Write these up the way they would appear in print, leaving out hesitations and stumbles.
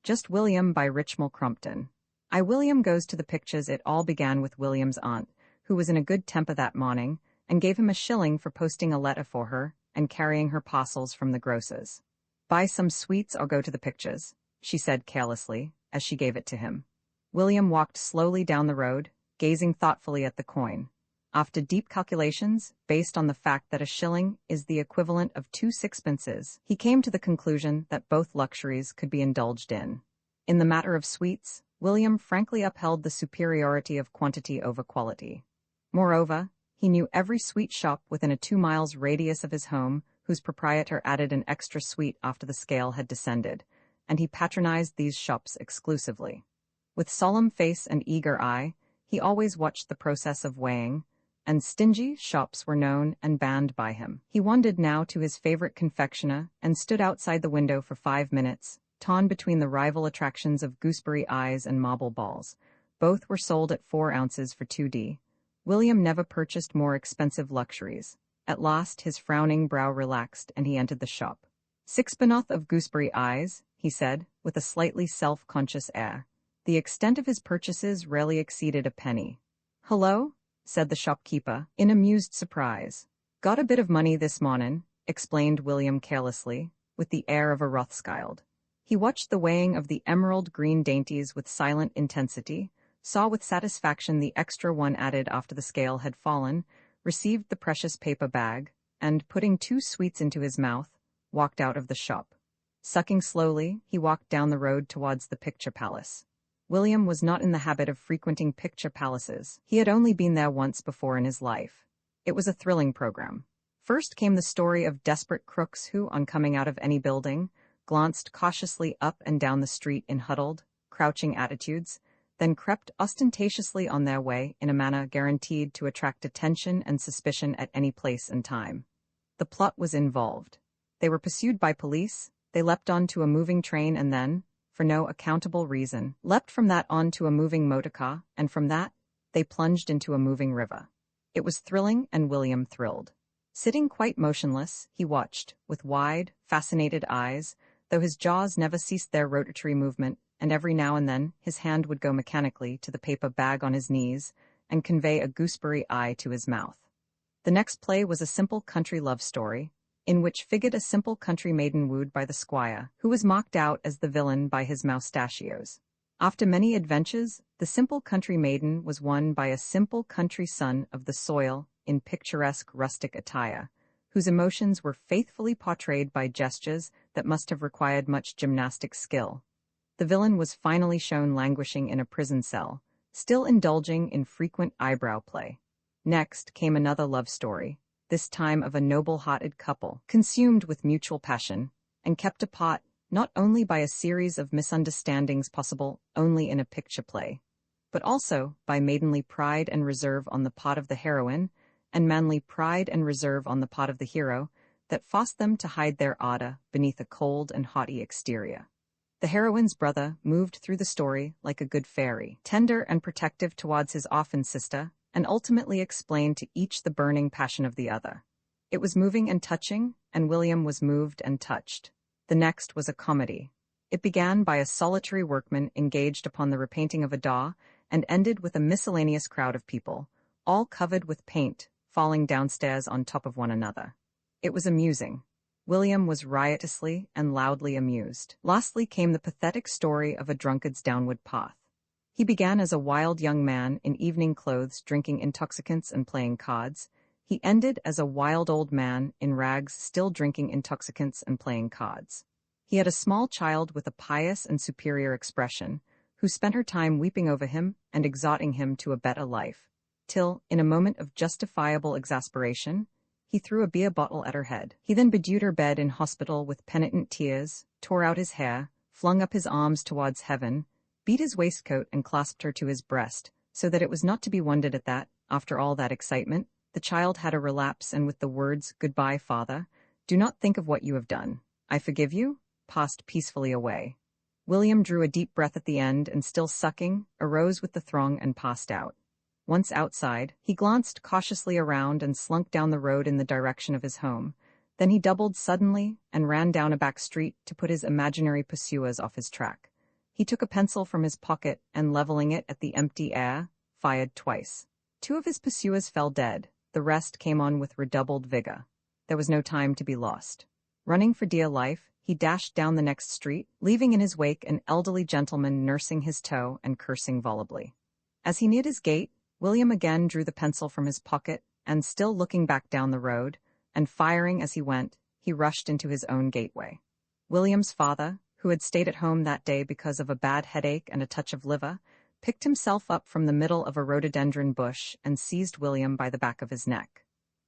Just William by Richmal Crompton. William goes to the pictures. It all began with William's aunt, who was in a good temper that morning, and gave him a shilling for posting a letter for her and carrying her parcels from the grocer's. "Buy some sweets or go to the pictures," she said carelessly, as she gave it to him. William walked slowly down the road, gazing thoughtfully at the coin. After deep calculations, based on the fact that a shilling is the equivalent of 2 sixpences, he came to the conclusion that both luxuries could be indulged in. In the matter of sweets, William frankly upheld the superiority of quantity over quality. Moreover, he knew every sweet shop within a 2 miles radius of his home, whose proprietor added an extra sweet after the scale had descended, and he patronized these shops exclusively. With solemn face and eager eye, he always watched the process of weighing, and stingy shops were known and banned by him. He wandered now to his favorite confectioner and stood outside the window for 5 minutes, torn between the rival attractions of gooseberry eyes and marble balls. Both were sold at 4 ounces for 2d. William never purchased more expensive luxuries. At last his frowning brow relaxed and he entered the shop. "Sixpenoth of gooseberry eyes," he said, with a slightly self-conscious air. The extent of his purchases rarely exceeded a penny. "Hello?" said the shopkeeper, in amused surprise. "Got a bit of money this mornin'," explained William carelessly, with the air of a Rothschild. He watched the weighing of the emerald-green dainties with silent intensity, saw with satisfaction the extra one added after the scale had fallen, received the precious paper bag, and, putting 2 sweets into his mouth, walked out of the shop. Sucking slowly, he walked down the road towards the picture palace. William was not in the habit of frequenting picture palaces. He had only been there once before in his life. It was a thrilling program. First came the story of desperate crooks who, on coming out of any building, glanced cautiously up and down the street in huddled, crouching attitudes, then crept ostentatiously on their way in a manner guaranteed to attract attention and suspicion at any place and time. The plot was involved. They were pursued by police, they leapt onto a moving train and then, for no accountable reason, leapt from that onto a moving motorcar, and from that, they plunged into a moving river. It was thrilling, and William thrilled. Sitting quite motionless, he watched, with wide, fascinated eyes, though his jaws never ceased their rotatory movement, and every now and then his hand would go mechanically to the paper bag on his knees and convey a gooseberry eye to his mouth. The next play was a simple country love story, in which figured a simple country maiden wooed by the squire, who was mocked out as the villain by his moustachios. After many adventures, the simple country maiden was won by a simple country son of the soil in picturesque rustic attire, whose emotions were faithfully portrayed by gestures that must have required much gymnastic skill. The villain was finally shown languishing in a prison cell, still indulging in frequent eyebrow play. Next came another love story, this time of a noble-hearted couple, consumed with mutual passion, and kept apart not only by a series of misunderstandings possible only in a picture play, but also by maidenly pride and reserve on the part of the heroine, and manly pride and reserve on the part of the hero, that forced them to hide their ardor beneath a cold and haughty exterior. The heroine's brother moved through the story like a good fairy, tender and protective towards his orphan sister, and ultimately explained to each the burning passion of the other. It was moving and touching, and William was moved and touched. The next was a comedy. It began by a solitary workman engaged upon the repainting of a daw, and ended with a miscellaneous crowd of people, all covered with paint, falling downstairs on top of one another. It was amusing. William was riotously and loudly amused. Lastly came the pathetic story of a drunkard's downward path. He began as a wild young man in evening clothes drinking intoxicants and playing cards. He ended as a wild old man in rags still drinking intoxicants and playing cards. He had a small child with a pious and superior expression, who spent her time weeping over him and exhorting him to a better life, till, in a moment of justifiable exasperation, he threw a beer bottle at her head. He then bedewed her bed in hospital with penitent tears, tore out his hair, flung up his arms towards heaven, beat his waistcoat and clasped her to his breast, so that it was not to be wondered at that, after all that excitement, the child had a relapse and with the words, "Goodbye, Father, do not think of what you have done. I forgive you," passed peacefully away. William drew a deep breath at the end and, still sucking, arose with the throng and passed out. Once outside, he glanced cautiously around and slunk down the road in the direction of his home. Then he doubled suddenly and ran down a back street to put his imaginary pursuers off his track. He took a pencil from his pocket and, leveling it at the empty air, fired twice. 2 of his pursuers fell dead, the rest came on with redoubled vigor. There was no time to be lost. Running for dear life, he dashed down the next street, leaving in his wake an elderly gentleman nursing his toe and cursing volubly. As he neared his gate, William again drew the pencil from his pocket, and still looking back down the road, and firing as he went, he rushed into his own gateway. William's father, who had stayed at home that day because of a bad headache and a touch of liver, picked himself up from the middle of a rhododendron bush and seized William by the back of his neck.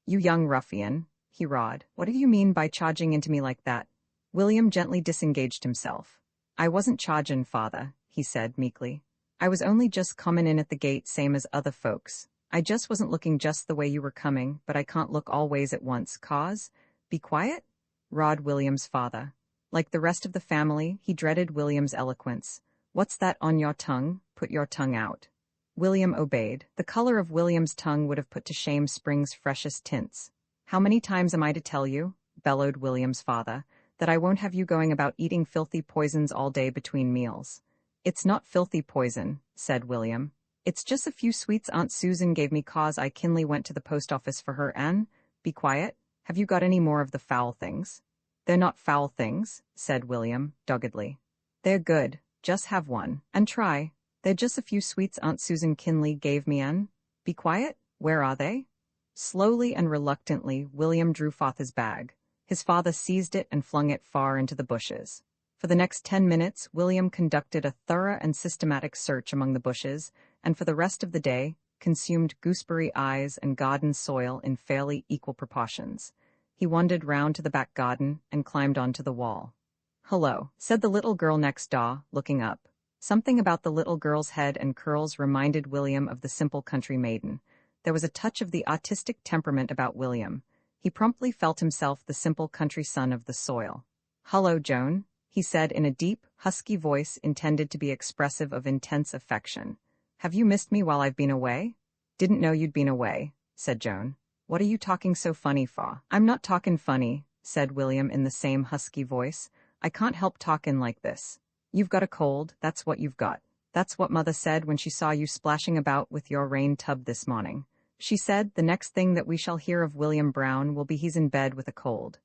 "You young ruffian," he rawed. "What do you mean by charging into me like that?" William gently disengaged himself. "I wasn't chargin', father," he said meekly. "I was only just comin' in at the gate same as other folks. I just wasn't looking just the way you were coming, but I can't look all ways at once, cause—" "Be quiet?" rawed William's father. Like the rest of the family, he dreaded William's eloquence. "What's that on your tongue? Put your tongue out." William obeyed. The color of William's tongue would have put to shame spring's freshest tints. "How many times am I to tell you," bellowed William's father, "that I won't have you going about eating filthy poisons all day between meals?" "It's not filthy poison," said William. "It's just a few sweets Aunt Susan gave me cause I kinly went to the post office for her and—" "Be quiet. Have you got any more of the foul things?" "They're not foul things," said William, doggedly. "They're good. Just have one, and try. They're just a few sweets Aunt Susan Kinley gave me and—" "Be quiet? Where are they?" Slowly and reluctantly, William drew forth his bag. His father seized it and flung it far into the bushes. For the next 10 minutes, William conducted a thorough and systematic search among the bushes, and for the rest of the day, consumed gooseberry eyes and garden soil in fairly equal proportions. He wandered round to the back garden and climbed onto the wall. "Hello," said the little girl next door, looking up. Something about the little girl's head and curls reminded William of the simple country maiden. There was a touch of the artistic temperament about William. He promptly felt himself the simple country son of the soil. "Hello, Joan," he said in a deep, husky voice intended to be expressive of intense affection. "Have you missed me while I've been away?" "Didn't know you'd been away," said Joan. "What are you talking so funny for?" "I'm not talkin' funny," said William in the same husky voice. "I can't help talkin' like this. You've got a cold, that's what you've got. That's what Mother said when she saw you splashing about with your rain tub this morning. She said the next thing that we shall hear of William Brown will be he's in bed with a cold."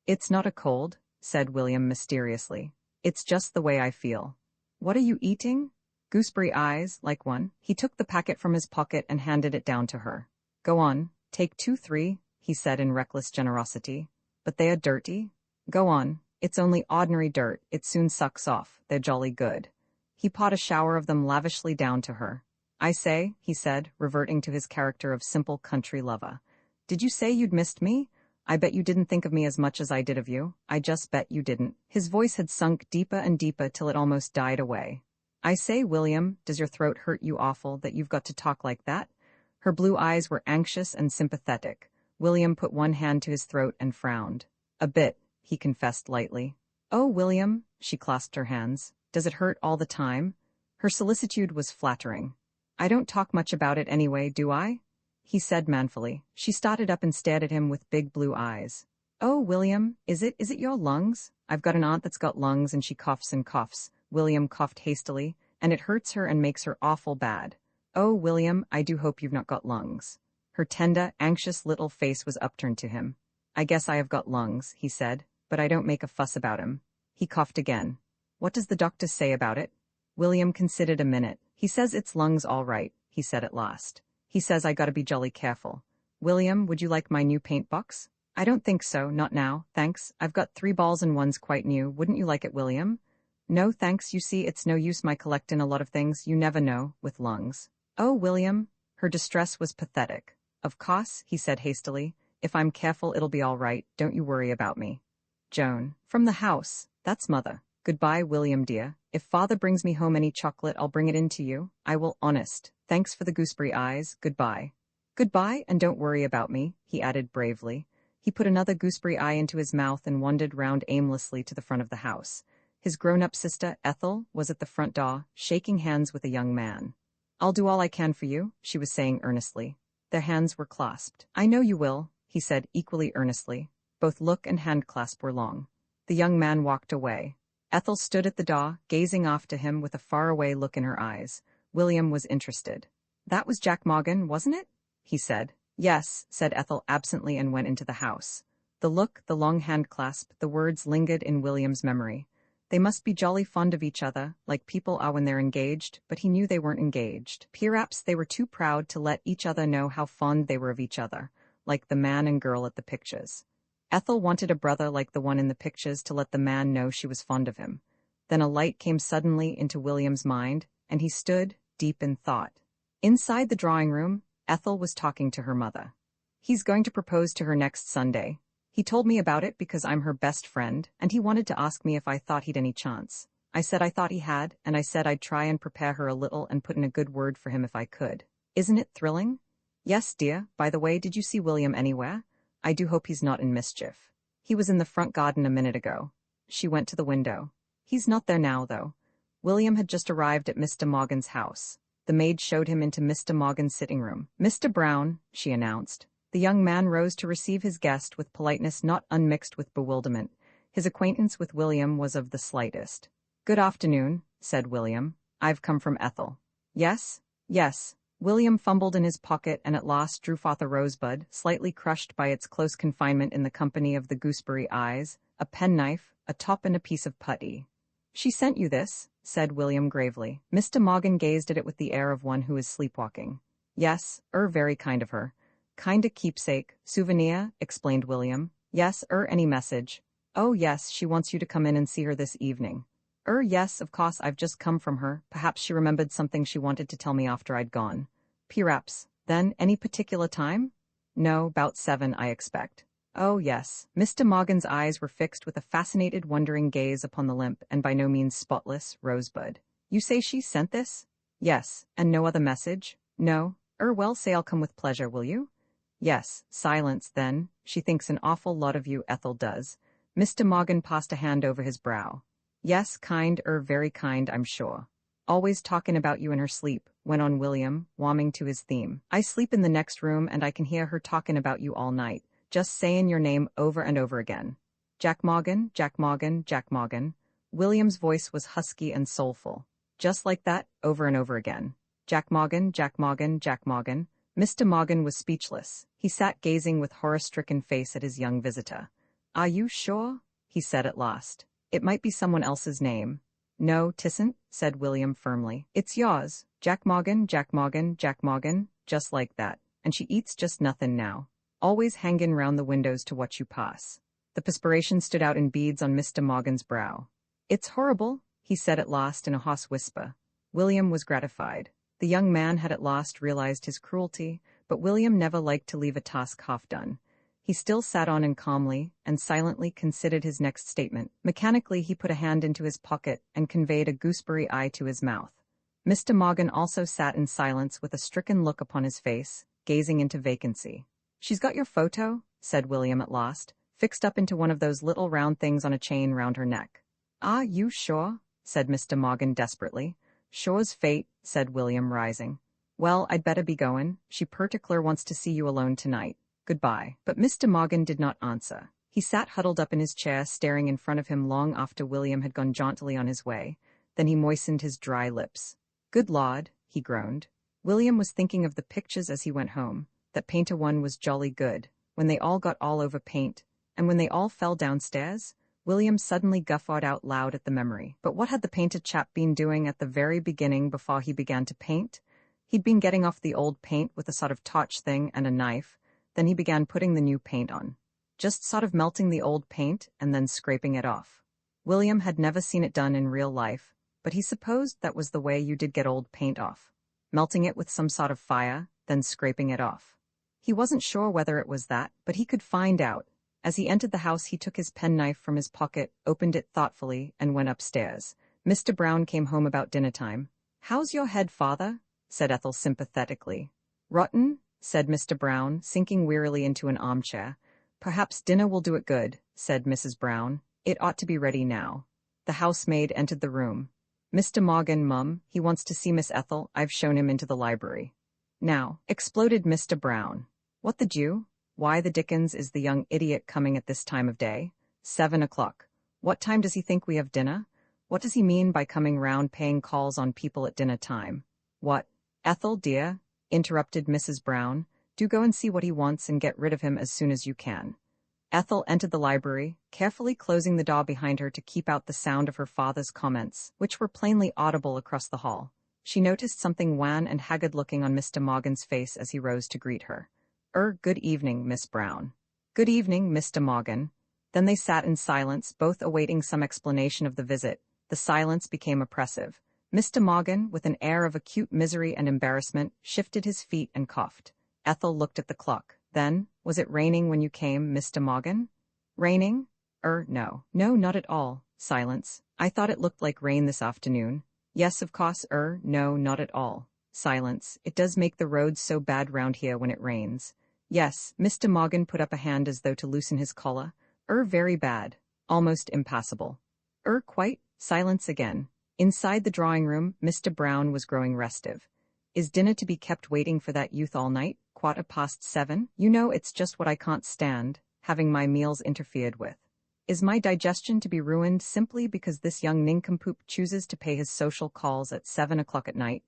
"It's not a cold," said William mysteriously. "It's just the way I feel." "What are you eating?" "Gooseberry eyes, like one." He took the packet from his pocket and handed it down to her. "Go on, take 2-3, he said in reckless generosity. "But they are dirty." "Go on. It's only ordinary dirt, it soon sucks off, they're jolly good." He poured a shower of them lavishly down to her. "I say," he said, reverting to his character of simple country lover. "Did you say you'd missed me? I bet you didn't think of me as much as I did of you. I just bet you didn't." His voice had sunk deeper and deeper till it almost died away. "I say, William, does your throat hurt you awful that you've got to talk like that?" Her blue eyes were anxious and sympathetic. William put one hand to his throat and frowned. "A bit," he confessed lightly. "Oh, William," she clasped her hands. "Does it hurt all the time?" Her solicitude was flattering. "I don't talk much about it anyway, do I?" he said manfully. She started up and stared at him with big blue eyes. "Oh, William, is it your lungs? I've got an aunt that's got lungs and she coughs and coughs." William coughed hastily, "and it hurts her and makes her awful bad. Oh, William, I do hope you've not got lungs." Her tender, anxious little face was upturned to him. "I guess I have got lungs," he said, "but I don't make a fuss about 'em." He coughed again. "What does the doctor say about it?" William considered a minute. "He says it's lungs all right," he said at last. "He says I gotta be jolly careful." "William, would you like my new paint box?" "I don't think so, not now, thanks. I've got 3 balls and one's quite new. Wouldn't you like it, William?" "No, thanks. You see, it's no use my collectin' a lot of things, you never know, with lungs." "Oh, William." Her distress was pathetic. "Of course," he said hastily. "If I'm careful, it'll be all right. Don't you worry about me." Joan. "From the house. That's Mother. Goodbye, William dear. If Father brings me home any chocolate, I'll bring it in to you. I will, honest. Thanks for the gooseberry eyes. Goodbye." "Goodbye, and don't worry about me," he added bravely. He put another gooseberry eye into his mouth and wandered round aimlessly to the front of the house. His grown-up sister, Ethel, was at the front door, shaking hands with a young man. "I'll do all I can for you," she was saying earnestly. Their hands were clasped. "I know you will," he said equally earnestly. Both look and hand clasp were long. The young man walked away. Ethel stood at the door, gazing after him with a faraway look in her eyes. William was interested. "That was Jack Morgan, wasn't it?" he said. "Yes," said Ethel absently and went into the house. The look, the long hand clasp, the words lingered in William's memory. They must be jolly fond of each other, like people are when they're engaged, but he knew they weren't engaged. Perhaps they were too proud to let each other know how fond they were of each other, like the man and girl at the pictures. Ethel wanted a brother like the one in the pictures to let the man know she was fond of him. Then a light came suddenly into William's mind, and he stood, deep in thought. Inside the drawing room, Ethel was talking to her mother. "He's going to propose to her next Sunday. He told me about it because I'm her best friend, and he wanted to ask me if I thought he'd any chance. I said I thought he had, and I said I'd try and prepare her a little and put in a good word for him if I could. Isn't it thrilling?" "Yes, dear. By the way, did you see William anywhere? I do hope he's not in mischief." "He was in the front garden a minute ago." She went to the window. "He's not there now, though." William had just arrived at Mr. Morgan's house. The maid showed him into Mr. Morgan's sitting room. "Mr. Brown," she announced. The young man rose to receive his guest with politeness not unmixed with bewilderment. His acquaintance with William was of the slightest. "Good afternoon," said William. "I've come from Ethel." "Yes? Yes." William fumbled in his pocket and at last drew forth a rosebud, slightly crushed by its close confinement in the company of the gooseberry eyes, a penknife, a top and a piece of putty. "She sent you this," said William gravely. Mr. Morgan gazed at it with the air of one who is sleepwalking. "Yes, very kind of her." "Kinda keepsake, souvenir," explained William. "Yes, any message." "Oh yes, she wants you to come in and see her this evening." Yes, of course, I've just come from her. Perhaps she remembered something she wanted to tell me after I'd gone." "Perhaps. Then, any particular time?" "No, 'bout 7, I expect." "Oh yes." Mr. Morgan's eyes were fixed with a fascinated, wondering gaze upon the limp, and by no means spotless, rosebud. "You say she sent this?" "Yes. And no other message?" "No." Well, say I'll come with pleasure, will you?" "Yes." Silence, then. "She thinks an awful lot of you," Ethel does. Mr. Morgan passed a hand over his brow. "Yes, kind, very kind, I'm sure. Always talking about you in her sleep," went on William, warming to his theme. "I sleep in the next room and I can hear her talking about you all night, just saying your name over and over again. Jack Morgan, Jack Morgan, Jack Morgan." William's voice was husky and soulful. "Just like that, over and over again. Jack Morgan, Jack Morgan, Jack Morgan." Mr. Morgan was speechless. He sat gazing with horror-stricken face at his young visitor. "Are you sure?" he said at last. "It might be someone else's name." "No, 'tisn't," said William firmly. "It's yours. Jack Morgan, Jack Morgan, Jack Morgan, just like that. And she eats just nothin' now. Always hangin' round the windows to watch you pass." The perspiration stood out in beads on Mr. Morgan's brow. "It's horrible," he said at last in a hoarse whisper. William was gratified. The young man had at last realized his cruelty, but William never liked to leave a task half done. He still sat on and calmly and silently considered his next statement. Mechanically he put a hand into his pocket and conveyed a gooseberry eye to his mouth. Mr. Morgan also sat in silence with a stricken look upon his face, gazing into vacancy. "She's got your photo," said William at last, "fixed up into one of those little round things on a chain round her neck." "Ah, you sure?" said Mr. Morgan desperately. "Sure's fate," said William, rising. "Well, I'd better be goin'. She particular wants to see you alone tonight. Goodbye." But Mr. Morgan did not answer. He sat huddled up in his chair, staring in front of him long after William had gone jauntily on his way. Then he moistened his dry lips. "Good Lord," he groaned. William was thinking of the pictures as he went home. That painter one was jolly good. When they all got all over paint, and when they all fell downstairs, William suddenly guffawed out loud at the memory. But what had the painted chap been doing at the very beginning before he began to paint? He'd been getting off the old paint with a sort of torch thing and a knife. Then he began putting the new paint on. Just sort of melting the old paint and then scraping it off. William had never seen it done in real life, but he supposed that was the way you did get old paint off. Melting it with some sort of fire, then scraping it off. He wasn't sure whether it was that, but he could find out. As he entered the house he took his penknife from his pocket, opened it thoughtfully, and went upstairs. Mr. Brown came home about dinner-time. "How's your head, father?" said Ethel sympathetically. "Rotten," said Mr. Brown, sinking wearily into an armchair. "Perhaps dinner will do it good," said Mrs. Brown. "It ought to be ready now." The housemaid entered the room. "Mr. Morgan, mum, he wants to see Miss Ethel. I've shown him into the library." "Now," exploded Mr. Brown. "What the Jew? Why the dickens is the young idiot coming at this time of day? 7 o'clock. What time does he think we have dinner? What does he mean by coming round paying calls on people at dinner time? What? Ethel, dear, interrupted Mrs. Brown, do go and see what he wants and get rid of him as soon as you can. Ethel entered the library, carefully closing the door behind her to keep out the sound of her father's comments, which were plainly audible across the hall. She noticed something wan and haggard-looking on Mr. Morgan's face as he rose to greet her. Good evening, Miss Brown." "Good evening, Mr. Morgan." Then they sat in silence, both awaiting some explanation of the visit. The silence became oppressive. Mr. Morgan, with an air of acute misery and embarrassment, shifted his feet and coughed. Ethel looked at the clock. Then, "Was it raining when you came, Mr. Morgan?" "Raining? No. No, not at all." Silence. "I thought it looked like rain this afternoon." "Yes, of course, no, not at all." Silence. "It does make the roads so bad round here when it rains." "Yes." Mr. Morgan put up a hand as though to loosen his collar. Very bad. Almost impassable." Quite." Silence again. Inside the drawing-room, Mr. Brown was growing restive. "Is dinner to be kept waiting for that youth all night? 7:15? You know it's just what I can't stand, having my meals interfered with. Is my digestion to be ruined simply because this young nincompoop chooses to pay his social calls at 7 o'clock at night?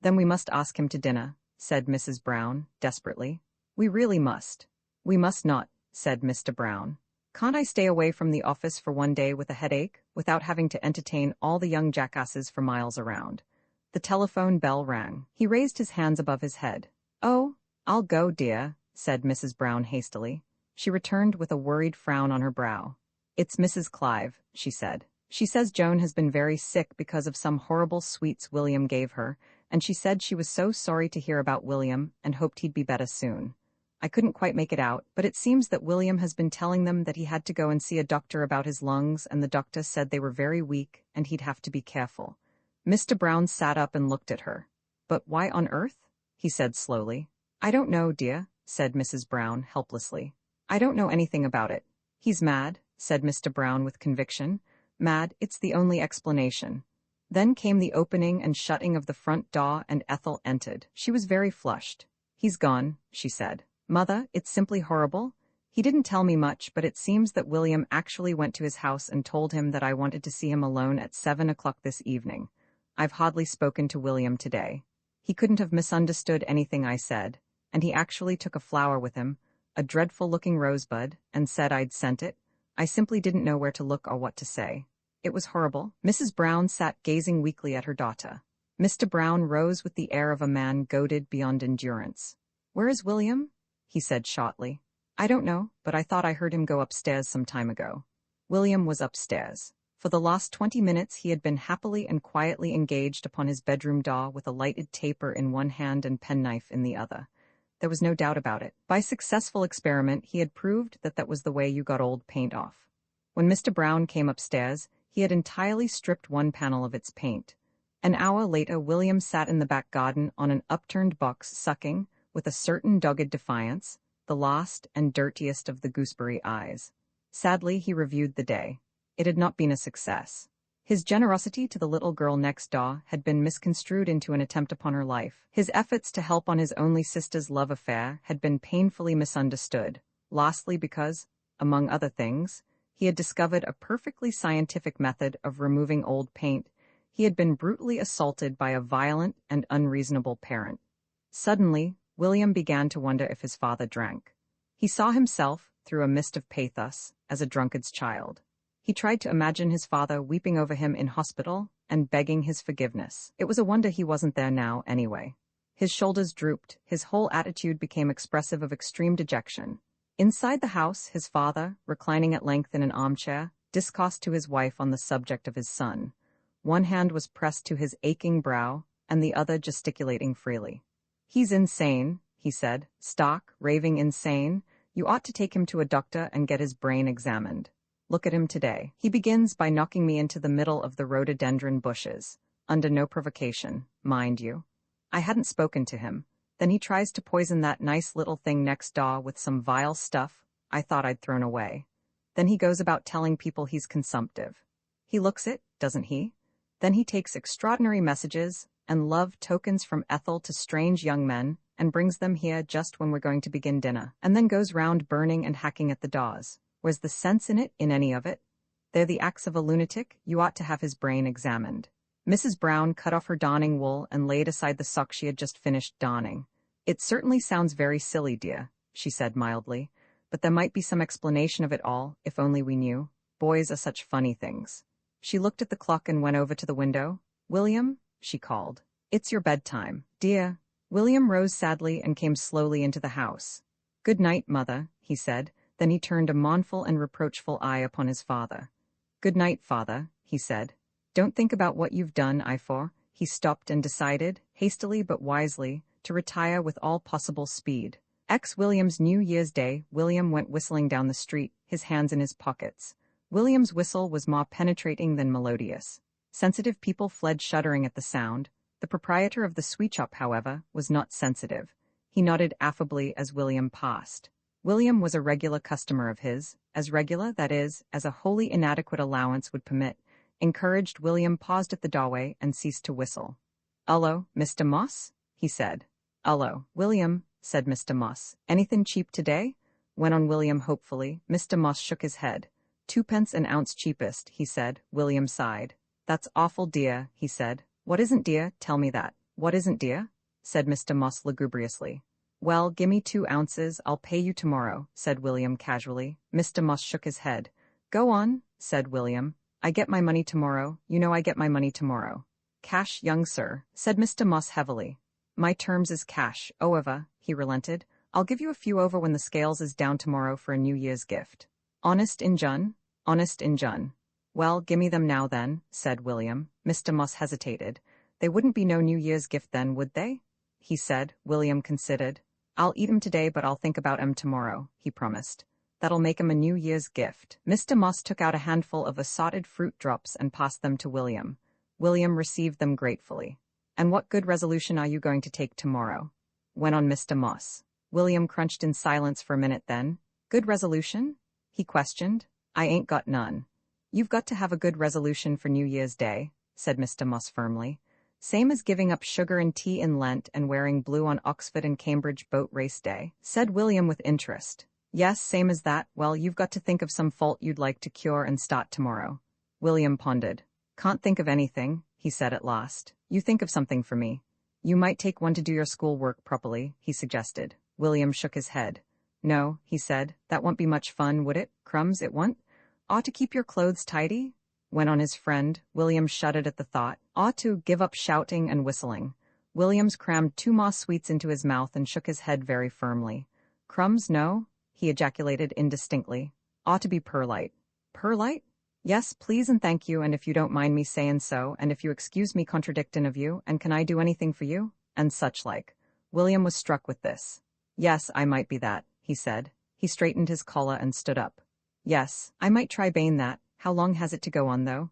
Then we must ask him to dinner," said Mrs. Brown, desperately. "We really must." "We must not," said Mr. Brown. "Can't I stay away from the office for one day with a headache, without having to entertain all the young jackasses for miles around?" The telephone bell rang. He raised his hands above his head. "Oh, I'll go, dear," said Mrs. Brown hastily. She returned with a worried frown on her brow. "It's Mrs. Clive," she said. "She says Joan has been very sick because of some horrible sweets William gave her, and she said she was so sorry to hear about William and hoped he'd be better soon. I couldn't quite make it out, but it seems that William has been telling them that he had to go and see a doctor about his lungs, and the doctor said they were very weak and he'd have to be careful." Mr. Brown sat up and looked at her. "But why on earth?" he said slowly. "I don't know, dear," said Mrs. Brown helplessly. "I don't know anything about it. He's mad," said Mr. Brown with conviction. "Mad, it's the only explanation." Then came the opening and shutting of the front door, and Ethel entered. She was very flushed. "He's gone," she said. "Mother, it's simply horrible. He didn't tell me much, but it seems that William actually went to his house and told him that I wanted to see him alone at 7 o'clock this evening. I've hardly spoken to William today. He couldn't have misunderstood anything I said, and he actually took a flower with him, a dreadful-looking rosebud, and said I'd sent it. I simply didn't know where to look or what to say. It was horrible." Mrs. Brown sat gazing weakly at her daughter. Mr. Brown rose with the air of a man goaded beyond endurance. "Where is William?" he said shortly. "I don't know, but I thought I heard him go upstairs some time ago." William was upstairs. For the last 20 minutes he had been happily and quietly engaged upon his bedroom door with a lighted taper in one hand and penknife in the other. There was no doubt about it. By successful experiment he had proved that that was the way you got old paint off. When Mr. Brown came upstairs, he had entirely stripped one panel of its paint. An hour later William sat in the back garden on an upturned box sucking, with a certain dogged defiance, the last and dirtiest of the gooseberry eyes. Sadly he reviewed the day. It had not been a success. His generosity to the little girl next door had been misconstrued into an attempt upon her life. His efforts to help on his only sister's love affair had been painfully misunderstood, lastly because, among other things, he had discovered a perfectly scientific method of removing old paint. He had been brutally assaulted by a violent and unreasonable parent. Suddenly, William began to wonder if his father drank. He saw himself, through a mist of pathos, as a drunkard's child. He tried to imagine his father weeping over him in hospital and begging his forgiveness. It was a wonder he wasn't there now, anyway. His shoulders drooped, his whole attitude became expressive of extreme dejection. Inside the house, his father, reclining at length in an armchair, discoursed to his wife on the subject of his son. One hand was pressed to his aching brow, and the other gesticulating freely. "He's insane," he said, "stark, raving insane. You ought to take him to a doctor and get his brain examined. Look at him today. He begins by knocking me into the middle of the rhododendron bushes, under no provocation, mind you. I hadn't spoken to him. Then he tries to poison that nice little thing next door with some vile stuff I thought I'd thrown away. Then he goes about telling people he's consumptive. He looks it, doesn't he? Then he takes extraordinary messages and love tokens from Ethel to strange young men, and brings them here just when we're going to begin dinner, and then goes round burning and hacking at the doors. Where's the sense in it, in any of it? They're the acts of a lunatic. You ought to have his brain examined. Mrs. Brown cut off her darning wool and laid aside the sock she had just finished darning. It certainly sounds very silly, dear, she said mildly, but there might be some explanation of it all, if only we knew. Boys are such funny things. She looked at the clock and went over to the window. William, she called. It's your bedtime, dear. William rose sadly and came slowly into the house. Good night, mother, he said. Then he turned a mournful and reproachful eye upon his father. Good night, father, he said. Don't think about what you've done, he stopped and decided, hastily but wisely, to retire with all possible speed. William's New Year's Day, William went whistling down the street, his hands in his pockets. William's whistle was more penetrating than melodious. Sensitive people fled shuddering at the sound. The proprietor of the sweet shop, however, was not sensitive. He nodded affably as William passed. William was a regular customer of his, as regular, that is, as a wholly inadequate allowance would permit. Encouraged, William paused at the doorway and ceased to whistle. "'Ullo, Mr. Moss?" he said. "'Ullo, William," said Mr. Moss. "Anything cheap today?" went on William hopefully. Mr. Moss shook his head. "2 pence an ounce cheapest," he said. William sighed. "That's awful dear," he said. "What isn't dear? Tell me that." "What isn't dear?" said Mr. Moss lugubriously. "Well, gimme 2 ounces, I'll pay you tomorrow," said William casually. Mr. Moss shook his head. "Go on," said William. "I get my money tomorrow, you know I get my money tomorrow." "Cash, young sir," said Mr. Moss heavily. "My terms is cash, however," he relented. "I'll give you a few over when the scales is down tomorrow for a New Year's gift." "Honest Injun?" "Honest Injun." "Well, gimme them now then," said William. Mr. Moss hesitated. "They wouldn't be no New Year's gift then, would they?" he said. William considered. "I'll eat 'em today, but I'll think about 'em tomorrow," he promised. "That'll make 'em a New Year's gift." Mr. Moss took out a handful of assorted fruit drops and passed them to William. William received them gratefully. "And what good resolution are you going to take tomorrow?" went on Mr. Moss. William crunched in silence for a minute then. "Good resolution?" he questioned. "I ain't got none." "You've got to have a good resolution for New Year's Day," said Mr. Moss firmly. "Same as giving up sugar and tea in Lent and wearing blue on Oxford and Cambridge Boat Race Day," said William with interest. "Yes, same as that. Well, you've got to think of some fault you'd like to cure and start tomorrow." William pondered. "Can't think of anything," he said at last. "You think of something for me." "You might take one to do your schoolwork properly," he suggested. William shook his head. "No," he said, "that won't be much fun, would it? Crumbs, it won't?" "Ought to keep your clothes tidy?" went on his friend. William shuddered at the thought. "Ought to give up shouting and whistling." Williams crammed 2 more sweets into his mouth and shook his head very firmly. "Crumbs, no?" he ejaculated indistinctly. "Ought to be perlite." "Perlite?" "Yes, please and thank you, and if you don't mind me sayin' so, and if you excuse me contradictin' of you, and can I do anything for you?" and such like. William was struck with this. "Yes, I might be that," he said. He straightened his collar and stood up. "Yes, I might try bane that. How long has it to go on, though?"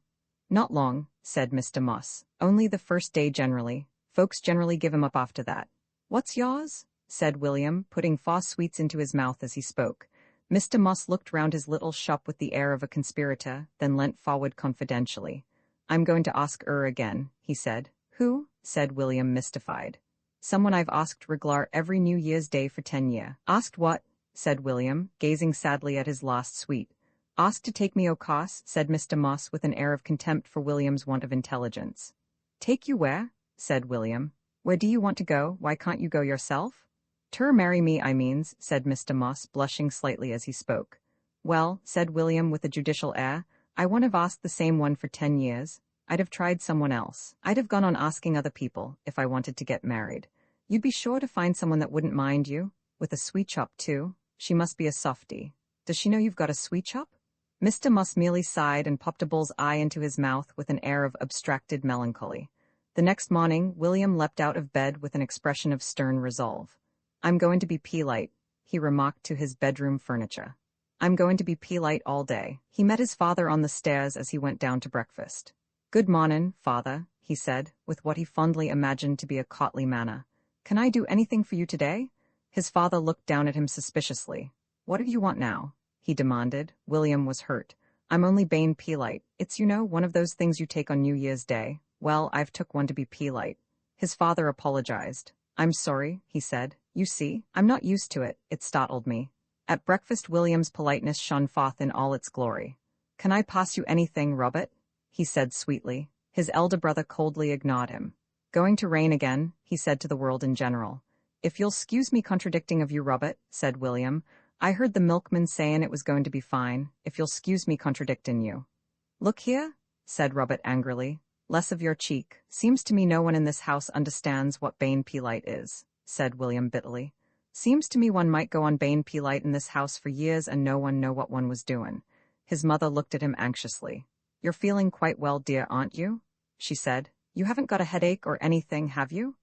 "Not long," said Mr. Moss. "Only the first day generally. Folks generally give 'em up after that." "What's yours?" said William, putting 4 sweets into his mouth as he spoke. Mr. Moss looked round his little shop with the air of a conspirator, then leant forward confidentially. "I'm going to ask again," he said. "Who?" said William, mystified. "Someone I've asked reglar every New Year's Day for 10 year." "Asked what?" said William, gazing sadly at his last sweet. "Asked to take me o' course," said Mr. Moss with an air of contempt for William's want of intelligence. "Take you where?" said William. "Where do you want to go? Why can't you go yourself?" "Ter marry me, I means," said Mr. Moss, blushing slightly as he spoke. "Well," said William with a judicial air, "I wouldn't have asked the same one for 10 years. I'd have tried someone else. I'd have gone on asking other people, if I wanted to get married. You'd be sure to find someone that wouldn't mind you. With a sweet shop, too. She must be a softie. Does she know you've got a sweet shop?" Mr. Moss merely sighed and popped a bull's eye into his mouth with an air of abstracted melancholy. The next morning, William leapt out of bed with an expression of stern resolve. "I'm going to be polite," he remarked to his bedroom furniture. "I'm going to be polite all day." He met his father on the stairs as he went down to breakfast. "Good mornin', father," he said, with what he fondly imagined to be a courtly manner. "Can I do anything for you today?" His father looked down at him suspiciously. "What do you want now?" he demanded. William was hurt. "I'm only bane polite. It's, you know, one of those things you take on New Year's Day. Well, I've took one to be polite." His father apologized. "I'm sorry," he said. "You see, I'm not used to it. It startled me." At breakfast, William's politeness shone forth in all its glory. Can I pass you anything, Robert? He said sweetly. His elder brother coldly ignored him. Going to rain again, he said to the world in general. If you'll 'scuse me contradicting of you, Robert, said William. I heard the milkman sayin' it was going to be fine, if you'll 'scuse me contradictin' you. Look here, said Robert angrily. Less of your cheek. Seems to me no one in this house understands what Bane Peelite is, said William bitterly. Seems to me one might go on Bane Peelite in this house for years and no one know what one was doin'. His mother looked at him anxiously. You're feeling quite well, dear, aren't you? She said. You haven't got a headache or anything, have you?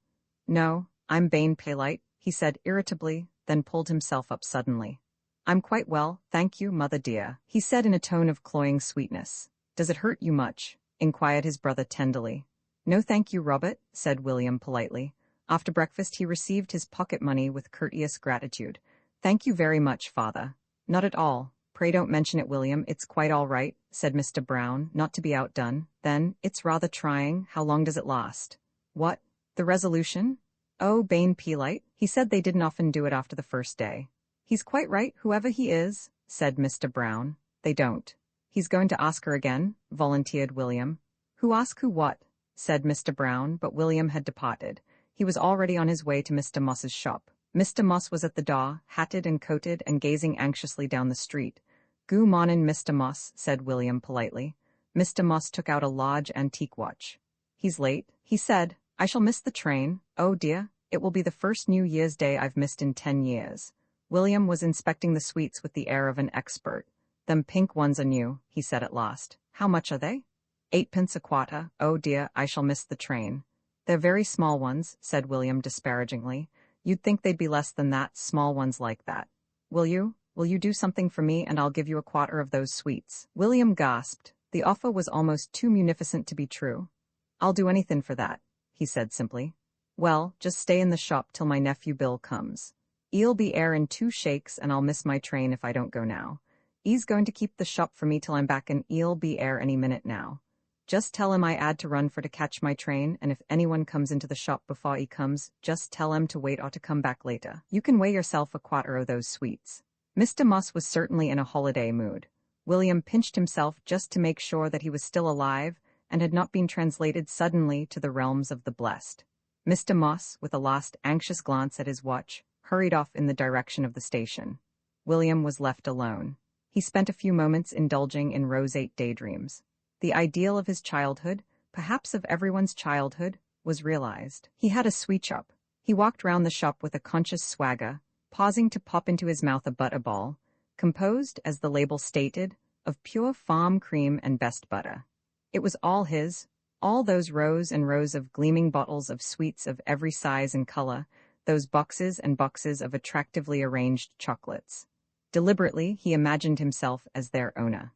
No, I'm Bane Peelite, he said irritably, then pulled himself up suddenly. I'm quite well, thank you, mother dear, he said in a tone of cloying sweetness. Does it hurt you much? Inquired his brother tenderly. No thank you, Robert, said William politely. After breakfast he received his pocket money with courteous gratitude. Thank you very much, father. Not at all. Pray don't mention it, William, it's quite all right, said Mr. Brown, not to be outdone. Then, it's rather trying, how long does it last? What? The resolution? Oh, Bane Peelite, he said they didn't often do it after the first day. He's quite right, whoever he is, said Mr. Brown. They don't. He's going to ask her again, volunteered William. Who ask who what? Said Mr. Brown, but William had departed. He was already on his way to Mr. Moss's shop. Mr. Moss was at the door, hatted and coated and gazing anxiously down the street. Goo mornin', Mr. Moss, said William politely. Mr. Moss took out a large antique watch. He's late, he said. I shall miss the train. Oh dear, it will be the first New Year's Day I've missed in 10 years. William was inspecting the sweets with the air of an expert. Them pink ones are new, he said at last. How much are they? 8 pence a quarter. Oh dear, I shall miss the train. They're very small ones, said William disparagingly. You'd think they'd be less than that, small ones like that. Will you do something for me and I'll give you a quarter of those sweets? William gasped. The offer was almost too munificent to be true. I'll do anything for that, he said simply. Well, just stay in the shop till my nephew Bill comes. 'E'll be 'ere in 2 shakes and I'll miss my train if I don't go now. 'E's going to keep the shop for me till I'm back and 'e'll be 'ere any minute now. Just tell him I 'ad to run for to catch my train, and if anyone comes into the shop before 'e comes, just tell 'em to wait or to come back later. You can weigh yourself a quarter o' those sweets. Mr. Moss was certainly in a holiday mood. William pinched himself just to make sure that he was still alive and had not been translated suddenly to the realms of the blessed. Mr. Moss, with a last anxious glance at his watch, hurried off in the direction of the station. William was left alone. He spent a few moments indulging in roseate daydreams. The ideal of his childhood, perhaps of everyone's childhood, was realized. He had a sweet shop. He walked round the shop with a conscious swagger, pausing to pop into his mouth a butterball, composed, as the label stated, of pure farm cream and best butter. It was all his, all those rows and rows of gleaming bottles of sweets of every size and color, those boxes and boxes of attractively arranged chocolates. Deliberately, he imagined himself as their owner.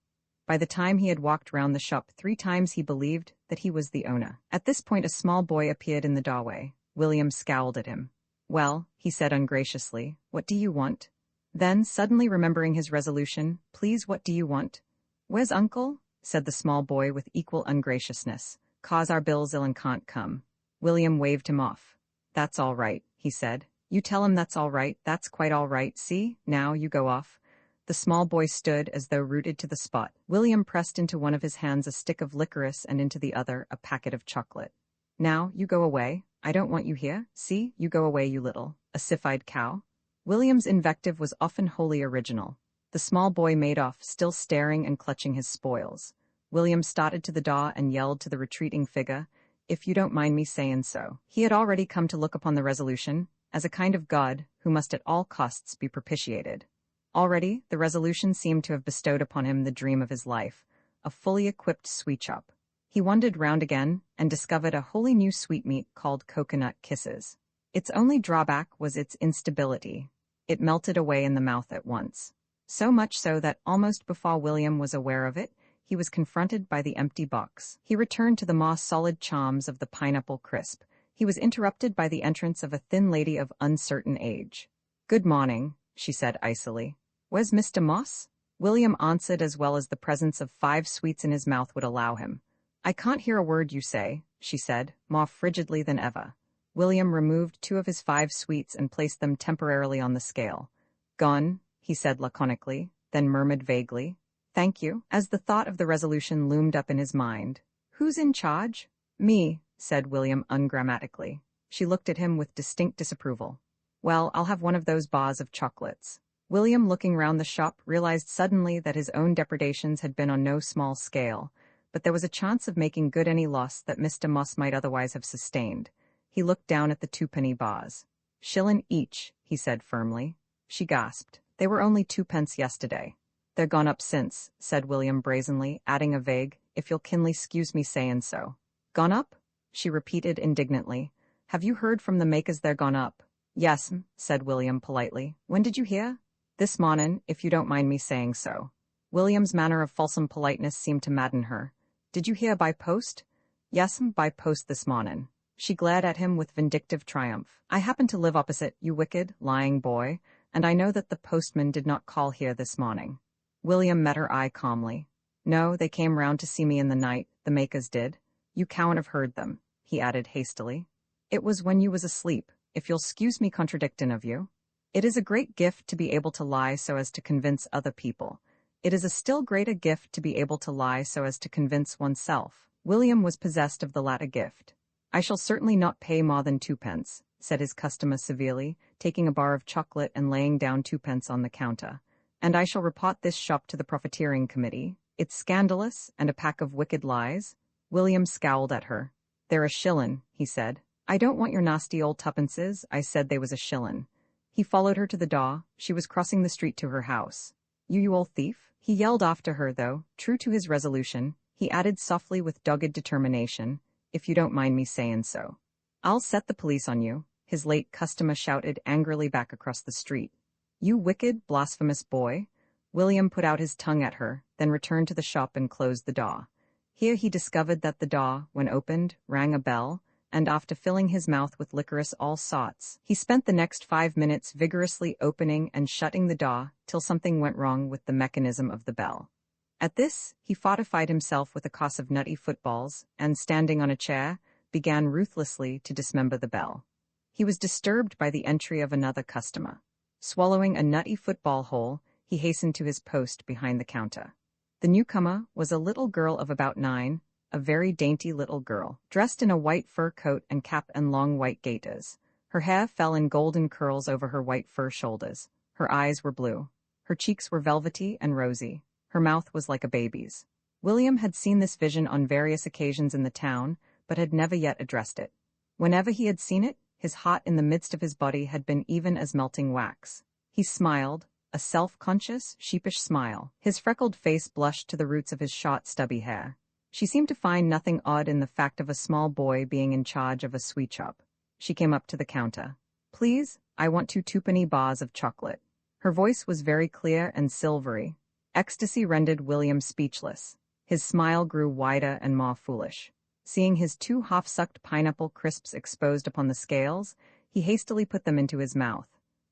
By the time he had walked round the shop 3 times, he believed that he was the owner. At this point, a small boy appeared in the doorway. William scowled at him. Well, he said ungraciously, what do you want? Then, suddenly remembering his resolution, please, what do you want? Where's uncle? Said the small boy with equal ungraciousness. Cause our bills ill and can't come. William waved him off. That's all right, he said. You tell him that's all right, that's quite all right, see? Now you go off. The small boy stood as though rooted to the spot. William pressed into one of his hands a stick of licorice and into the other a packet of chocolate. Now, you go away. I don't want you here. See, you go away, you little ossified cow. William's invective was often wholly original. The small boy made off, still staring and clutching his spoils. William started to the door and yelled to the retreating figure, if you don't mind me sayin' so. He had already come to look upon the resolution as a kind of god who must at all costs be propitiated. Already, the resolution seemed to have bestowed upon him the dream of his life, a fully equipped sweet shop. He wandered round again and discovered a wholly new sweetmeat called coconut kisses. Its only drawback was its instability. It melted away in the mouth at once. So much so that almost before William was aware of it, he was confronted by the empty box. He returned to the more solid charms of the pineapple crisp. He was interrupted by the entrance of a thin lady of uncertain age. Good morning, she said icily. Where's Mr. Moss? William answered as well as the presence of 5 sweets in his mouth would allow him. I can't hear a word you say, she said, more frigidly than ever. William removed 2 of his 5 sweets and placed them temporarily on the scale. Gone, he said laconically, then murmured vaguely, Thank you, as the thought of the resolution loomed up in his mind. Who's in charge? Me, said William ungrammatically. She looked at him with distinct disapproval. Well, I'll have one of those bars of chocolates. William, looking round the shop, realized suddenly that his own depredations had been on no small scale, but there was a chance of making good any loss that Mr. Moss might otherwise have sustained. He looked down at the twopenny bars. Shillin' each, he said firmly. She gasped. They were only 2p yesterday. They're gone up since, said William brazenly, adding a vague, if you'll kindly 'scuse me sayin' so. Gone up? She repeated indignantly. Have you heard from the makers they're gone up? Yes, said William politely. When did you hear? This mornin', if you don't mind me saying so. William's manner of fulsome politeness seemed to madden her. Did you hear by post? Yes, by post this mornin'. She glared at him with vindictive triumph. I happen to live opposite, you wicked, lying boy, and I know that the postman did not call here this morning. William met her eye calmly. No, they came round to see me in the night, the makers did. You can't have heard them, he added hastily. It was when you was asleep, if you'll 'scuse me contradictin' of you. It is a great gift to be able to lie so as to convince other people. It is a still greater gift to be able to lie so as to convince oneself. William was possessed of the latter gift. I shall certainly not pay more than 2p, said his customer severely, taking a bar of chocolate and laying down 2p on the counter. And I shall report this shop to the profiteering committee. It's scandalous, and a pack of wicked lies. William scowled at her. They're a shillin', he said. I don't want your nasty old tuppences, I said they was a shillin'. He followed her to the door. She was crossing the street to her house. You old thief, he yelled after her, though, true to his resolution. He added softly with dogged determination, if you don't mind me sayin' so. I'll set the police on you, his late customer shouted angrily back across the street. You wicked, blasphemous boy. William put out his tongue at her, then returned to the shop and closed the door. Here he discovered that the door, when opened, rang a bell, and after filling his mouth with licorice all sorts, he spent the next 5 minutes vigorously opening and shutting the door till something went wrong with the mechanism of the bell. At this, he fortified himself with a coss of nutty footballs, and, standing on a chair, began ruthlessly to dismember the bell. He was disturbed by the entry of another customer. Swallowing a nutty football whole, he hastened to his post behind the counter. The newcomer was a little girl of about 9, a very dainty little girl, dressed in a white fur coat and cap and long white gaiters. Her hair fell in golden curls over her white fur shoulders. Her eyes were blue. Her cheeks were velvety and rosy. Her mouth was like a baby's. William had seen this vision on various occasions in the town, but had never yet addressed it. Whenever he had seen it, his heart in the midst of his body had been even as melting wax. He smiled, a self-conscious, sheepish smile. His freckled face blushed to the roots of his short, stubby hair. She seemed to find nothing odd in the fact of a small boy being in charge of a sweet shop. She came up to the counter. Please, I want 2 twopenny bars of chocolate. Her voice was very clear and silvery. Ecstasy rendered William speechless. His smile grew wider and more foolish. Seeing his 2 half-sucked pineapple crisps exposed upon the scales, he hastily put them into his mouth.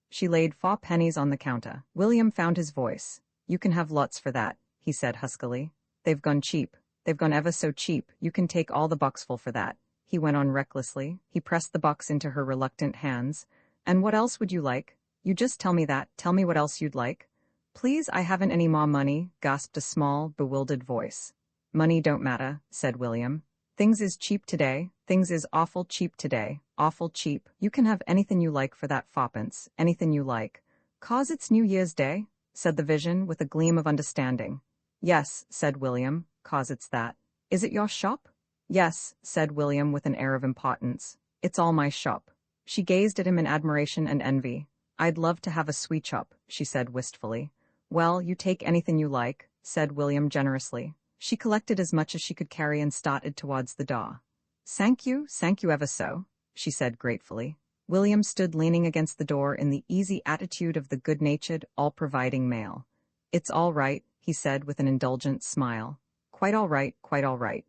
She laid 4 pennies on the counter. William found his voice. You can have lots for that, he said huskily. They've gone cheap. They've gone ever so cheap. You can take all the boxful for that, he went on recklessly. He pressed the box into her reluctant hands. And what else would you like? You just tell me that. Tell me what else you'd like. Please, I haven't any more money, gasped a small, bewildered voice. Money don't matter, said William. Things is cheap today. Things is awful cheap today. Awful cheap. You can have anything you like for that 4p, anything you like. 'Cause it's New Year's Day, said the vision with a gleam of understanding. Yes, said William, 'cause it's that. Is it your shop? Yes, said William with an air of importance. It's all my shop. She gazed at him in admiration and envy. I'd love to have a sweet shop, she said wistfully. Well, you take anything you like, said William generously. She collected as much as she could carry and started towards the door. Thank you ever so, she said gratefully. William stood leaning against the door in the easy attitude of the good-natured, all-providing male. It's all right, he said with an indulgent smile. Quite all right, quite all right.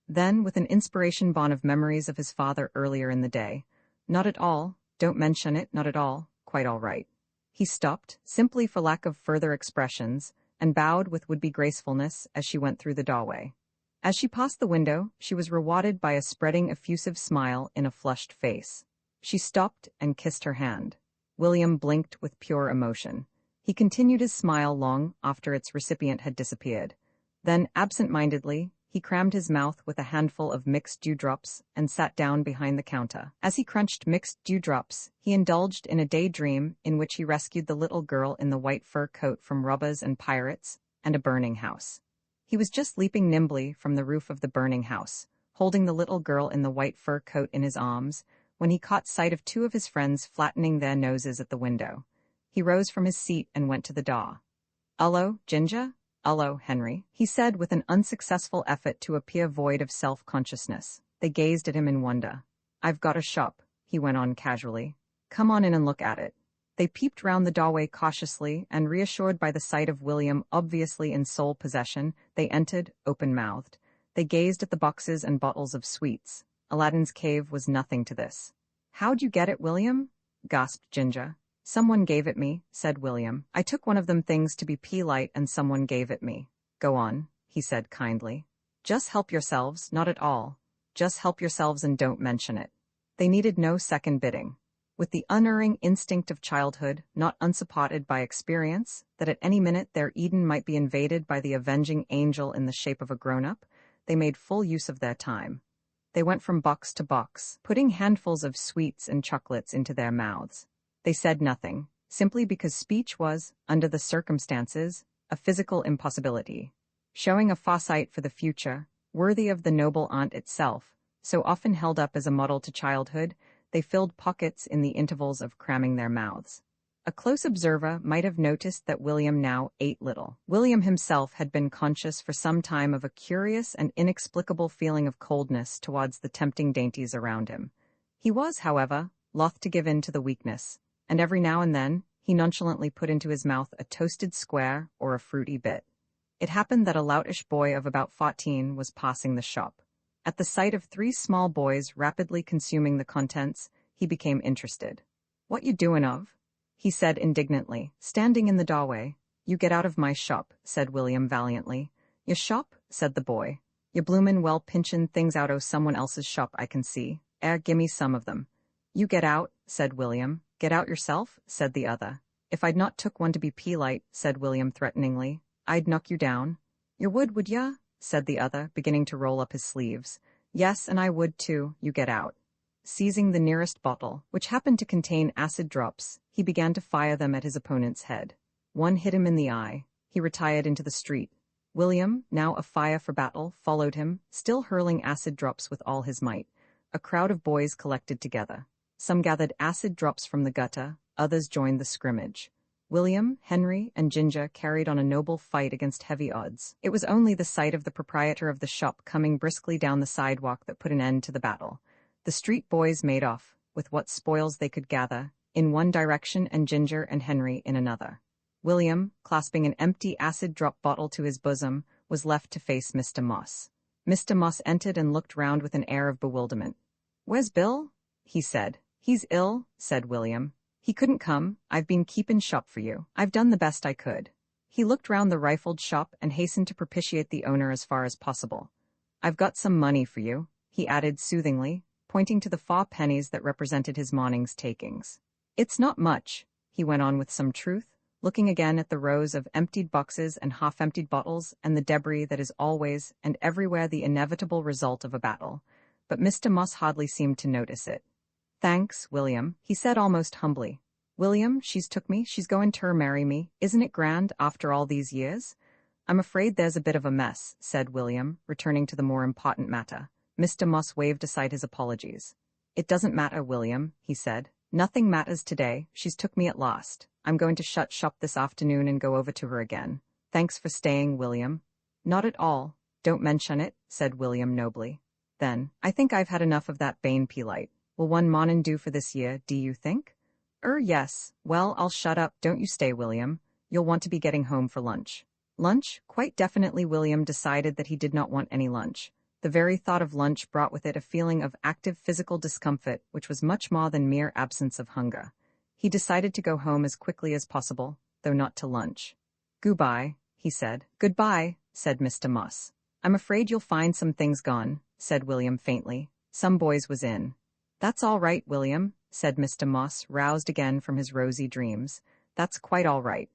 Then, with an inspiration born of memories of his father earlier in the day, not at all, don't mention it, not at all, quite all right. He stopped, simply for lack of further expressions, and bowed with would-be gracefulness as she went through the doorway. As she passed the window, she was rewarded by a spreading, effusive smile in a flushed face. She stopped and kissed her hand. William blinked with pure emotion. He continued his smile long after its recipient had disappeared. Then, absent-mindedly, he crammed his mouth with a handful of mixed dewdrops and sat down behind the counter. As he crunched mixed dewdrops, he indulged in a daydream in which he rescued the little girl in the white fur coat from robbers and pirates and a burning house. He was just leaping nimbly from the roof of the burning house, holding the little girl in the white fur coat in his arms, when he caught sight of two of his friends flattening their noses at the window. He rose from his seat and went to the door. "Ullo, Ginger?" "Ullo, Henry," he said with an unsuccessful effort to appear void of self-consciousness. They gazed at him in wonder. "I've got a shop," he went on casually. "Come on in and look at it." They peeped round the doorway cautiously, and reassured by the sight of William obviously in sole possession, they entered, open-mouthed. They gazed at the boxes and bottles of sweets. Aladdin's cave was nothing to this. "How'd you get it, William?" gasped Ginger. "Someone gave it me," said William. "I took one of them things to be polite and someone gave it me." "Go on," he said kindly. "Just help yourselves, not at all. Just help yourselves and don't mention it." They needed no second bidding. With the unerring instinct of childhood, not unsupported by experience, that at any minute their Eden might be invaded by the avenging angel in the shape of a grown-up, they made full use of their time. They went from box to box, putting handfuls of sweets and chocolates into their mouths. They said nothing, simply because speech was, under the circumstances, a physical impossibility. Showing a foresight for the future, worthy of the noble aunt itself, so often held up as a model to childhood, they filled pockets in the intervals of cramming their mouths. A close observer might have noticed that William now ate little. William himself had been conscious for some time of a curious and inexplicable feeling of coldness towards the tempting dainties around him. He was, however, loth to give in to the weakness, and every now and then he nonchalantly put into his mouth a toasted square or a fruity bit. It happened that a loutish boy of about 14 was passing the shop. At the sight of 3 small boys rapidly consuming the contents, he became interested. "What you doin' of?" he said indignantly, standing in the doorway. "You get out of my shop," said William valiantly. "Your shop?" said the boy. "You bloomin' well pinchin' things out o' someone else's shop, I can see. Gimme some of them." "You get out," said William. "Get out yourself," said the other. "If I'd not took one to be polite," said William threateningly, "I'd knock you down." "You would ya?" said the other, beginning to roll up his sleeves. "Yes, and I would too. You get out." Seizing the nearest bottle, which happened to contain acid drops, he began to fire them at his opponent's head. One hit him in the eye. He retired into the street. William, now afire for battle, followed him, still hurling acid drops with all his might. A crowd of boys collected together. Some gathered acid drops from the gutter, others joined the scrimmage. William, Henry, and Ginger carried on a noble fight against heavy odds. It was only the sight of the proprietor of the shop coming briskly down the sidewalk that put an end to the battle. The street boys made off, with what spoils they could gather, in one direction and Ginger and Henry in another. William, clasping an empty acid drop bottle to his bosom, was left to face Mr. Moss. Mr. Moss entered and looked round with an air of bewilderment. "Where's Bill?" he said. "He's ill," said William. "He couldn't come. I've been keepin' shop for you. I've done the best I could." He looked round the rifled shop and hastened to propitiate the owner as far as possible. "I've got some money for you," he added soothingly, pointing to the 4 pennies that represented his morning's takings. "It's not much," he went on with some truth, looking again at the rows of emptied boxes and half-emptied bottles and the debris that is always and everywhere the inevitable result of a battle. But Mr. Moss hardly seemed to notice it. "Thanks, William," he said almost humbly. "William, she's took me, she's goin' ter marry me. Isn't it grand, after all these years?" "I'm afraid there's a bit of a mess," said William, returning to the more important matter. Mr. Moss waved aside his apologies. "It doesn't matter, William," he said. "Nothing matters today, she's took me at last. I'm going to shut shop this afternoon and go over to her again. Thanks for staying, William." "Not at all. Don't mention it," said William nobly. Then, "I think I've had enough of that Bane P-light. Will one mornin' do for this year, do you think?" Yes. Well, I'll shut up. Don't you stay, William. You'll want to be getting home for lunch." Lunch? Quite definitely William decided that he did not want any lunch. The very thought of lunch brought with it a feeling of active physical discomfort which was much more than mere absence of hunger. He decided to go home as quickly as possible, though not to lunch. "Goodbye," he said. "Goodbye," said Mr. Moss. "I'm afraid you'll find some things gone," said William faintly. "Some boys was in." "That's all right, William," said Mr. Moss, roused again from his rosy dreams. "That's quite all right.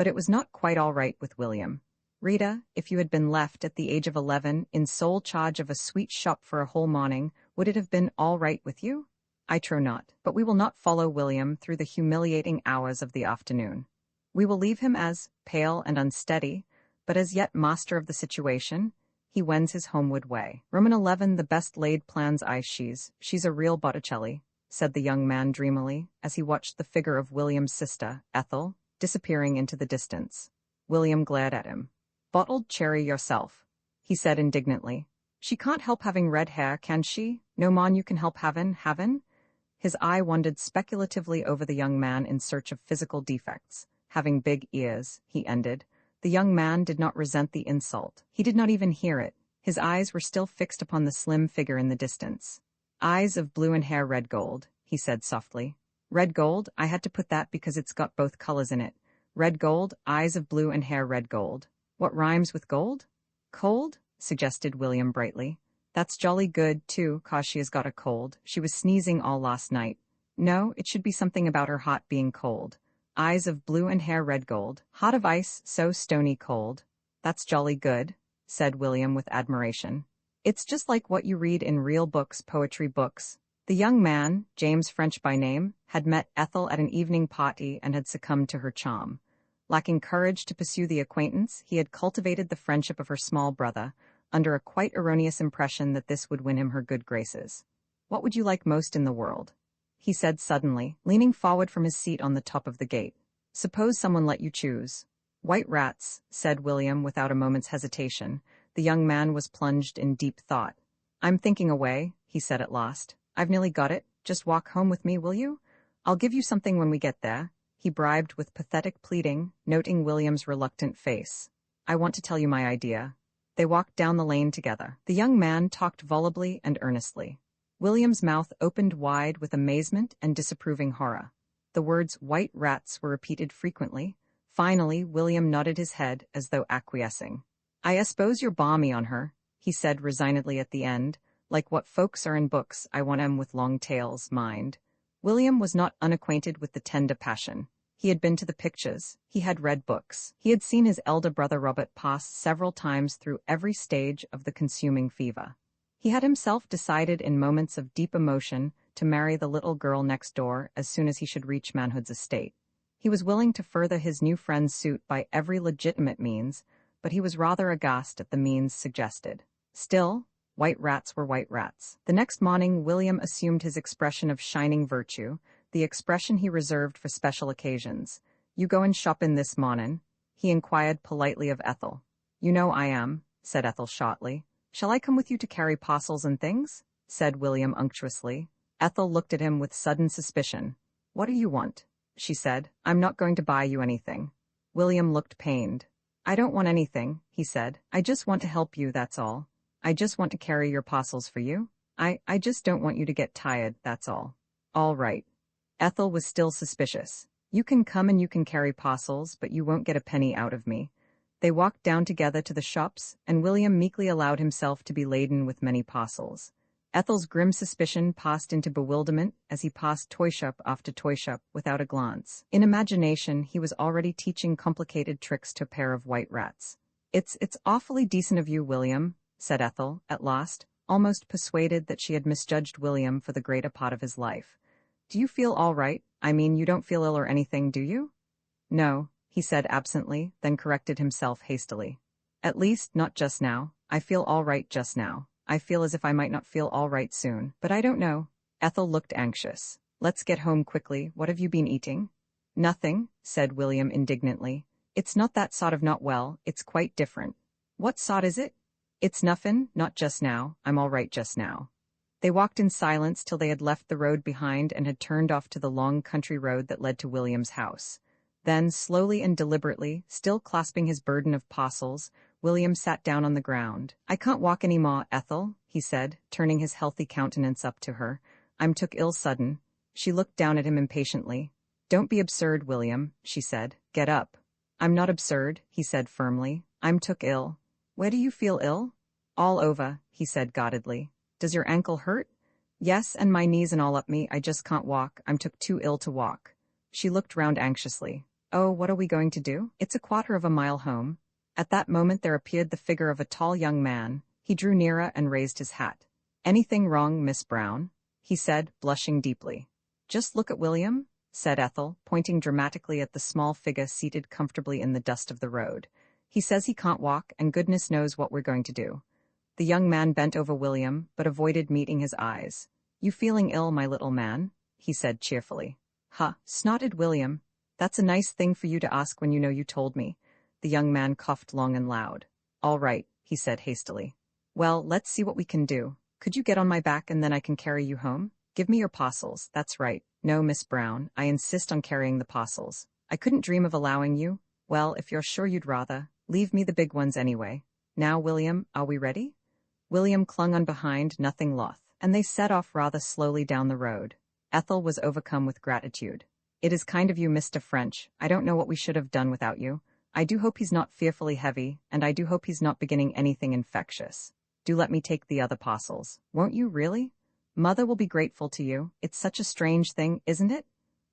But it was not quite all right with William. Rita, if you had been left at the age of 11 in sole charge of a sweet shop for a whole morning, would it have been all right with you? I trow not, but we will not follow William through the humiliating hours of the afternoon. We will leave him as pale and unsteady, but as yet master of the situation. He wends his homeward way. Roman 11 the best laid plans she's a real Botticelli, said the young man dreamily, as he watched the figure of William's sister, Ethel, disappearing into the distance. William glared at him. Bottled cherry yourself, he said indignantly. She can't help having red hair, can she? No man you can help havin'? His eye wandered speculatively over the young man in search of physical defects. Having big ears, he ended. The young man did not resent the insult. He did not even hear it. His eyes were still fixed upon the slim figure in the distance. Eyes of blue and hair red gold, he said softly. Red gold, I had to put that because it's got both colors in it. Red gold, eyes of blue and hair red gold. What rhymes with gold? Cold? Suggested William brightly. That's jolly good, too, 'cause she has got a cold. She was sneezing all last night. No, it should be something about her heart being cold. Eyes of blue and hair red gold. Heart of ice, so stony cold. That's jolly good, said William with admiration. It's just like what you read in real books, poetry books. The young man, James French by name, had met Ethel at an evening party and had succumbed to her charm. Lacking courage to pursue the acquaintance, he had cultivated the friendship of her small brother, under a quite erroneous impression that this would win him her good graces. What would you like most in the world? He said suddenly, leaning forward from his seat on the top of the gate. Suppose someone let you choose. White rats, said William without a moment's hesitation. The young man was plunged in deep thought. I'm thinking away, he said at last. I've nearly got it. Just walk home with me, will you? I'll give you something when we get there, he bribed with pathetic pleading, noting William's reluctant face. I want to tell you my idea. They walked down the lane together. The young man talked volubly and earnestly. William's mouth opened wide with amazement and disapproving horror. The words white rats were repeated frequently. Finally, William nodded his head as though acquiescing. I suppose you're balmy on her, he said resignedly at the end. Like what folks are in books, I want 'em with long tails, mind. William was not unacquainted with the tender passion. He had been to the pictures. He had read books. He had seen his elder brother Robert pass several times through every stage of the consuming fever. He had himself decided in moments of deep emotion to marry the little girl next door as soon as he should reach manhood's estate. He was willing to further his new friend's suit by every legitimate means, but he was rather aghast at the means suggested. Still, white rats were white rats. The next morning William assumed his expression of shining virtue, the expression he reserved for special occasions. You goin' shoppin' this mornin'? He inquired politely of Ethel. You know I am, said Ethel shortly. Shall I come with you to carry parcels and things? Said William unctuously. Ethel looked at him with sudden suspicion. What do you want? She said. I'm not going to buy you anything. William looked pained. I don't want anything, he said. I just want to help you, that's all. I just want to carry your parcels for you. I just don't want you to get tired, that's all. All right. Ethel was still suspicious. You can come and you can carry parcels, but you won't get a penny out of me. They walked down together to the shops, and William meekly allowed himself to be laden with many parcels. Ethel's grim suspicion passed into bewilderment as he passed toy shop after toy shop without a glance. In imagination, he was already teaching complicated tricks to a pair of white rats. It's awfully decent of you, William, said Ethel, at last, almost persuaded that she had misjudged William for the greater part of his life. Do you feel all right? I mean, you don't feel ill or anything, do you? No, he said absently, then corrected himself hastily. At least, not just now. I feel all right just now. I feel as if I might not feel all right soon, but I don't know. Ethel looked anxious. Let's get home quickly. What have you been eating? Nothing, said William indignantly. It's not that sort of not well, it's quite different. What sort is it? It's nuffin', not just now. I'm all right just now. They walked in silence till they had left the road behind and had turned off to the long country road that led to William's house. Then, slowly and deliberately, still clasping his burden of parcels, William sat down on the ground. I can't walk any more, Ethel, he said, turning his healthy countenance up to her. I'm took ill sudden. She looked down at him impatiently. Don't be absurd, William, she said. Get up. I'm not absurd, he said firmly. I'm took ill. Where do you feel ill? All over, he said guardedly. Does your ankle hurt? Yes, and my knees and all up me. I just can't walk. I'm took too ill to walk. She looked round anxiously. Oh, what are we going to do? It's a quarter of a mile home. At that moment there appeared the figure of a tall young man. He drew nearer and raised his hat. Anything wrong, Miss Brown? He said, blushing deeply. Just look at William, said Ethel, pointing dramatically at the small figure seated comfortably in the dust of the road. He says he can't walk, and goodness knows what we're going to do. The young man bent over William, but avoided meeting his eyes. You feeling ill, my little man? He said cheerfully. Huh, snotted William. That's a nice thing for you to ask when you know you told me. The young man coughed long and loud. All right, he said hastily. Well, let's see what we can do. Could you get on my back and then I can carry you home? Give me your parcels, that's right. No, Miss Brown, I insist on carrying the parcels. I couldn't dream of allowing you. Well, if you're sure you'd rather, leave me the big ones anyway. Now, William, are we ready? William clung on behind, nothing loth, and they set off rather slowly down the road. Ethel was overcome with gratitude. It is kind of you, Mr. French. I don't know what we should have done without you. I do hope he's not fearfully heavy, and I do hope he's not beginning anything infectious. Do let me take the other parcels. Won't you, really? Mother will be grateful to you. It's such a strange thing, isn't it?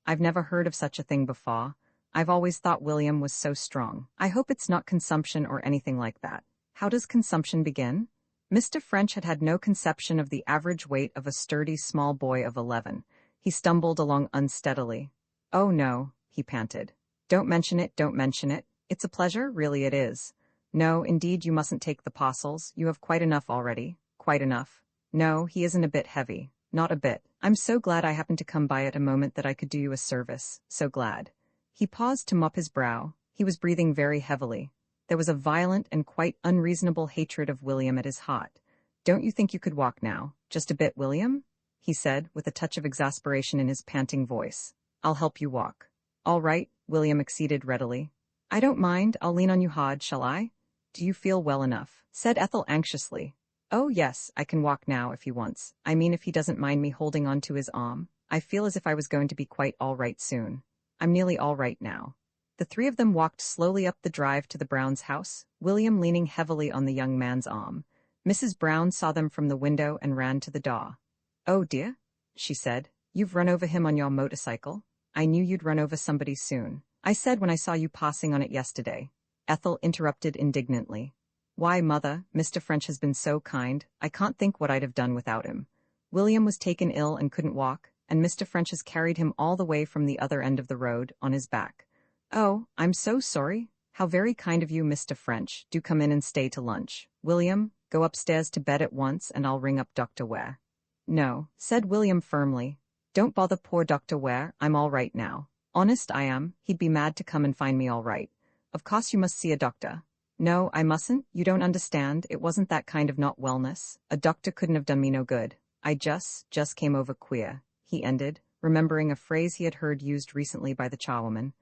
I've never heard of such a thing before. I've always thought William was so strong. I hope it's not consumption or anything like that. How does consumption begin? Mr. French had had no conception of the average weight of a sturdy small boy of 11. He stumbled along unsteadily. Oh no, he panted. Don't mention it, don't mention it. It's a pleasure, really it is. No, indeed you mustn't take the parcels. You have quite enough already. Quite enough. No, he isn't a bit heavy. Not a bit. I'm so glad I happened to come by at a moment that I could do you a service. So glad. He paused to mop his brow. He was breathing very heavily. There was a violent and quite unreasonable hatred of William at his heart. Don't you think you could walk now? Just a bit, William? He said, with a touch of exasperation in his panting voice. I'll help you walk. All right, William acceded readily. I don't mind, I'll lean on you hard, shall I? Do you feel well enough? Said Ethel anxiously. Oh yes, I can walk now if he wants. I mean if he doesn't mind me holding on to his arm. I feel as if I was going to be quite all right soon. I'm nearly all right now. The three of them walked slowly up the drive to the Browns' house, William leaning heavily on the young man's arm. Mrs. Brown saw them from the window and ran to the door. Oh dear, she said. You've run over him on your motorcycle? I knew you'd run over somebody soon. I said when I saw you passing on it yesterday. Ethel interrupted indignantly. Why, Mother, Mr. French has been so kind, I can't think what I'd have done without him. William was taken ill and couldn't walk, and Mr. French has carried him all the way from the other end of the road, on his back. Oh, I'm so sorry. How very kind of you, Mr. French. Do come in and stay to lunch. William, go upstairs to bed at once and I'll ring up Dr. Ware. No, said William firmly. Don't bother poor Dr. Ware, I'm all right now. Honest I am, he'd be mad to come and find me all right. Of course you must see a doctor. No, I mustn't, you don't understand, it wasn't that kind of not wellness. A doctor couldn't have done me no good. I just came over queer, he ended, remembering a phrase he had heard used recently by the charwoman.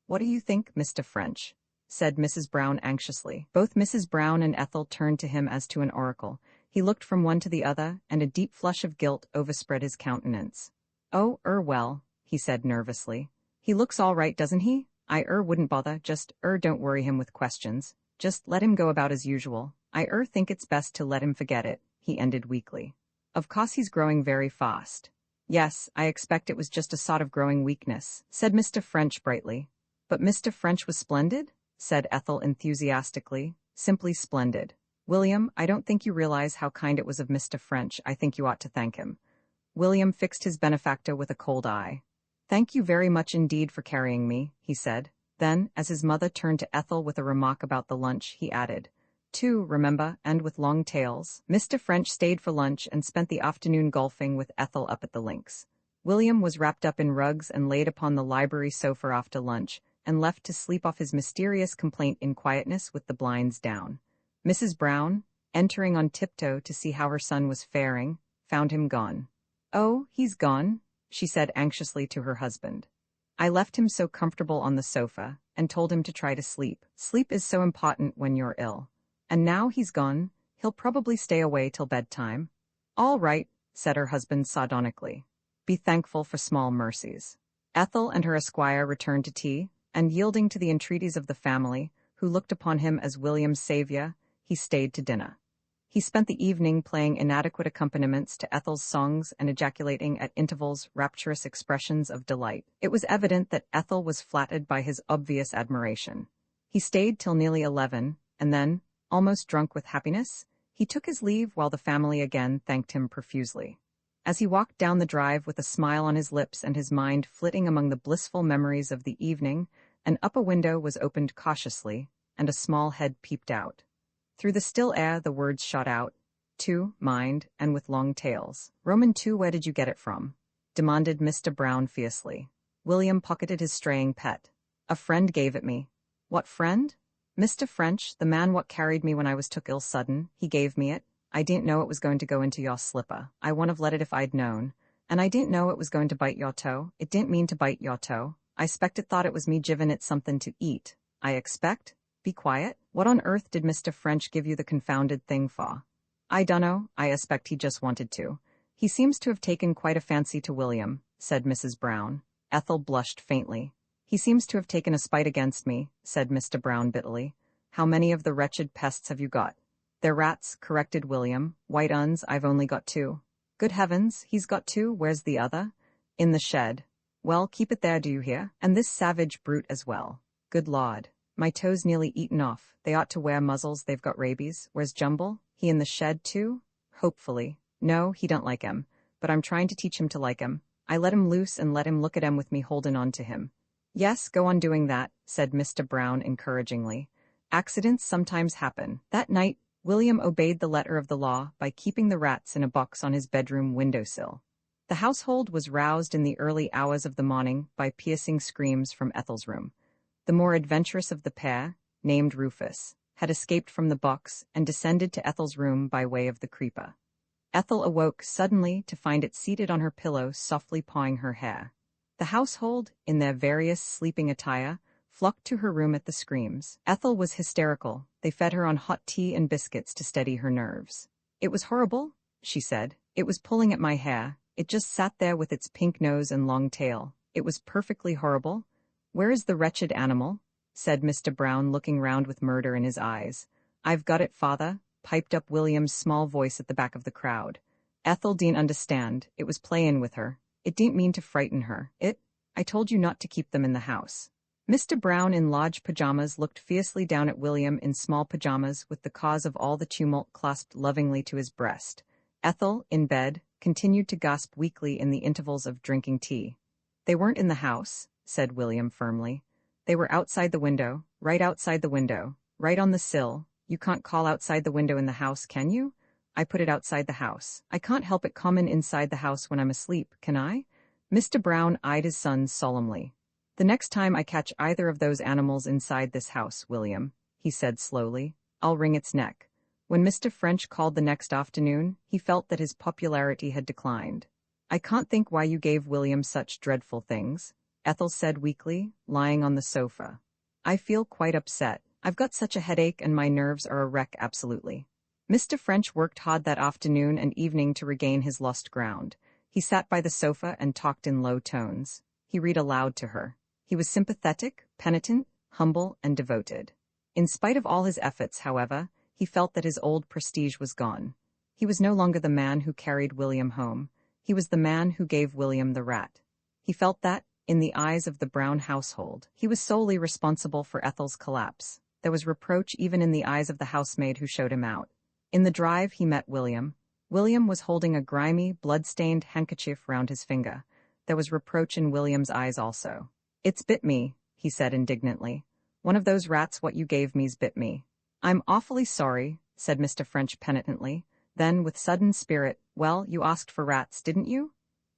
What do you think, Mr. French? Said Mrs. Brown anxiously. Both Mrs. Brown and Ethel turned to him as to an oracle. He looked from one to the other, and a deep flush of guilt overspread his countenance. Oh, well, he said nervously. He looks all right, doesn't he? I wouldn't bother, just don't worry him with questions. Just let him go about as usual. I think it's best to let him forget it, he ended weakly. Of course he's growing very fast. Yes, I expect it was just a sort of growing weakness, said Mr. French brightly. But Mr. French was splendid? Said Ethel enthusiastically. Simply splendid. William, I don't think you realize how kind it was of Mr. French. I think you ought to thank him. William fixed his benefactor with a cold eye. Thank you very much indeed for carrying me, he said. Then, as his mother turned to Ethel with a remark about the lunch, he added, "Two, remember, and with long tails." Mr. French stayed for lunch and spent the afternoon golfing with Ethel up at the links. William was wrapped up in rugs and laid upon the library sofa after lunch, and left to sleep off his mysterious complaint in quietness with the blinds down. Mrs. Brown, entering on tiptoe to see how her son was faring, found him gone. "Oh, he's gone," she said anxiously to her husband. "I left him so comfortable on the sofa, and told him to try to sleep. Sleep is so important when you're ill. And now he's gone, he'll probably stay away till bedtime." "All right," said her husband sardonically. "Be thankful for small mercies." Ethel and her esquire returned to tea, and yielding to the entreaties of the family, who looked upon him as William's savior, he stayed to dinner. He He spent the evening playing inadequate accompaniments to Ethel's songs and ejaculating at intervals rapturous expressions of delight. It was evident that Ethel was flattered by his obvious admiration. He stayed till nearly 11, and then, almost drunk with happiness, he took his leave while the family again thanked him profusely. As he walked down the drive with a smile on his lips and his mind flitting among the blissful memories of the evening, an upper window was opened cautiously, and a small head peeped out. Through the still air the words shot out, "To, mind, and with long tails." "Roman 2, where did you get it from?" demanded Mr. Brown fiercely. William pocketed his straying pet. "A friend gave it me." "What friend?" "Mr. French, the man what carried me when I was took ill sudden. He gave me it. I didn't know it was going to go into your slipper. I wouldn't have let it if I'd known. And I didn't know it was going to bite your toe. It didn't mean to bite your toe. I expect it thought it was me giving it something to eat. I expect. Be quiet. What on earth did Mr. French give you the confounded thing for?" "I dunno. I expect he just wanted to. He seems to have taken quite a fancy to William," said Mrs. Brown. Ethel blushed faintly. "He seems to have taken a spite against me," said Mr. Brown bitterly. "How many of the wretched pests have you got?" "They're rats," corrected William. "White uns, I've only got 2. "Good heavens, he's got 2. Where's the other?" "In the shed." "Well, keep it there, do you hear? And this savage brute as well. Good Lord. My toes nearly eaten off. They ought to wear muzzles, they've got rabies. Where's Jumble? He in the shed too?" "Hopefully. No, he don't like him. But I'm trying to teach him to like him. I let him loose and let him look at him with me holding on to him." "Yes, go on doing that," said Mr. Brown encouragingly. "Accidents sometimes happen." That night, William obeyed the letter of the law by keeping the rats in a box on his bedroom windowsill. The household was roused in the early hours of the morning by piercing screams from Ethel's room. The more adventurous of the pair, named Rufus, had escaped from the box and descended to Ethel's room by way of the creeper. Ethel awoke suddenly to find it seated on her pillow, softly pawing her hair. The household, in their various sleeping attire, flocked to her room at the screams. Ethel was hysterical. They fed her on hot tea and biscuits to steady her nerves. "It was horrible," she said. "It was pulling at my hair. It just sat there with its pink nose and long tail. It was perfectly horrible." "Where is the wretched animal?" said Mr. Brown, looking round with murder in his eyes. "I've got it, father," piped up William's small voice at the back of the crowd. Ethel didn't understand. It was playin' with her. It didn't mean to frighten her. I told you not to keep them in the house." Mr. Brown in large pajamas looked fiercely down at William in small pajamas with the cause of all the tumult clasped lovingly to his breast. Ethel, in bed, continued to gasp weakly in the intervals of drinking tea. "They weren't in the house," said William firmly. "They were outside the window, right outside the window, right on the sill. You can't call outside the window in the house, can you? I put it outside the house. I can't help it comin' inside the house when I'm asleep, can I?" Mr. Brown eyed his son solemnly. "The next time I catch either of those animals inside this house, William," he said slowly, "I'll wring its neck." When Mr. French called the next afternoon, he felt that his popularity had declined. "I can't think why you gave William such dreadful things," Ethel said weakly, lying on the sofa. "I feel quite upset. I've got such a headache and my nerves are a wreck absolutely." Mr. French worked hard that afternoon and evening to regain his lost ground. He sat by the sofa and talked in low tones. He read aloud to her. He was sympathetic, penitent, humble, and devoted. In spite of all his efforts, however, he felt that his old prestige was gone. He was no longer the man who carried William home. He was the man who gave William the rat. He felt that, in the eyes of the Brown household, he was solely responsible for Ethel's collapse. There was reproach even in the eyes of the housemaid who showed him out. In the drive he met William. William was holding a grimy, blood-stained handkerchief round his finger. There was reproach in William's eyes also. "It's bit me," he said indignantly. "One of those rats what you gave me's bit me." "I'm awfully sorry," said Mr. French penitently. Then, with sudden spirit, "Well, you asked for rats, didn't you?"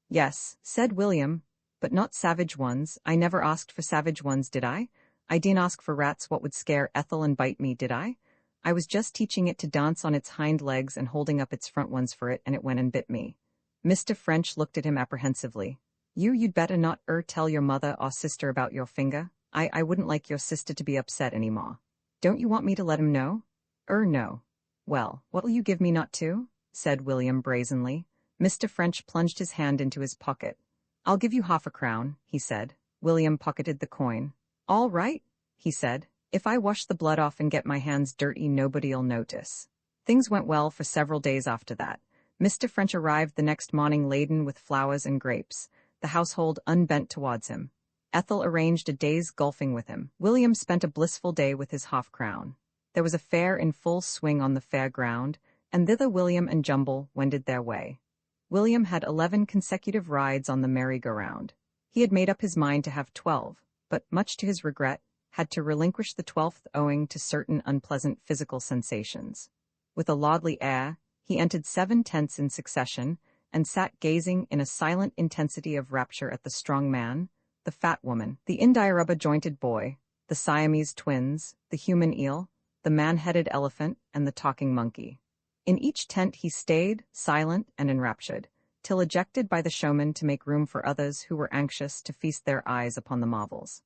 "Yes," said William, "but not savage ones. I never asked for savage ones, did I? I didn't ask for rats what would scare Ethel and bite me, did I? I was just teaching it to dance on its hind legs and holding up its front ones for it, and it went and bit me." Mr. French looked at him apprehensively. You'd better not tell your mother or sister about your finger. I wouldn't like your sister to be upset any more. Don't you want me to let him know?" No." "Well, what'll you give me not to?" said William brazenly. Mr. French plunged his hand into his pocket. "I'll give you 50 crowns, he said. William pocketed the coin. "All right," he said. "If I wash the blood off and get my hands dirty, nobody'll notice." Things went well for several days after that. Mr. French arrived the next morning laden with flowers and grapes, the household unbent towards him. Ethel arranged a day's golfing with him. William spent a blissful day with his half-crown. There was a fair in full swing on the fair ground, and thither William and Jumble wended their way. William had 11 consecutive rides on the merry-go-round. He had made up his mind to have 12, but, much to his regret, had to relinquish the 12th owing to certain unpleasant physical sensations. With a lordly air, he entered 7 tents in succession, and sat gazing in a silent intensity of rapture at the strong man, the fat woman, the india-rubber-jointed boy, the Siamese twins, the human eel, the man-headed elephant, and the talking monkey. In each tent he stayed, silent and enraptured, till ejected by the showman to make room for others who were anxious to feast their eyes upon the marvels.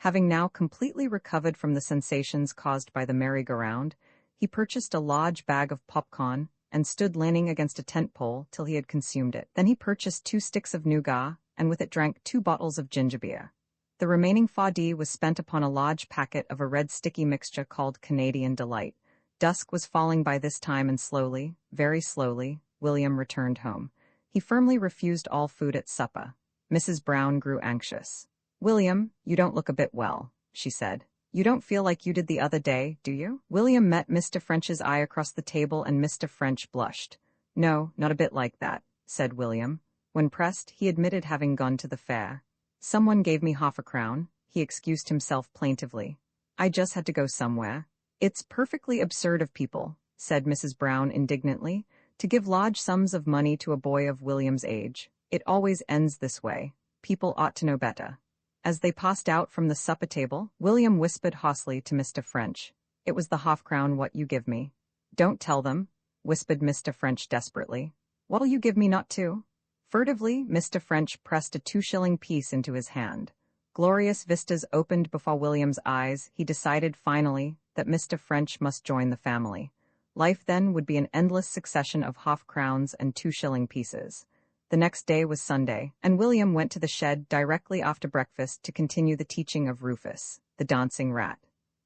Having now completely recovered from the sensations caused by the merry-go-round, he purchased a large bag of popcorn and stood leaning against a tent pole till he had consumed it. Then he purchased 2 sticks of nougat, and with it drank 2 bottles of ginger beer. The remaining fardy was spent upon a large packet of a red sticky mixture called Canadian Delight. Dusk was falling by this time, and slowly, very slowly, William returned home. He firmly refused all food at supper. Mrs. Brown grew anxious. "William, you don't look a bit well," she said. "You don't feel like you did the other day, do you?" William met Mr. French's eye across the table, and Mr. French blushed. "No, not a bit like that," said William. When pressed, he admitted having gone to the fair. "Someone gave me half a crown," he excused himself plaintively. "I just had to go somewhere." "It's perfectly absurd of people," said Mrs. Brown indignantly, "to give large sums of money to a boy of William's age. It always ends this way. People ought to know better." As they passed out from the supper table, William whispered hoarsely to Mr. French, "It was the half-crown what you give me." "Don't tell them," whispered Mr. French desperately. "What'll you give me not to?" Furtively, Mr. French pressed a 2-shilling piece into his hand. Glorious vistas opened before William's eyes. He decided finally that Mr. French must join the family. Life then would be an endless succession of half-crowns and 2-shilling pieces. The next day was Sunday, and William went to the shed directly after breakfast to continue the teaching of Rufus, the dancing rat.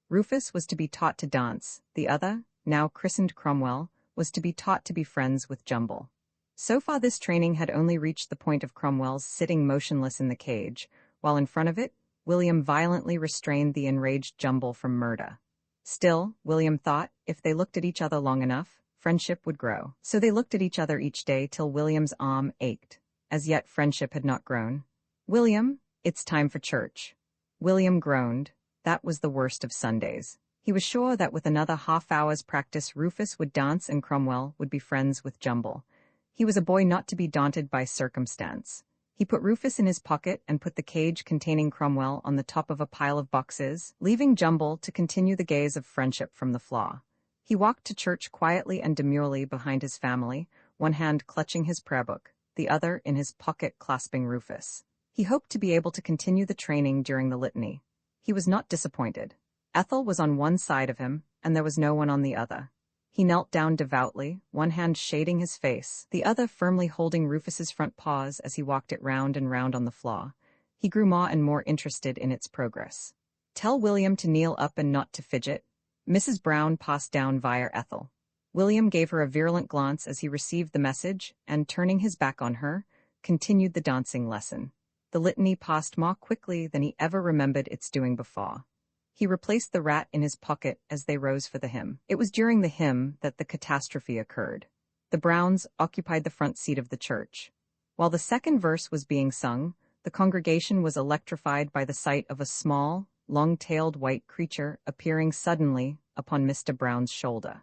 Rufus was to be taught to dance. The other, now christened Cromwell, was to be taught to be friends with Jumble. So far this training had only reached the point of Cromwell's sitting motionless in the cage, while in front of it, William violently restrained the enraged Jumble from murder. Still, William thought, if they looked at each other long enough, friendship would grow. So they looked at each other each day till William's arm ached. As yet friendship had not grown. "William, it's time for church." William groaned. That was the worst of Sundays. He was sure that with another half-hour's practice Rufus would dance and Cromwell would be friends with Jumble. He was a boy not to be daunted by circumstance. He put Rufus in his pocket and put the cage containing Cromwell on the top of a pile of boxes, leaving Jumble to continue the gaze of friendship from the floor. He walked to church quietly and demurely behind his family, one hand clutching his prayer book, the other in his pocket clasping Rufus. He hoped to be able to continue the training during the litany. He was not disappointed. Ethel was on one side of him, and there was no one on the other. He knelt down devoutly, one hand shading his face, the other firmly holding Rufus's front paws as he walked it round and round on the floor. He grew more and more interested in its progress. "Tell William to kneel up and not to fidget," Mrs. Brown passed down via Ethel. William gave her a virulent glance as he received the message, and, turning his back on her, continued the dancing lesson. The litany passed more quickly than he ever remembered its doing before. He replaced the rat in his pocket as they rose for the hymn. It was during the hymn that the catastrophe occurred. The Browns occupied the front seat of the church. While the second verse was being sung, the congregation was electrified by the sight of a small, long-tailed white creature appearing suddenly upon Mr. Brown's shoulder.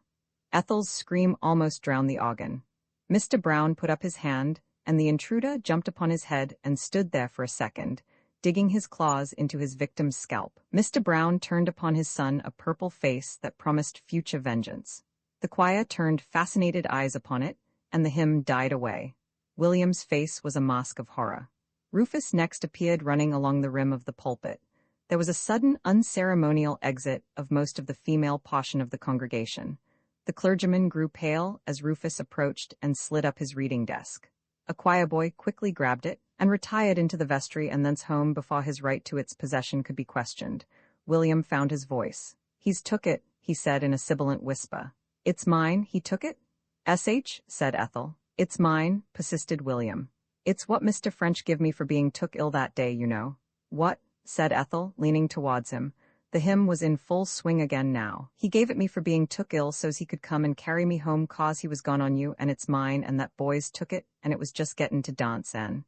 Ethel's scream almost drowned the organ. Mr. Brown put up his hand, and the intruder jumped upon his head and stood there for a second, digging his claws into his victim's scalp. Mr. Brown turned upon his son a purple face that promised future vengeance. The choir turned fascinated eyes upon it, and the hymn died away. William's face was a mask of horror. Rufus next appeared running along the rim of the pulpit. There was a sudden, unceremonial exit of most of the female portion of the congregation. The clergyman grew pale as Rufus approached and slid up his reading desk. A choir boy quickly grabbed it and retired into the vestry and thence home before his right to its possession could be questioned. William found his voice. "He's took it," he said in a sibilant whisper. It's mine, he took it? Said Ethel. It's mine, persisted William. It's what Mr. French give me for being took ill that day, you know. What? Said Ethel, leaning towards him. The hymn was in full swing again now. He gave it me for being took ill so's he could come and carry me home 'cause he was gone on you, and it's mine, and that boys took it, and it was just gettin' to dance and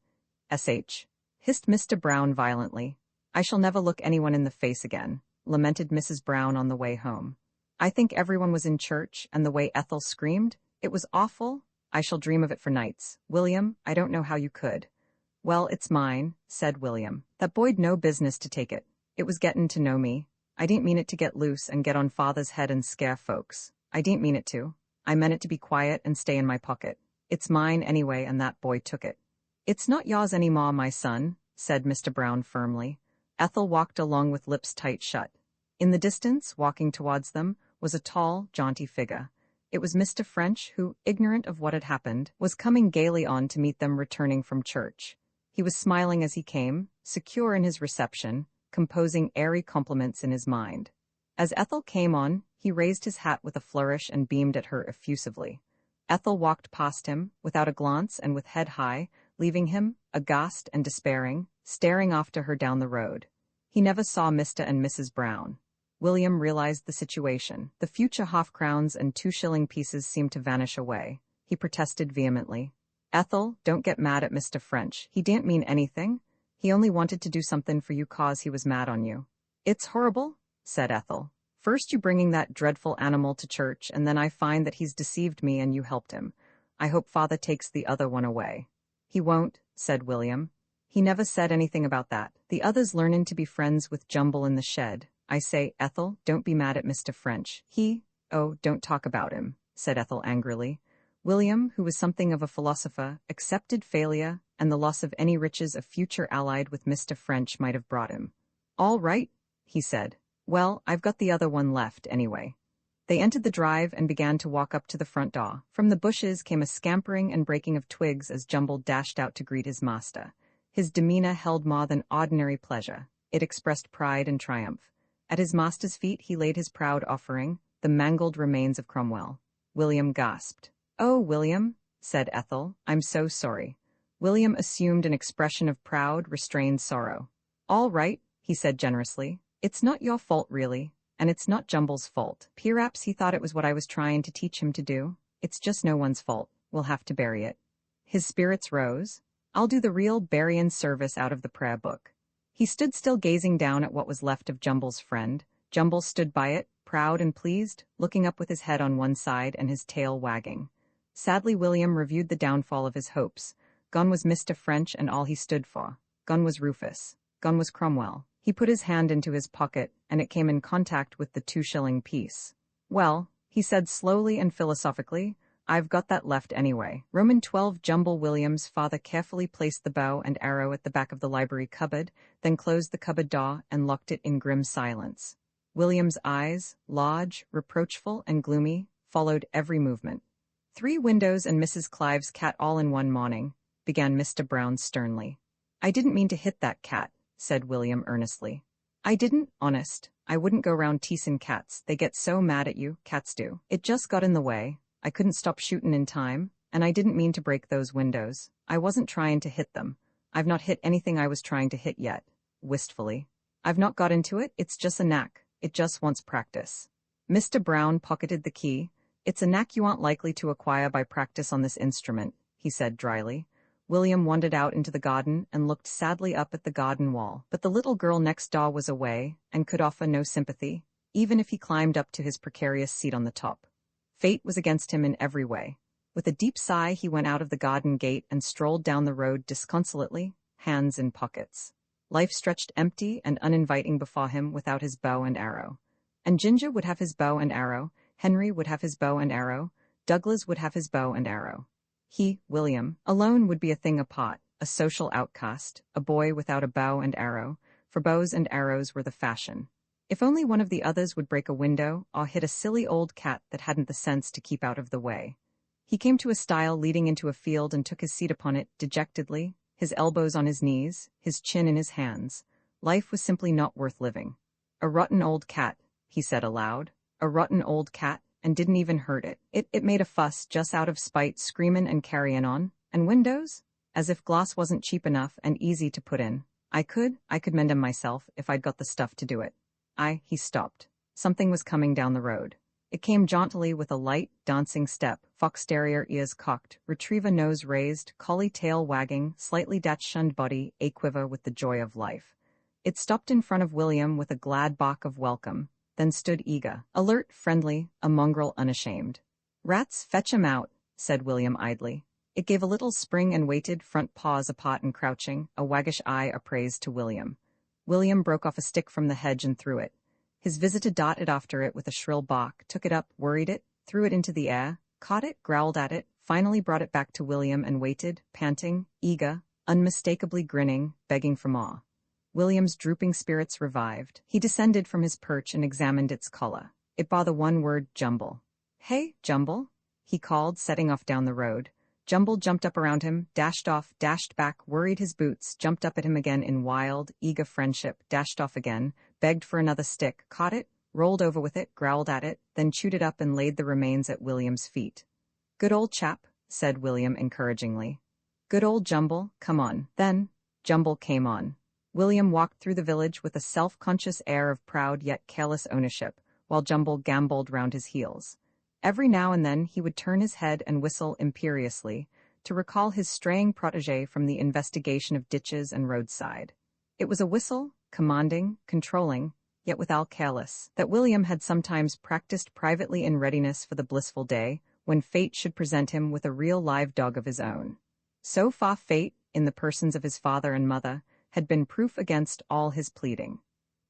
hissed Mr. Brown violently. I shall never look anyone in the face again, lamented Mrs. Brown on the way home. I think everyone was in church, and the way Ethel screamed, it was awful. I shall dream of it for nights. William, I don't know how you could. Well, it's mine, said William. That boy'd no business to take it. It was gettin' to know me. I didn't mean it to get loose and get on father's head and scare folks. I didn't mean it to. I meant it to be quiet and stay in my pocket. It's mine anyway, and that boy took it. It's not yours any more, my son, said Mr. Brown firmly. Ethel walked along with lips tight shut. In the distance, walking towards them, was a tall, jaunty figure. It was Mr. French who, ignorant of what had happened, was coming gaily on to meet them returning from church. He was smiling as he came, secure in his reception, composing airy compliments in his mind. As Ethel came on, he raised his hat with a flourish and beamed at her effusively. Ethel walked past him, without a glance and with head high, leaving him, aghast and despairing, staring after her down the road. He never saw Mr. and Mrs. Brown. William realized the situation. The future half-crowns and 2-shilling pieces seemed to vanish away. He protested vehemently. Ethel, don't get mad at Mr. French. He didn't mean anything. He only wanted to do something for you 'cause he was mad on you. It's horrible, said Ethel. First you bringing that dreadful animal to church, and then I find that he's deceived me and you helped him. I hope father takes the other one away. He won't, said William. He never said anything about that. The other's learning to be friends with Jumble in the shed. I say, Ethel, don't be mad at Mr. French. Don't talk about him, said Ethel angrily. William, who was something of a philosopher, accepted failure and the loss of any riches a future allied with Mr. French might have brought him. All right, he said. Well, I've got the other one left, anyway. They entered the drive and began to walk up to the front door. From the bushes came a scampering and breaking of twigs as Jumble dashed out to greet his master. His demeanor held more than ordinary pleasure. It expressed pride and triumph. At his master's feet he laid his proud offering, the mangled remains of Cromwell. William gasped. Oh, William, said Ethel, I'm so sorry. William assumed an expression of proud, restrained sorrow. All right, he said generously. It's not your fault, really, and it's not Jumble's fault. Perhaps he thought it was what I was trying to teach him to do. It's just no one's fault. We'll have to bury it. His spirits rose. I'll do the real burying service out of the prayer book. He stood still gazing down at what was left of Jumble's friend. Jumble stood by it, proud and pleased, looking up with his head on one side and his tail wagging. Sadly William reviewed the downfall of his hopes. Gone was Mr. French and all he stood for. Gone was Rufus. Gone was Cromwell. He put his hand into his pocket, and it came in contact with the 2-shilling piece. Well, he said slowly and philosophically, I've got that left anyway. Roman 12 Jumble William's father carefully placed the bow and arrow at the back of the library cupboard, then closed the cupboard door and locked it in grim silence. William's eyes, large, reproachful, and gloomy, followed every movement. 3 windows and Mrs. Clive's cat all in one morning, began Mr. Brown sternly. I didn't mean to hit that cat, said William earnestly. I didn't, honest. I wouldn't go round teasing cats. They get so mad at you, cats do. It just got in the way. I couldn't stop shootin' in time, and I didn't mean to break those windows. I wasn't trying to hit them. I've not hit anything I was trying to hit yet, wistfully. I've not got into it, it's just a knack. It just wants practice. Mr. Brown pocketed the key. It's a knack you aren't likely to acquire by practice on this instrument, he said dryly. William wandered out into the garden and looked sadly up at the garden wall. But the little girl next door was away and could offer no sympathy, even if he climbed up to his precarious seat on the top. Fate was against him in every way. With a deep sigh he went out of the garden gate and strolled down the road disconsolately, hands in pockets. Life stretched empty and uninviting before him without his bow and arrow. And Ginger would have his bow and arrow, Henry would have his bow and arrow, Douglas would have his bow and arrow. He, William, alone would be a thing apart, a social outcast, a boy without a bow and arrow, for bows and arrows were the fashion. If only one of the others would break a window or hit a silly old cat that hadn't the sense to keep out of the way. He came to a stile leading into a field and took his seat upon it dejectedly, his elbows on his knees, his chin in his hands. Life was simply not worth living. A rotten old cat, he said aloud. A rotten old cat, and didn't even hurt it. It made a fuss just out of spite, screamin' and carryin' on. And windows? As if glass wasn't cheap enough and easy to put in. I could mend 'em myself if I'd got the stuff to do it. He stopped. Something was coming down the road. It came jauntily with a light, dancing step, fox terrier ears cocked, retriever nose raised, collie tail wagging, slightly shunned body a-quiver with the joy of life. It stopped in front of William with a glad bark of welcome, then stood eager, alert, friendly, a mongrel unashamed. "Rats, fetch 'em out," said William idly. It gave a little spring and waited, front paws apart and crouching, a waggish eye appraised to William. William broke off a stick from the hedge and threw it. His visitor darted after it with a shrill bark, took it up, worried it, threw it into the air, caught it, growled at it, finally brought it back to William and waited, panting, eager, unmistakably grinning, begging for more. William's drooping spirits revived. He descended from his perch and examined its collar. It bore the one word Jumble. "Hey, Jumble," he called, setting off down the road. Jumble jumped up around him, dashed off, dashed back, worried his boots, jumped up at him again in wild, eager friendship, dashed off again, begged for another stick, caught it, rolled over with it, growled at it, then chewed it up and laid the remains at William's feet. "Good old chap," said William encouragingly. "Good old Jumble, come on." Then, Jumble came on. William walked through the village with a self-conscious air of proud yet careless ownership, while Jumble gamboled round his heels. Every now and then he would turn his head and whistle imperiously to recall his straying protégé from the investigation of ditches and roadside. It was a whistle, commanding, controlling, yet withal careless, that William had sometimes practiced privately in readiness for the blissful day when fate should present him with a real live dog of his own. So far fate, in the persons of his father and mother, had been proof against all his pleading.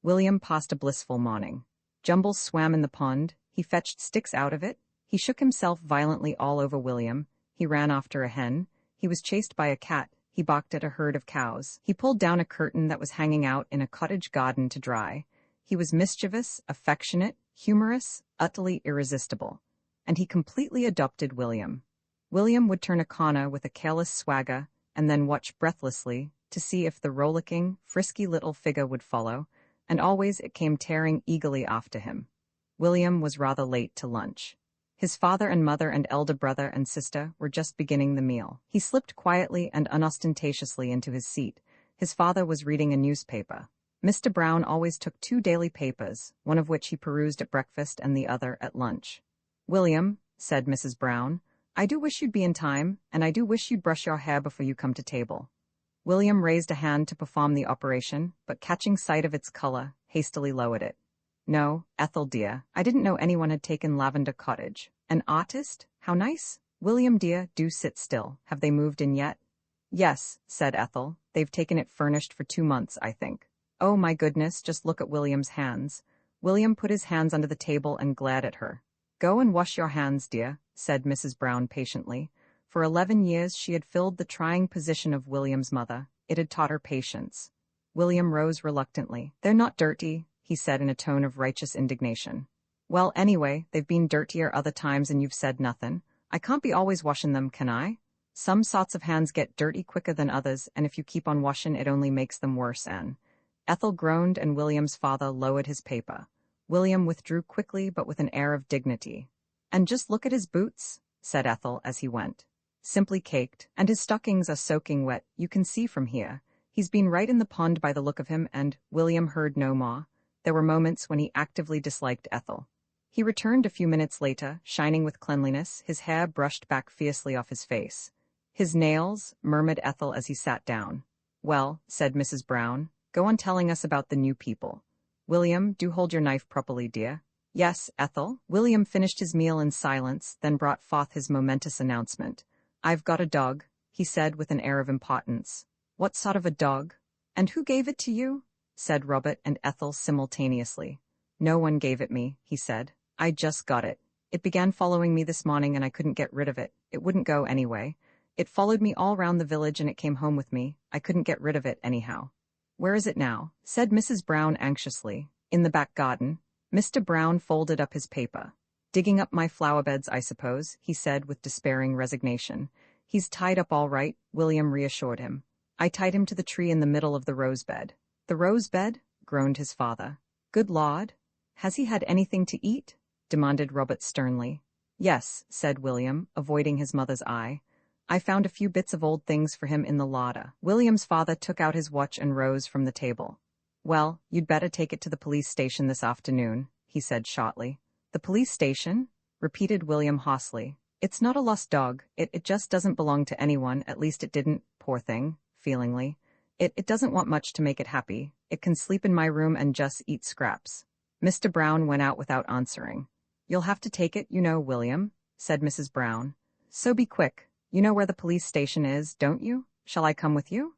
William passed a blissful morning. Jumble swam in the pond. He fetched sticks out of it. He shook himself violently all over William. He ran after a hen. He was chased by a cat. He balked at a herd of cows. He pulled down a curtain that was hanging out in a cottage garden to dry. He was mischievous, affectionate, humorous, utterly irresistible. And he completely adopted William. William would turn a corner with a careless swagger and then watch breathlessly to see if the rollicking, frisky little figure would follow, and always it came tearing eagerly after him. William was rather late to lunch. His father and mother and elder brother and sister were just beginning the meal. He slipped quietly and unostentatiously into his seat. His father was reading a newspaper. Mr. Brown always took 2 daily papers, one of which he perused at breakfast and the other at lunch. "William," said Mrs. Brown, "I do wish you'd be in time, and I do wish you'd brush your hair before you come to table." William raised a hand to perform the operation, but catching sight of its color, hastily lowered it. "No, Ethel dear, I didn't know anyone had taken Lavender Cottage. An artist? How nice. William dear, do sit still. Have they moved in yet?" "Yes," said Ethel. "They've taken it furnished for 2 months, I think." "Oh my goodness, just look at William's hands." William put his hands under the table and glared at her. "Go and wash your hands, dear," said Mrs. Brown patiently. For 11 years she had filled the trying position of William's mother. It had taught her patience. William rose reluctantly. "They're not dirty," he said in a tone of righteous indignation. "Well, anyway, they've been dirtier other times and you've said nothing. I can't be always washing them, can I? Some sorts of hands get dirty quicker than others, and if you keep on washing, it only makes them worse." And Ethel groaned, and William's father lowered his paper. William withdrew quickly but with an air of dignity. "And just look at his boots," said Ethel as he went. "Simply caked, and his stockings are soaking wet, you can see from here. He's been right in the pond by the look of him," and William heard no more. There were moments when he actively disliked Ethel. He returned a few minutes later, shining with cleanliness, his hair brushed back fiercely off his face. "His nails," murmured Ethel as he sat down. "Well," said Mrs. Brown, "go on telling us about the new people. William, do hold your knife properly, dear." "Yes, Ethel." William finished his meal in silence, then brought forth his momentous announcement. "I've got a dog," he said with an air of importance. "What sort of a dog? And who gave it to you?" said Robert and Ethel simultaneously. "No one gave it me," he said. "I just got it. It began following me this morning and I couldn't get rid of it. It wouldn't go anyway. It followed me all round the village and it came home with me. I couldn't get rid of it anyhow." "Where is it now?" said Mrs. Brown anxiously. "In the back garden." Mr. Brown folded up his paper. "Digging up my flower beds, I suppose," he said with despairing resignation. "He's tied up all right," William reassured him. "I tied him to the tree in the middle of the rose bed." "The rose bed?" groaned his father. "Good Lord! Has he had anything to eat?" demanded Robert sternly. Yes, said William, avoiding his mother's eye. I found a few bits of old things for him in the larder. William's father took out his watch and rose from the table. Well, you'd better take it to the police station this afternoon, he said shortly. The police station? Repeated William hoarsely. It's not a lost dog. It just doesn't belong to anyone, at least it didn't, poor thing, feelingly. It doesn't want much to make it happy. It can sleep in my room and just eat scraps. Mr. Brown went out without answering. You'll have to take it, you know, William, said Mrs. Brown. So be quick. You know where the police station is, don't you? Shall I come with you?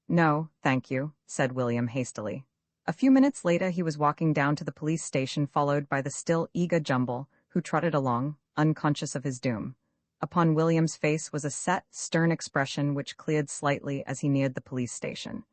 No, thank you, said William hastily. A few minutes later he was walking down to the police station followed by the still eager Jumble, who trotted along, unconscious of his doom. Upon William's face was a set, stern expression which cleared slightly as he neared the police station.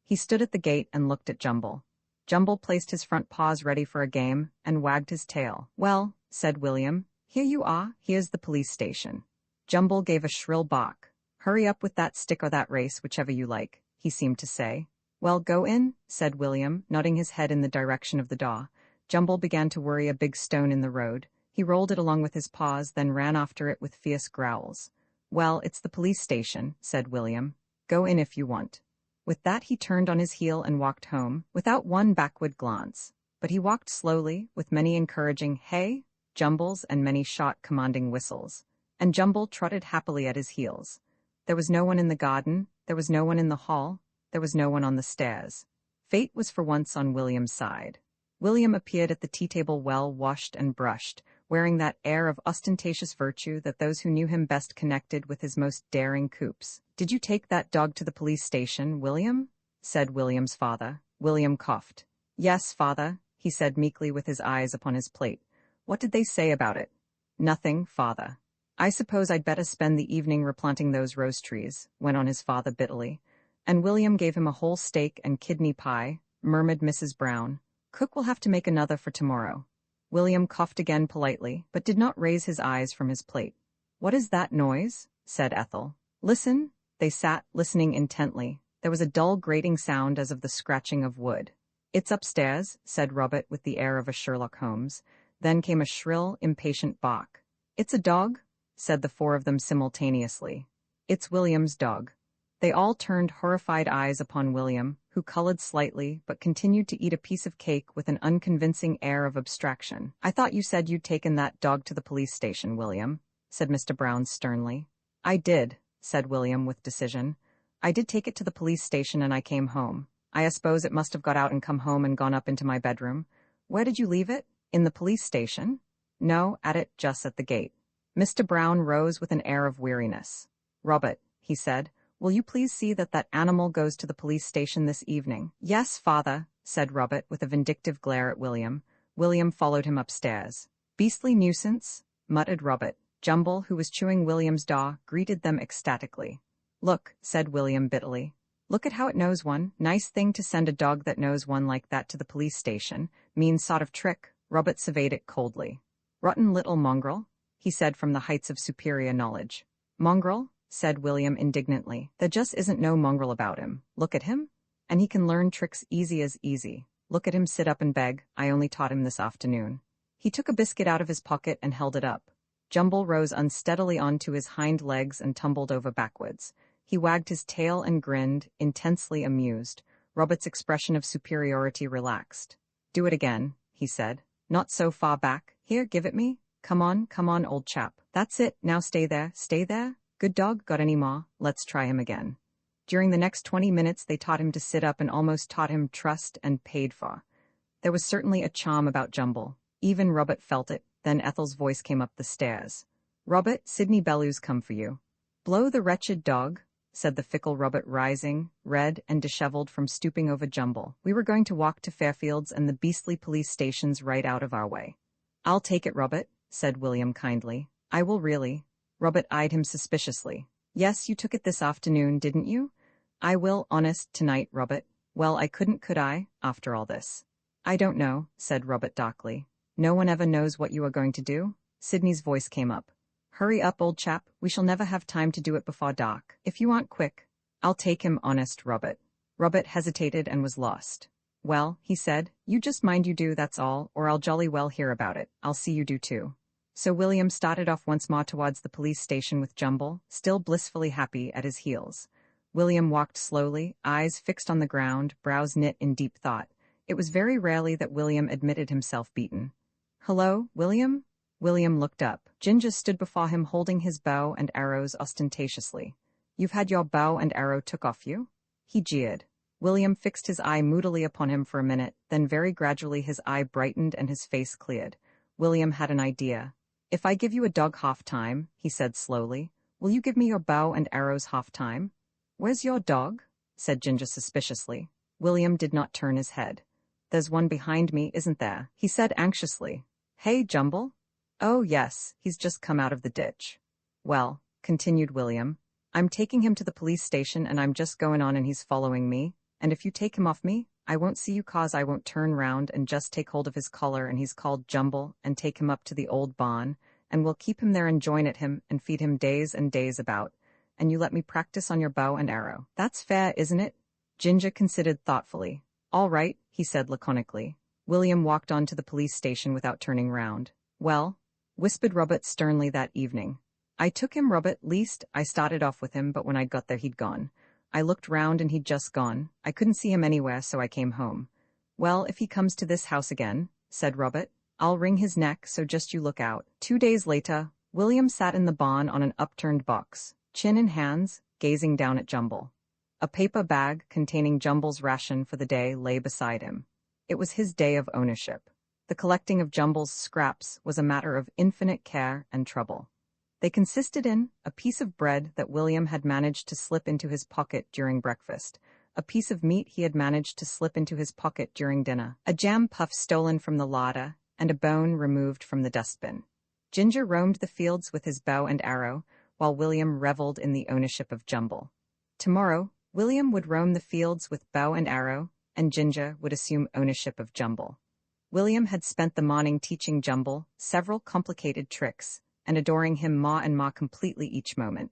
He stood at the gate and looked at Jumble. Jumble placed his front paws ready for a game and wagged his tail. Well, said William, here you are, here's the police station. Jumble gave a shrill bark. Hurry up with that stick or that race, whichever you like, he seemed to say. Well, go in, said William, nodding his head in the direction of the door. Jumble began to worry a big stone in the road. He rolled it along with his paws, then ran after it with fierce growls. Well, it's the police station, said William. Go in if you want. With that he turned on his heel and walked home, without one backward glance. But he walked slowly, with many encouraging "hey" Jumbles and many short commanding whistles. And Jumble trotted happily at his heels. There was no one in the garden, there was no one in the hall, there was no one on the stairs. Fate was for once on William's side. William appeared at the tea-table well washed and brushed, wearing that air of ostentatious virtue that those who knew him best connected with his most daring coups. Did you take that dog to the police station, William? Said William's father. William coughed. Yes, father, he said meekly with his eyes upon his plate. What did they say about it? Nothing, father. I suppose I'd better spend the evening replanting those rose trees, went on his father bitterly. And William gave him a whole steak and kidney pie, murmured Mrs. Brown. Cook will have to make another for tomorrow. William coughed again politely, but did not raise his eyes from his plate. What is that noise? Said Ethel. Listen. They sat, listening intently. There was a dull grating sound as of the scratching of wood. It's upstairs, said Robert with the air of a Sherlock Holmes. Then came a shrill, impatient bark. It's a dog, said the four of them simultaneously. It's William's dog. They all turned horrified eyes upon William, who colored slightly but continued to eat a piece of cake with an unconvincing air of abstraction. I thought you said you'd taken that dog to the police station, William, said Mr. Brown sternly. I did, said William with decision. I did take it to the police station and I came home. I suppose it must have got out and come home and gone up into my bedroom. Where did you leave it? In the police station? No, just at the gate. Mr. Brown rose with an air of weariness. Robert, he said, will you please see that that animal goes to the police station this evening? Yes, father, said Robert with a vindictive glare at William. William followed him upstairs. Beastly nuisance, muttered Robert. Jumble, who was chewing William's jaw, greeted them ecstatically. Look, said William bitterly. Look at how it knows one. Nice thing to send a dog that knows one like that to the police station. Mean sort of trick. Robert surveyed it coldly. Rotten little mongrel, he said from the heights of superior knowledge. Mongrel? Said William indignantly. There just isn't no mongrel about him. Look at him. And he can learn tricks easy as easy. Look at him sit up and beg. I only taught him this afternoon. He took a biscuit out of his pocket and held it up. Jumble rose unsteadily onto his hind legs and tumbled over backwards. He wagged his tail and grinned, intensely amused. Robert's expression of superiority relaxed. Do it again, he said. Not so far back. Here, give it me. Come on, old chap. That's it. Now stay there, stay there. Good dog, got any maw? Let's try him again. During the next 20 minutes they taught him to sit up and almost taught him trust and paid for. There was certainly a charm about Jumble. Even Robert felt it. Then Ethel's voice came up the stairs. Robert, Sidney Bellew's come for you. Blow the wretched dog, said the fickle Robert rising, red and disheveled from stooping over Jumble. We were going to walk to Fairfields and the beastly police station's right out of our way. I'll take it, Robert, said William kindly. I will really. Robert eyed him suspiciously. Yes, you took it this afternoon, didn't you? I will, honest, tonight, Robert. Well, I couldn't, could I, after all this? I don't know, said Robert darkly. No one ever knows what you are going to do? Sidney's voice came up. Hurry up, old chap, we shall never have time to do it before dark. If you aren't quick, I'll take him, honest, Robert. Robert hesitated and was lost. Well, he said, you just mind you do, that's all, or I'll jolly well hear about it. I'll see you do too. So William started off once more towards the police station with Jumble, still blissfully happy at his heels. William walked slowly, eyes fixed on the ground, brows knit in deep thought. It was very rarely that William admitted himself beaten. Hello, William? William looked up. Ginger stood before him holding his bow and arrows ostentatiously. You've had your bow and arrow took off you? He jeered. William fixed his eye moodily upon him for a minute, then very gradually his eye brightened and his face cleared. William had an idea. If I give you a dog half-time, he said slowly, will you give me your bow and arrows half-time? Where's your dog? Said Ginger suspiciously. William did not turn his head. There's one behind me, isn't there? He said anxiously. Hey, Jumble? Oh, yes, he's just come out of the ditch. Well, continued William, I'm taking him to the police station and I'm just going on and he's following me, and if you take him off me, I won't see you cause I won't turn round and just take hold of his collar and he's called Jumble and take him up to the old barn, and we'll keep him there and join at him and feed him days and days about, and you let me practice on your bow and arrow. That's fair, isn't it? Ginger considered thoughtfully. All right, he said laconically. William walked on to the police station without turning round. Well, whispered Robert sternly that evening. I took him, Robert, least I started off with him, but when I got there he'd gone. I looked round and he'd just gone. I couldn't see him anywhere, so I came home. Well, if he comes to this house again, said Robert, I'll wring his neck, so just you look out. 2 days later, William sat in the barn on an upturned box, chin in hands, gazing down at Jumble. A paper bag containing Jumble's ration for the day lay beside him. It was his day of ownership. The collecting of Jumble's scraps was a matter of infinite care and trouble. They consisted in a piece of bread that William had managed to slip into his pocket during breakfast, a piece of meat he had managed to slip into his pocket during dinner, a jam puff stolen from the larder, and a bone removed from the dustbin. Ginger roamed the fields with his bow and arrow, while William reveled in the ownership of Jumble. Tomorrow, William would roam the fields with bow and arrow, and Ginger would assume ownership of Jumble. William had spent the morning teaching Jumble several complicated tricks, and adoring him more and more completely each moment.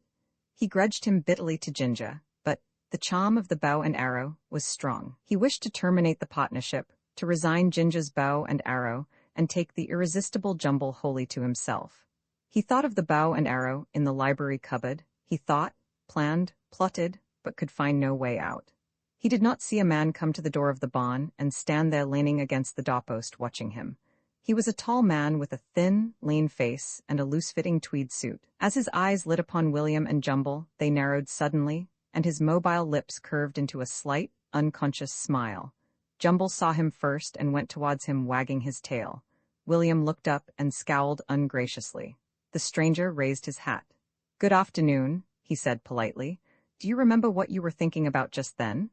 He grudged him bitterly to Ginger, but the charm of the bow and arrow was strong. He wished to terminate the partnership, to resign Ginger's bow and arrow, and take the irresistible Jumble wholly to himself. He thought of the bow and arrow in the library cupboard. He thought, planned, plotted, but could find no way out. He did not see a man come to the door of the barn and stand there leaning against the doorpost watching him. He was a tall man with a thin, lean face and a loose-fitting tweed suit. As his eyes lit upon William and Jumble, they narrowed suddenly, and his mobile lips curved into a slight, unconscious smile. Jumble saw him first and went towards him wagging his tail. William looked up and scowled ungraciously. The stranger raised his hat. Good afternoon, he said politely. Do you remember what you were thinking about just then?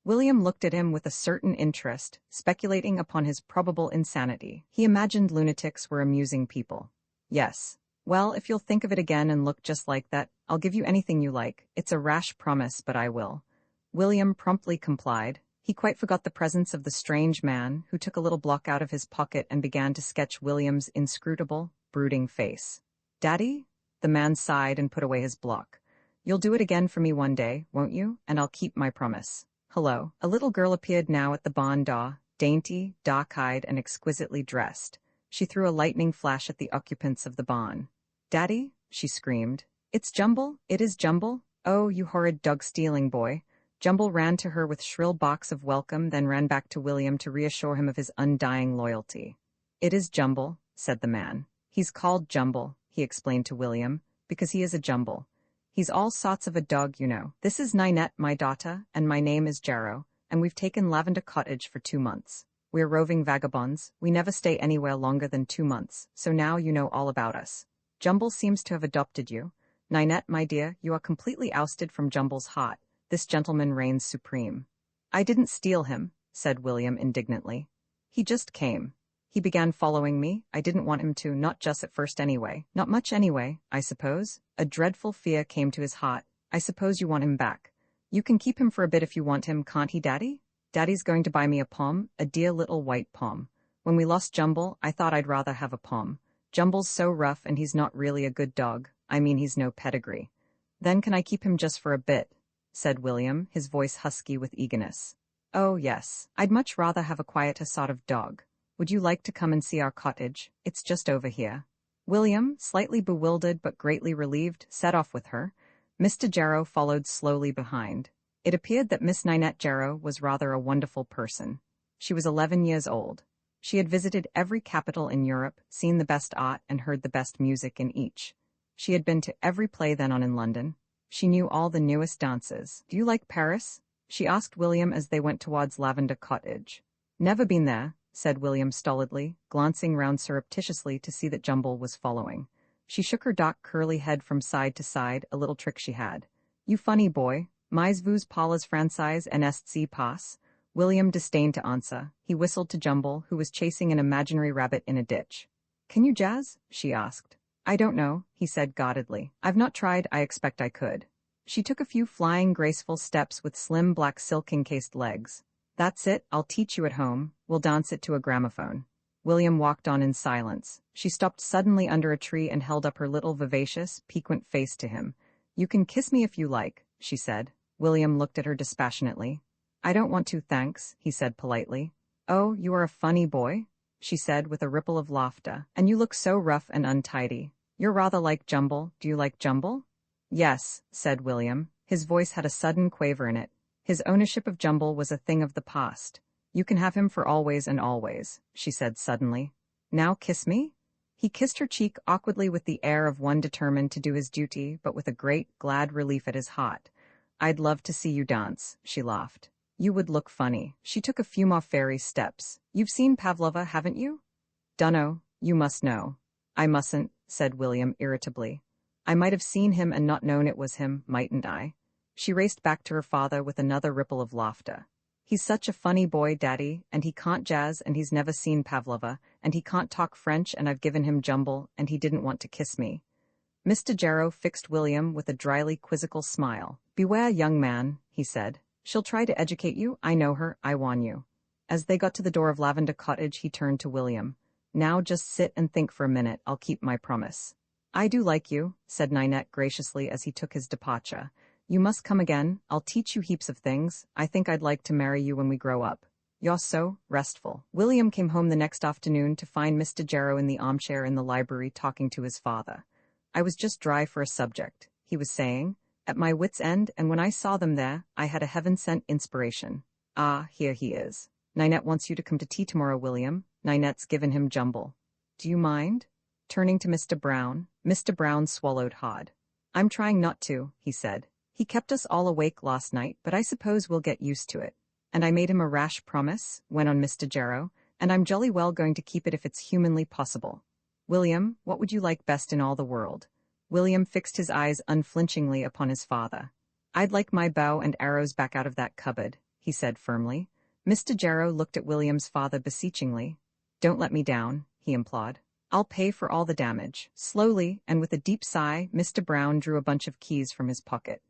William looked at him with a certain interest, speculating upon his probable insanity. He imagined lunatics were amusing people. Yes. Well, if you'll think of it again and look just like that, I'll give you anything you like. It's a rash promise, but I will. William promptly complied. He quite forgot the presence of the strange man, who took a little block out of his pocket and began to sketch William's inscrutable, brooding face. Daddy? The man sighed and put away his block. You'll do it again for me one day, won't you? And I'll keep my promise. Hello. A little girl appeared now at the barn door, dainty, dark-eyed, and exquisitely dressed. She threw a lightning flash at the occupants of the barn. Daddy? She screamed. It's Jumble? It is Jumble? Oh, you horrid dog-stealing boy. Jumble ran to her with shrill barks of welcome, then ran back to William to reassure him of his undying loyalty. It is Jumble, said the man. He's called Jumble, he explained to William, because he is a Jumble. He's all sorts of a dog, you know. This is Ninette, my daughter, and my name is Jarrow, and we've taken Lavender Cottage for 2 months. We're roving vagabonds. We never stay anywhere longer than 2 months, so now you know all about us. Jumble seems to have adopted you. Ninette, my dear, you are completely ousted from Jumble's heart. This gentleman reigns supreme. I didn't steal him, said William indignantly. He just came. He began following me. I didn't want him to, not just at first anyway. Not much anyway, I suppose. A dreadful fear came to his heart. I suppose you want him back. You can keep him for a bit if you want him, can't he, Daddy? Daddy's going to buy me a pom, a dear little white pom. When we lost Jumble, I thought I'd rather have a pom. Jumble's so rough and he's not really a good dog. I mean, he's no pedigree. Then can I keep him just for a bit? Said William, his voice husky with eagerness. Oh, yes. I'd much rather have a quieter sort of dog. Would you like to come and see our cottage? It's just over here. William, slightly bewildered but greatly relieved, set off with her. Mr. Jarrow followed slowly behind. It appeared that Miss Ninette Jarrow was rather a wonderful person. She was 11 years old. She had visited every capital in Europe, seen the best art, and heard the best music in each. She had been to every play then on in London. She knew all the newest dances. Do you like Paris? She asked William as they went towards Lavender Cottage. Never been there, said William stolidly, glancing round surreptitiously to see that Jumble was following. She shook her dark curly head from side to side, a little trick she had. You funny boy, mais vous parlez français en est pas? William disdained to answer. He whistled to Jumble, who was chasing an imaginary rabbit in a ditch. Can you jazz? She asked. I don't know, he said guardedly. I've not tried, I expect I could. She took a few flying, graceful steps with slim black silk-encased legs. That's it, I'll teach you at home. We'll dance it to a gramophone. William walked on in silence. She stopped suddenly under a tree and held up her little vivacious, piquant face to him. You can kiss me if you like, she said. William looked at her dispassionately. I don't want to, thanks, he said politely. Oh, you are a funny boy, she said with a ripple of laughter. And you look so rough and untidy. You're rather like Jumble. Do you like Jumble? Yes, said William. His voice had a sudden quaver in it. His ownership of Jumble was a thing of the past. You can have him for always and always, she said suddenly. Now kiss me? He kissed her cheek awkwardly with the air of one determined to do his duty, but with a great, glad relief at his heart. I'd love to see you dance, she laughed. You would look funny. She took a few more fairy steps. You've seen Pavlova, haven't you? Dunno. You must know. I mustn't, said William irritably. I might have seen him and not known it was him, mightn't I? She raced back to her father with another ripple of laughter. He's such a funny boy, Daddy, and he can't jazz, and he's never seen Pavlova, and he can't talk French, and I've given him Jumble, and he didn't want to kiss me. Mr. Jarrow fixed William with a dryly quizzical smile. Beware, young man, he said. She'll try to educate you, I know her, I warn you. As they got to the door of Lavender Cottage, he turned to William. Now just sit and think for a minute, I'll keep my promise. I do like you, said Ninette graciously as he took his departure. You must come again, I'll teach you heaps of things. I think I'd like to marry you when we grow up. You're so restful. William came home the next afternoon to find Mr. Jarrow in the armchair in the library talking to his father. I was just dry for a subject, he was saying, at my wit's end, and when I saw them there, I had a heaven-sent inspiration. Ah, here he is. Ninette wants you to come to tea tomorrow, William. Ninette's given him Jumble. Do you mind? Turning to Mr. Brown swallowed hard. I'm trying not to, he said. He kept us all awake last night, but I suppose we'll get used to it. And I made him a rash promise, went on Mr. Jarrow, and I'm jolly well going to keep it if it's humanly possible. William, what would you like best in all the world? William fixed his eyes unflinchingly upon his father. I'd like my bow and arrows back out of that cupboard, he said firmly. Mr. Jarrow looked at William's father beseechingly. Don't let me down, he implored. I'll pay for all the damage. Slowly, and with a deep sigh, Mr. Brown drew a bunch of keys from his pocket.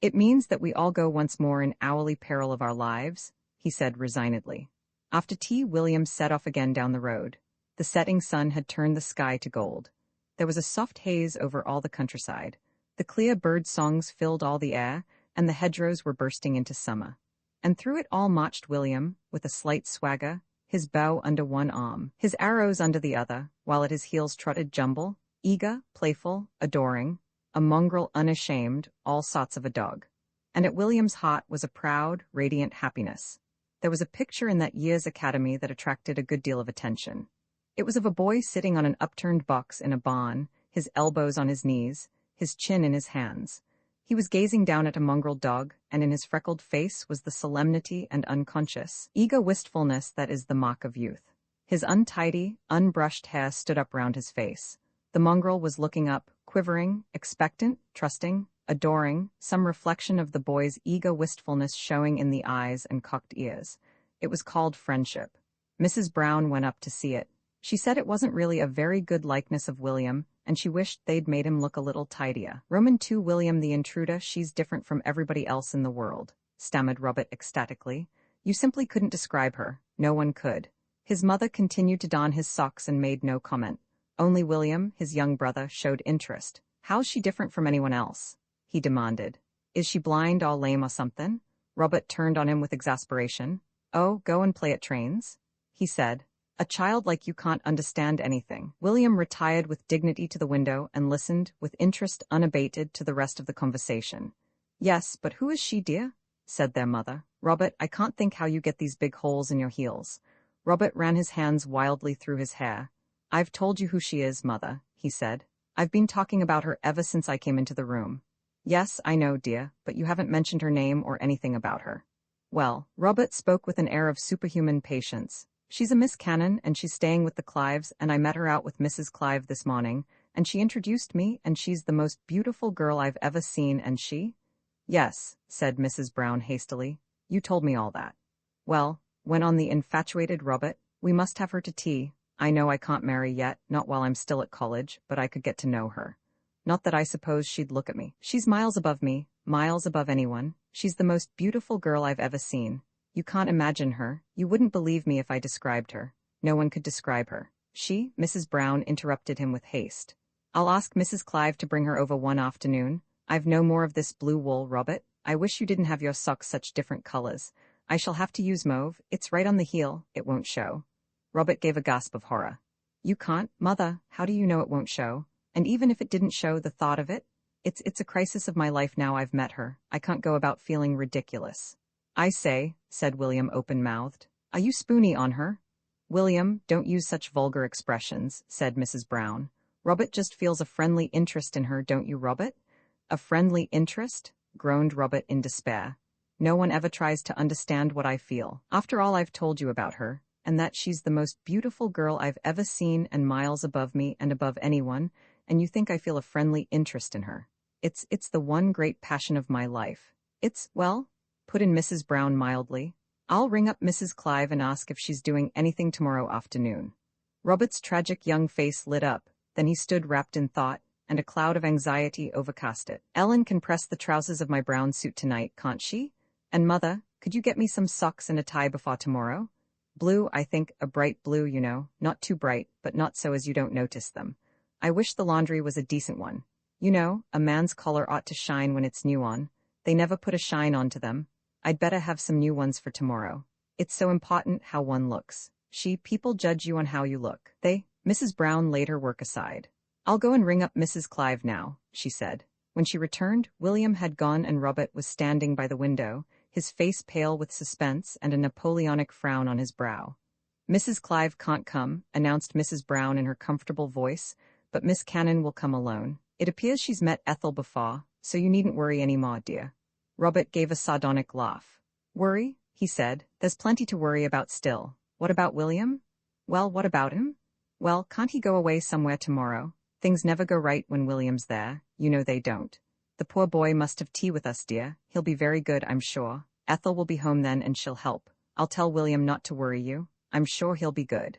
It means that we all go once more in hourly peril of our lives, he said resignedly. After tea, William set off again down the road. The setting sun had turned the sky to gold. There was a soft haze over all the countryside. The clear bird songs filled all the air, and the hedgerows were bursting into summer. And through it all marched William, with a slight swagger, his bow under one arm, his arrows under the other, while at his heels trotted Jumble, eager, playful, adoring, a mongrel unashamed, all sorts of a dog. And at William's heart was a proud, radiant happiness. There was a picture in that year's academy that attracted a good deal of attention. It was of a boy sitting on an upturned box in a barn, his elbows on his knees, his chin in his hands. He was gazing down at a mongrel dog, and in his freckled face was the solemnity and unconscious, eager wistfulness that is the mark of youth. His untidy, unbrushed hair stood up round his face. The mongrel was looking up, quivering, expectant, trusting, adoring, some reflection of the boy's eager wistfulness showing in the eyes and cocked ears. It was called friendship. Mrs. Brown went up to see it. She said it wasn't really a very good likeness of William, and she wished they'd made him look a little tidier. Roman II William the intruder, she's different from everybody else in the world, stammered Robert ecstatically. You simply couldn't describe her. No one could. His mother continued to don his socks and made no comment. Only William, his young brother, showed interest. How's she different from anyone else? He demanded. Is she blind or lame or something? Robert turned on him with exasperation. "Oh, go and play at trains?" he said. "A child like you can't understand anything." William retired with dignity to the window and listened, with interest unabated, to the rest of the conversation. "Yes, but who is she, dear?" said their mother. "Robert, I can't think how you get these big holes in your heels." Robert ran his hands wildly through his hair. "I've told you who she is, mother," he said. "I've been talking about her ever since I came into the room." "Yes, I know, dear, but you haven't mentioned her name or anything about her." "Well," Robert spoke with an air of superhuman patience, "she's a Miss Cannon, and she's staying with the Clives, and I met her out with Mrs. Clive this morning, and she introduced me, and she's the most beautiful girl I've ever seen, and she—" "Yes," said Mrs. Brown hastily. "You told me all that." "Well," went on the infatuated Robert, "we must have her to tea. I know I can't marry yet, not while I'm still at college, but I could get to know her. Not that I suppose she'd look at me. She's miles above me, miles above anyone. She's the most beautiful girl I've ever seen. You can't imagine her. You wouldn't believe me if I described her. No one could describe her." "She," Mrs. Brown interrupted him with haste. "I'll ask Mrs. Clive to bring her over one afternoon. I've no more of this blue wool, Robert. I wish you didn't have your socks such different colors. I shall have to use mauve. It's right on the heel. It won't show." Robert gave a gasp of horror. "You can't, mother. How do you know it won't show? And even if it didn't show, the thought of it? It's a crisis of my life now I've met her. I can't go about feeling ridiculous." "I say," said William open-mouthed, "are you spoony on her?" "William, don't use such vulgar expressions," said Mrs. Brown. "Robert just feels a friendly interest in her, don't you, Robert?" "A friendly interest?" groaned Robert in despair. "No one ever tries to understand what I feel. After all I've told you about her, and that she's the most beautiful girl I've ever seen and miles above me and above anyone, and you think I feel a friendly interest in her. It's the one great passion of my life. Well," put in Mrs. Brown mildly, "I'll ring up Mrs. Clive and ask if she's doing anything tomorrow afternoon." Robert's tragic young face lit up, then he stood wrapped in thought, and a cloud of anxiety overcast it. "Ellen can press the trousers of my brown suit tonight, can't she? And mother, could you get me some socks and a tie before tomorrow? Blue, I think, a bright blue, you know, not too bright, but not so as you don't notice them. I wish the laundry was a decent one. You know, a man's collar ought to shine when it's new on. They never put a shine onto them. I'd better have some new ones for tomorrow. It's so important how one looks. People judge you on how you look. Mrs. Brown laid her work aside. "I'll go and ring up Mrs. Clive now," she said. When she returned, William had gone and Robert was standing by the window, his face pale with suspense and a Napoleonic frown on his brow. "Mrs. Clive can't come," announced Mrs. Brown in her comfortable voice, "but Miss Cannon will come alone. It appears she's met Ethel before, so you needn't worry any more, dear." Robert gave a sardonic laugh. "Worry?" he said. "There's plenty to worry about still. What about William?" "Well, what about him?" "Well, can't he go away somewhere tomorrow? Things never go right when William's there. You know they don't. The poor boy must have tea with us, dear. He'll be very good, I'm sure. Ethel will be home then and she'll help. I'll tell William not to worry you. I'm sure he'll be good."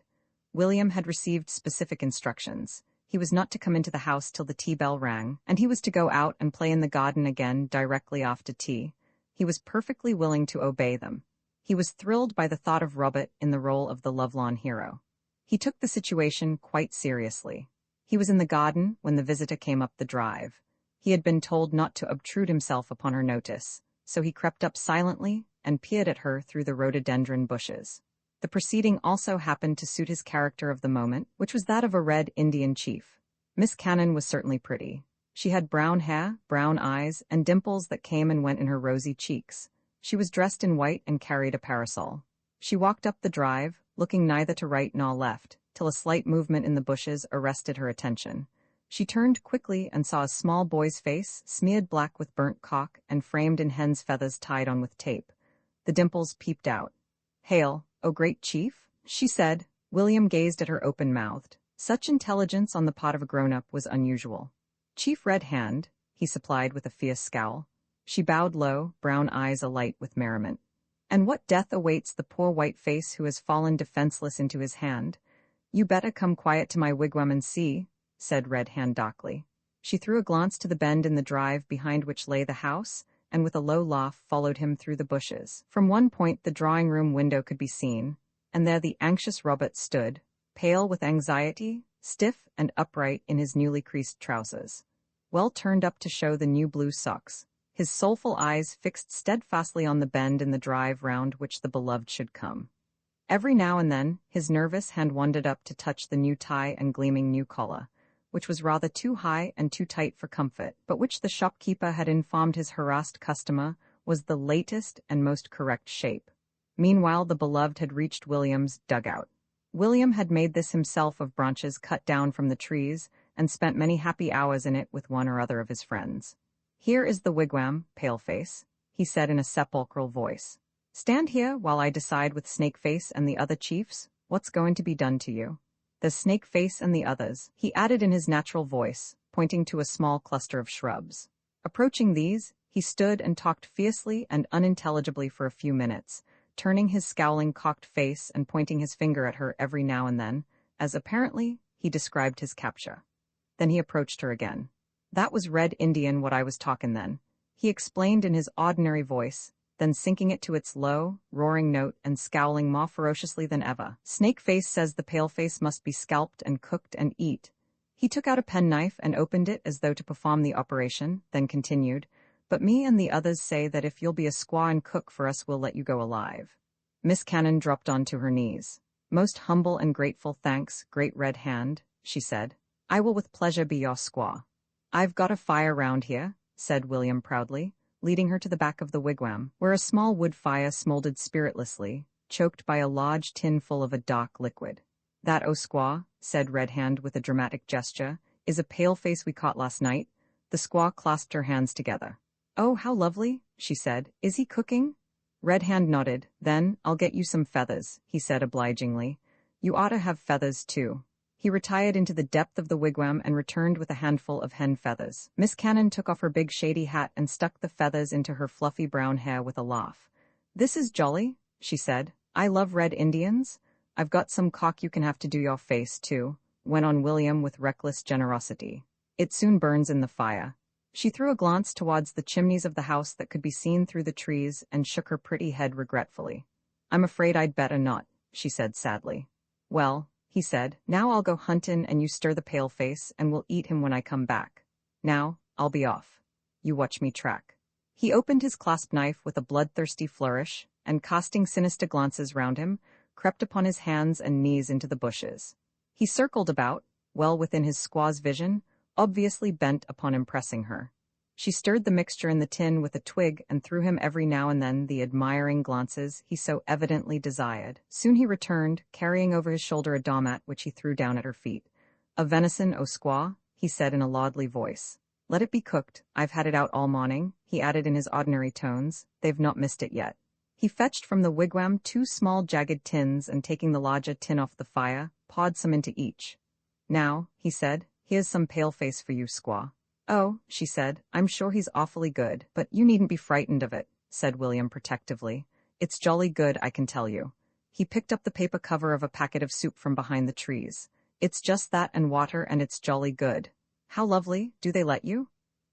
William had received specific instructions. He was not to come into the house till the tea bell rang, and he was to go out and play in the garden again directly after tea. He was perfectly willing to obey them. He was thrilled by the thought of Robert in the role of the lovelorn hero. He took the situation quite seriously. He was in the garden when the visitor came up the drive. He had been told not to obtrude himself upon her notice, so he crept up silently and peered at her through the rhododendron bushes. The proceeding also happened to suit his character of the moment, which was that of a red Indian chief. Miss Cannon was certainly pretty. She had brown hair, brown eyes, and dimples that came and went in her rosy cheeks. She was dressed in white and carried a parasol. She walked up the drive, looking neither to right nor left, till a slight movement in the bushes arrested her attention. She turned quickly and saw a small boy's face, smeared black with burnt cock and framed in hen's feathers tied on with tape. The dimples peeped out. "Hail, O great chief," she said. William gazed at her open-mouthed. Such intelligence on the part of a grown-up was unusual. "Chief Red Hand," he supplied with a fierce scowl. She bowed low, brown eyes alight with merriment. "And what death awaits the poor white face who has fallen defenseless into his hand? You better come quiet to my wigwam and see," said Red Hand darkly. She threw a glance to the bend in the drive behind which lay the house, and with a low laugh followed him through the bushes. From one point the drawing-room window could be seen, and there the anxious Robert stood, pale with anxiety, stiff and upright in his newly creased trousers, well turned up to show the new blue socks, his soulful eyes fixed steadfastly on the bend in the drive round which the beloved should come. Every now and then, his nervous hand wandered up to touch the new tie and gleaming new collar, which was rather too high and too tight for comfort, but which the shopkeeper had informed his harassed customer was the latest and most correct shape. Meanwhile, the beloved had reached William's dugout. William had made this himself of branches cut down from the trees, and spent many happy hours in it with one or other of his friends. "Here is the wigwam, Paleface," he said in a sepulchral voice. "Stand here while I decide with Snakeface and the other chiefs what's going to be done to you. The Snakeface and the others," he added in his natural voice, pointing to a small cluster of shrubs. Approaching these, he stood and talked fiercely and unintelligibly for a few minutes, turning his scowling cocked face and pointing his finger at her every now and then, as apparently he described his capture. Then he approached her again. "That was Red Indian what I was talkin' then," he explained in his ordinary voice, then sinking it to its low, roaring note and scowling more ferociously than ever. "Snakeface says the paleface must be scalped and cooked and eat." He took out a penknife and opened it as though to perform the operation, then continued, "But me and the others say that if you'll be a squaw and cook for us we'll let you go alive." Miss Cannon dropped onto her knees. "Most humble and grateful thanks, great red hand," she said. "I will with pleasure be your squaw." "I've got a fire round here," said William proudly, leading her to the back of the wigwam, where a small wood fire smoldered spiritlessly, choked by a large tin full of a dark liquid. "That, O squaw," said Red Hand with a dramatic gesture, "is a paleface we caught last night." The squaw clasped her hands together. "Oh, how lovely," she said. "Is he cooking?" Red Hand nodded. "Then I'll get you some feathers," he said obligingly. "You ought to have feathers too." He retired into the depth of the wigwam and returned with a handful of hen feathers. Miss Cannon took off her big shady hat and stuck the feathers into her fluffy brown hair with a laugh. "This is jolly," she said. "I love red Indians. I've got some cock you can have to do your face, too," went on William with reckless generosity. "It soon burns in the fire." She threw a glance towards the chimneys of the house that could be seen through the trees and shook her pretty head regretfully. "I'm afraid I'd better not," she said sadly. "Well," he said, "now I'll go huntin' and you stir the paleface and we'll eat him when I come back. Now, I'll be off. You watch me track." He opened his clasp knife with a bloodthirsty flourish, and casting sinister glances round him, crept upon his hands and knees into the bushes. He circled about, well within his squaw's vision, obviously bent upon impressing her. She stirred the mixture in the tin with a twig and threw him every now and then the admiring glances he so evidently desired. Soon he returned, carrying over his shoulder a domat which he threw down at her feet. "A venison, O squaw," he said in a lordly voice. "Let it be cooked. I've had it out all morning," he added in his ordinary tones. "They've not missed it yet." He fetched from the wigwam 2 small jagged tins and taking the larger tin off the fire, pawed some into each. "Now," he said, "here's some paleface for you, squaw." "Oh," she said, "I'm sure he's awfully good, but you needn't be frightened of it," said William protectively. "It's jolly good, I can tell you." He picked up the paper cover of a packet of soup from behind the trees. "It's just that and water and it's jolly good." "How lovely. Do they let you?"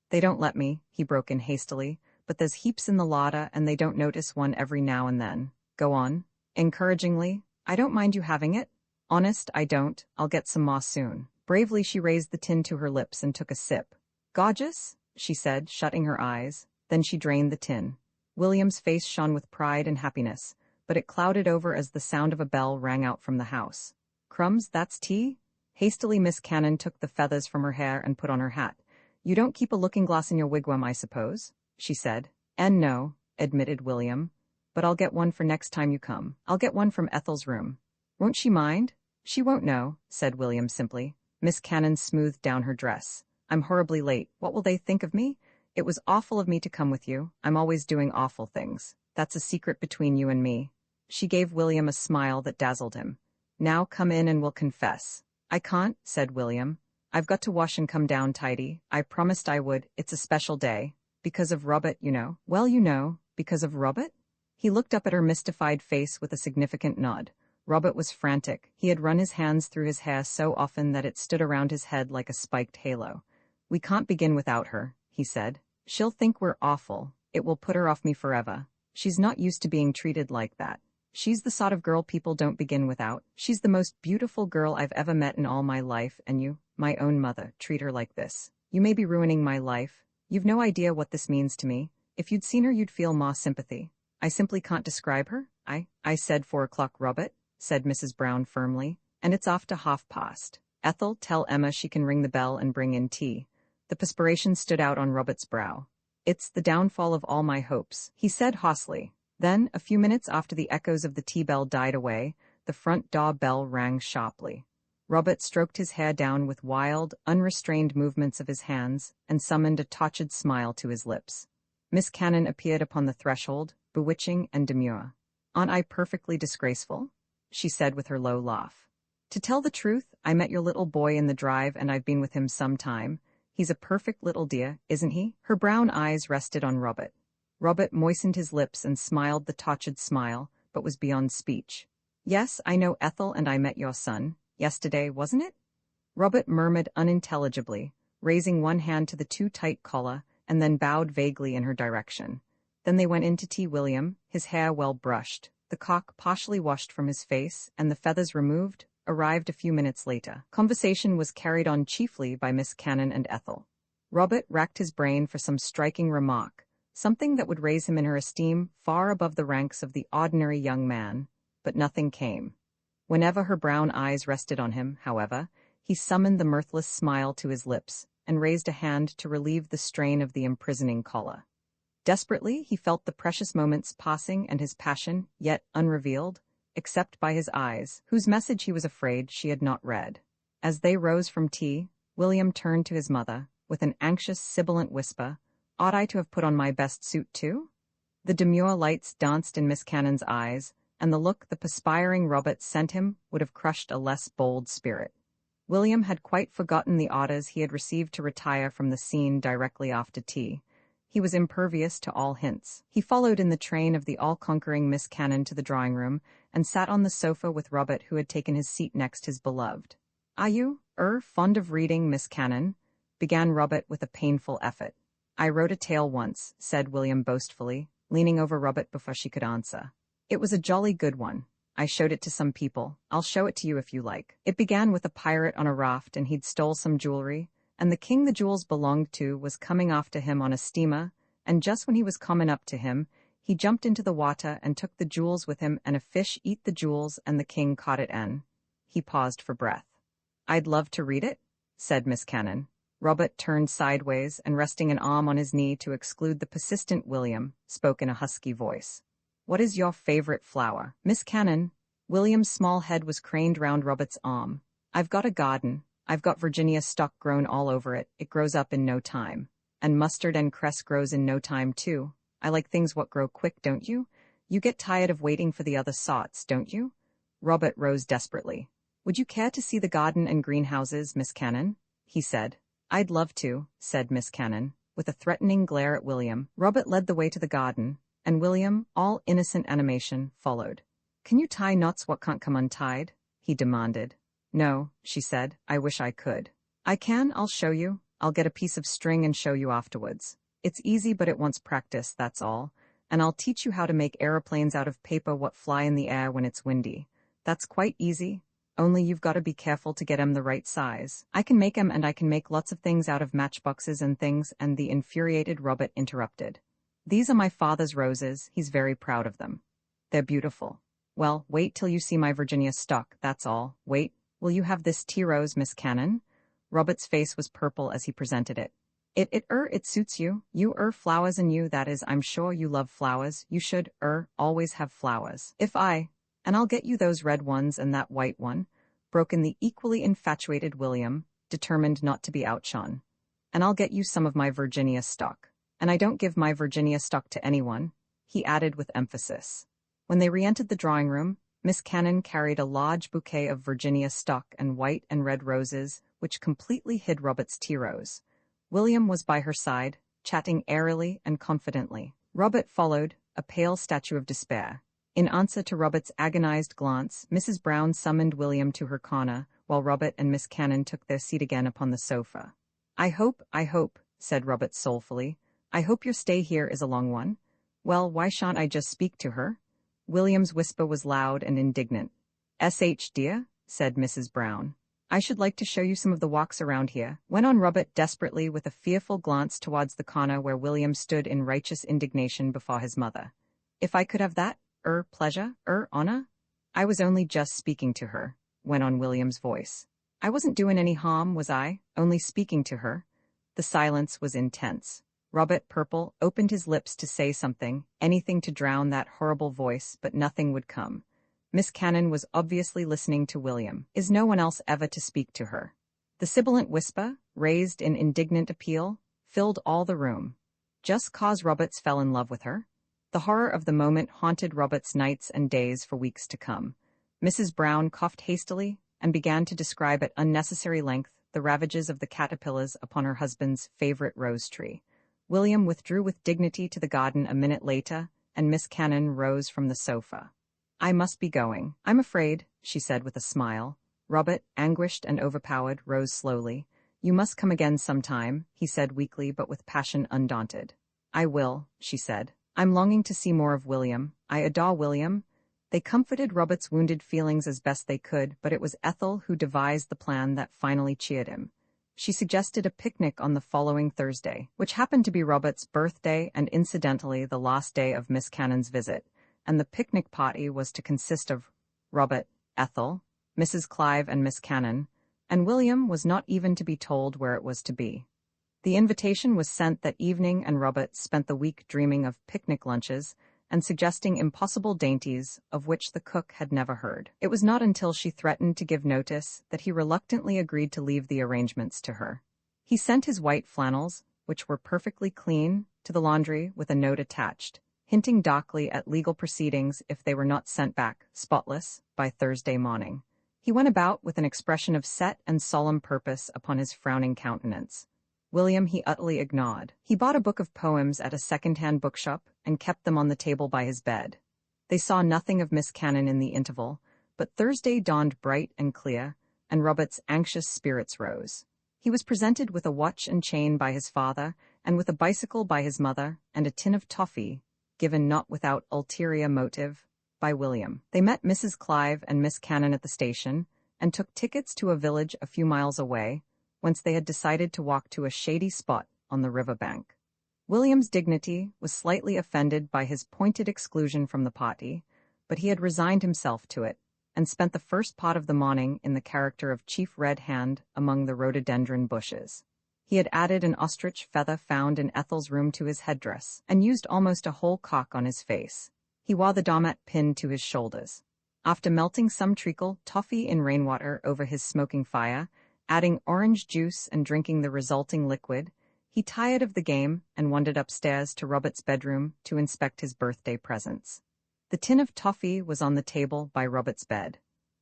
"They don't let me," he broke in hastily, "but there's heaps in the larder and they don't notice one every now and then." "Go on." Encouragingly. "I don't mind you having it. Honest, I don't. I'll get some more soon." Bravely she raised the tin to her lips and took a sip. "Gorgeous?" she said, shutting her eyes. Then she drained the tin. William's face shone with pride and happiness, but it clouded over as the sound of a bell rang out from the house. "Crumbs, that's tea?" Hastily Miss Cannon took the feathers from her hair and put on her hat. "You don't keep a looking-glass in your wigwam, I suppose?" she said. "And no," admitted William. "But I'll get one for next time you come. I'll get one from Ethel's room." "Won't she mind?" "She won't know," said William simply. Miss Cannon smoothed down her dress. "I'm horribly late. What will they think of me? It was awful of me to come with you. I'm always doing awful things. That's a secret between you and me." She gave William a smile that dazzled him. "Now come in and we'll confess." "I can't," said William. "I've got to wash and come down tidy. I promised I would. It's a special day. Because of Robert, you know." "Well, you know, because of Robert?" He looked up at her mystified face with a significant nod. Robert was frantic. He had run his hands through his hair so often that it stood around his head like a spiked halo. "We can't begin without her," he said. "She'll think we're awful. It will put her off me forever. She's not used to being treated like that. She's the sort of girl people don't begin without. She's the most beautiful girl I've ever met in all my life, and you, my own mother, treat her like this. You may be ruining my life. You've no idea what this means to me. If you'd seen her, you'd feel more sympathy. I simply can't describe her. I said 4 o'clock, Robert, said Mrs. Brown firmly, and it's after past. Ethel, tell Emma she can ring the bell and bring in tea. The perspiration stood out on Robert's brow. It's the downfall of all my hopes, he said hoarsely. Then, a few minutes after the echoes of the tea bell died away, the front door bell rang sharply. Robert stroked his hair down with wild, unrestrained movements of his hands and summoned a tortured smile to his lips. Miss Cannon appeared upon the threshold, bewitching and demure. Aren't I perfectly disgraceful? She said with her low laugh. To tell the truth, I met your little boy in the drive and I've been with him some time. He's a perfect little dear, isn't he? Her brown eyes rested on Robert. Robert moistened his lips and smiled the tortured smile, but was beyond speech. Yes, I know Ethel, and I met your son. Yesterday, wasn't it? Robert murmured unintelligibly, raising one hand to the too-tight collar, and then bowed vaguely in her direction. Then they went in to tea. William, his hair well brushed, the cock partially washed from his face, and the feathers removed, arrived a few minutes later. Conversation was carried on chiefly by Miss Cannon and Ethel. Robert racked his brain for some striking remark, something that would raise him in her esteem far above the ranks of the ordinary young man, but nothing came. Whenever her brown eyes rested on him, however, he summoned the mirthless smile to his lips and raised a hand to relieve the strain of the imprisoning collar. Desperately, he felt the precious moments passing and his passion, yet unrevealed, except by his eyes, whose message he was afraid she had not read. As they rose from tea, William turned to his mother, with an anxious, sibilant whisper, "Ought I to have put on my best suit too?" The demure lights danced in Miss Cannon's eyes, and the look the perspiring Robert sent him would have crushed a less bold spirit. William had quite forgotten the orders he had received to retire from the scene directly after tea. He was impervious to all hints. He followed in the train of the all-conquering Miss Cannon to the drawing-room, and sat on the sofa with Robert, who had taken his seat next his beloved. "Are you, fond of reading, Miss Cannon?" began Robert with a painful effort. "I wrote a tale once," said William boastfully, leaning over Robert before she could answer. "It was a jolly good one. I showed it to some people. I'll show it to you if you like. It began with a pirate on a raft and he'd stole some jewelry, and the king the jewels belonged to was coming after him on a steamer, and just when he was coming up to him, he jumped into the water and took the jewels with him, and a fish eat the jewels and the king caught it and—" He paused for breath. "I'd love to read it," said Miss Cannon. Robert turned sideways and, resting an arm on his knee to exclude the persistent William, spoke in a husky voice. "What is your favorite flower, Miss Cannon?" William's small head was craned round Robert's arm. "I've got a garden. I've got Virginia stock grown all over it. It grows up in no time. And mustard and cress grows in no time, too. I like things what grow quick, don't you? You get tired of waiting for the other sorts, don't you?" Robert rose desperately. "Would you care to see the garden and greenhouses, Miss Cannon?" he said. "I'd love to," said Miss Cannon, with a threatening glare at William. Robert led the way to the garden, and William, all innocent animation, followed. "Can you tie knots what can't come untied?" he demanded. "No," she said. "I wish I could." "I can, I'll show you. I'll get a piece of string and show you afterwards. It's easy, but it wants practice, that's all. And I'll teach you how to make aeroplanes out of paper what fly in the air when it's windy. That's quite easy. Only you've got to be careful to get 'em the right size. I can make 'em, and I can make lots of things out of matchboxes and things," and the infuriated Robert interrupted. "These are my father's roses. He's very proud of them. They're beautiful. Well, wait till you see my Virginia stock, that's all. Wait, will you have this tea rose, Miss Cannon?" Robert's face was purple as he presented it. It suits you. You, flowers, and you, that is, I'm sure you love flowers. You should, always have flowers. And I'll get you those red ones and that white one," broke in the equally infatuated William, determined not to be outshone. "And I'll get you some of my Virginia stock. And I don't give my Virginia stock to anyone," he added with emphasis. When they re-entered the drawing-room, Miss Cannon carried a large bouquet of Virginia stock and white and red roses, which completely hid Robert's tea rose. William was by her side, chatting airily and confidently. Robert followed, a pale statue of despair. In answer to Robert's agonized glance, Mrs. Brown summoned William to her corner, while Robert and Miss Cannon took their seat again upon the sofa. I hope, said Robert soulfully, "I hope your stay here is a long one. Well, why shan't I just speak to her?" William's whisper was loud and indignant. "S.H. dear," said Mrs. Brown. I should like to show you some of the walks around here," went on Robert desperately with a fearful glance towards the corner where William stood in righteous indignation before his mother. "If I could have that, pleasure, honor?" "I was only just speaking to her," went on William's voice. "I wasn't doing any harm, was I? Only speaking to her." The silence was intense. Robert Purple opened his lips to say something, anything to drown that horrible voice, but nothing would come. Miss Cannon was obviously listening to William. Is no one else ever to speak to her? The sibilant whisper, raised in indignant appeal, filled all the room. Just 'cause Roberts fell in love with her? The horror of the moment haunted Robert's nights and days for weeks to come. Mrs. Brown coughed hastily and began to describe at unnecessary length the ravages of the caterpillars upon her husband's favorite rose tree. William withdrew with dignity to the garden a minute later, and Miss Cannon rose from the sofa. "I must be going, I'm afraid," she said with a smile. Robert, anguished and overpowered, rose slowly. "You must come again sometime," he said weakly but with passion undaunted. "I will," she said. "I'm longing to see more of William. I adore William." They comforted Robert's wounded feelings as best they could, but it was Ethel who devised the plan that finally cheered him. She suggested a picnic on the following Thursday, which happened to be Robert's birthday and incidentally the last day of Miss Cannon's visit, and the picnic party was to consist of Robert, Ethel, Mrs. Clive and Miss Cannon, and William was not even to be told where it was to be. The invitation was sent that evening, and Robert spent the week dreaming of picnic lunches and suggesting impossible dainties of which the cook had never heard. It was not until she threatened to give notice that he reluctantly agreed to leave the arrangements to her. He sent his white flannels, which were perfectly clean, to the laundry with a note attached, hinting darkly at legal proceedings if they were not sent back, spotless, by Thursday morning. He went about with an expression of set and solemn purpose upon his frowning countenance. William he utterly ignored. He bought a book of poems at a second-hand bookshop and kept them on the table by his bed. They saw nothing of Miss Cannon in the interval, but Thursday dawned bright and clear, and Robert's anxious spirits rose. He was presented with a watch and chain by his father, and with a bicycle by his mother, and a tin of toffee, given not without ulterior motive, by William. They met Mrs. Clive and Miss Cannon at the station, and took tickets to a village a few miles away, whence they had decided to walk to a shady spot on the river bank. William's dignity was slightly offended by his pointed exclusion from the party, but he had resigned himself to it, and spent the first part of the morning in the character of Chief Red Hand among the rhododendron bushes. He had added an ostrich feather found in Ethel's room to his headdress, and used almost a whole cock on his face. He wore the domat pinned to his shoulders. After melting some treacle toffee in rainwater over his smoking fire, adding orange juice and drinking the resulting liquid, he tired of the game and wandered upstairs to Robert's bedroom to inspect his birthday presents. The tin of toffee was on the table by Robert's bed.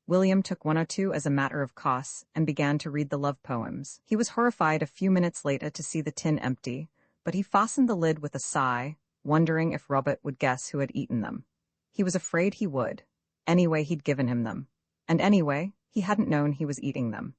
William took one or two as a matter of course and began to read the love poems. He was horrified a few minutes later to see the tin empty, but he fastened the lid with a sigh, wondering if Robert would guess who had eaten them. He was afraid he would. Anyway, he'd given him them. And anyway, he hadn't known he was eating them.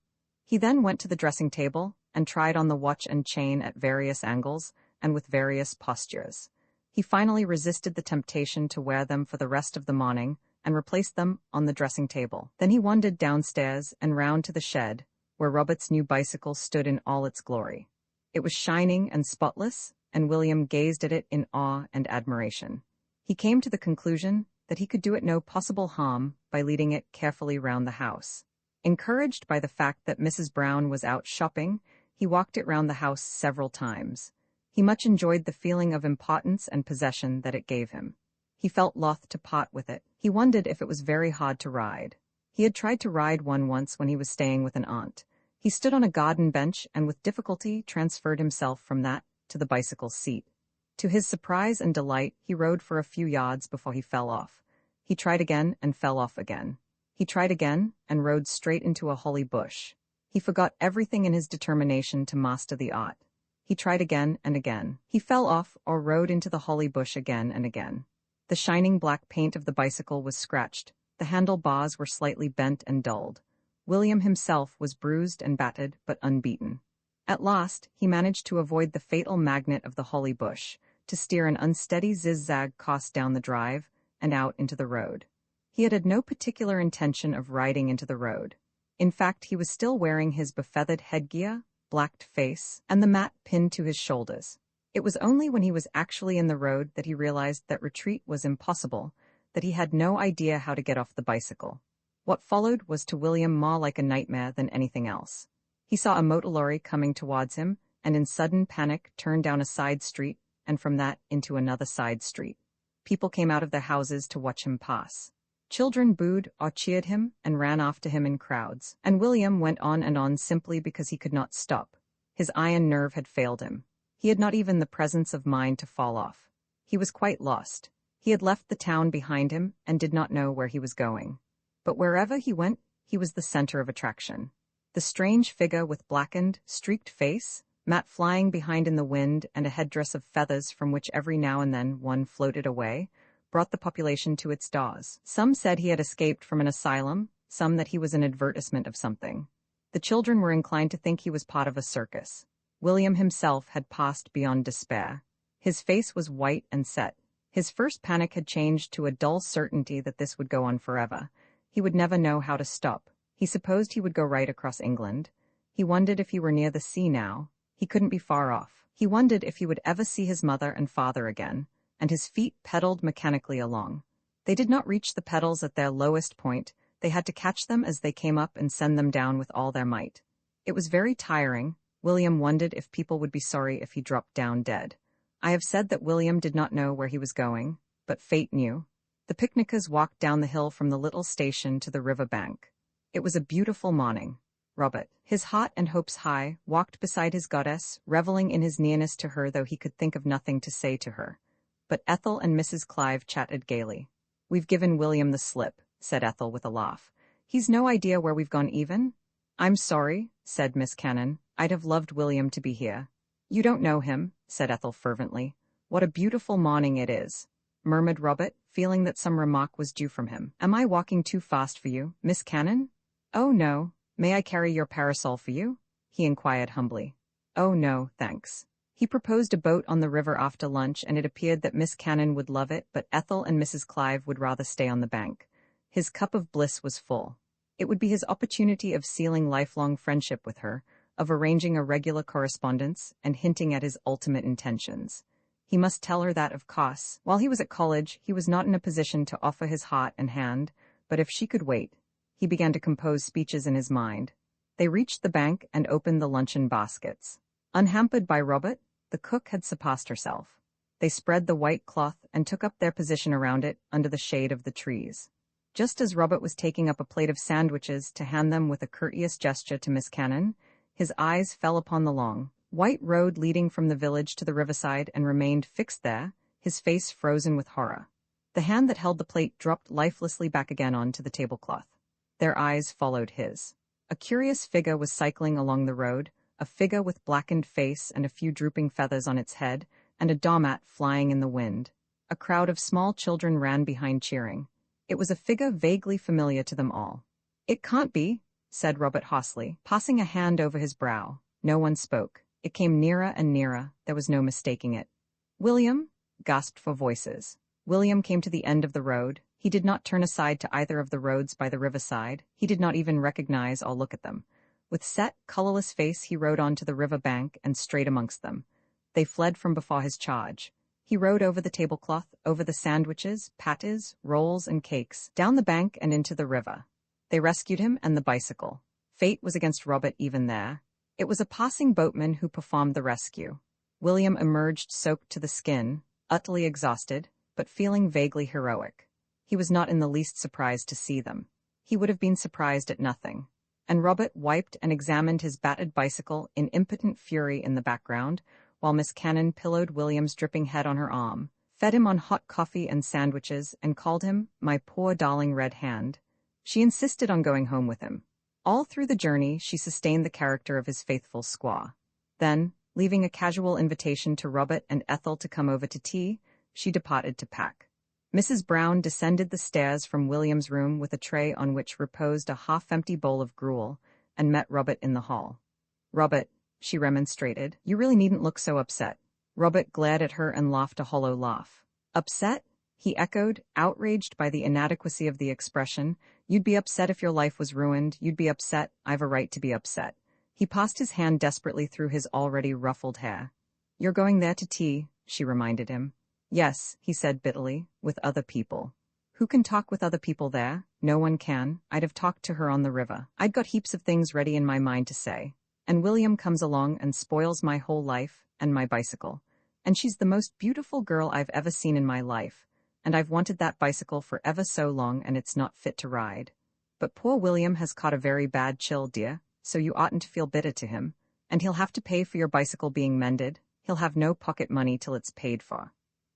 He then went to the dressing table and tried on the watch and chain at various angles and with various postures. He finally resisted the temptation to wear them for the rest of the morning and replaced them on the dressing table. Then he wandered downstairs and round to the shed, where Robert's new bicycle stood in all its glory. It was shining and spotless, and William gazed at it in awe and admiration. He came to the conclusion that he could do it no possible harm by leading it carefully round the house. Encouraged by the fact that Mrs. Brown was out shopping, he walked it round the house several times. He much enjoyed the feeling of importance and possession that it gave him. He felt loth to part with it. He wondered if it was very hard to ride. He had tried to ride one once when he was staying with an aunt. He stood on a garden bench and with difficulty transferred himself from that to the bicycle seat. To his surprise and delight, he rode for a few yards before he fell off. He tried again and fell off again. He tried again and rode straight into a holly bush. He forgot everything in his determination to master the art. He tried again and again. He fell off or rode into the holly bush again and again. The shining black paint of the bicycle was scratched. The handlebars were slightly bent and dulled. William himself was bruised and battered, but unbeaten. At last, he managed to avoid the fatal magnet of the holly bush, to steer an unsteady zigzag course down the drive and out into the road. He had no particular intention of riding into the road. In fact, he was still wearing his befeathered headgear, blacked face, and the mat pinned to his shoulders. It was only when he was actually in the road that he realized that retreat was impossible, that he had no idea how to get off the bicycle. What followed was to William more like a nightmare than anything else. He saw a motor lorry coming towards him, and in sudden panic turned down a side street, and from that into another side street. People came out of their houses to watch him pass. Children booed or cheered him and ran after him in crowds, and William went on and on simply because he could not stop. His iron nerve had failed him. He had not even the presence of mind to fall off. He was quite lost. He had left the town behind him and did not know where he was going. But wherever he went, he was the center of attraction. The strange figure with blackened, streaked face, mat flying behind in the wind, and a headdress of feathers from which every now and then one floated away, brought the population to its doors. Some said he had escaped from an asylum, some that he was an advertisement of something. The children were inclined to think he was part of a circus. William himself had passed beyond despair. His face was white and set. His first panic had changed to a dull certainty that this would go on forever. He would never know how to stop. He supposed he would go right across England. He wondered if he were near the sea now. He couldn't be far off. He wondered if he would ever see his mother and father again, and his feet pedaled mechanically along. They did not reach the pedals at their lowest point. They had to catch them as they came up and send them down with all their might. It was very tiring. William wondered if people would be sorry if he dropped down dead. I have said that William did not know where he was going, but fate knew. The picnickers walked down the hill from the little station to the river bank. It was a beautiful morning. Robert, his heart and hopes high, walked beside his goddess, reveling in his nearness to her though he could think of nothing to say to her. But Ethel and Mrs. Clive chatted gaily. "We've given William the slip," said Ethel with a laugh. "He's no idea where we've gone even." "I'm sorry," said Miss Cannon. "I'd have loved William to be here." "You don't know him," said Ethel fervently. "What a beautiful morning it is," murmured Robert, feeling that some remark was due from him. "Am I walking too fast for you, Miss Cannon?" "Oh no. May I carry your parasol for you?" he inquired humbly. "Oh no, thanks." He proposed a boat on the river after lunch, and it appeared that Miss Cannon would love it, but Ethel and Mrs. Clive would rather stay on the bank. His cup of bliss was full. It would be his opportunity of sealing lifelong friendship with her, of arranging a regular correspondence, and hinting at his ultimate intentions. He must tell her that, of course, while he was at college, he was not in a position to offer his heart and hand, but if she could wait. He began to compose speeches in his mind. They reached the bank and opened the luncheon baskets. Unhampered by Robert, the cook had surpassed herself. They spread the white cloth and took up their position around it under the shade of the trees. Just as Robert was taking up a plate of sandwiches to hand them with a courteous gesture to Miss Cannon, his eyes fell upon the long, white road leading from the village to the riverside and remained fixed there, his face frozen with horror. The hand that held the plate dropped lifelessly back again onto the tablecloth. Their eyes followed his. A curious figure was cycling along the road, a figure with blackened face and a few drooping feathers on its head, and a domat flying in the wind. A crowd of small children ran behind cheering. It was a figure vaguely familiar to them all. "It can't be," said Robert hoarsely, passing a hand over his brow. No one spoke. It came nearer and nearer. There was no mistaking it. "William?" gasped for voices. William came to the end of the road. He did not turn aside to either of the roads by the riverside. He did not even recognize or look at them. With set, colorless face he rode on to the river bank and straight amongst them. They fled from before his charge. He rode over the tablecloth, over the sandwiches, patties, rolls, and cakes, down the bank and into the river. They rescued him and the bicycle. Fate was against Robert even there. It was a passing boatman who performed the rescue. William emerged soaked to the skin, utterly exhausted, but feeling vaguely heroic. He was not in the least surprised to see them. He would have been surprised at nothing. And Robert wiped and examined his battered bicycle in impotent fury in the background, while Miss Cannon pillowed William's dripping head on her arm, fed him on hot coffee and sandwiches, and called him, "My poor darling red hand." She insisted on going home with him. All through the journey she sustained the character of his faithful squaw. Then, leaving a casual invitation to Robert and Ethel to come over to tea, she departed to pack. Mrs. Brown descended the stairs from William's room with a tray on which reposed a half-empty bowl of gruel, and met Robert in the hall. "Robert," she remonstrated, "you really needn't look so upset." Robert glared at her and laughed a hollow laugh. "Upset?" he echoed, outraged by the inadequacy of the expression. You'd be upset if your life was ruined. You'd be upset. I've a right to be upset. He passed his hand desperately through his already ruffled hair. You're going there to tea, she reminded him. Yes, he said bitterly, with other people. Who can talk with other people there? No one can. I'd have talked to her on the river. I'd got heaps of things ready in my mind to say. And William comes along and spoils my whole life, and my bicycle. And she's the most beautiful girl I've ever seen in my life. And I've wanted that bicycle for ever so long, and it's not fit to ride. But poor William has caught a very bad chill, dear, so you oughtn't to feel bitter to him. And he'll have to pay for your bicycle being mended. He'll have no pocket money till it's paid for.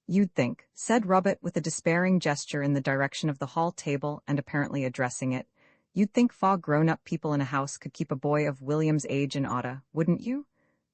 You'd think, said Robert with a despairing gesture in the direction of the hall table and apparently addressing it, you'd think 4 grown-up people in a house could keep a boy of William's age in order, wouldn't you?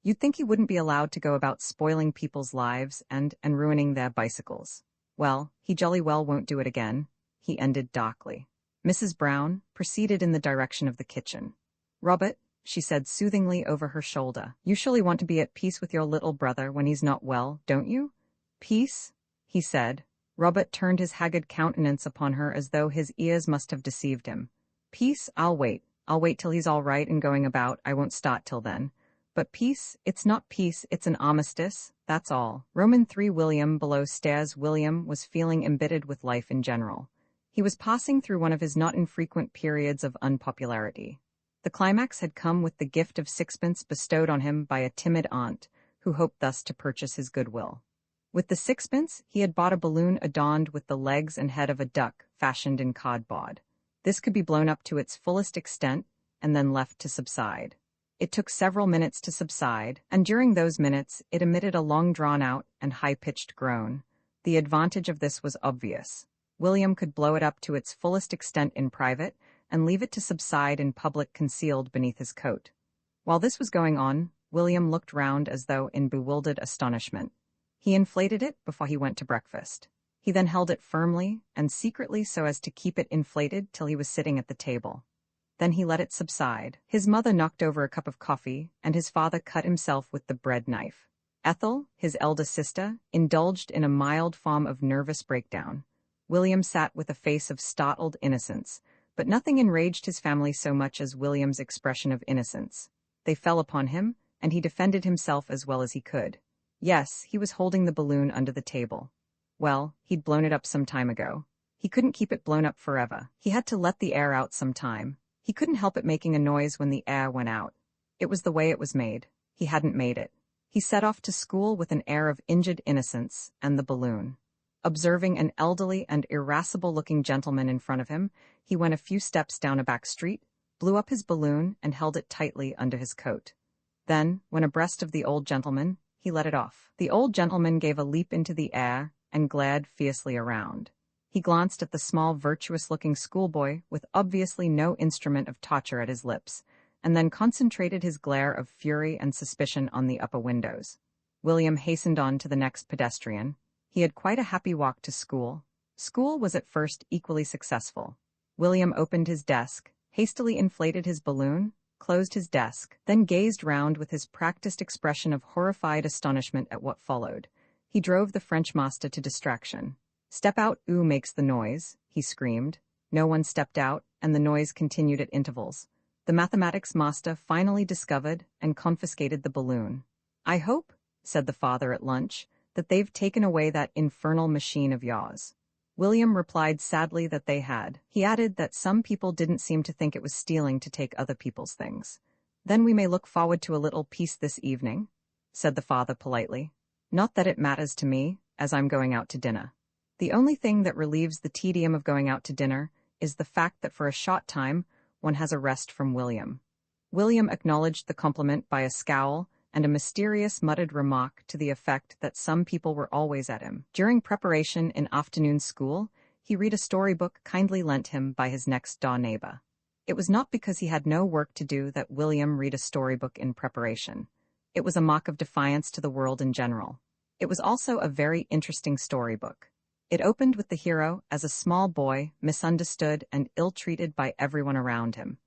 You'd think he wouldn't be allowed to go about spoiling people's lives and ruining their bicycles. Well, he jolly well won't do it again, he ended darkly. Mrs. Brown proceeded in the direction of the kitchen. Robert, she said soothingly over her shoulder, you surely want to be at peace with your little brother when he's not well, don't you? Peace? He said. Robert turned his haggard countenance upon her as though his ears must have deceived him. Peace? I'll wait. I'll wait till he's all right and going about. I won't start till then. But peace? It's not peace, it's an armistice, that's all. Roman 3 William below stairs. William was feeling embittered with life in general. He was passing through one of his not infrequent periods of unpopularity. The climax had come with the gift of 6pence bestowed on him by a timid aunt, who hoped thus to purchase his goodwill. With the 6pence, he had bought a balloon adorned with the legs and head of a duck, fashioned in cardboard. This could be blown up to its fullest extent, and then left to subside. It took several minutes to subside, and during those minutes it emitted a long drawn-out and high-pitched groan. The advantage of this was obvious. William could blow it up to its fullest extent in private, and leave it to subside in public concealed beneath his coat. While this was going on, William looked round as though in bewildered astonishment. He inflated it before he went to breakfast. He then held it firmly and secretly so as to keep it inflated till he was sitting at the table. Then he let it subside. His mother knocked over a cup of coffee, and his father cut himself with the bread knife. Ethel, his eldest sister, indulged in a mild form of nervous breakdown. William sat with a face of startled innocence, but nothing enraged his family so much as William's expression of innocence. They fell upon him, and he defended himself as well as he could. Yes, he was holding the balloon under the table. Well, he'd blown it up some time ago. He couldn't keep it blown up forever. He had to let the air out some time. He couldn't help it making a noise when the air went out. It was the way it was made. He hadn't made it. He set off to school with an air of injured innocence and the balloon. Observing an elderly and irascible-looking gentleman in front of him, he went a few steps down a back street, blew up his balloon, and held it tightly under his coat. Then, when abreast of the old gentleman, he let it off. The old gentleman gave a leap into the air and glared fiercely around. He glanced at the small, virtuous-looking schoolboy with obviously no instrument of torture at his lips, and then concentrated his glare of fury and suspicion on the upper windows. William hastened on to the next pedestrian. He had quite a happy walk to school. School was at first equally successful. William opened his desk, hastily inflated his balloon, closed his desk, then gazed round with his practiced expression of horrified astonishment at what followed. He drove the French master to distraction. "Step out, oo makes the noise," he screamed. No one stepped out, and the noise continued at intervals. The mathematics master finally discovered and confiscated the balloon. "I hope," said the father at lunch, "that they've taken away that infernal machine of yours." William replied sadly that they had. He added that some people didn't seem to think it was stealing to take other people's things. "Then we may look forward to a little peace this evening," said the father politely. "Not that it matters to me, as I'm going out to dinner. The only thing that relieves the tedium of going out to dinner is the fact that for a short time one has a rest from William." William acknowledged the compliment by a scowl and a mysterious muttered remark to the effect that some people were always at him. During preparation in afternoon school, he read a storybook kindly lent him by his next-door neighbor. It was not because he had no work to do that William read a storybook in preparation. It was a mock of defiance to the world in general. It was also a very interesting storybook. It opened with the hero as a small boy, misunderstood and ill-treated by everyone around him.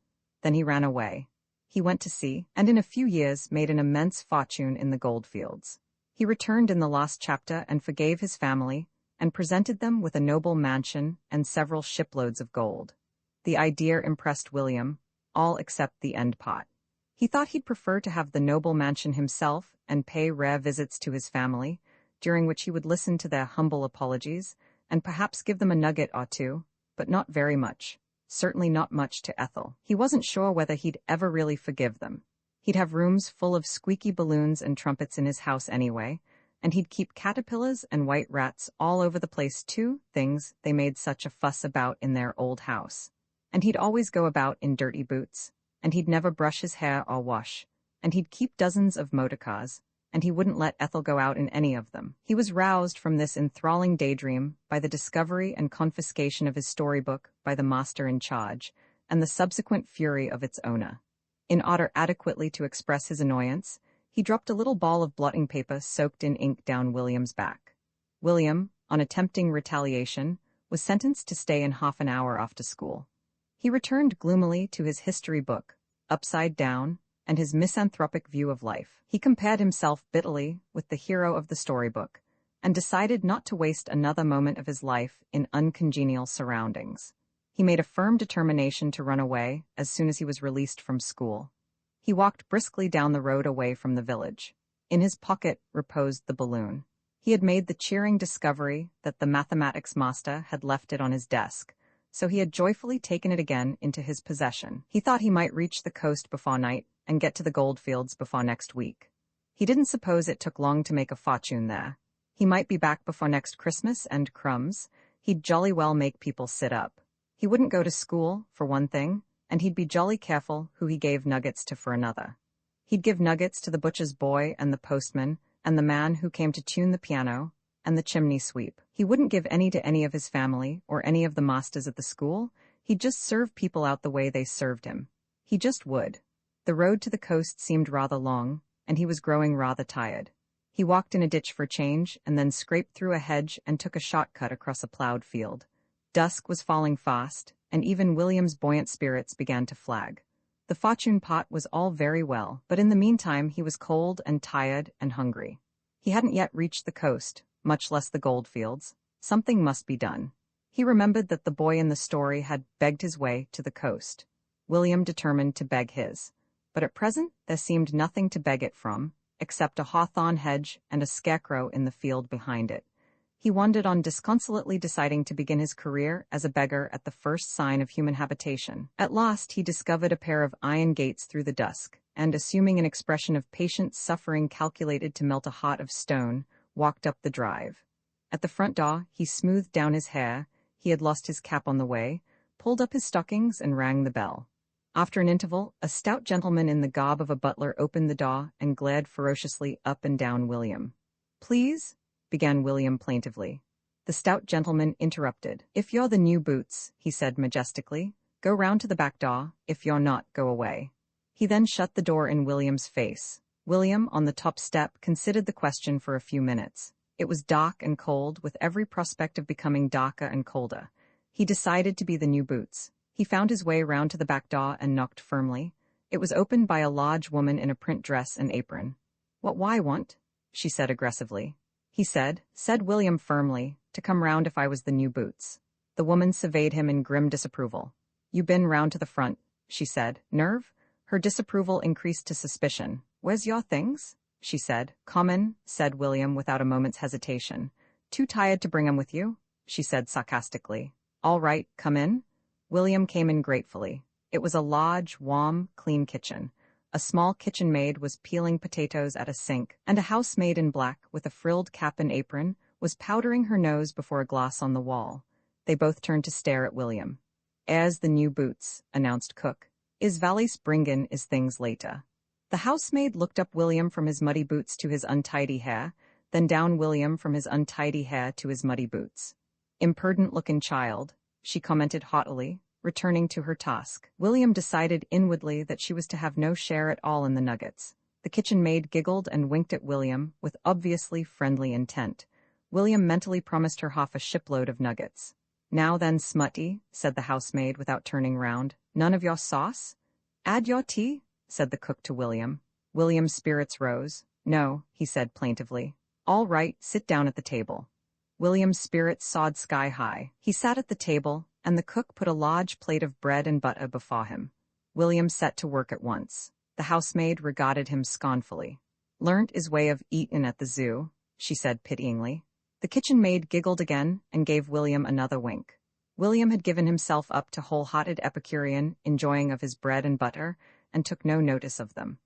Then he ran away. He went to sea, and in a few years made an immense fortune in the goldfields. He returned in the last chapter and forgave his family, and presented them with a noble mansion and several shiploads of gold. The idea impressed William, all except the end pot. He thought he'd prefer to have the noble mansion himself and pay rare visits to his family, during which he would listen to their humble apologies, and perhaps give them a nugget or two, but not very much. Certainly not much to Ethel. He wasn't sure whether he'd ever really forgive them. He'd have rooms full of squeaky balloons and trumpets in his house anyway, and he'd keep caterpillars and white rats all over the place too, things they made such a fuss about in their old house. And he'd always go about in dirty boots, and he'd never brush his hair or wash, and he'd keep dozens of motor cars, and he wouldn't let Ethel go out in any of them. He was roused from this enthralling daydream by the discovery and confiscation of his storybook by the master in charge, and the subsequent fury of its owner. In order adequately to express his annoyance, he dropped a little ball of blotting paper soaked in ink down William's back. William, on attempting retaliation, was sentenced to stay in half an hour after school. He returned gloomily to his history book, upside down, and his misanthropic view of life. He compared himself bitterly with the hero of the storybook, and decided not to waste another moment of his life in uncongenial surroundings. He made a firm determination to run away as soon as he was released from school. He walked briskly down the road away from the village. In his pocket reposed the balloon. He had made the cheering discovery that the mathematics master had left it on his desk, so he had joyfully taken it again into his possession. He thought he might reach the coast before night and get to the goldfields before next week. He didn't suppose it took long to make a fortune there. He might be back before next Christmas, and crumbs, he'd jolly well make people sit up. He wouldn't go to school, for one thing, and he'd be jolly careful who he gave nuggets to for another. He'd give nuggets to the butcher's boy and the postman and the man who came to tune the piano and the chimney sweep. He wouldn't give any to any of his family or any of the masters at the school. He'd just serve people out the way they served him. He just would. The road to the coast seemed rather long, and he was growing rather tired. He walked in a ditch for change and then scraped through a hedge and took a shortcut across a plowed field. Dusk was falling fast, and even William's buoyant spirits began to flag. The fortune pot was all very well, but in the meantime he was cold and tired and hungry. He hadn't yet reached the coast, much less the goldfields. Something must be done. He remembered that the boy in the story had begged his way to the coast. William determined to beg his. But at present there seemed nothing to beg it from, except a hawthorn hedge and a scarecrow in the field behind it. He wandered on disconsolately, deciding to begin his career as a beggar at the first sign of human habitation. At last he discovered a pair of iron gates through the dusk, and assuming an expression of patient suffering calculated to melt a heart of stone, walked up the drive. At the front door he smoothed down his hair, he had lost his cap on the way, pulled up his stockings and rang the bell. After an interval, a stout gentleman in the garb of a butler opened the door and glared ferociously up and down William. "Please?" began William plaintively. The stout gentleman interrupted. "If you're the new boots," he said majestically, "go round to the back door. If you're not, go away." He then shut the door in William's face. William, on the top step, considered the question for a few minutes. It was dark and cold, with every prospect of becoming darker and colder. He decided to be the new boots. He found his way round to the back door and knocked firmly. It was opened by a large woman in a print dress and apron. "What why want?" she said aggressively. "He said," said William firmly, "to come round if I was the new boots." The woman surveyed him in grim disapproval. "You been round to the front," she said. Nerve? Her disapproval increased to suspicion. "Where's your things?" she said. "Common," said William without a moment's hesitation. "Too tired to bring 'em with you?" she said sarcastically. "All right, come in." William came in gratefully. It was a large, warm, clean kitchen. A small kitchen maid was peeling potatoes at a sink, and a housemaid in black, with a frilled cap and apron, was powdering her nose before a glass on the wall. They both turned to stare at William. "'Ere's the new boots," announced cook. "Is valise bringin' is things later." The housemaid looked up William from his muddy boots to his untidy hair, then down William from his untidy hair to his muddy boots. "Impertinent-looking child," she commented haughtily, returning to her task. William decided inwardly that she was to have no share at all in the nuggets. The kitchen maid giggled and winked at William with obviously friendly intent. William mentally promised her half a shipload of nuggets. "Now then, smutty," said the housemaid without turning round. "None of your sauce?" "Add your tea?" said the cook to William. William's spirits rose. "No," he said plaintively. "All right, sit down at the table." William's spirits soared sky high. He sat at the table, and the cook put a large plate of bread and butter before him. William set to work at once. The housemaid regarded him scornfully. "Learnt his way of eatin' at the zoo," she said pityingly. The kitchen maid giggled again and gave William another wink. William had given himself up to wholehearted Epicurean enjoying of his bread and butter, and took no notice of them.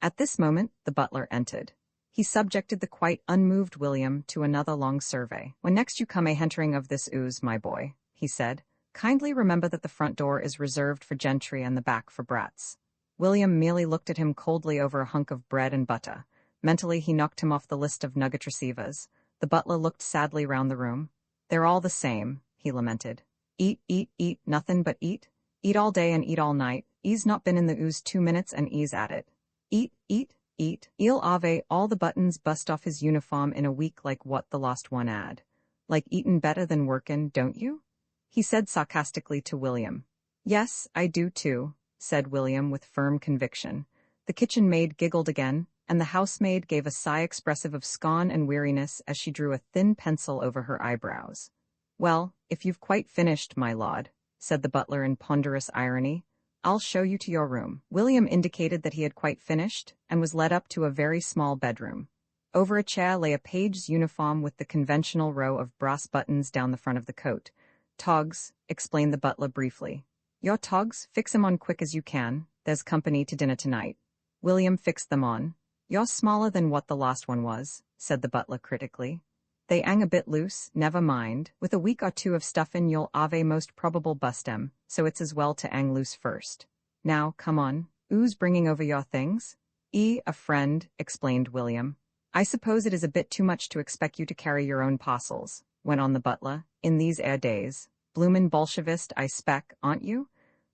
At this moment, the butler entered. He subjected the quite unmoved William to another long survey. "When next you come a-hentering of this ooze, my boy," he said, "kindly remember that the front door is reserved for gentry and the back for brats." William merely looked at him coldly over a hunk of bread and butter. Mentally he knocked him off the list of nugget receivers. The butler looked sadly round the room. "They're all the same," he lamented. "Eat, eat, eat, nothin' but eat. Eat all day and eat all night. E's not been in the ooze 2 minutes and e's at it. Eat, eat, eat. Eel ave all the buttons bust off his uniform in a week like what the lost one 'ad. Like eatin' better than workin', don't you?" he said sarcastically to William. "Yes, I do too," said William with firm conviction. The kitchen maid giggled again, and the housemaid gave a sigh expressive of scorn and weariness as she drew a thin pencil over her eyebrows. "Well, if you've quite finished, my lord," said the butler in ponderous irony, "I'll show you to your room." William indicated that he had quite finished, and was led up to a very small bedroom. Over a chair lay a page's uniform with the conventional row of brass buttons down the front of the coat. "Togs," explained the butler briefly. "Your togs, fix 'em on quick as you can. There's company to dinner tonight." William fixed them on. "You're smaller than what the last one was," said the butler critically. "They 'ang a bit loose, never mind. With a week or two of stuffin' you'll ave most probable bust 'em, so it's as well to 'ang loose first. Now, come on. Oo's bringing over your things?" "A friend," explained William. "I suppose it is a bit too much to expect you to carry your own parcels," went on the butler, "in these days. Bloomin' Bolshevist, I spec, aren't you?"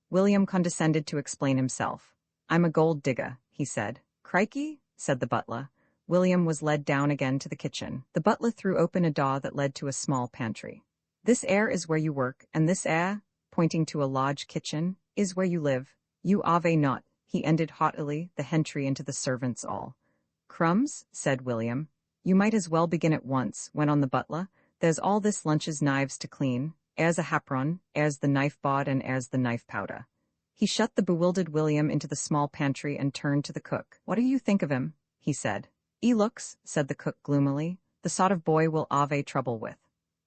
William condescended to explain himself. "I'm a gold digger," he said. "Crikey," said the butler. William was led down again to the kitchen. The butler threw open a door that led to a small pantry. "This air is where you work, and this air," pointing to a large kitchen, "is where you live. You ave not," he ended haughtily, the hentry into the servants all. "Crumbs," said William. "You might as well begin at once," went on the butler. "There's all this lunch's knives to clean. Airs a hapron, airs the knife board, and airs the knife powder." He shut the bewildered William into the small pantry and turned to the cook. "What do you think of him?" he said. "He looks," said the cook gloomily, "the sort of boy we'll ave trouble with."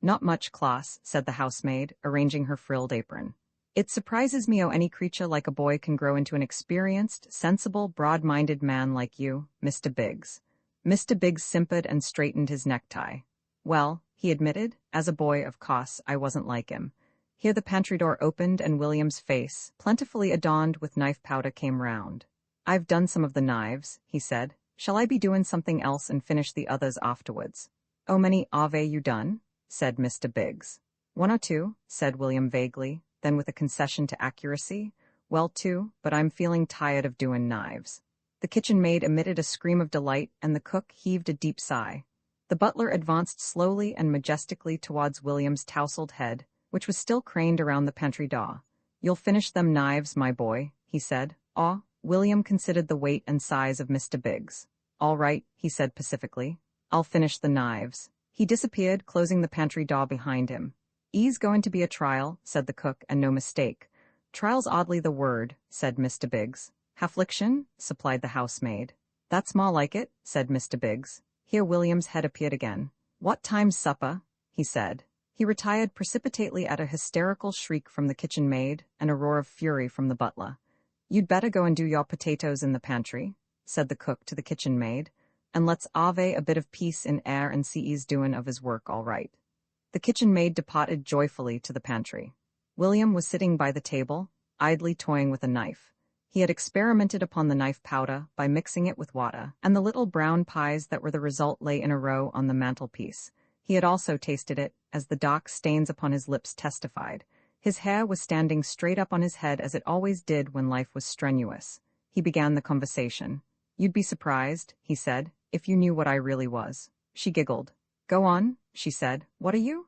"Not much class," said the housemaid, arranging her frilled apron. "It surprises me how any creature like a boy can grow into an experienced, sensible, broad-minded man like you, Mr. Biggs." Mr. Biggs simpered and straightened his necktie. "Well," he admitted, "as a boy, of course, I wasn't like him." Here the pantry door opened and William's face, plentifully adorned with knife powder, came round. "I've done some of the knives," he said. "Shall I be doing something else and finish the others afterwards?" "Oh, many ave you done?" said Mr. Biggs. "1 or 2, said William vaguely, then with a concession to accuracy, "Well, 2, but I'm feeling tired of doing knives." The kitchen maid emitted a scream of delight, and the cook heaved a deep sigh. The butler advanced slowly and majestically towards William's tousled head, which was still craned around the pantry door. "You'll finish them knives, my boy," he said. "Ah." William considered the weight and size of Mr. Biggs. "All right," he said pacifically. "I'll finish the knives." He disappeared, closing the pantry door behind him. "E's going to be a trial," said the cook, "and no mistake." "Trial's oddly the word," said Mr. Biggs. "Haffliction," supplied the housemaid. "That's more like it," said Mr. Biggs. Here William's head appeared again. "What time's supper?" he said. He retired precipitately at a hysterical shriek from the kitchen maid and a roar of fury from the butler. "You'd better go and do your potatoes in the pantry," said the cook to the kitchen maid, "and let's ave a bit of peace in air and see he's doin' of his work all right." The kitchen maid departed joyfully to the pantry. William was sitting by the table, idly toying with a knife. He had experimented upon the knife powder by mixing it with water, and the little brown pies that were the result lay in a row on the mantelpiece. He had also tasted it, as the dark stains upon his lips testified. His hair was standing straight up on his head as it always did when life was strenuous. He began the conversation. "You'd be surprised," he said, "if you knew what I really was." She giggled. "Go on," she said. "What are you?"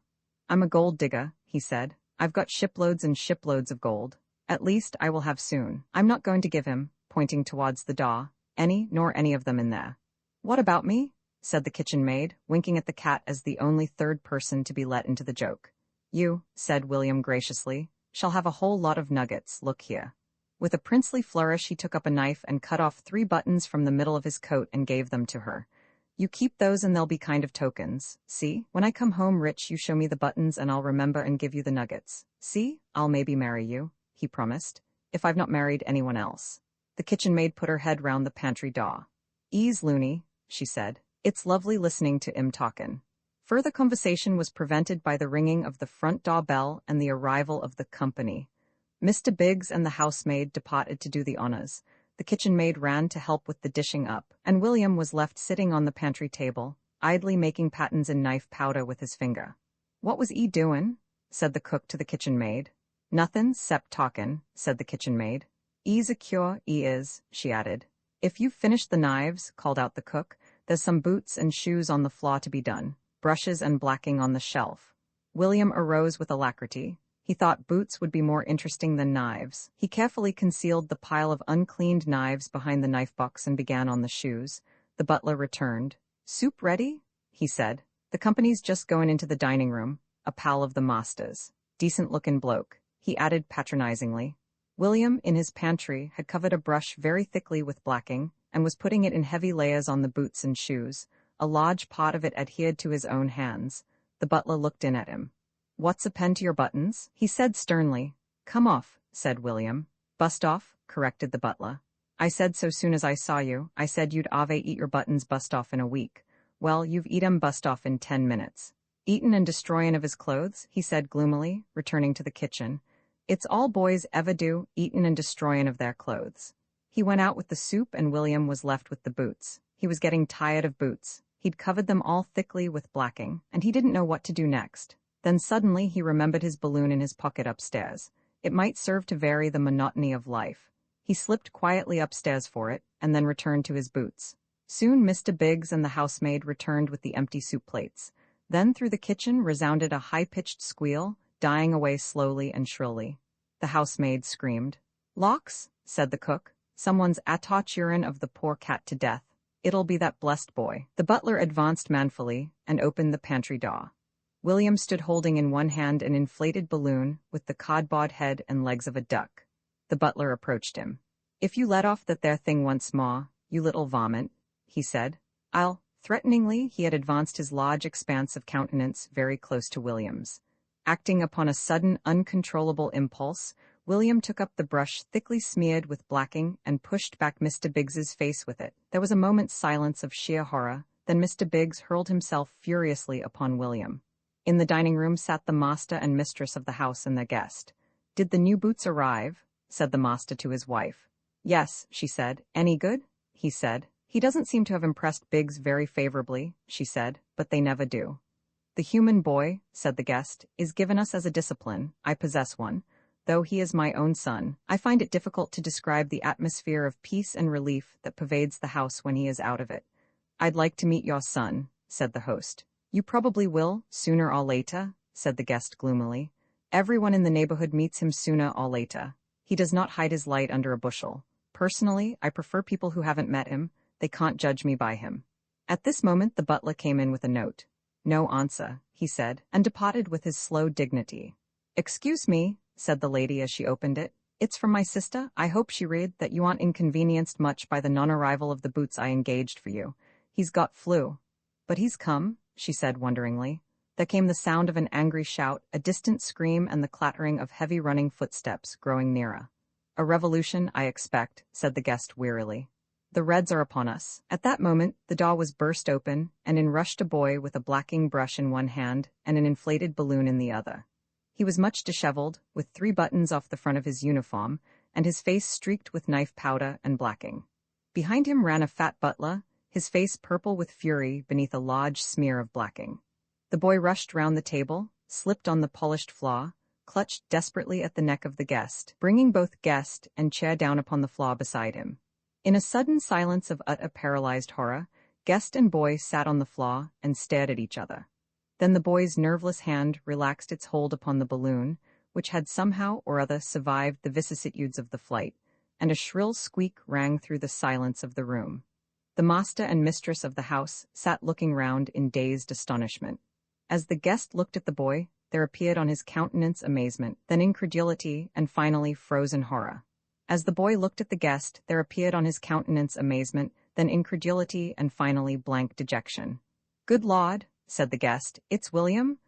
"I'm a gold digger," he said. "I've got shiploads and shiploads of gold. At least, I will have soon. I'm not going to give him," pointing towards the door, "any nor any of them in there." "What about me?" said the kitchen maid, winking at the cat as the only third person to be let into the joke. You, said William graciously, shall have a whole lot of nuggets, look here. With a princely flourish he took up a knife and cut off 3 buttons from the middle of his coat and gave them to her. You keep those and they'll be kind of tokens, see? When I come home rich you show me the buttons and I'll remember and give you the nuggets. See? I'll maybe marry you, he promised, if I've not married anyone else. The kitchen maid put her head round the pantry door. Ease, loony, she said. It's lovely listening to 'im talkin'. Further conversation was prevented by the ringing of the front door bell and the arrival of the company. Mr. Biggs and the housemaid departed to do the honors. The kitchen maid ran to help with the dishing up, and William was left sitting on the pantry table, idly making patterns in knife powder with his finger. What was 'e doin'? Said the cook to the kitchen maid. Nothin' 'cept talkin', said the kitchen maid. "E's a cure, 'e is," she added. If you've finished the knives, called out the cook, there's some boots and shoes on the floor to be done, brushes and blacking on the shelf. William arose with alacrity. He thought boots would be more interesting than knives. He carefully concealed the pile of uncleaned knives behind the knife box and began on the shoes. The butler returned. "Soup ready?" he said. "The company's just going into the dining room, a pal of the master's. Decent-looking bloke," he added patronizingly. William, in his pantry, had covered a brush very thickly with blacking and was putting it in heavy layers on the boots and shoes. A large part of it adhered to his own hands. The butler looked in at him. "What's a pen to your buttons?" he said sternly. "Come off," said William. "Bust off," corrected the butler. "I said so soon as I saw you, I said you'd ave eat your buttons bust off in a week. Well, you've eat 'em bust off in 10 minutes. Eatin' and destroyin' of his clothes," he said gloomily, returning to the kitchen. "It's all boys ever do, eatin' and destroyin' of their clothes." He went out with the soup and William was left with the boots. He was getting tired of boots. He'd covered them all thickly with blacking, and he didn't know what to do next. Then suddenly he remembered his balloon in his pocket upstairs. It might serve to vary the monotony of life. He slipped quietly upstairs for it, and then returned to his boots. Soon Mr. Biggs and the housemaid returned with the empty soup plates. Then through the kitchen resounded a high-pitched squeal, dying away slowly and shrilly. The housemaid screamed. "Lawks," said the cook, "someone's attaught urine of the poor cat to death. It'll be that blessed boy." The butler advanced manfully and opened the pantry door. William stood holding in one hand an inflated balloon with the cardboard head and legs of a duck. The butler approached him. "If you let off that there thing once more, you little varmint," he said, "I'll—" Threateningly, he had advanced his large expanse of countenance very close to William's. Acting upon a sudden, uncontrollable impulse, William took up the brush thickly smeared with blacking and pushed back Mr. Biggs's face with it. There was a moment's silence of sheer horror, then Mr. Biggs hurled himself furiously upon William. In the dining room sat the master and mistress of the house and their guest. "Did the new boots arrive?" said the master to his wife. "Yes," she said. "Any good?" he said. "He doesn't seem to have impressed Biggs very favorably," she said, "but they never do." "The human boy," said the guest, "is given us as a discipline. I possess one. Though he is my own son, I find it difficult to describe the atmosphere of peace and relief that pervades the house when he is out of it." "I'd like to meet your son," said the host. "You probably will, sooner or later," said the guest gloomily. "Everyone in the neighborhood meets him sooner or later. He does not hide his light under a bushel. Personally, I prefer people who haven't met him. They can't judge me by him." At this moment the butler came in with a note. "No answer," he said, and departed with his slow dignity. "Excuse me," said the lady as she opened it. "It's from my sister. I hope she read that you aren't inconvenienced much by the non-arrival of the boots I engaged for you. He's got flu." "But he's come," she said wonderingly. There came the sound of an angry shout, a distant scream, and the clattering of heavy running footsteps growing nearer. "A revolution, I expect," said the guest wearily. "The Reds are upon us." At that moment, the door was burst open, and in rushed a boy with a blacking brush in one hand and an inflated balloon in the other. He was much disheveled, with 3 buttons off the front of his uniform, and his face streaked with knife powder and blacking. Behind him ran a fat butler, his face purple with fury beneath a large smear of blacking. The boy rushed round the table, slipped on the polished floor, clutched desperately at the neck of the guest, bringing both guest and chair down upon the floor beside him. In a sudden silence of utter paralyzed horror, guest and boy sat on the floor and stared at each other. Then the boy's nerveless hand relaxed its hold upon the balloon, which had somehow or other survived the vicissitudes of the flight, and a shrill squeak rang through the silence of the room. The master and mistress of the house sat looking round in dazed astonishment. As the guest looked at the boy, there appeared on his countenance amazement, then incredulity, and finally frozen horror. As the boy looked at the guest, there appeared on his countenance amazement, then incredulity, and finally blank dejection. "Good Lord," said the guest, "it's William?"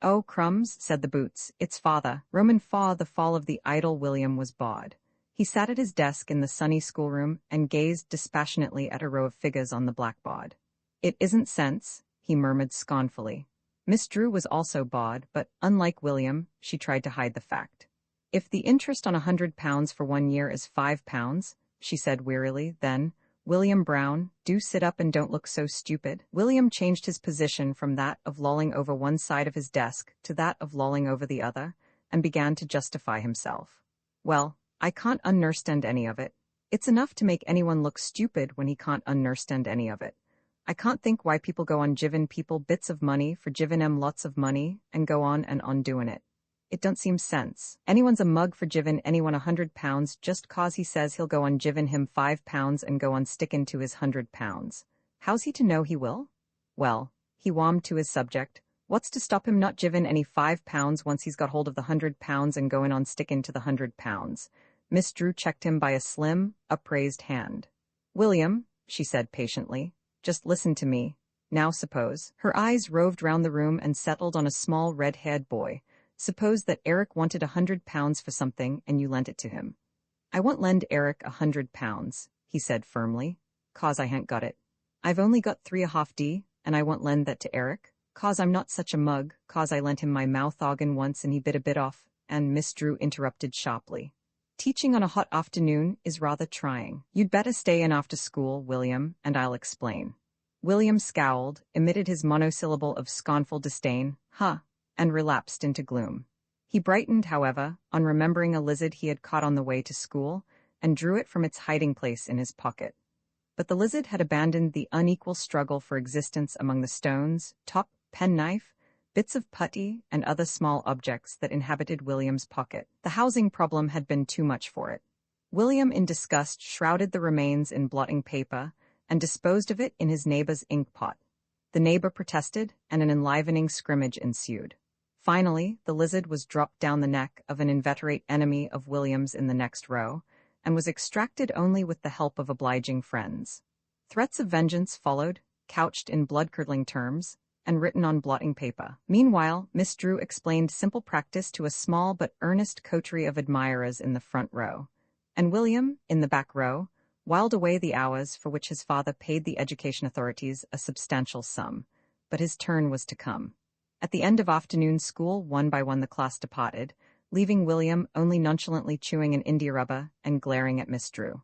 "Oh, crumbs," said the boots, "it's father." Roman fa the fall of the idle William was bawd. He sat at his desk in the sunny schoolroom and gazed dispassionately at a row of figures on the blackboard. "It isn't sense," he murmured scornfully. Miss Drew was also bawd, but, unlike William, she tried to hide the fact. "If the interest on £100 for 1 year is £5, she said wearily, then, "William Brown, do sit up and don't look so stupid." William changed his position from that of lolling over one side of his desk to that of lolling over the other, and began to justify himself. "Well, I can't understand any of it. It's enough to make anyone look stupid when he can't understand any of it. I can't think why people go on giving people bits of money for giving 'em lots of money and go on and on doing it. It don't seem sense. Anyone's a mug for giving anyone £100 just 'cause he says he'll go on giving him £5 and go on sticking to his £100. How's he to know he will? Well, he warmed to his subject. What's to stop him not giving any £5 once he's got hold of the £100 and going on sticking to the £100? Miss Drew checked him by a slim, upraised hand. "William," she said patiently, "just listen to me. Now suppose." Her eyes roved round the room and settled on a small red-haired boy. "Suppose that Eric wanted £100 for something and you lent it to him." "I won't lend Eric £100, he said firmly, "'cause I han't got it. I've only got 3.5d, and I won't lend that to Eric, 'cause I'm not such a mug, 'cause I lent him my mouth organ once and he bit a bit off," and Miss Drew interrupted sharply. "Teaching on a hot afternoon is rather trying. You'd better stay in after school, William, and I'll explain." William scowled, emitted his monosyllable of scornful disdain, "Huh," and relapsed into gloom. He brightened, however, on remembering a lizard he had caught on the way to school, and drew it from its hiding place in his pocket. But the lizard had abandoned the unequal struggle for existence among the stones, top, penknife, bits of putty, and other small objects that inhabited William's pocket. The housing problem had been too much for it. William, in disgust, shrouded the remains in blotting paper and disposed of it in his neighbor's ink pot. The neighbor protested, and an enlivening scrimmage ensued. Finally, the lizard was dropped down the neck of an inveterate enemy of William's in the next row, and was extracted only with the help of obliging friends. Threats of vengeance followed, couched in blood-curdling terms, and written on blotting paper. Meanwhile, Miss Drew explained simple practice to a small but earnest coterie of admirers in the front row, and William, in the back row, whiled away the hours for which his father paid the education authorities a substantial sum, but his turn was to come. At the end of afternoon school, one by one the class departed, leaving William only nonchalantly chewing an India rubber and glaring at Miss Drew.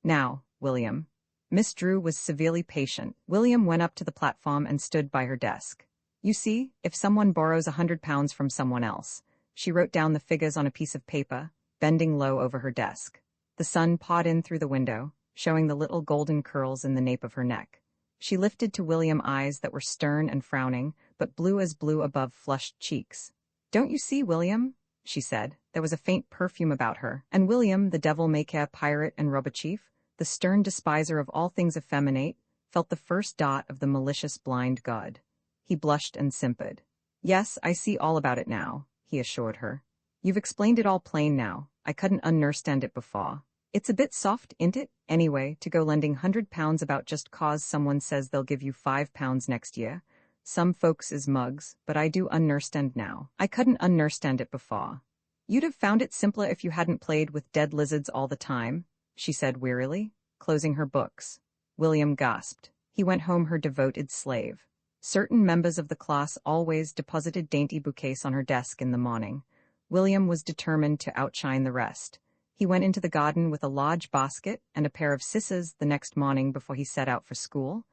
"Now, William." Miss Drew was severely patient. William went up to the platform and stood by her desk. "You see, if someone borrows £100 from someone else," she wrote down the figures on a piece of paper, bending low over her desk. The sun pawed in through the window, showing the little golden curls in the nape of her neck. She lifted to William eyes that were stern and frowning, but blue as blue above flushed cheeks. "Don't you see, William?" she said. There was a faint perfume about her, and William, the devil-may-care pirate and robber chief, the stern despiser of all things effeminate, felt the first dot of the malicious blind god. He blushed and simpered. "Yes, I see all about it now," he assured her. "You've explained it all plain now. I couldn't understand it before. It's a bit soft, ain't it, anyway, to go lending £100 about just 'cause someone says they'll give you £5 next year. Some folks is mugs, but I do understand now. I couldn't understand it before." "You'd have found it simpler if you hadn't played with dead lizards all the time," she said wearily, closing her books. William gasped. He went home her devoted slave. Certain members of the class always deposited dainty bouquets on her desk in the morning. William was determined to outshine the rest. He went into the garden with a large basket and a pair of scissors the next morning before he set out for school.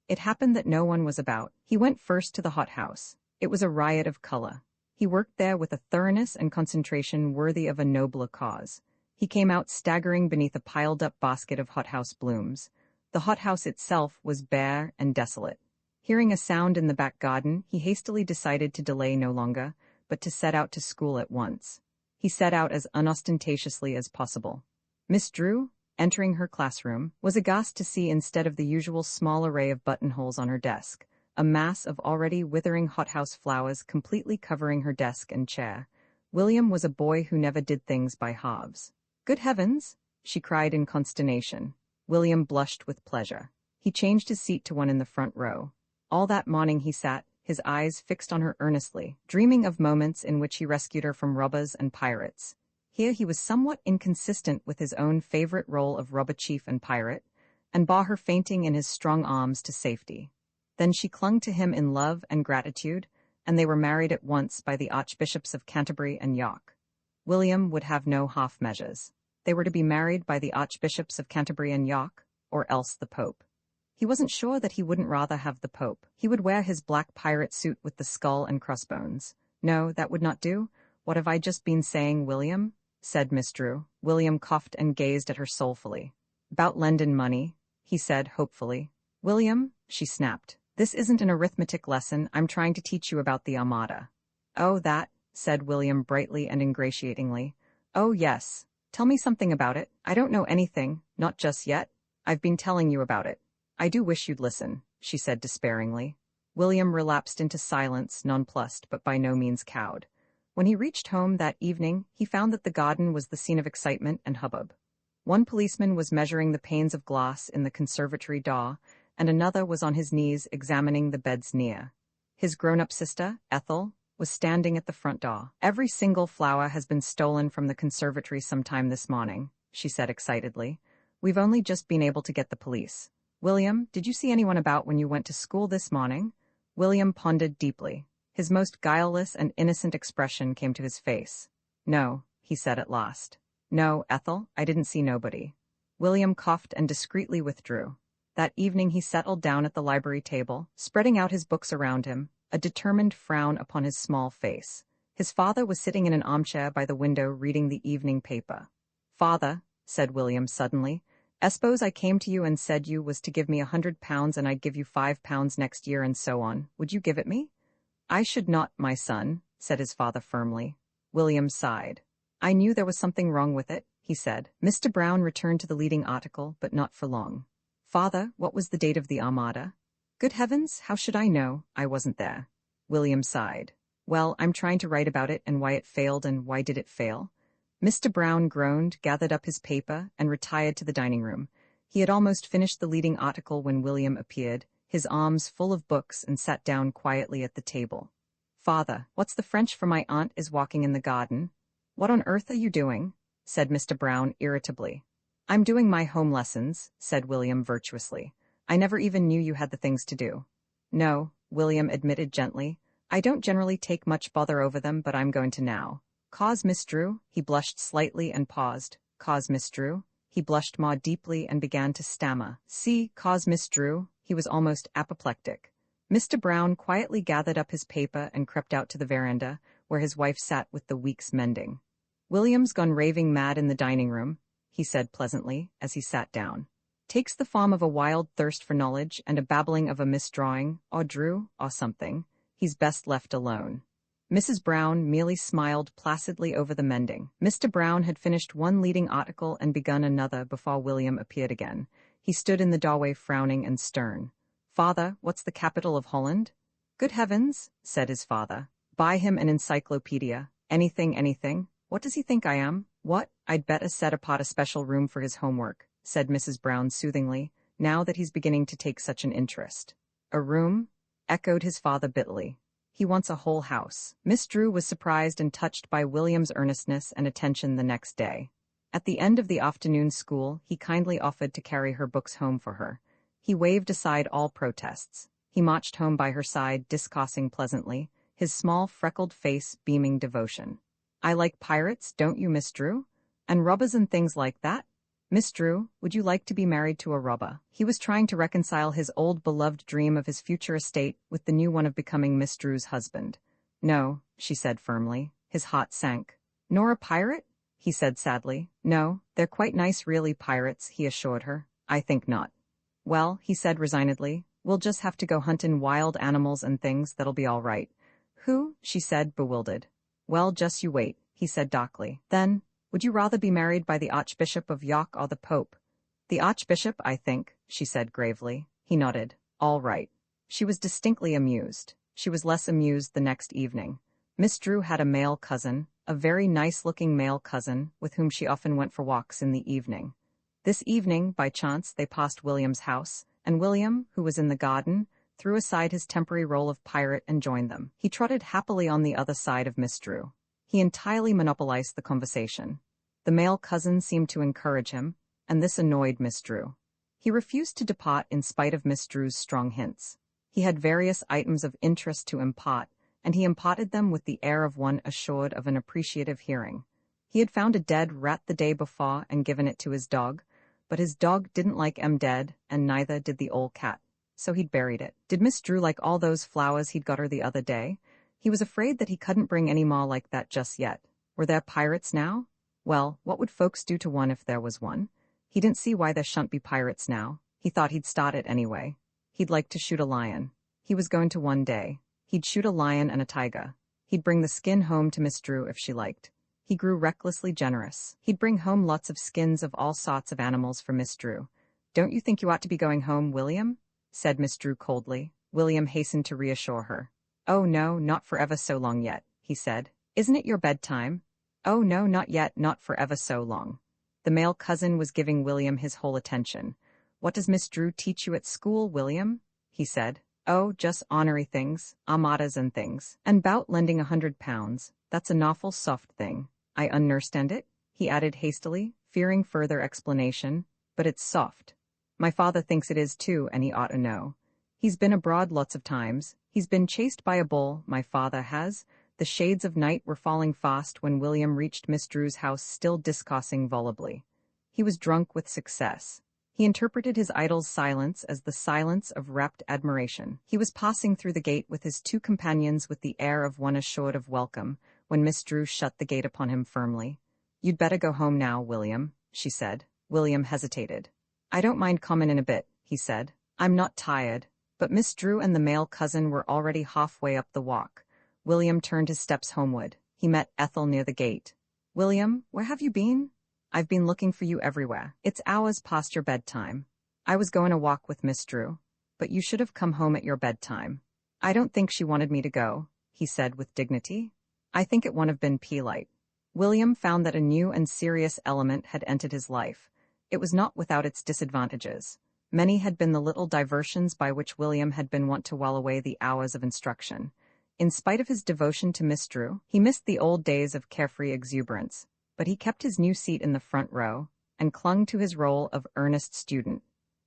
It happened that no one was about. He went first to the hothouse. It was a riot of color. He worked there with a thoroughness and concentration worthy of a nobler cause. He came out staggering beneath a piled-up basket of hothouse blooms. The hothouse itself was bare and desolate. Hearing a sound in the back garden, he hastily decided to delay no longer, but to set out to school at once. He set out as unostentatiously as possible. "Miss Drew," entering her classroom, was aghast to see instead of the usual small array of buttonholes on her desk, a mass of already withering hothouse flowers completely covering her desk and chair. William was a boy who never did things by halves. "Good heavens!" she cried in consternation. William blushed with pleasure. He changed his seat to one in the front row. All that morning he sat, his eyes fixed on her earnestly, dreaming of moments in which he rescued her from robbers and pirates. Here he was somewhat inconsistent with his own favorite role of robber chief and pirate, and bore her fainting in his strong arms to safety. Then she clung to him in love and gratitude, and they were married at once by the Archbishops of Canterbury and York. William would have no half measures. They were to be married by the Archbishops of Canterbury and York, or else the Pope. He wasn't sure that he wouldn't rather have the Pope. He would wear his black pirate suit with the skull and crossbones. "No, that would not do. What have I just been saying, William?" said Miss Drew. William coughed and gazed at her soulfully. "About lendin' money," he said hopefully. "William," she snapped, "this isn't an arithmetic lesson. I'm trying to teach you about the Armada." "Oh, that," said William brightly and ingratiatingly. "Oh, yes. Tell me something about it." "I don't know anything, not just yet. I've been telling you about it." "I do wish you'd listen," she said despairingly. William relapsed into silence, nonplussed but by no means cowed. When he reached home that evening, he found that the garden was the scene of excitement and hubbub. One policeman was measuring the panes of glass in the conservatory door, and another was on his knees examining the beds near. His grown-up sister, Ethel, was standing at the front door. "Every single flower has been stolen from the conservatory sometime this morning," she said excitedly. "We've only just been able to get the police. William, did you see anyone about when you went to school this morning?" William pondered deeply. His most guileless and innocent expression came to his face. "No," he said at last. "No, Ethel, I didn't see nobody." William coughed and discreetly withdrew. That evening he settled down at the library table, spreading out his books around him, a determined frown upon his small face. His father was sitting in an armchair by the window reading the evening paper. "Father," said William suddenly, "I suppose I came to you and said you was to give me £100 and I'd give you £5 next year and so on. Would you give it me?" "I should not, my son," said his father firmly. William sighed. "I knew there was something wrong with it," he said. Mr. Brown returned to the leading article, but not for long. "Father, what was the date of the Armada?" "Good heavens, how should I know? I wasn't there." William sighed. "Well, I'm trying to write about it and why it failed and why did it fail." Mr. Brown groaned, gathered up his paper, and retired to the dining room. He had almost finished the leading article when William appeared, his arms full of books, and sat down quietly at the table. "Father, what's the French for my aunt is walking in the garden?" "What on earth are you doing?" said Mr. Brown irritably. "I'm doing my home lessons," said William virtuously. "I never even knew you had the things to do." "No," William admitted gently. "I don't generally take much bother over them, but I'm going to now." "'Cause Miss Drew?" He blushed slightly and paused. "'Cause Miss Drew?" He blushed more deeply and began to stammer. "See, 'cause Miss Drew?" He was almost apoplectic. Mr. Brown quietly gathered up his paper and crept out to the veranda, where his wife sat with the week's mending. "William's gone raving mad in the dining room," he said pleasantly, as he sat down. "Takes the form of a wild thirst for knowledge and a babbling of a misdrawing, or Drew, or something. He's best left alone." Mrs. Brown merely smiled placidly over the mending. Mr. Brown had finished one leading article and begun another before William appeared again. He stood in the doorway frowning and stern. "Father, what's the capital of Holland?" "Good heavens," said his father. "Buy him an encyclopedia. Anything. What does he think I am?" "What? I'd bet a set apart a special room for his homework," said Mrs. Brown soothingly, "now that he's beginning to take such an interest." "A room?" echoed his father bitterly. "He wants a whole house." Miss Drew was surprised and touched by William's earnestness and attention the next day. At the end of the afternoon school, he kindly offered to carry her books home for her. He waved aside all protests. He marched home by her side, discoursing pleasantly, his small freckled face beaming devotion. "I like pirates, don't you, Miss Drew? And robbers and things like that? Miss Drew, would you like to be married to a robber?" He was trying to reconcile his old beloved dream of his future estate with the new one of becoming Miss Drew's husband. "No," she said firmly. His heart sank. "Nor a pirate?" he said sadly. "No, they're quite nice really pirates," he assured her. "I think not." "Well," he said resignedly, "we'll just have to go huntin' wild animals and things, that'll be all right." "Who?" she said, bewildered. "Well, just you wait," he said darkly. "Then, would you rather be married by the Archbishop of York or the Pope?" The Archbishop, I think, she said gravely. He nodded. All right. She was distinctly amused. She was less amused the next evening. Miss Drew had a male cousin, a very nice-looking male cousin, with whom she often went for walks in the evening. This evening, by chance, they passed William's house, and William, who was in the garden, threw aside his temporary role of pirate and joined them. He trotted happily on the other side of Miss Drew. He entirely monopolized the conversation. The male cousin seemed to encourage him, and this annoyed Miss Drew. He refused to depart in spite of Miss Drew's strong hints. He had various items of interest to impart, and he imparted them with the air of one assured of an appreciative hearing. He had found a dead rat the day before and given it to his dog, but his dog didn't like dead, and neither did the old cat, so he'd buried it. Did Miss Drew like all those flowers he'd got her the other day? He was afraid that he couldn't bring any more like that just yet. Were there pirates now? Well, what would folks do to one if there was one? He didn't see why there shouldn't be pirates now. He thought he'd start it anyway. He'd like to shoot a lion. He was going to one day. He'd shoot a lion and a tiger. He'd bring the skin home to Miss Drew if she liked. He grew recklessly generous. He'd bring home lots of skins of all sorts of animals for Miss Drew. Don't you think you ought to be going home, William? Said Miss Drew coldly. William hastened to reassure her. Oh no, not for ever so long yet, he said. Isn't it your bedtime? Oh no, not yet, not for ever so long. The male cousin was giving William his whole attention. What does Miss Drew teach you at school, William? He said. Oh, just honorary things, armadas and things. And 'bout lending £100. That's an awful soft thing. I understand it, he added hastily, fearing further explanation, but it's soft. My father thinks it is too, and he ought to know. He's been abroad lots of times. He's been chased by a bull, my father has. The shades of night were falling fast when William reached Miss Drew's house, still discoursing volubly. He was drunk with success. He interpreted his idol's silence as the silence of rapt admiration. He was passing through the gate with his two companions with the air of one assured of welcome, when Miss Drew shut the gate upon him firmly. You'd better go home now, William, she said. William hesitated. I don't mind comin' in a bit, he said. I'm not tired. But Miss Drew and the male cousin were already halfway up the walk. William turned his steps homeward. He met Ethel near the gate. William, where have you been? I've been looking for you everywhere. It's hours past your bedtime. I was going to walk with Miss Drew, but you should have come home at your bedtime. I don't think she wanted me to go, he said with dignity. I think it wouldn't have been polite. William found that a new and serious element had entered his life. It was not without its disadvantages. Many had been the little diversions by which William had been wont to while away the hours of instruction. In spite of his devotion to Miss Drew, he missed the old days of carefree exuberance, but he kept his new seat in the front row and clung to his role of earnest student.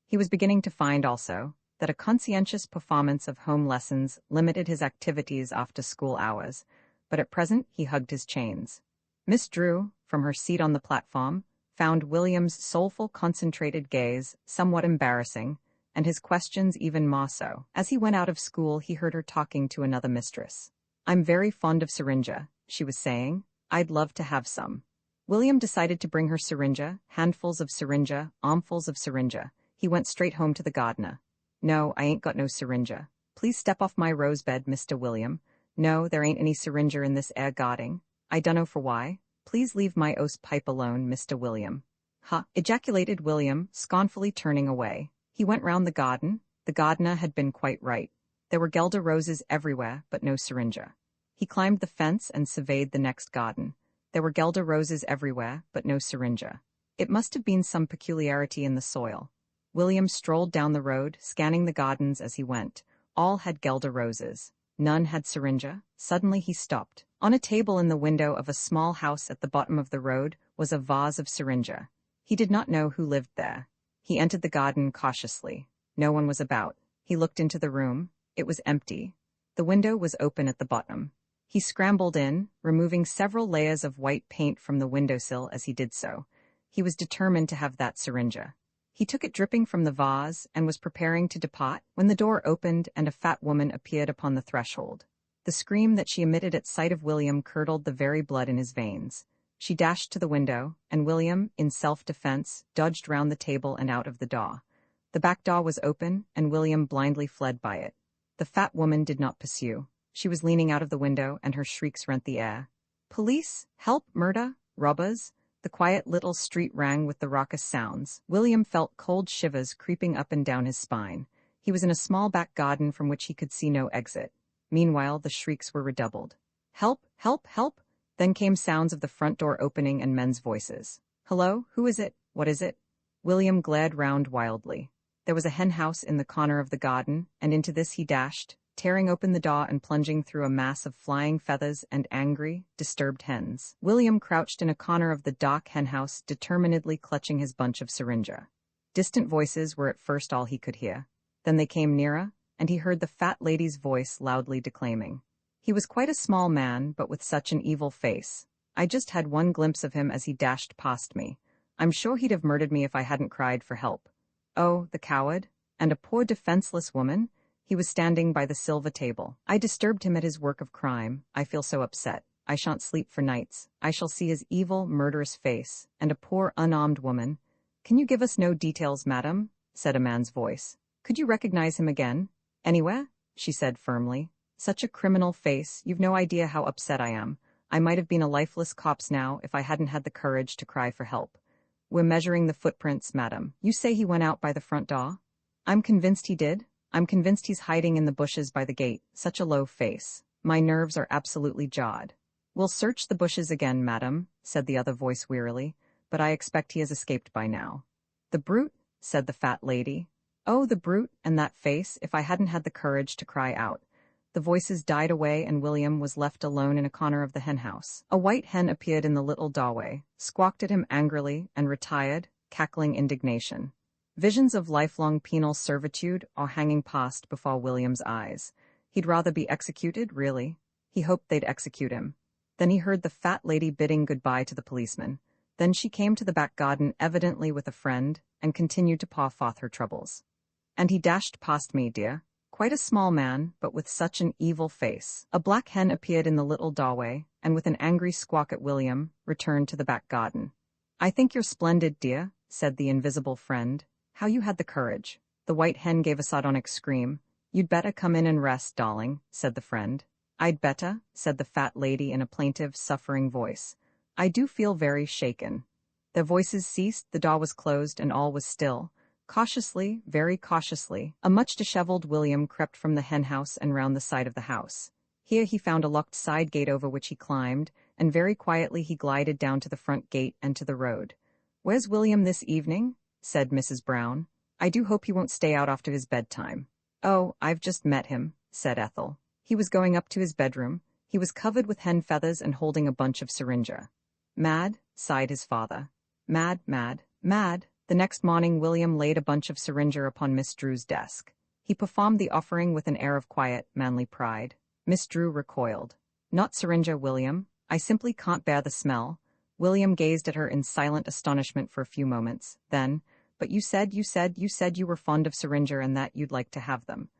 He was beginning to find also that a conscientious performance of home lessons limited his activities after school hours, but at present he hugged his chains. Miss Drew, from her seat on the platform, found William's soulful, concentrated gaze somewhat embarrassing, and his questions even more so. As he went out of school, he heard her talking to another mistress. I'm very fond of syringa, she was saying. I'd love to have some. William decided to bring her syringa, handfuls of syringa, armfuls of syringa. He went straight home to the gardener. No, I ain't got no syringa. Please step off my rose bed, Mr. William. No, there ain't any syringa in this air garden. I dunno for why. Please leave my ose pipe alone, Mr. William. Huh, ejaculated William, scornfully turning away. He went round the garden. The gardener had been quite right. There were guelder roses everywhere, but no syringa. He climbed the fence and surveyed the next garden. There were guelder roses everywhere, but no syringa. It must have been some peculiarity in the soil. William strolled down the road, scanning the gardens as he went. All had guelder roses. None had syringa. Suddenly he stopped. On a table in the window of a small house at the bottom of the road was a vase of syringa. He did not know who lived there. He entered the garden cautiously. No one was about. He looked into the room. It was empty. The window was open at the bottom. He scrambled in, removing several layers of white paint from the windowsill as he did so. He was determined to have that syringa. He took it dripping from the vase and was preparing to depart when the door opened and a fat woman appeared upon the threshold. The scream that she emitted at sight of William curdled the very blood in his veins. She dashed to the window, and William, in self-defense, dodged round the table and out of the door. The back door was open, and William blindly fled by it. The fat woman did not pursue. She was leaning out of the window, and her shrieks rent the air. Police! Help! Murder! Robbers! The quiet little street rang with the raucous sounds. William felt cold shivers creeping up and down his spine. He was in a small back garden from which he could see no exit. Meanwhile, the shrieks were redoubled. "Help! Help! Help!" Then came sounds of the front door opening and men's voices. "Hello? Who is it? What is it?" William glared round wildly. There was a hen house in the corner of the garden, and into this he dashed, tearing open the door and plunging through a mass of flying feathers and angry, disturbed hens. William crouched in a corner of the dark henhouse, determinedly clutching his bunch of syringa. Distant voices were at first all he could hear. Then they came nearer, and he heard the fat lady's voice loudly declaiming. He was quite a small man, but with such an evil face. I just had one glimpse of him as he dashed past me. I'm sure he'd have murdered me if I hadn't cried for help. Oh, the coward! And a poor defenseless woman? He was standing by the silver table. I disturbed him at his work of crime. I feel so upset. I shan't sleep for nights. I shall see his evil, murderous face, and a poor, unarmed woman. Can you give us no details, madam? Said a man's voice. Could you recognize him again? Anywhere? She said firmly. Such a criminal face, you've no idea how upset I am. I might have been a lifeless corpse now if I hadn't had the courage to cry for help. We're measuring the footprints, madam. You say he went out by the front door? I'm convinced he did. I'm convinced he's hiding in the bushes by the gate. Such a low face. My nerves are absolutely jarred. We'll search the bushes again, madam, said the other voice wearily, but I expect he has escaped by now. The brute, said the fat lady. Oh, the brute, and that face, if I hadn't had the courage to cry out. The voices died away and William was left alone in a corner of the henhouse. A white hen appeared in the little doorway, squawked at him angrily, and retired, cackling indignation. Visions of lifelong penal servitude or hanging passed before William's eyes. He'd rather be executed, really. He hoped they'd execute him. Then he heard the fat lady bidding goodbye to the policeman. Then she came to the back garden, evidently with a friend, and continued to paw forth her troubles. And he dashed past me, dear. Quite a small man, but with such an evil face. A black hen appeared in the little doorway, and with an angry squawk at William, returned to the back garden. I think you're splendid, dear, said the invisible friend. How you had the courage. The white hen gave a sardonic scream. You'd better come in and rest, darling, said the friend. I'd better, said the fat lady in a plaintive, suffering voice. I do feel very shaken. Their voices ceased, the door was closed, and all was still. Cautiously, very cautiously, a much disheveled William crept from the henhouse and round the side of the house. Here he found a locked side gate over which he climbed, and very quietly he glided down to the front gate and to the road. Where's William this evening? Said Mrs. Brown. I do hope he won't stay out after his bedtime. Oh, I've just met him, said Ethel. He was going up to his bedroom. He was covered with hen feathers and holding a bunch of syringa. Mad, sighed his father. Mad, mad, mad. The next morning William laid a bunch of syringa upon Miss Drew's desk. He performed the offering with an air of quiet, manly pride. Miss Drew recoiled. Not syringa, William. I simply can't bear the smell. William gazed at her in silent astonishment for a few moments. Then, but you said you were fond of syringa and that you'd like to have them.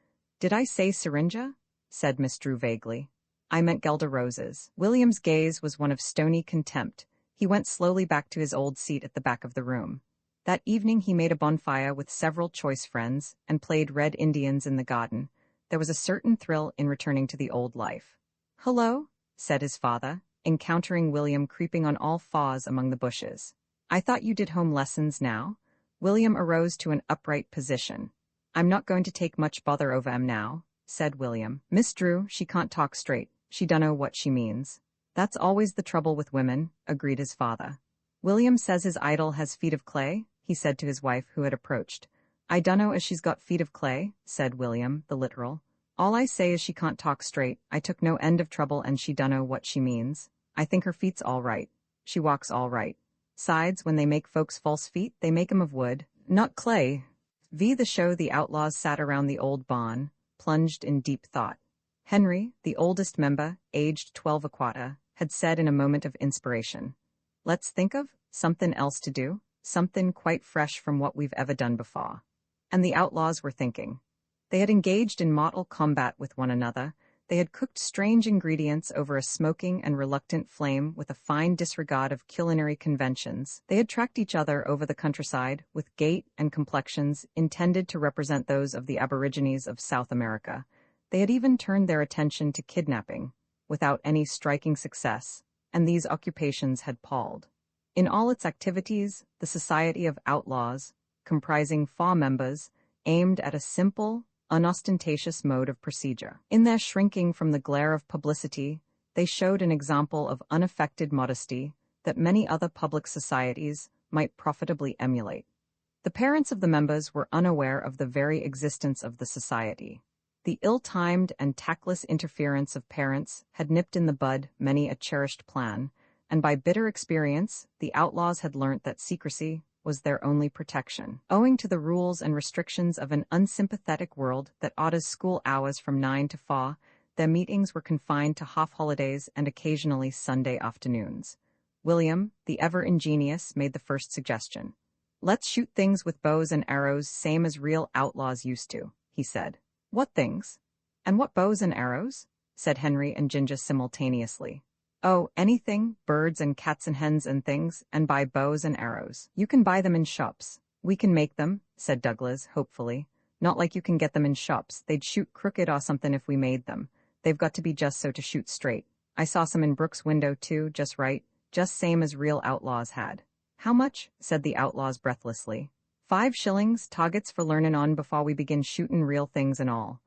Did I say syringa? Said Miss Drew vaguely. I meant Gelder roses. William's gaze was one of stony contempt. He went slowly back to his old seat at the back of the room. That evening he made a bonfire with several choice friends and played Red Indians in the garden. There was a certain thrill in returning to the old life. Hello, said his father, encountering William creeping on all fours among the bushes. I thought you did home lessons now. William arose to an upright position. I'm not going to take much bother over 'em now, said William. Miss Drew, she can't talk straight. She dunno what she means. That's always the trouble with women, agreed his father. William says his idol has feet of clay, he said to his wife who had approached. I dunno as she's got feet of clay, said William, the literal. All I say is she can't talk straight. I took no end of trouble and she dunno what she means. I think her feet's all right. She walks all right. Sides, when they make folks false feet, they make 'em of wood, not clay. The show the outlaws sat around the old barn, plunged in deep thought. Henry, the oldest member, aged 12 a quarter, had said in a moment of inspiration, let's think of something else to do, something quite fresh from what we've ever done before. And the outlaws were thinking. They had engaged in mortal combat with one another. They had cooked strange ingredients over a smoking and reluctant flame with a fine disregard of culinary conventions. They had tracked each other over the countryside with gait and complexions intended to represent those of the aborigines of South America. They had even turned their attention to kidnapping, without any striking success, and these occupations had palled. In all its activities, the Society of Outlaws, comprising 4 members, aimed at a simple, unostentatious mode of procedure. In their shrinking from the glare of publicity, they showed an example of unaffected modesty that many other public societies might profitably emulate. The parents of the members were unaware of the very existence of the society. The ill-timed and tactless interference of parents had nipped in the bud many a cherished plan, and by bitter experience, the outlaws had learnt that secrecy was their only protection. Owing to the rules and restrictions of an unsympathetic world that orders school hours from 9 to 4, their meetings were confined to half-holidays and occasionally Sunday afternoons. William, the ever-ingenious, made the first suggestion. "Let's shoot things with bows and arrows same as real outlaws used to," he said. "What things? And what bows and arrows?" said Henry and Ginger simultaneously. "Oh, anything, birds and cats and hens and things, and buy bows and arrows. You can buy them in shops." "We can make them," said Douglas, hopefully. "Not like you can get them in shops. They'd shoot crooked or something if we made them. They've got to be just so to shoot straight. I saw some in Brooks' window too, just right, just same as real outlaws had." "How much?" said the outlaws breathlessly. 5 shillings, targets for learnin' on before we begin shootin' real things and all."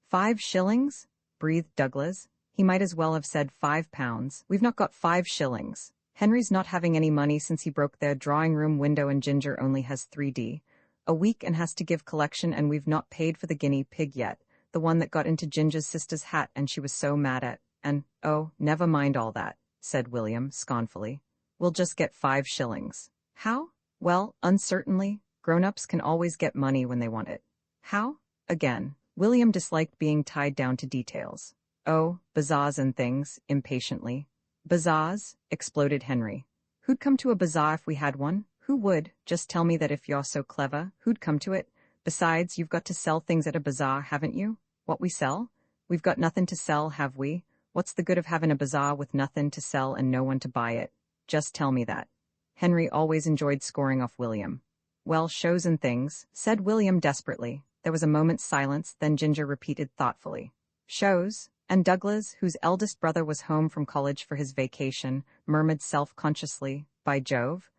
5 shillings? breathed Douglas. He might as well have said 5 pounds. "We've not got 5 shillings. Henry's not having any money since he broke their drawing-room window and Ginger only has 3d a week and has to give collection, and we've not paid for the guinea pig yet, the one that got into Ginger's sister's hat and she was so mad at, and, oh, never mind all that," said William, scornfully. "We'll just get 5 shillings. "How?" "Well, uncertainly. Grown-ups can always get money when they want it." "How?" Again, William disliked being tied down to details. "Oh, bazaars and things," impatiently. "Bazaars?" exploded Henry. "Who'd come to a bazaar if we had one? Who would? Just tell me that if you're so clever, who'd come to it? Besides, you've got to sell things at a bazaar, haven't you?" "What we sell? We've got nothing to sell, have we? What's the good of having a bazaar with nothing to sell and no one to buy it? Just tell me that." Henry always enjoyed scoring off William. "Well, shows and things," said William desperately. There was a moment's silence, then Ginger repeated thoughtfully. "Shows?" And Douglas, whose eldest brother was home from college for his vacation, murmured self-consciously, "By Jove."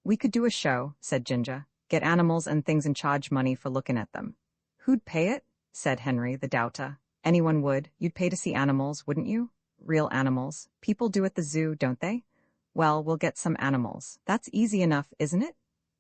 "We could do a show," said Ginger. "Get animals and things and charge money for looking at them." "Who'd pay it?" said Henry, the doubter. "Anyone would. You'd pay to see animals, wouldn't you?" "Real animals. People do at the zoo, don't they?" "Well, we'll get some animals. That's easy enough, isn't it?"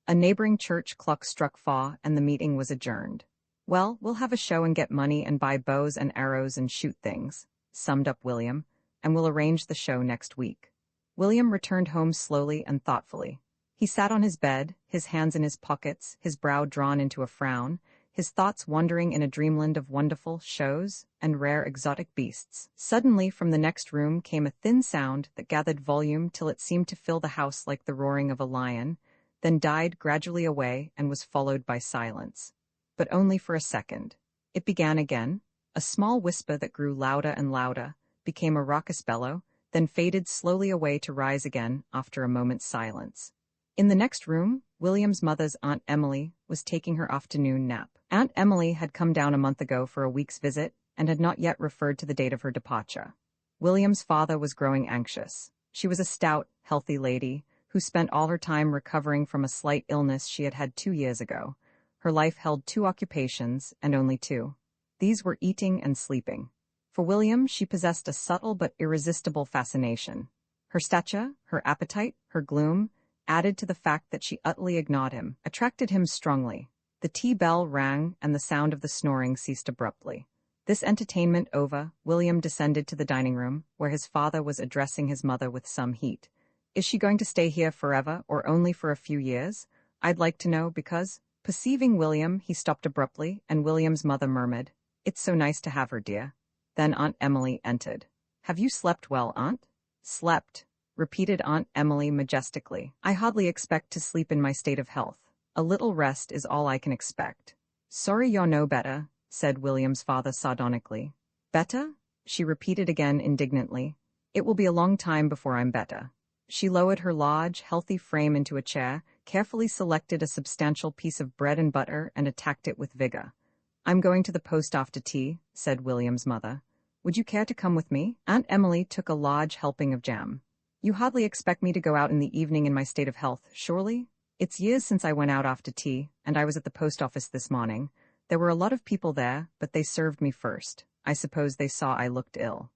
A neighboring church clock struck 4 and the meeting was adjourned. "Well, we'll have a show and get money and buy bows and arrows and shoot things," summed up William, "and we'll arrange the show next week." William returned home slowly and thoughtfully. He sat on his bed, his hands in his pockets, his brow drawn into a frown, his thoughts wandering in a dreamland of wonderful shows and rare exotic beasts. Suddenly from the next room came a thin sound that gathered volume till it seemed to fill the house like the roaring of a lion, then died gradually away and was followed by silence. But only for a second. It began again. A small whisper that grew louder and louder, became a raucous bellow, then faded slowly away to rise again after a moment's silence. In the next room, William's mother's Aunt Emily was taking her afternoon nap. Aunt Emily had come down a month ago for a week's visit and had not yet referred to the date of her departure. William's father was growing anxious. She was a stout, healthy lady who spent all her time recovering from a slight illness she had had 2 years ago. Her life held 2 occupations, and only 2. These were eating and sleeping. For William, she possessed a subtle but irresistible fascination. Her stature, her appetite, her gloom, added to the fact that she utterly ignored him, attracted him strongly. The tea bell rang, and the sound of the snoring ceased abruptly. This entertainment over, William descended to the dining room, where his father was addressing his mother with some heat. "Is she going to stay here forever, or only for a few years? I'd like to know, because—" Perceiving William, he stopped abruptly, and William's mother murmured, "It's so nice to have her, dear." Then Aunt Emily entered. "Have you slept well, Aunt?" "Slept," repeated Aunt Emily majestically. "I hardly expect to sleep in my state of health. A little rest is all I can expect." "Sorry you're no better," said William's father sardonically. "Better?" she repeated again indignantly. "It will be a long time before I'm better." She lowered her large, healthy frame into a chair, carefully selected a substantial piece of bread and butter, and attacked it with vigor. "I'm going to the post after tea," said William's mother. "Would you care to come with me?" Aunt Emily took a large helping of jam. You hardly expect me to go out in the evening in my state of health, surely? It's years since I went out after tea, and I was at the post office this morning. There were a lot of people there, but they served me first. I suppose they saw I looked ill.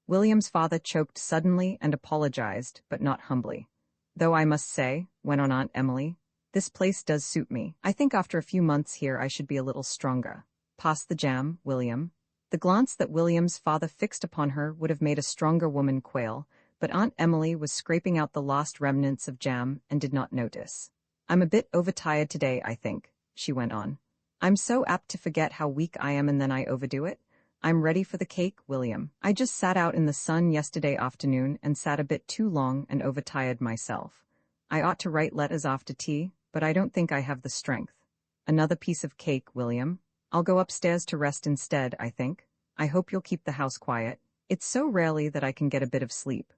William's father choked suddenly and apologized, but not humbly. Though I must say, went on Aunt Emily, this place does suit me. I think after a few months here I should be a little stronger. Pass the jam, William. The glance that William's father fixed upon her would have made a stronger woman quail, but Aunt Emily was scraping out the last remnants of jam and did not notice. I'm a bit overtired today, I think, she went on. I'm so apt to forget how weak I am and then I overdo it. I'm ready for the cake, William. I just sat out in the sun yesterday afternoon and sat a bit too long and overtired myself. I ought to write letters after tea, but I don't think I have the strength. Another piece of cake, William. I'll go upstairs to rest instead, I think. I hope you'll keep the house quiet. It's so rarely that I can get a bit of sleep.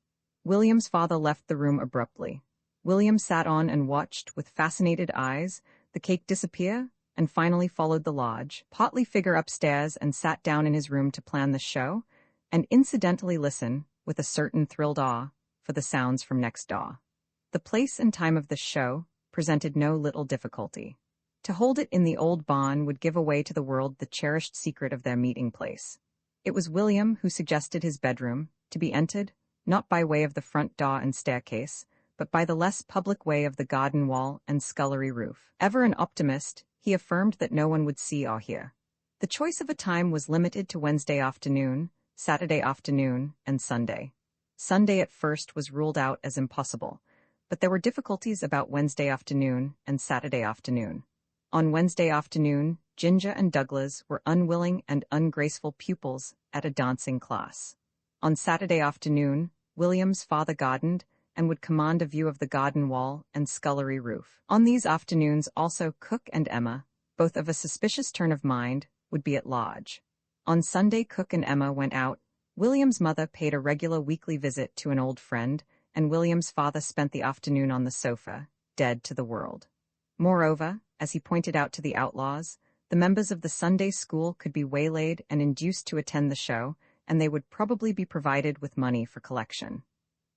William's father left the room abruptly. William sat on and watched, with fascinated eyes, the cake disappear, and finally followed the large, portly figure upstairs and sat down in his room to plan the show, and incidentally listen, with a certain thrilled awe, for the sounds from next door. The place and time of the show presented no little difficulty. To hold it in the old barn would give away to the world the cherished secret of their meeting place. It was William who suggested his bedroom, to be entered, not by way of the front door and staircase, but by the less public way of the garden wall and scullery roof. Ever an optimist, he affirmed that no one would see or hear. The choice of a time was limited to Wednesday afternoon, Saturday afternoon, and Sunday. Sunday at first was ruled out as impossible, but there were difficulties about Wednesday afternoon and Saturday afternoon. On Wednesday afternoon, Ginger and Douglas were unwilling and ungraceful pupils at a dancing class. On Saturday afternoon, William's father gardened and would command a view of the garden wall and scullery roof. On these afternoons also Cook and Emma, both of a suspicious turn of mind, would be at lodge. On Sunday Cook and Emma went out, William's mother paid a regular weekly visit to an old friend, and William's father spent the afternoon on the sofa, dead to the world. Moreover, as he pointed out to the outlaws, the members of the Sunday school could be waylaid and induced to attend the show, and they would probably be provided with money for collection.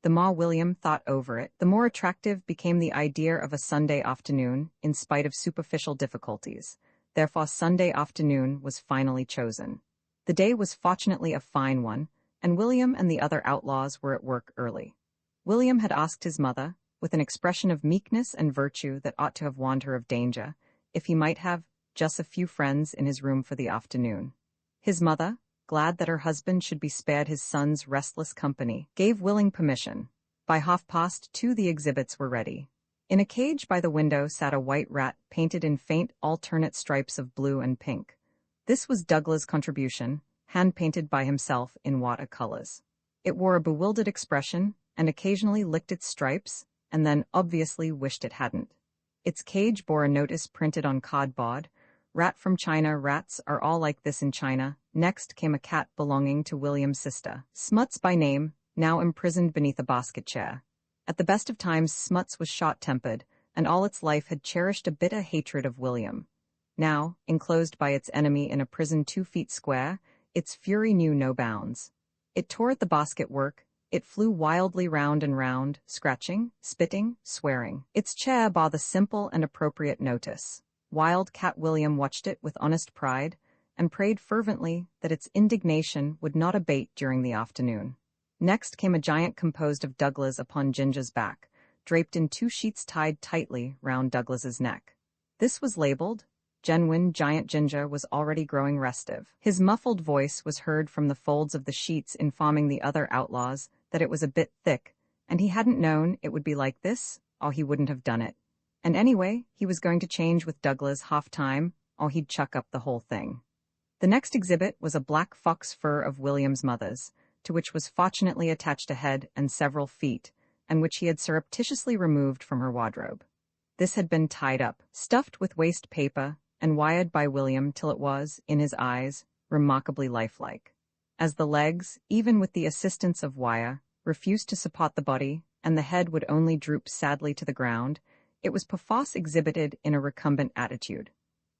The more William thought over it, the more attractive became the idea of a Sunday afternoon, in spite of superficial difficulties. Therefore Sunday afternoon was finally chosen. The day was fortunately a fine one, and William and the other outlaws were at work early. William had asked his mother, with an expression of meekness and virtue that ought to have warned her of danger, if he might have just a few friends in his room for the afternoon. His mother, glad that her husband should be spared his son's restless company, gave willing permission. By 2:30 the exhibits were ready. In a cage by the window sat a white rat painted in faint alternate stripes of blue and pink. This was Douglas' contribution, hand-painted by himself in watercolors. It wore a bewildered expression and occasionally licked its stripes, and then obviously wished it hadn't. Its cage bore a notice printed on cardboard, "Rat from China, rats are all like this in China." Next came a cat belonging to William's sister, Smuts by name, now imprisoned beneath a basket chair. At the best of times Smuts was short-tempered, and all its life had cherished a bitter hatred of William. Now, enclosed by its enemy in a prison 2 feet square, its fury knew no bounds. It tore at the basket work, it flew wildly round and round, scratching, spitting, swearing. Its chair bore the simple and appropriate notice. Wild Cat William watched it with honest pride, and prayed fervently that its indignation would not abate during the afternoon. Next came a giant composed of Douglas upon Ginger's back, draped in 2 sheets tied tightly round Douglas's neck. This was labeled, "Genuine Giant Ginger was already growing restive." His muffled voice was heard from the folds of the sheets informing the other outlaws that it was a bit thick, and he hadn't known it would be like this, or he wouldn't have done it. And anyway, he was going to change with Douglas half-time, or he'd chuck up the whole thing. The next exhibit was a black fox fur of William's mother's, to which was fortunately attached a head and several feet, and which he had surreptitiously removed from her wardrobe. This had been tied up, stuffed with waste paper, and wired by William till it was, in his eyes, remarkably lifelike. As the legs, even with the assistance of wire, refused to support the body, and the head would only droop sadly to the ground, it was perforce exhibited in a recumbent attitude.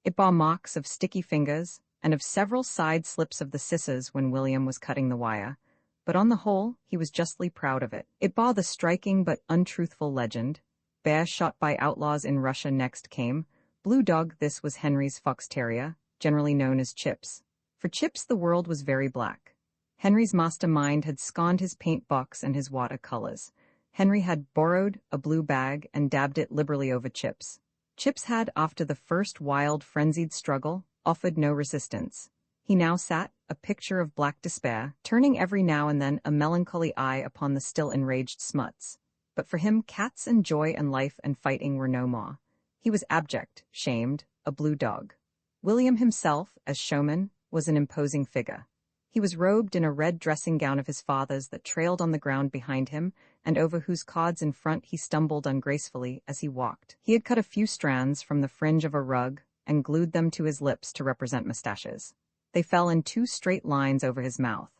It bore marks of sticky fingers, and of several side slips of the scissors when William was cutting the wire, but on the whole, he was justly proud of it. It bore the striking but untruthful legend, "Bear shot by outlaws in Russia." Next came Blue Dog. This was Henry's fox terrier, generally known as Chips. For Chips the world was very black. Henry's mastermind had scorned his paint box and his watercolors. Henry had borrowed a blue bag and dabbed it liberally over Chips. Chips had, after the first wild, frenzied struggle, offered no resistance. He now sat, a picture of black despair, turning every now and then a melancholy eye upon the still enraged Smuts. But for him cats and joy and life and fighting were no more. He was abject, shamed, a blue dog. William himself, as showman, was an imposing figure. He was robed in a red dressing gown of his father's that trailed on the ground behind him, and over whose cords in front he stumbled ungracefully as he walked. He had cut a few strands from the fringe of a rug and glued them to his lips to represent mustaches. They fell in 2 straight lines over his mouth.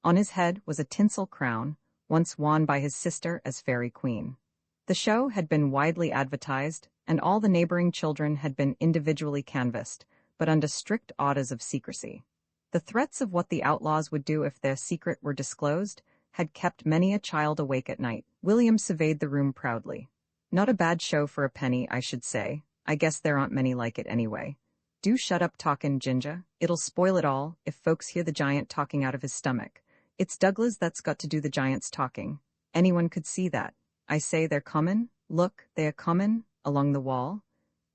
On his head was a tinsel crown, once worn by his sister as Fairy Queen. The show had been widely advertised, and all the neighboring children had been individually canvassed, but under strict orders of secrecy. The threats of what the outlaws would do if their secret were disclosed had kept many a child awake at night. William surveyed the room proudly. "Not a bad show for a penny, I should say. I guess there aren't many like it anyway. Do shut up talkin', Ginger. It'll spoil it all if folks hear the giant talking out of his stomach. It's Douglas that's got to do the giant's talking. Anyone could see that. I say they're comin'. Look, they are comin', along the wall."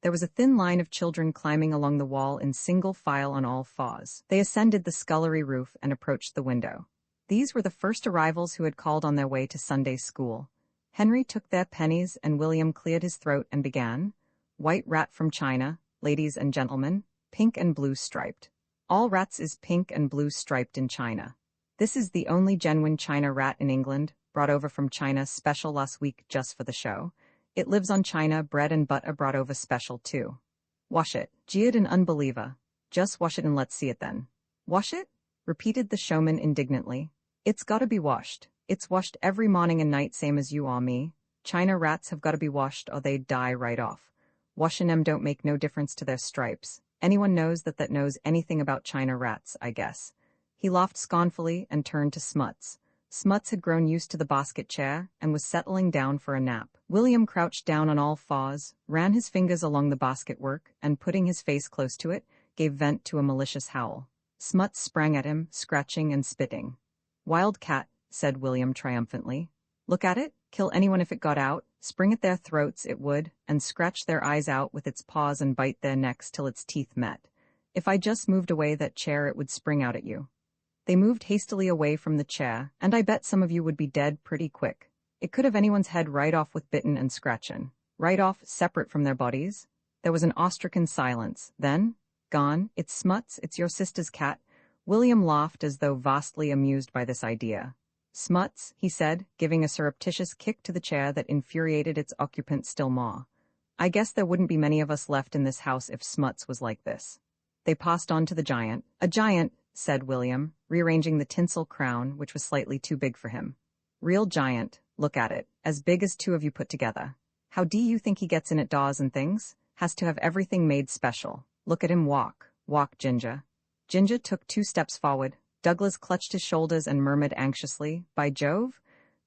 There was a thin line of children climbing along the wall in single file on all fours. They ascended the scullery roof and approached the window. These were the first arrivals who had called on their way to Sunday school. Henry took their pennies and William cleared his throat and began. "White rat from China, ladies and gentlemen, pink and blue striped. All rats is pink and blue striped in China. This is the only genuine China rat in England, brought over from China special last week just for the show. It lives on China, bread and butter brought over special too. Wash it," jeered an unbeliever. "Just wash it and let's see it then." "Wash it?" repeated the showman indignantly. "It's gotta be washed. It's washed every morning and night same as you or me. China rats have gotta be washed or they die right off. Washing 'em don't make no difference to their stripes. Anyone knows that knows anything about China rats, I guess." He laughed scornfully and turned to Smuts. Smuts had grown used to the basket chair and was settling down for a nap. William crouched down on all fours, ran his fingers along the basket work, and putting his face close to it, gave vent to a malicious howl. Smuts sprang at him, scratching and spitting. "Wild cat," said William triumphantly. "Look at it, kill anyone if it got out, spring at their throats it would, and scratch their eyes out with its paws and bite their necks till its teeth met. If I just moved away that chair it would spring out at you." They moved hastily away from the chair, and I bet some of you would be dead pretty quick. It could have anyone's head right off with bitten and scratchin'. Right off, separate from their bodies. There was an ostrican silence. Then, "Gone, it's Smuts, it's your sister's cat." William laughed as though vastly amused by this idea. "Smuts," he said, giving a surreptitious kick to the chair that infuriated its occupant still more. "I guess there wouldn't be many of us left in this house if Smuts was like this." They passed on to the giant. "A giant," said William, rearranging the tinsel crown, which was slightly too big for him. "Real giant, look at it, as big as 2 of you put together. How do you think he gets in at doors and things? Has to have everything made special. Look at him walk. Walk, Ginger." Ginger took 2 steps forward. Douglas clutched his shoulders and murmured anxiously, "By Jove."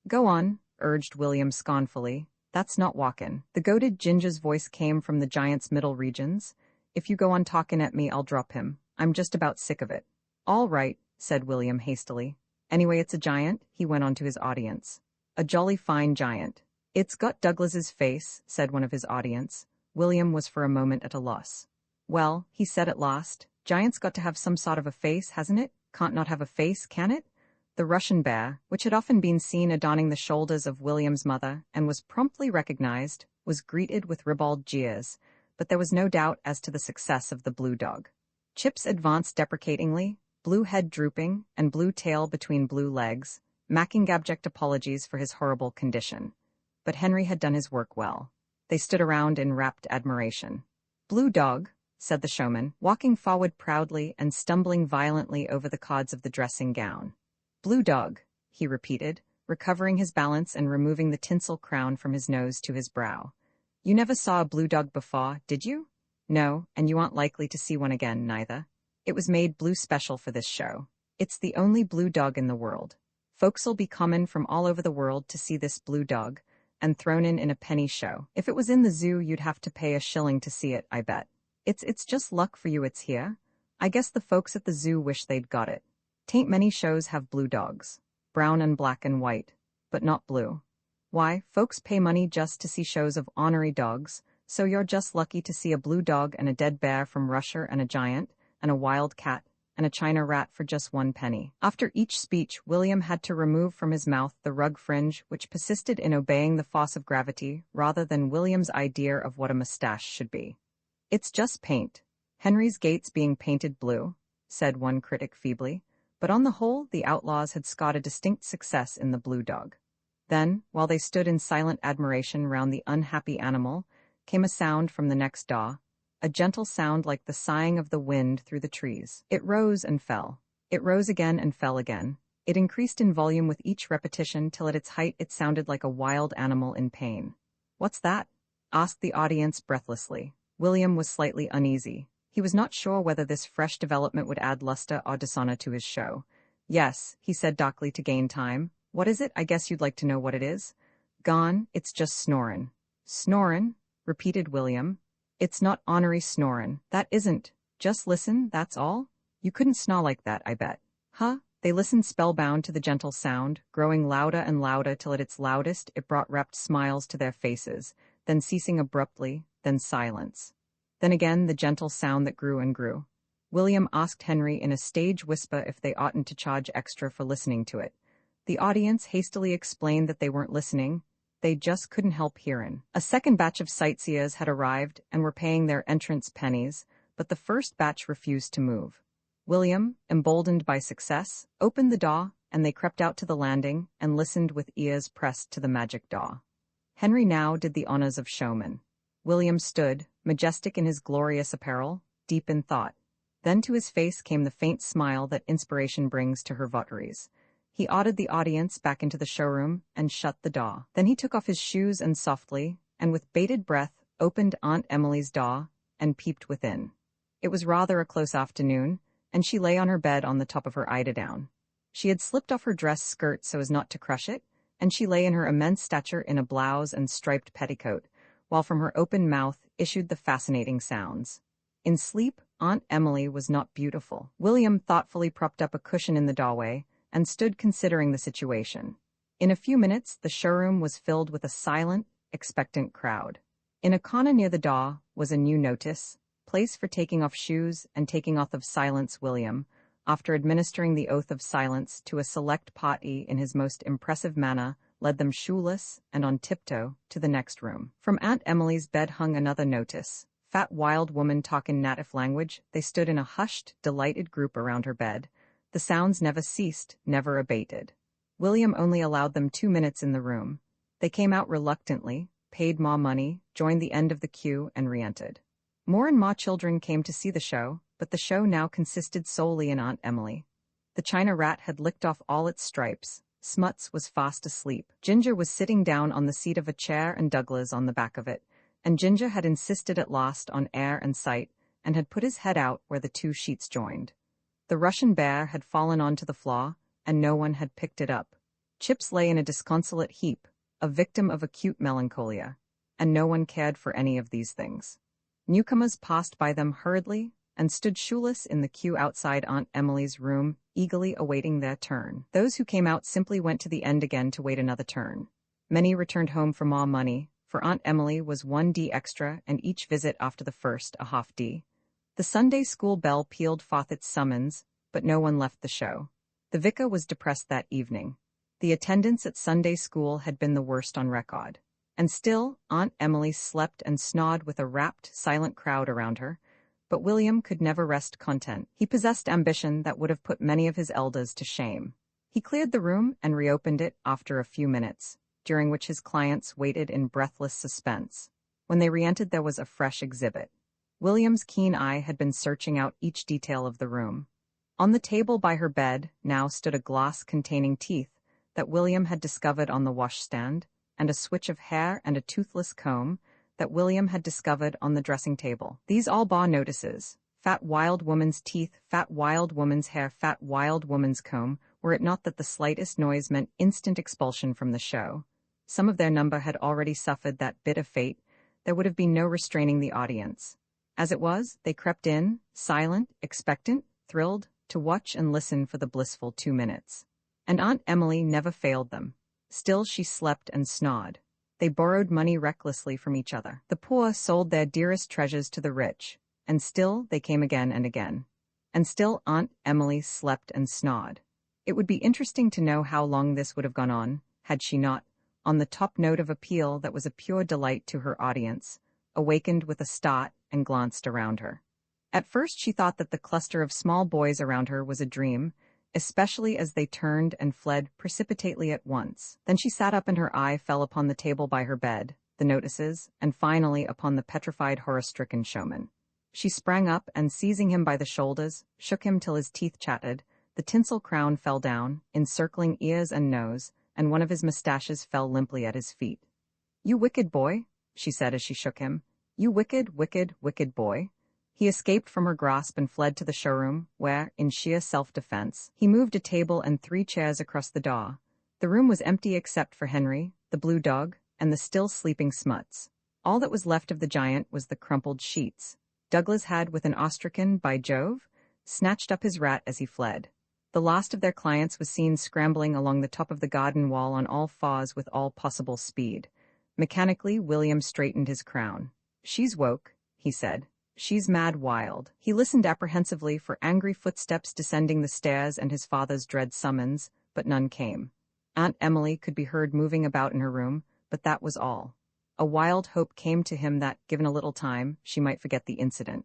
"Go on," urged William scornfully. "That's not walkin'." The goaded Ginger's voice came from the giant's middle regions. "If you go on talkin' at me, I'll drop him. I'm just about sick of it." "All right," said William hastily. "Anyway, it's a giant," he went on to his audience. "A jolly fine giant." "It's got Douglas's face," said one of his audience. William was for a moment at a loss. "Well," he said at last, "giant's got to have some sort of a face, hasn't it? Can't not have a face, can it?" The Russian bear, which had often been seen adorning the shoulders of William's mother and was promptly recognized, was greeted with ribald jeers, but there was no doubt as to the success of the blue dog. Chips advanced deprecatingly, blue head drooping, and blue tail between blue legs, making abject apologies for his horrible condition. But Henry had done his work well. They stood around in rapt admiration. "Blue dog," said the showman, walking forward proudly and stumbling violently over the cords of the dressing gown. "Blue dog," he repeated, recovering his balance and removing the tinsel crown from his nose to his brow. "You never saw a blue dog before, did you? No, and you aren't likely to see one again, neither. It was made blue special for this show. It's the only blue dog in the world. Folks'll be comin' from all over the world to see this blue dog, and thrown in a penny show. If it was in the zoo, you'd have to pay a shilling to see it, I bet. It's just luck for you it's here. I guess the folks at the zoo wish they'd got it. Tain't many shows have blue dogs. Brown and black and white, but not blue. Why, folks pay money just to see shows of ornery dogs, so you're just lucky to see a blue dog and a dead bear from Russia and a giant, and a wild cat, and a china rat for just 1 penny. After each speech, William had to remove from his mouth the rug fringe which persisted in obeying the force of gravity rather than William's idea of what a mustache should be. It's just paint. Henry's gates being painted blue, said one critic feebly, but on the whole the outlaws had scored a distinct success in the blue dog. Then, while they stood in silent admiration round the unhappy animal, came a sound from the next door, a gentle sound like the sighing of the wind through the trees. It rose and fell. It rose again and fell again. It increased in volume with each repetition till at its height it sounded like a wild animal in pain. "What's that?" asked the audience breathlessly. William was slightly uneasy. He was not sure whether this fresh development would add luster or dishonor to his show. "Yes," he said darkly to gain time. "What is it? I guess you'd like to know what it is." "Gone, it's just snorin'." "Snorin'?" repeated William. "It's not ornery snorin'. That isn't. Just listen, that's all. You couldn't snore like that, I bet." "Huh?" They listened spellbound to the gentle sound, growing louder and louder till at its loudest it brought rapt smiles to their faces, then ceasing abruptly, then silence. Then again the gentle sound that grew and grew. William asked Henry in a stage whisper if they oughtn't to charge extra for listening to it. The audience hastily explained that they weren't listening, they just couldn't help hearing. A second batch of sightseers had arrived and were paying their entrance pennies, but the first batch refused to move. William, emboldened by success, opened the door, and they crept out to the landing and listened with ears pressed to the magic door. Henry now did the honors of showman. William stood, majestic in his glorious apparel, deep in thought. Then to his face came the faint smile that inspiration brings to her votaries. He ordered the audience back into the showroom and shut the door. Then he took off his shoes and softly, and with bated breath, opened Aunt Emily's door and peeped within. It was rather a close afternoon, and she lay on her bed on the top of her eiderdown. She had slipped off her dress skirt so as not to crush it, and she lay in her immense stature in a blouse and striped petticoat, while from her open mouth issued the fascinating sounds. In sleep, Aunt Emily was not beautiful. William thoughtfully propped up a cushion in the doorway and stood considering the situation. In a few minutes, the showroom was filled with a silent, expectant crowd. In a corner near the door was a new notice, "Place for taking off shoes and taking oath of silence, William," after administering the oath of silence to a select party in his most impressive manner, led them shoeless and on tiptoe to the next room. From Aunt Emily's bed hung another notice. "Fat wild woman talkin' native language." They stood in a hushed, delighted group around her bed. The sounds never ceased, never abated. William only allowed them 2 minutes in the room. They came out reluctantly, paid more money, joined the end of the queue, and re-entered. More and more children came to see the show, but the show now consisted solely in Aunt Emily. The china rat had licked off all its stripes. Smuts was fast asleep. Ginger was sitting down on the seat of a chair and Douglas on the back of it, and Ginger had insisted at last on air and sight, and had put his head out where the 2 sheets joined. The Russian bear had fallen onto the floor, and no one had picked it up. Chips lay in a disconsolate heap, a victim of acute melancholia, and no one cared for any of these things. Newcomers passed by them hurriedly and stood shoeless in the queue outside Aunt Emily's room, eagerly awaiting their turn. Those who came out simply went to the end again to wait another turn. Many returned home for more money, for Aunt Emily was 1d extra and each visit after the first a half d. The Sunday school bell pealed forth its summons, but no one left the show. The vicar was depressed that evening. The attendance at Sunday school had been the worst on record. And still, Aunt Emily slept and snored with a rapt, silent crowd around her, but William could never rest content. He possessed ambition that would have put many of his elders to shame. He cleared the room and reopened it after a few minutes, during which his clients waited in breathless suspense. When they re-entered, there was a fresh exhibit. William's keen eye had been searching out each detail of the room. On the table by her bed now stood a glass containing teeth that William had discovered on the washstand, and a switch of hair and a toothless comb that William had discovered on the dressing table. These all bore notices: Fat wild woman's teeth, fat wild woman's hair, fat wild woman's comb, were it not that the slightest noise meant instant expulsion from the show. Some of their number had already suffered that bitter fate. There would have been no restraining the audience. As it was, they crept in, silent, expectant, thrilled, to watch and listen for the blissful 2 minutes. And Aunt Emily never failed them. Still she slept and snored. They borrowed money recklessly from each other. The poor sold their dearest treasures to the rich, and still they came again and again. And still Aunt Emily slept and snored. It would be interesting to know how long this would have gone on, had she not, on the top note of appeal that was a pure delight to her audience, awakened with a start and glanced around her. At first she thought that the cluster of small boys around her was a dream, especially as they turned and fled precipitately at once. Then she sat up and her eye fell upon the table by her bed, the notices, and finally upon the petrified horror-stricken showman. She sprang up and, seizing him by the shoulders, shook him till his teeth chattered. The tinsel crown fell down, encircling ears and nose, and one of his mustaches fell limply at his feet. "You wicked boy," she said as she shook him. "You wicked, wicked, wicked boy." He escaped from her grasp and fled to the showroom, where, in sheer self-defense, he moved a table and 3 chairs across the door. The room was empty except for Henry, the blue dog, and the still sleeping Smuts. All that was left of the giant was the crumpled sheets. Douglas had, with an ostracan, by Jove, snatched up his rat as he fled. The last of their clients was seen scrambling along the top of the garden wall on all fours with all possible speed. Mechanically, William straightened his crown. "She's woke," he said. "She's mad wild." He listened apprehensively for angry footsteps descending the stairs and his father's dread summons, but none came. Aunt Emily could be heard moving about in her room, but that was all. A wild hope came to him that, given a little time, she might forget the incident.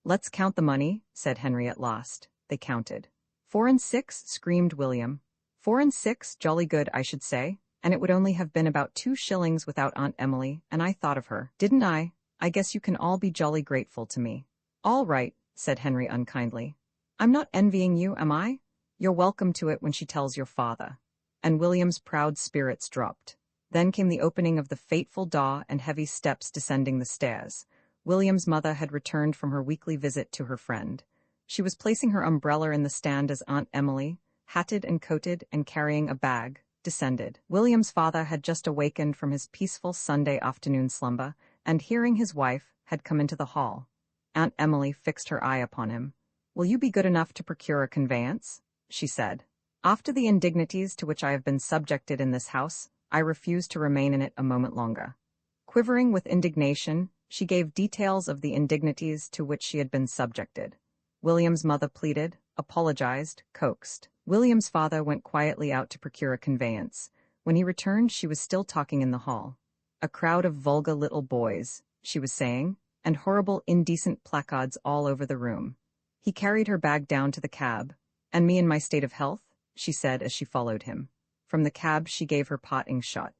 "Let's count the money," said Henry at last. They counted. 4 and 6, screamed William. 4 and 6, jolly good, I should say, and it would only have been about 2 shillings without Aunt Emily, and I thought of her, didn't I? I guess you can all be jolly grateful to me." "All right," said Henry unkindly. "I'm not envying you, am I? You're welcome to it when she tells your father." And William's proud spirits dropped. Then came the opening of the fateful door and heavy steps descending the stairs. William's mother had returned from her weekly visit to her friend. She was placing her umbrella in the stand as Aunt Emily, hatted and coated and carrying a bag, descended. William's father had just awakened from his peaceful Sunday afternoon slumber, and, hearing his wife, had come into the hall. Aunt Emily fixed her eye upon him. "Will you be good enough to procure a conveyance?" she said. "After the indignities to which I have been subjected in this house, I refuse to remain in it a moment longer." Quivering with indignation, she gave details of the indignities to which she had been subjected. William's mother pleaded, apologized, coaxed. William's father went quietly out to procure a conveyance. When he returned, she was still talking in the hall. "A crowd of vulgar little boys," she was saying, "and horrible indecent placards all over the room." He carried her bag down to the cab. "And me in my state of health?" she said as she followed him. From the cab she gave her parting shot.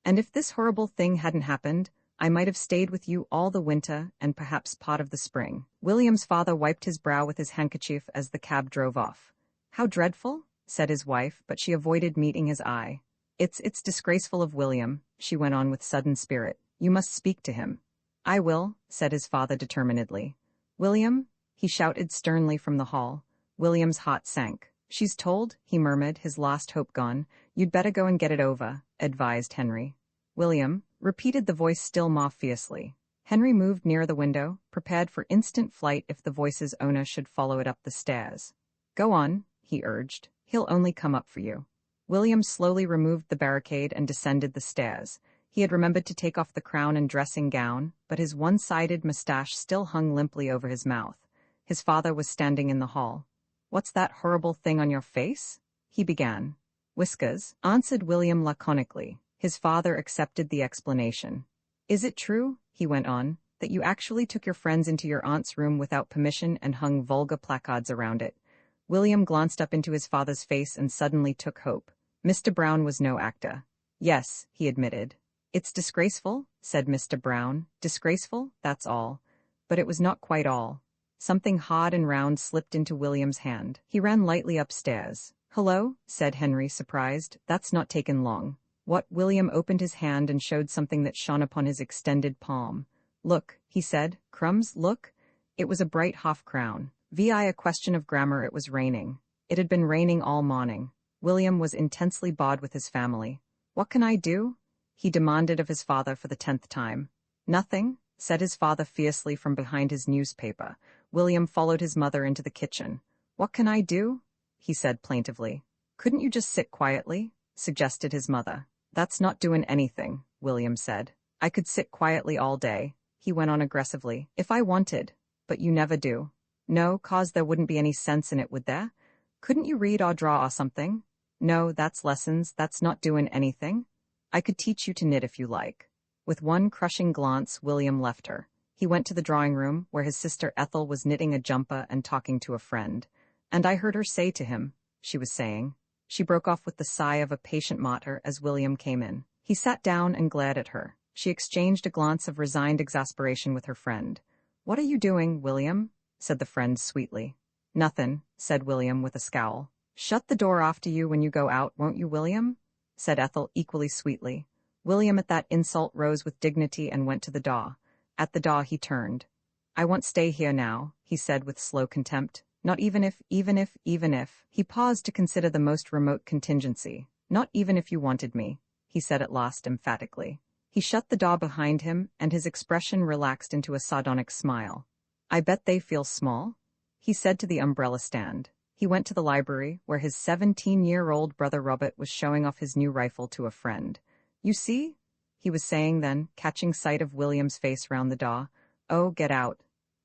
"And if this horrible thing hadn't happened, I might have stayed with you all the winter and perhaps part of the spring." William's father wiped his brow with his handkerchief as the cab drove off. "How dreadful," said his wife, but she avoided meeting his eye. It's disgraceful of William," she went on with sudden spirit. "You must speak to him." "I will," said his father determinedly. "William," he shouted sternly from the hall. William's heart sank. "She's told," he murmured, his last hope gone. "You'd better go and get it over," advised Henry. "William," repeated the voice still more fiercely. Henry moved near the window, prepared for instant flight if the voice's owner should follow it up the stairs. "Go on," he urged. "He'll only come up for you." William slowly removed the barricade and descended the stairs. He had remembered to take off the crown and dressing gown, but his one-sided mustache still hung limply over his mouth. His father was standing in the hall. "What's that horrible thing on your face?" he began. "Whiskers," answered William laconically. His father accepted the explanation. "Is it true," he went on, "that you actually took your friends into your aunt's room without permission and hung vulgar placards around it?" William glanced up into his father's face and suddenly took hope. Mr. Brown was no actor. "Yes," he admitted. "It's disgraceful," said Mr. Brown. "Disgraceful, that's all." But it was not quite all. Something hard and round slipped into William's hand. He ran lightly upstairs. "Hello," said Henry, surprised. "That's not taken long." "What?" William opened his hand and showed something that shone upon his extended palm. "Look," he said. "Crumbs, look." It was a bright half-crown. Vi a question of grammar. It was raining. It had been raining all morning. William was intensely bored with his family. What can I do? He demanded of his father for the 10th time. Nothing, said his father fiercely from behind his newspaper. William followed his mother into the kitchen. What can I do? He said plaintively. Couldn't you just sit quietly? Suggested his mother. That's not doing anything, William said. I could sit quietly all day, he went on aggressively, if I wanted. But you never do. No, 'cause there wouldn't be any sense in it, would there? Couldn't you read or draw or something? No, that's lessons, that's not doing anything. I could teach you to knit if you like. With one crushing glance, William left her. He went to the drawing room, where his sister Ethel was knitting a jumper and talking to a friend. And I heard her say to him, she was saying. She broke off with the sigh of a patient martyr as William came in. He sat down and glared at her. She exchanged a glance of resigned exasperation with her friend. What are you doing, William? Said the friend sweetly. Nothing, said William with a scowl. Shut the door after you when you go out, won't you, William? Said Ethel equally sweetly. William at that insult rose with dignity and went to the door. At the door he turned. I won't stay here now, he said with slow contempt. Not even if. He paused to consider the most remote contingency. Not even if you wanted me, he said at last emphatically. He shut the door behind him, and his expression relaxed into a sardonic smile. I bet they feel small, he said to the umbrella stand. He went to the library, where his 17-year-old brother Robert was showing off his new rifle to a friend. You see? He was saying then, catching sight of William's face round the door. Oh, get out.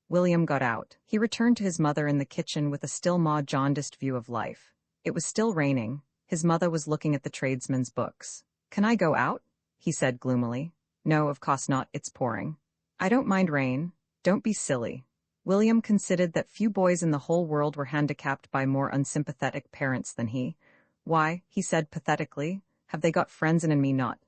William got out. He returned to his mother in the kitchen with a still more jaundiced view of life. It was still raining. His mother was looking at the tradesmen's books. Can I go out? He said gloomily. No, of course not, it's pouring. I don't mind rain. Don't be silly. William considered that few boys in the whole world were handicapped by more unsympathetic parents than he. Why, he said pathetically, have they got friends and me not?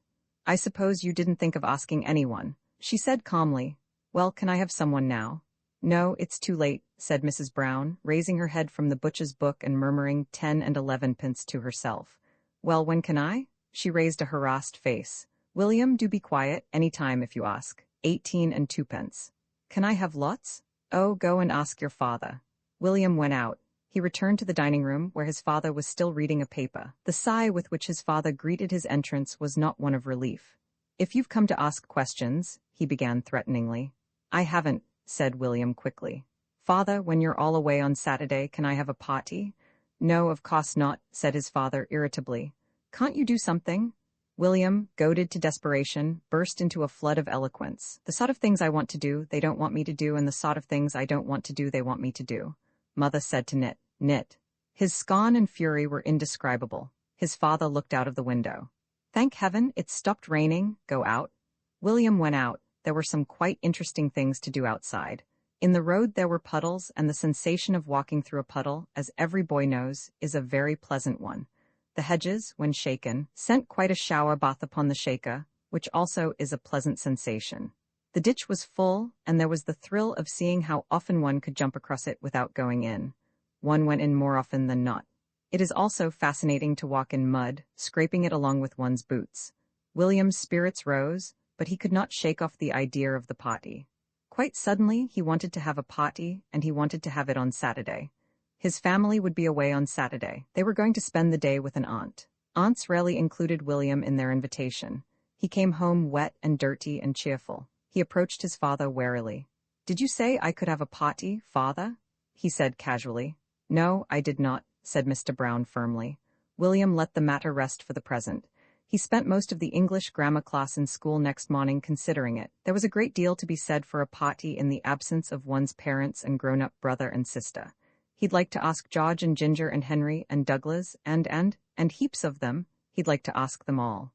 I suppose you didn't think of asking anyone, she said calmly. Well, can I have someone now? No, it's too late, said Mrs. Brown, raising her head from the butcher's book and murmuring 10 and 11 pence to herself. Well, when can I? She raised a harassed face. William, do be quiet, any time if you ask. 18 and 2 pence. Can I have lots? Oh, go and ask your father. William went out. He returned to the dining room, where his father was still reading a paper. The sigh with which his father greeted his entrance was not one of relief. If you've come to ask questions, he began threateningly. I haven't, said William quickly. Father, when you're all away on Saturday, can I have a party? No, of course not, said his father irritably. Can't you do something? William, goaded to desperation, burst into a flood of eloquence. The sort of things I want to do, they don't want me to do, and the sort of things I don't want to do, they want me to do. Mother said to knit, knit. His scorn and fury were indescribable. His father looked out of the window. Thank heaven, it's stopped raining, go out. William went out. There were some quite interesting things to do outside. In the road there were puddles, and the sensation of walking through a puddle, as every boy knows, is a very pleasant one. The hedges, when shaken, sent quite a shower bath upon the shaker, which also is a pleasant sensation. The ditch was full, and there was the thrill of seeing how often one could jump across it without going in. One went in more often than not. It is also fascinating to walk in mud, scraping it along with one's boots. William's spirits rose, but he could not shake off the idea of the party. Quite suddenly, he wanted to have a party, and he wanted to have it on Saturday. His family would be away on Saturday. They were going to spend the day with an aunt. Aunts rarely included William in their invitation. He came home wet and dirty and cheerful. He approached his father warily. Did you say I could have a party, father? He said casually. No, I did not, said Mr. Brown firmly. William let the matter rest for the present. He spent most of the English grammar class in school next morning considering it. There was a great deal to be said for a party in the absence of one's parents and grown-up brother and sister. He'd like to ask George and Ginger and Henry and Douglas and heaps of them. He'd like to ask them all.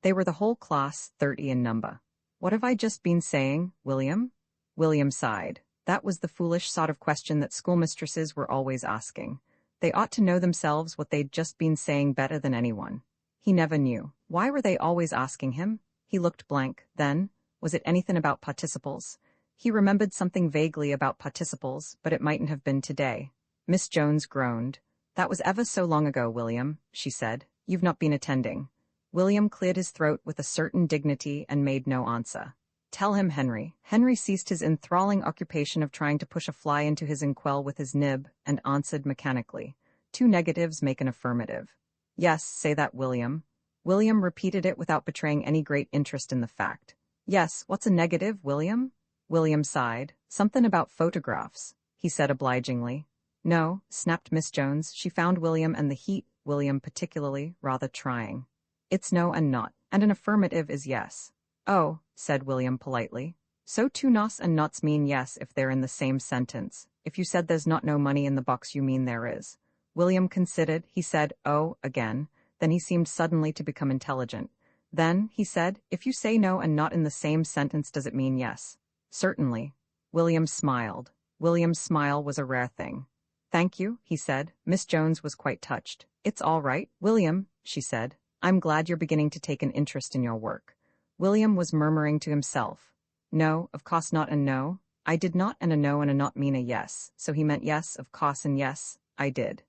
They were the whole class, 30 in number. What have I just been saying, William? William sighed. That was the foolish sort of question that schoolmistresses were always asking. They ought to know themselves what they'd just been saying better than anyone. He never knew. Why were they always asking him? He looked blank. Then, was it anything about participles? He remembered something vaguely about participles, but it mightn't have been today. Miss Jones groaned. That was ever so long ago, William, she said. You've not been attending. William cleared his throat with a certain dignity and made no answer. Tell him, Henry. Henry ceased his enthralling occupation of trying to push a fly into his inkwell with his nib, and answered mechanically. 2 negatives make an affirmative. Yes, say that, William. William repeated it without betraying any great interest in the fact. Yes, what's a negative, William? William sighed. Something about photographs, he said obligingly. No, snapped Miss Jones. She found William and the heat, William particularly, rather trying. It's no and not, and an affirmative is yes. Oh, said William politely. So 2 nos and nots mean yes if they're in the same sentence. If you said there's not no money in the box, you mean there is. William considered. He said, oh, again. Then he seemed suddenly to become intelligent. Then, he said, if you say no and not in the same sentence, does it mean yes? Certainly. William smiled. William's smile was a rare thing. Thank you, he said. Miss Jones was quite touched. It's all right, William, she said. I'm glad you're beginning to take an interest in your work. William was murmuring to himself. No, of course not, and no. I did not, and a no and a not mean a yes, so he meant yes, of course, and yes, I did.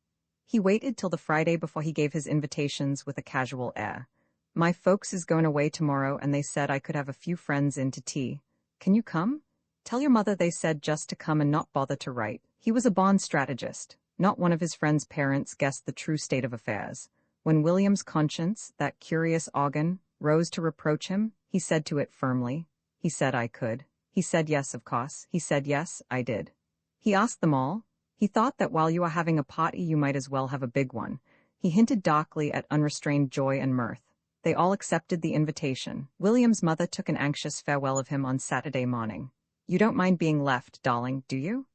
He waited till the Friday before he gave his invitations with a casual air. My folks is going away tomorrow, and they said I could have a few friends in to tea. Can you come? Tell your mother they said just to come and not bother to write. He was a bond strategist. Not one of his friend's parents guessed the true state of affairs. When William's conscience, that curious organ, rose to reproach him, he said to it firmly, he said I could. He said yes, of course. He said yes, I did. He asked them all. He thought that while you are having a party, you might as well have a big one. He hinted darkly at unrestrained joy and mirth. They all accepted the invitation. William's mother took an anxious farewell of him on Saturday morning. You don't mind being left, darling, do you?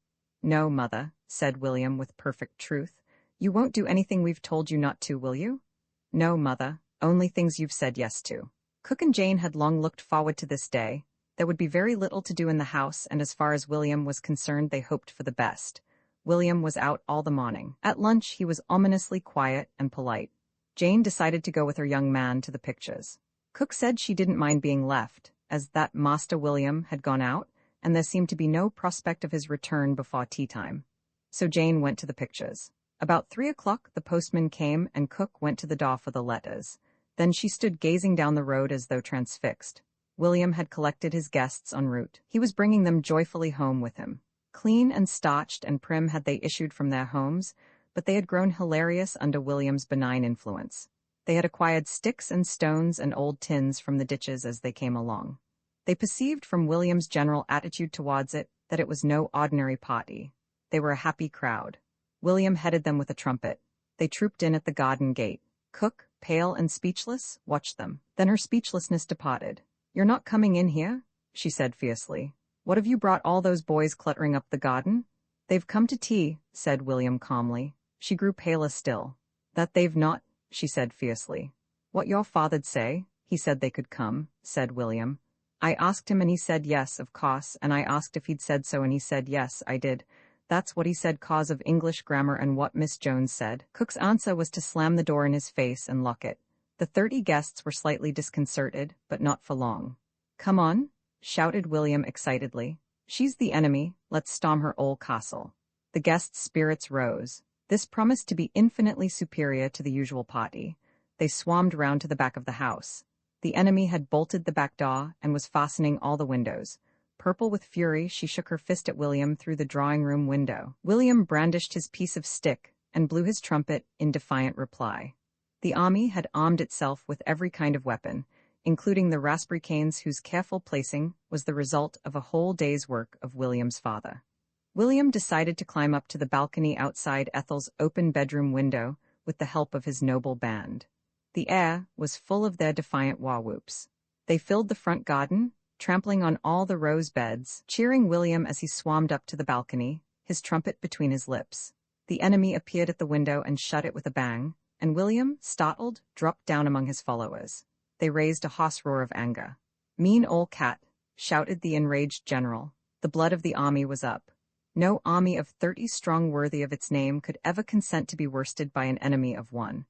No, mother, said William with perfect truth. You won't do anything we've told you not to, will you? No, mother, only things you've said yes to. Cook and Jane had long looked forward to this day. There would be very little to do in the house, and as far as William was concerned, they hoped for the best. William was out all the morning. At lunch, he was ominously quiet and polite. Jane decided to go with her young man to the pictures. Cook said she didn't mind being left, as that Master William had gone out, and there seemed to be no prospect of his return before tea time. So Jane went to the pictures. About 3 o'clock, the postman came, and Cook went to the door for the letters. Then she stood gazing down the road as though transfixed. William had collected his guests en route. He was bringing them joyfully home with him. Clean and starched and prim had they issued from their homes, but they had grown hilarious under William's benign influence. They had acquired sticks and stones and old tins from the ditches as they came along. They perceived from William's general attitude towards it that it was no ordinary party. They were a happy crowd. William headed them with a trumpet. They trooped in at the garden gate. Cook, pale and speechless, watched them. Then her speechlessness departed. You're not coming in here? She said fiercely. What have you brought all those boys cluttering up the garden? They've come to tea, said William calmly. She grew paler still. That they've not, she said fiercely. What your father'd say? He said they could come, said William. I asked him and he said yes, of course, and I asked if he'd said so and he said yes, I did. That's what he said, cause of English grammar and what Miss Jones said. Cook's answer was to slam the door in his face and lock it. The 30 guests were slightly disconcerted, but not for long. Come on, shouted William excitedly. She's the enemy, let's storm her old castle. The guests' spirits rose. This promised to be infinitely superior to the usual party. They swarmed round to the back of the house. The enemy had bolted the back door and was fastening all the windows. Purple with fury, she shook her fist at William through the drawing-room window. William brandished his piece of stick and blew his trumpet in defiant reply. The army had armed itself with every kind of weapon, including the raspberry canes whose careful placing was the result of a whole day's work of William's father. William decided to climb up to the balcony outside Ethel's open bedroom window with the help of his noble band. The air was full of their defiant war-whoops. They filled the front garden, trampling on all the rose beds, cheering William as he swarmed up to the balcony, his trumpet between his lips. The enemy appeared at the window and shut it with a bang, and William, startled, dropped down among his followers. They raised a hoarse roar of anger. Mean old cat, shouted the enraged general. The blood of the army was up. No army of 30 strong worthy of its name could ever consent to be worsted by an enemy of 1.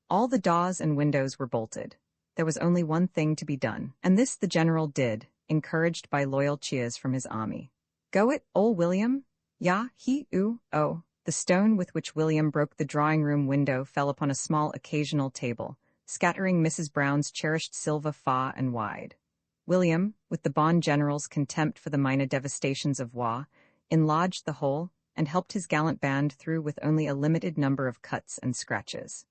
All the doors and windows were bolted. There was only one thing to be done, and this the general did, encouraged by loyal cheers from his army. Go it, old William? Ya, he, oo, oh. The stone with which William broke the drawing-room window fell upon a small occasional table, scattering Mrs. Brown's cherished silver far and wide. William, with the Bond general's contempt for the minor devastations of war, enlarged the hole and helped his gallant band through with only a limited number of cuts and scratches.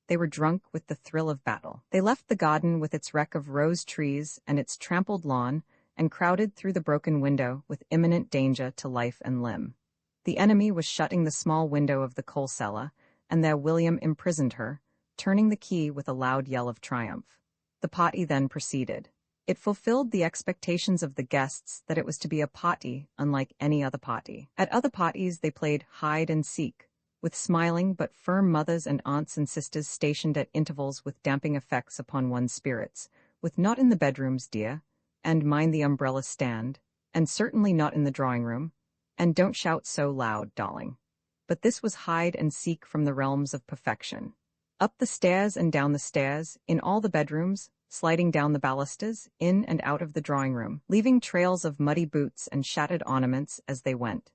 They were drunk with the thrill of battle. They left the garden with its wreck of rose trees and its trampled lawn and crowded through the broken window with imminent danger to life and limb. The enemy was shutting the small window of the coal cellar, and there William imprisoned her, turning the key with a loud yell of triumph. The party then proceeded. It fulfilled the expectations of the guests that it was to be a party unlike any other party. At other parties they played hide and seek, with smiling but firm mothers and aunts and sisters stationed at intervals with damping effects upon one's spirits, with "not in the bedrooms, dear," and "mind the umbrella stand," and "certainly not in the drawing-room," and "don't shout so loud, darling." But this was hide and seek from the realms of perfection. Up the stairs and down the stairs, in all the bedrooms, sliding down the balusters, in and out of the drawing-room, leaving trails of muddy boots and shattered ornaments as they went.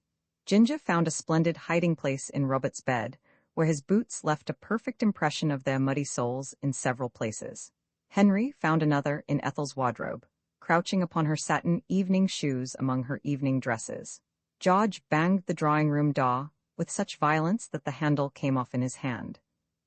Ginger found a splendid hiding place in Robert's bed, where his boots left a perfect impression of their muddy soles in several places. Henry found another in Ethel's wardrobe, crouching upon her satin evening shoes among her evening dresses. George banged the drawing-room door with such violence that the handle came off in his hand.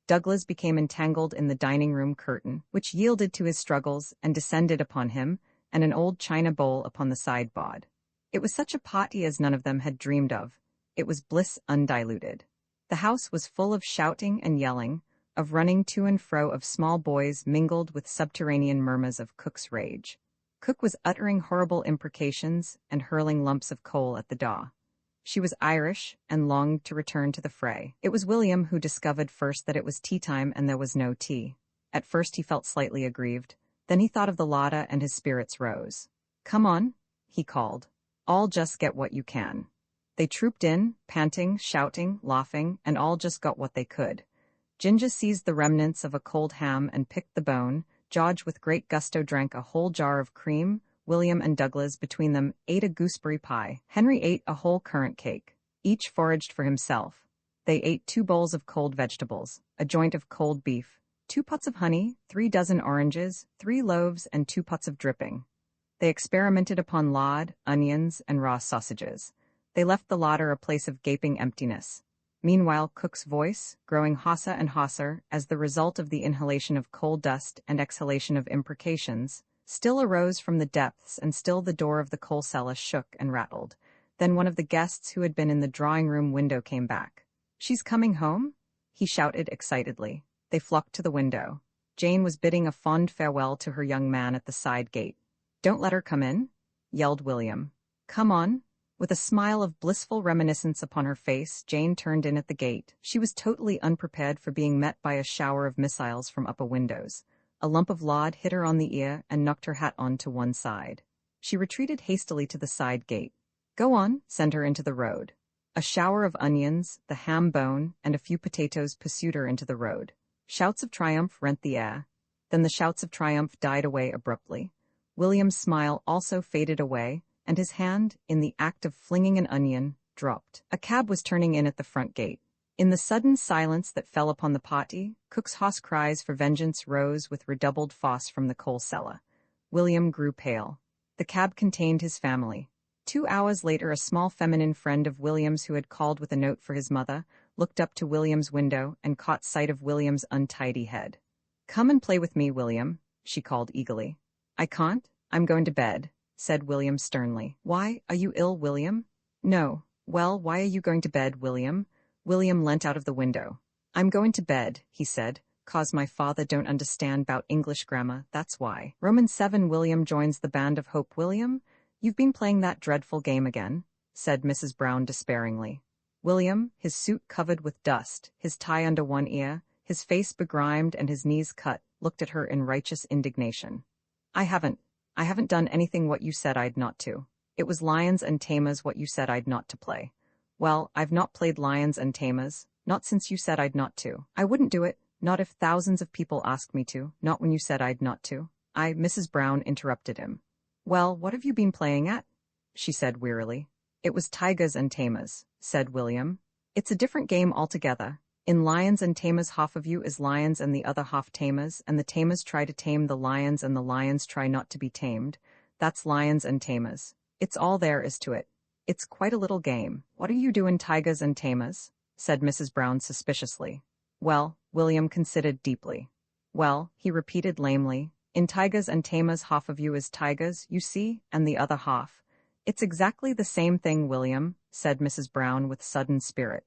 Douglas became entangled in the dining-room curtain, which yielded to his struggles and descended upon him, and an old china bowl upon the sideboard. It was such a party as none of them had dreamed of. It was bliss undiluted. The house was full of shouting and yelling, of running to and fro of small boys mingled with subterranean murmurs of Cook's rage. Cook was uttering horrible imprecations and hurling lumps of coal at the door. She was Irish and longed to return to the fray. It was William who discovered first that it was tea time and there was no tea. At first he felt slightly aggrieved. Then he thought of the larder and his spirits rose. "Come on," he called. "All just get what you can." They trooped in, panting, shouting, laughing, and all just got what they could. Ginger seized the remnants of a cold ham and picked the bone. George with great gusto drank a whole jar of cream. William and Douglas, between them, ate a gooseberry pie. Henry ate a whole currant cake. Each foraged for himself. They ate 2 bowls of cold vegetables, a joint of cold beef, 2 pots of honey, 3 dozen oranges, 3 loaves, and 2 pots of dripping. They experimented upon lard, onions, and raw sausages. They left the larder a place of gaping emptiness. Meanwhile, Cook's voice, growing hoarser and hoarser as the result of the inhalation of coal dust and exhalation of imprecations, still arose from the depths, and still the door of the coal cellar shook and rattled. Then one of the guests who had been in the drawing-room window came back. "She's coming home?" he shouted excitedly. They flocked to the window. Jane was bidding a fond farewell to her young man at the side gate. "Don't let her come in," yelled William. "Come on." With a smile of blissful reminiscence upon her face, Jane turned in at the gate. She was totally unprepared for being met by a shower of missiles from upper windows. A lump of lard hit her on the ear and knocked her hat on to one side. She retreated hastily to the side gate. "Go on," send her into the road. A shower of onions, the ham bone, and a few potatoes pursued her into the road. Shouts of triumph rent the air. Then the shouts of triumph died away abruptly. William's smile also faded away, and his hand, in the act of flinging an onion, dropped. A cab was turning in at the front gate. In the sudden silence that fell upon the party, Cook's hoarse cries for vengeance rose with redoubled force from the coal cellar. William grew pale. The cab contained his family. 2 hours later, a small feminine friend of William's who had called with a note for his mother looked up to William's window and caught sight of William's untidy head. "Come and play with me, William," she called eagerly. "I can't. I'm going to bed," said William sternly. "Why, are you ill, William?" "No." "Well, why are you going to bed, William?" William leant out of the window. "I'm going to bed," he said, "'cause my father don't understand 'bout English grammar, that's why." Romans 7 William joins the band of hope. "William, you've been playing that dreadful game again," said Mrs. Brown despairingly. William, his suit covered with dust, his tie under one ear, his face begrimed and his knees cut, looked at her in righteous indignation. I haven't done anything what you said I'd not to. It was Lions and Tamers what you said I'd not to play. Well, I've not played Lions and Tamers, not since you said I'd not to. I wouldn't do it, not if thousands of people asked me to, not when you said I'd not to." Mrs. Brown interrupted him. "Well, what have you been playing at?" she said wearily. "It was Tigers and Tamers," said William. "It's a different game altogether. In Lions and Tamers, half of you is lions and the other half tamers, and the tamers try to tame the lions and the lions try not to be tamed. That's lions and tamers. It's all there is to it. It's quite a little game. What are you doing, tigers and tamers? Said Mrs. Brown suspiciously. Well, William considered deeply. Well, he repeated lamely, in tigers and tamers half of you is tigers, you see, and the other half. It's exactly the same thing, William, said Mrs. Brown with sudden spirit.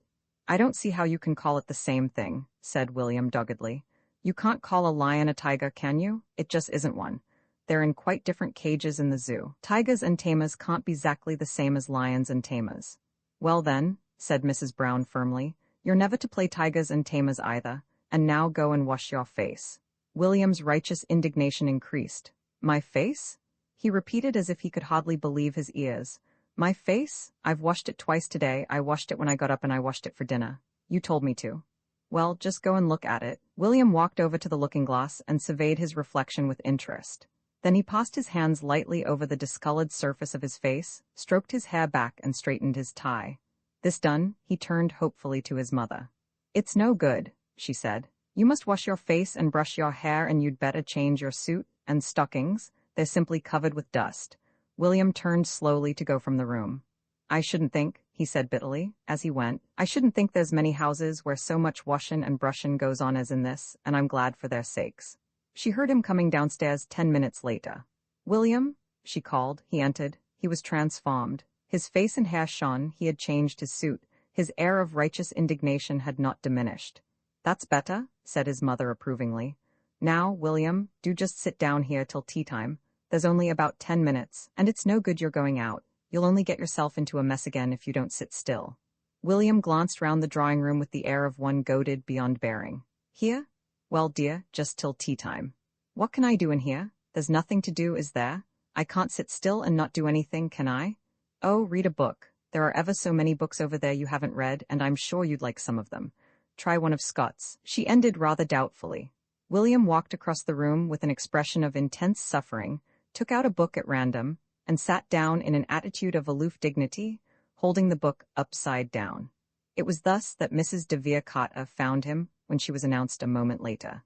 I don't see how you can call it the same thing, said William doggedly. You can't call a lion a tiger, can you? It just isn't one. They're in quite different cages in the zoo. Tigers and tamers can't be exactly the same as lions and tamers. Well then, said Mrs. Brown firmly, you're never to play tigers and tamers either, and now go and wash your face. William's righteous indignation increased. My face? He repeated as if he could hardly believe his ears. My face? I've washed it twice today. I washed it when I got up and I washed it for dinner. You told me to. Well, just go and look at it. William walked over to the looking-glass and surveyed his reflection with interest. Then he passed his hands lightly over the discolored surface of his face, stroked his hair back and straightened his tie. This done, he turned hopefully to his mother. It's no good, she said. You must wash your face and brush your hair, and you'd better change your suit and stockings. They're simply covered with dust. William turned slowly to go from the room. I shouldn't think, he said bitterly, as he went, I shouldn't think there's many houses where so much washin' and brushin' goes on as in this, and I'm glad for their sakes. She heard him coming downstairs 10 minutes later. William, she called. He entered. He was transformed. His face and hair shone. He had changed his suit. His air of righteous indignation had not diminished. That's better, said his mother approvingly. Now, William, do just sit down here till tea time. There's only about 10 minutes, and it's no good you're going out. You'll only get yourself into a mess again if you don't sit still. William glanced round the drawing room with the air of one goaded beyond bearing. Here? Well, dear, just till tea time. What can I do in here? There's nothing to do, is there? I can't sit still and not do anything, can I? Oh, read a book. There are ever so many books over there you haven't read, and I'm sure you'd like some of them. Try one of Scott's. She ended rather doubtfully. William walked across the room with an expression of intense suffering, took out a book at random, and sat down in an attitude of aloof dignity, holding the book upside down. It was thus that Mrs. de Vere-Carter found him when she was announced a moment later.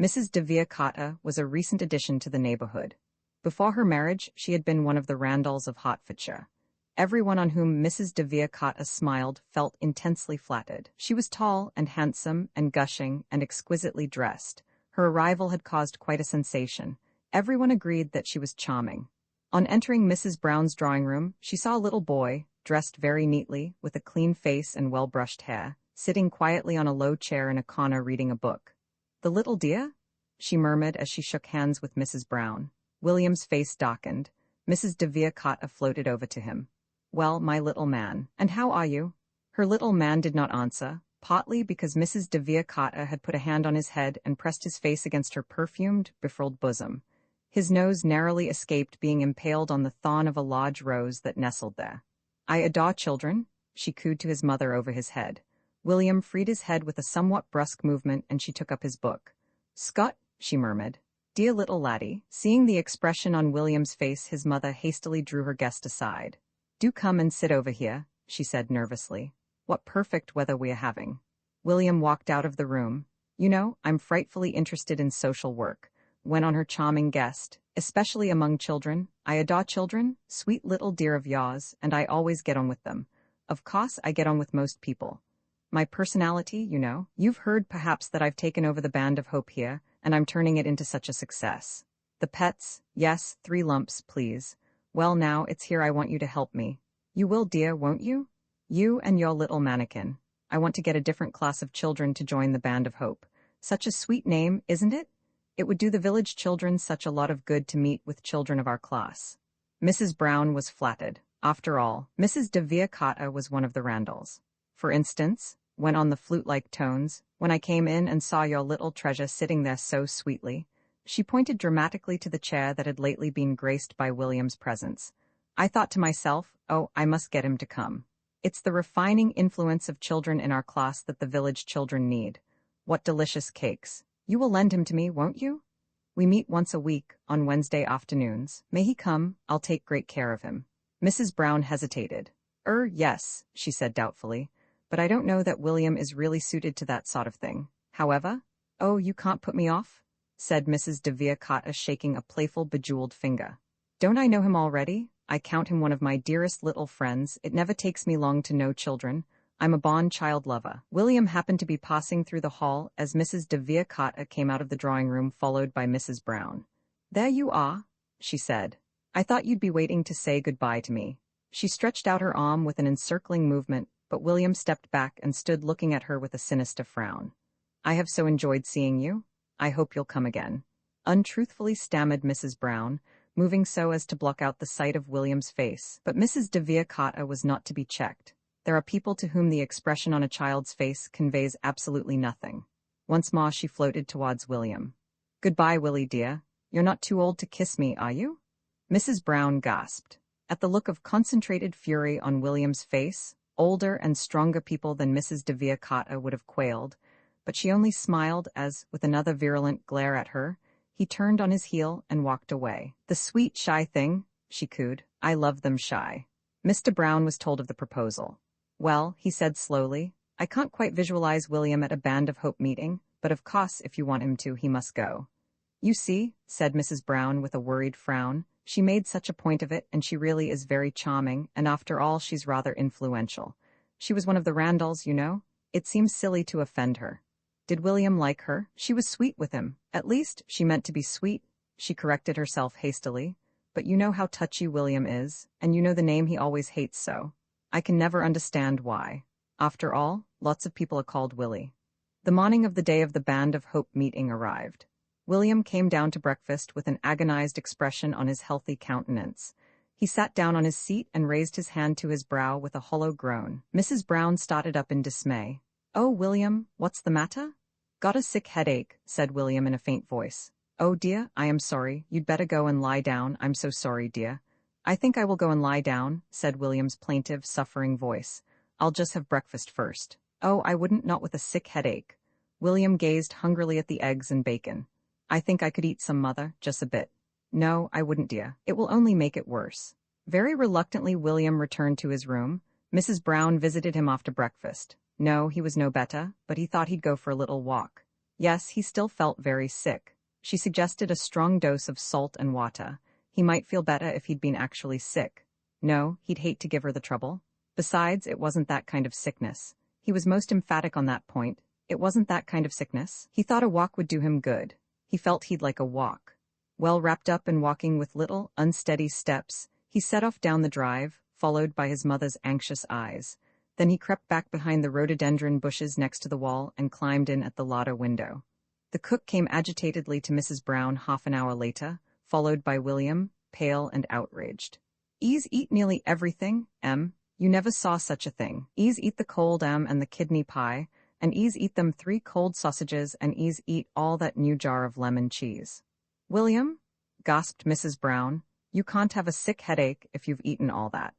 Mrs. de Vere-Carter was a recent addition to the neighborhood. Before her marriage, she had been one of the Randalls of Hertfordshire. Everyone on whom Mrs. de Vere-Carter smiled felt intensely flattered. She was tall and handsome and gushing and exquisitely dressed. Her arrival had caused quite a sensation. Everyone agreed that she was charming. On entering Mrs. Brown's drawing room, she saw a little boy, dressed very neatly, with a clean face and well-brushed hair, sitting quietly on a low chair in a corner reading a book. The little dear? She murmured as she shook hands with Mrs. Brown. William's face darkened. Mrs. de Vere-Carter floated over to him. Well, my little man, and how are you? Her little man did not answer, partly because Mrs. de Vere-Carter had put a hand on his head and pressed his face against her perfumed, befrilled bosom. His nose narrowly escaped being impaled on the thorn of a large rose that nestled there. I adore children, she cooed to his mother over his head. William freed his head with a somewhat brusque movement, and she took up his book. Scott, she murmured. Dear little laddie. Seeing the expression on William's face, his mother hastily drew her guest aside. Do come and sit over here, she said nervously. What perfect weather we are having. William walked out of the room. You know, I'm frightfully interested in social work, went on her charming guest, especially among children. I adore children, sweet little dear of yours, and I always get on with them. Of course, I get on with most people. My personality, you know. You've heard perhaps that I've taken over the Band of Hope here, and I'm turning it into such a success. The pets, yes, 3 lumps, please. Well now, it's here I want you to help me. You will, dear, won't you? You and your little mannequin. I want to get a different class of children to join the Band of Hope. Such a sweet name, isn't it? It would do the village children such a lot of good to meet with children of our class. Mrs. Brown was flattered. After all, Mrs. de Vere-Carter was one of the Randalls. For instance, went on the flute-like tones, when I came in and saw your little treasure sitting there so sweetly. She pointed dramatically to the chair that had lately been graced by William's presence. I thought to myself, oh, I must get him to come. It's the refining influence of children in our class that the village children need. What delicious cakes. You will lend him to me, won't you? We meet once a week, on Wednesday afternoons. May he come? I'll take great care of him. Mrs. Brown hesitated. Yes, she said doubtfully, but I don't know that William is really suited to that sort of thing. However, oh, you can't put me off? Said Mrs. de Vere-Carter, shaking a playful, bejeweled finger. Don't I know him already? I count him one of my dearest little friends. It never takes me long to know children. I'm a born child lover. William happened to be passing through the hall as Mrs. de Vere came out of the drawing room, followed by Mrs. Brown. There you are, she said. I thought you'd be waiting to say goodbye to me. She stretched out her arm with an encircling movement, but William stepped back and stood looking at her with a sinister frown. I have so enjoyed seeing you. I hope you'll come again. Untruthfully stammered Mrs. Brown, moving so as to block out the sight of William's face. But Mrs. de Vere was not to be checked. There are people to whom the expression on a child's face conveys absolutely nothing. Once more she floated towards William. Goodbye, Willie dear. You're not too old to kiss me, are you? Mrs. Brown gasped. At the look of concentrated fury on William's face, older and stronger people than Mrs. de Vere would have quailed, but she only smiled as, with another virulent glare at her, he turned on his heel and walked away. The sweet, shy thing, she cooed. I love them shy. Mr. Brown was told of the proposal. Well, he said slowly, I can't quite visualize William at a Band of Hope meeting, but of course if you want him to, he must go. You see, said Mrs. Brown with a worried frown, she made such a point of it, and she really is very charming, and after all she's rather influential. She was one of the Randalls, you know. It seems silly to offend her. Did William like her? She was sweet with him. At least, she meant to be sweet. She corrected herself hastily. But you know how touchy William is, and you know the name he always hates so. I can never understand why. After all, lots of people are called Willie. The morning of the day of the Band of Hope meeting arrived. William came down to breakfast with an agonized expression on his healthy countenance. He sat down on his seat and raised his hand to his brow with a hollow groan. Mrs. Brown started up in dismay. Oh, William, what's the matter? Got a sick headache, said William in a faint voice. Oh dear, I am sorry. You'd better go and lie down. I'm so sorry, dear. I think I will go and lie down, said William's plaintive, suffering voice. I'll just have breakfast first. Oh, I wouldn't, not with a sick headache. William gazed hungrily at the eggs and bacon. I think I could eat some, mother, just a bit. No, I wouldn't, dear. It will only make it worse. Very reluctantly William returned to his room. Mrs. Brown visited him after breakfast. No, he was no better, but he thought he'd go for a little walk. Yes, he still felt very sick. She suggested a strong dose of salt and water. He might feel better if he'd been actually sick. No, he'd hate to give her the trouble. Besides, it wasn't that kind of sickness. He was most emphatic on that point. It wasn't that kind of sickness. He thought a walk would do him good. He felt he'd like a walk. Well wrapped up and walking with little, unsteady steps, he set off down the drive, followed by his mother's anxious eyes. Then he crept back behind the rhododendron bushes next to the wall and climbed in at the larder window. The cook came agitatedly to Mrs. Brown half an hour later, followed by William, pale and outraged. Ease eat nearly everything, Em. You never saw such a thing. Ease eat the cold and the kidney pie, and ease eat them 3 cold sausages, and ease eat all that new jar of lemon cheese. William, gasped Mrs. Brown, you can't have a sick headache if you've eaten all that.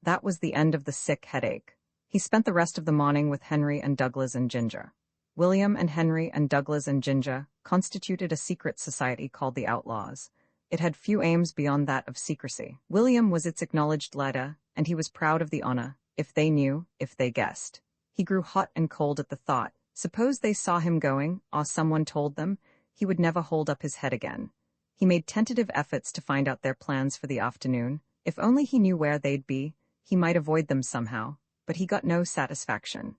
That was the end of the sick headache. He spent the rest of the morning with Henry and Douglas and Ginger. William and Henry and Douglas and Ginger constituted a secret society called the Outlaws. It had few aims beyond that of secrecy. William was its acknowledged leader, and he was proud of the honor, if they knew, if they guessed. He grew hot and cold at the thought. Suppose they saw him going, or someone told them, he would never hold up his head again. He made tentative efforts to find out their plans for the afternoon. If only he knew where they'd be, he might avoid them somehow, but he got no satisfaction.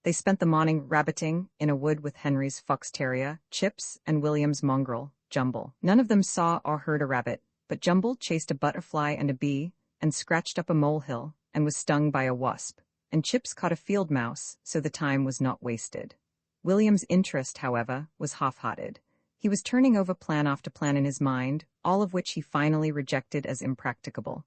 They spent the morning rabbiting in a wood with Henry's fox terrier, Chips, and William's mongrel, Jumble. None of them saw or heard a rabbit, but Jumble chased a butterfly and a bee, and scratched up a molehill, and was stung by a wasp, and Chips caught a field mouse, so the time was not wasted. William's interest, however, was half-hearted. He was turning over plan after plan in his mind, all of which he finally rejected as impracticable.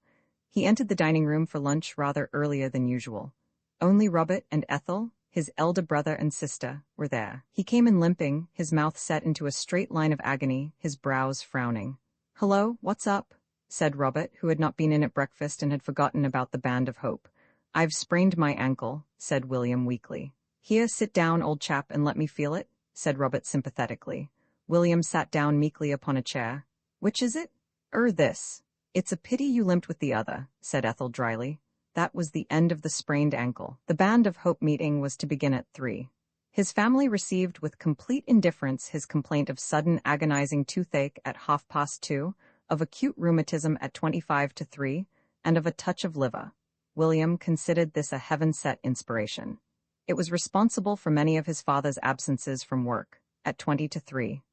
He entered the dining room for lunch rather earlier than usual. Only Robert and Ethel, his elder brother and sister, were there. He came in limping, his mouth set into a straight line of agony, his brows frowning. "Hello, what's up?" said Robert, who had not been in at breakfast and had forgotten about the Band of Hope. "I've sprained my ankle," said William weakly. "Here, sit down, old chap, and let me feel it," said Robert sympathetically. William sat down meekly upon a chair. "Which is it?" This. "It's a pity you limped with the other," said Ethel dryly. That was the end of the sprained ankle. The Band of Hope meeting was to begin at 3. His family received with complete indifference his complaint of sudden agonizing toothache at 2:30, of acute rheumatism at 25 to 3, and of a touch of liver. William considered this a heaven-sent inspiration. It was responsible for many of his father's absences from work, at 20 to 3.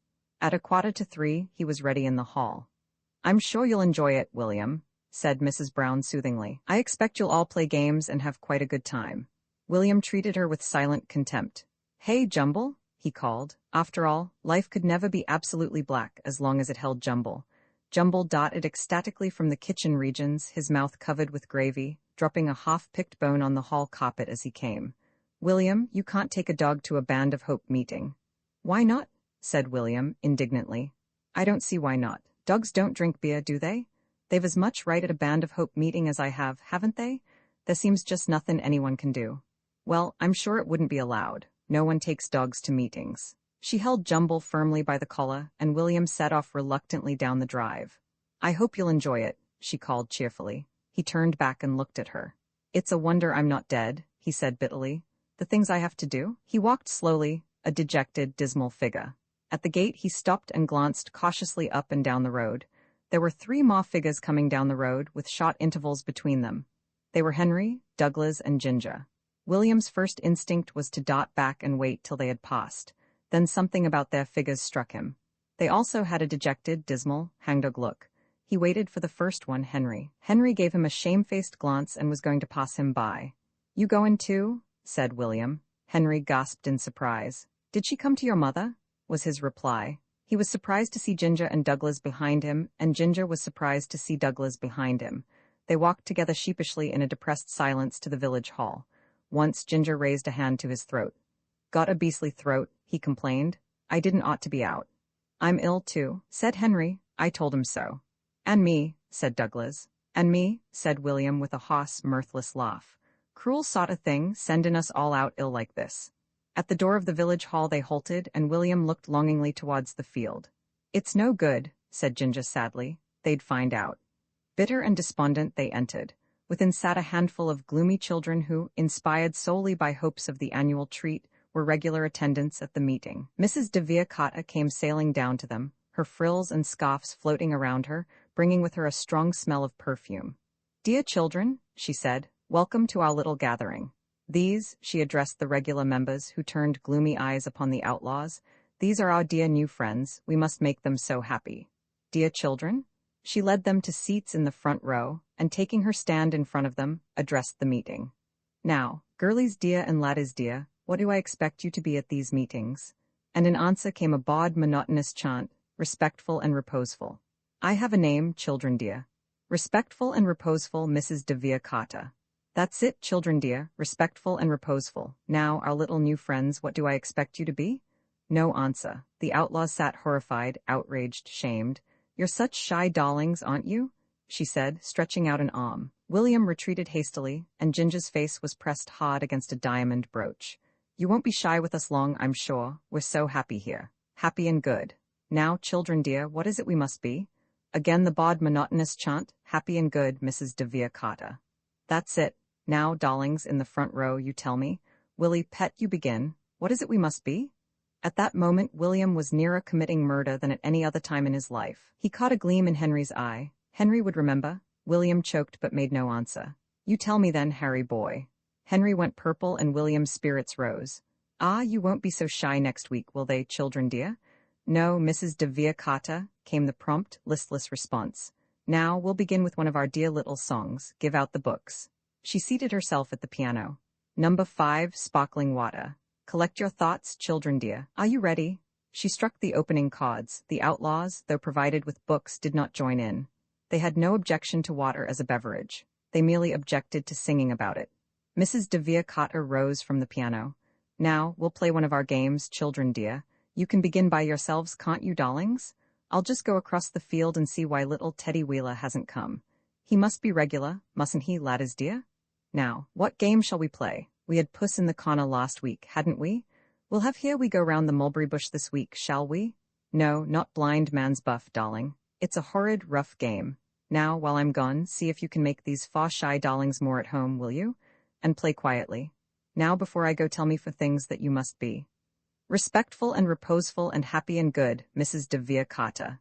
At 2:45, he was ready in the hall. "I'm sure you'll enjoy it, William," said Mrs. Brown soothingly. "I expect you'll all play games and have quite a good time." William treated her with silent contempt. "Hey, Jumble," he called. After all, life could never be absolutely black as long as it held Jumble. Jumble darted ecstatically from the kitchen regions, his mouth covered with gravy, dropping a half-picked bone on the hall carpet as he came. "William, you can't take a dog to a Band of Hope meeting." "Why not?" said William, indignantly. "I don't see why not. Dogs don't drink beer, do they? They've as much right at a Band of Hope meeting as I have, haven't they? There seems just nothing anyone can do." "Well, I'm sure it wouldn't be allowed. No one takes dogs to meetings." She held Jumble firmly by the collar, and William set off reluctantly down the drive. "I hope you'll enjoy it," she called cheerfully. He turned back and looked at her. "It's a wonder I'm not dead," he said bitterly. "The things I have to do?" He walked slowly, a dejected, dismal figure. At the gate he stopped and glanced cautiously up and down the road. There were 3 more figures coming down the road, with short intervals between them. They were Henry, Douglas, and Ginger. William's first instinct was to dart back and wait till they had passed. Then something about their figures struck him. They also had a dejected, dismal, hangdog look. He waited for the first one, Henry. Henry gave him a shamefaced glance and was going to pass him by. "You goin' too?" said William. Henry gasped in surprise. "Did she come to your mother?" was his reply. He was surprised to see Ginger and Douglas behind him, and Ginger was surprised to see Douglas behind him. They walked together sheepishly in a depressed silence to the village hall. Once Ginger raised a hand to his throat. "Got a beastly throat," he complained. "I didn't ought to be out." "I'm ill too," said Henry. "I told him so." "And me," said Douglas. "And me," said William with a hoarse, mirthless laugh. "Cruel sort of thing, sending us all out ill like this." At the door of the village hall they halted, and William looked longingly towards the field. "It's no good," said Ginger sadly. "They'd find out." Bitter and despondent they entered. Within sat a handful of gloomy children who, inspired solely by hopes of the annual treat, were regular attendants at the meeting. Mrs. de Villacata came sailing down to them, her frills and scarfs floating around her, bringing with her a strong smell of perfume. "Dear children," she said, "welcome to our little gathering. These," she addressed the regular members, who turned gloomy eyes upon the outlaws, "these are our dear new friends. We must make them so happy. Dear children?" She led them to seats in the front row, and taking her stand in front of them, addressed the meeting. "Now, girlies dear and laddies dear, what do I expect you to be at these meetings?" And in answer came a bawd, monotonous chant, respectful and reposeful. "I have a name, children dear. Respectful and reposeful Mrs. de Villacata. That's it, children dear, respectful and reposeful. Now, our little new friends, what do I expect you to be?" No answer. The outlaws sat horrified, outraged, shamed. "You're such shy darlings, aren't you?" she said, stretching out an arm. William retreated hastily, and Ginger's face was pressed hard against a diamond brooch. "You won't be shy with us long, I'm sure. We're so happy here. Happy and good. Now, children dear, what is it we must be?" Again the bawd monotonous chant, "Happy and good, Mrs. de Villacata. That's it. Now, darlings, in the front row, you tell me. Willie, pet, you begin. What is it we must be?" At that moment William was nearer committing murder than at any other time in his life. He caught a gleam in Henry's eye. Henry would remember. William choked but made no answer. "You tell me then, Harry boy." Henry went purple and William's spirits rose. "Ah, you won't be so shy next week, will they, children dear?" "No, Mrs. de Villacata," came the prompt, listless response. "Now, we'll begin with one of our dear little songs. Give out the books." She seated herself at the piano. "Number 5, Sparkling Water. Collect your thoughts, children dear. Are you ready?" She struck the opening chords. The outlaws, though provided with books, did not join in. They had no objection to water as a beverage. They merely objected to singing about it. Mrs. de Villacata rose from the piano. "Now, we'll play one of our games, children dear. You can begin by yourselves, can't you, darlings? I'll just go across the field and see why little Teddy Wheeler hasn't come. He must be regular, mustn't he, laddies dear? Now, what game shall we play? We had Puss in the Corner last week, hadn't we? We'll have Here We Go Round the Mulberry Bush this week, shall we? No, not Blind Man's Buff, darling. It's a horrid, rough game. Now, while I'm gone, see if you can make these shy darlings more at home, will you? And play quietly. Now, before I go, tell me for things that you must be. Respectful and reposeful and happy and good, Mrs. de Villacata.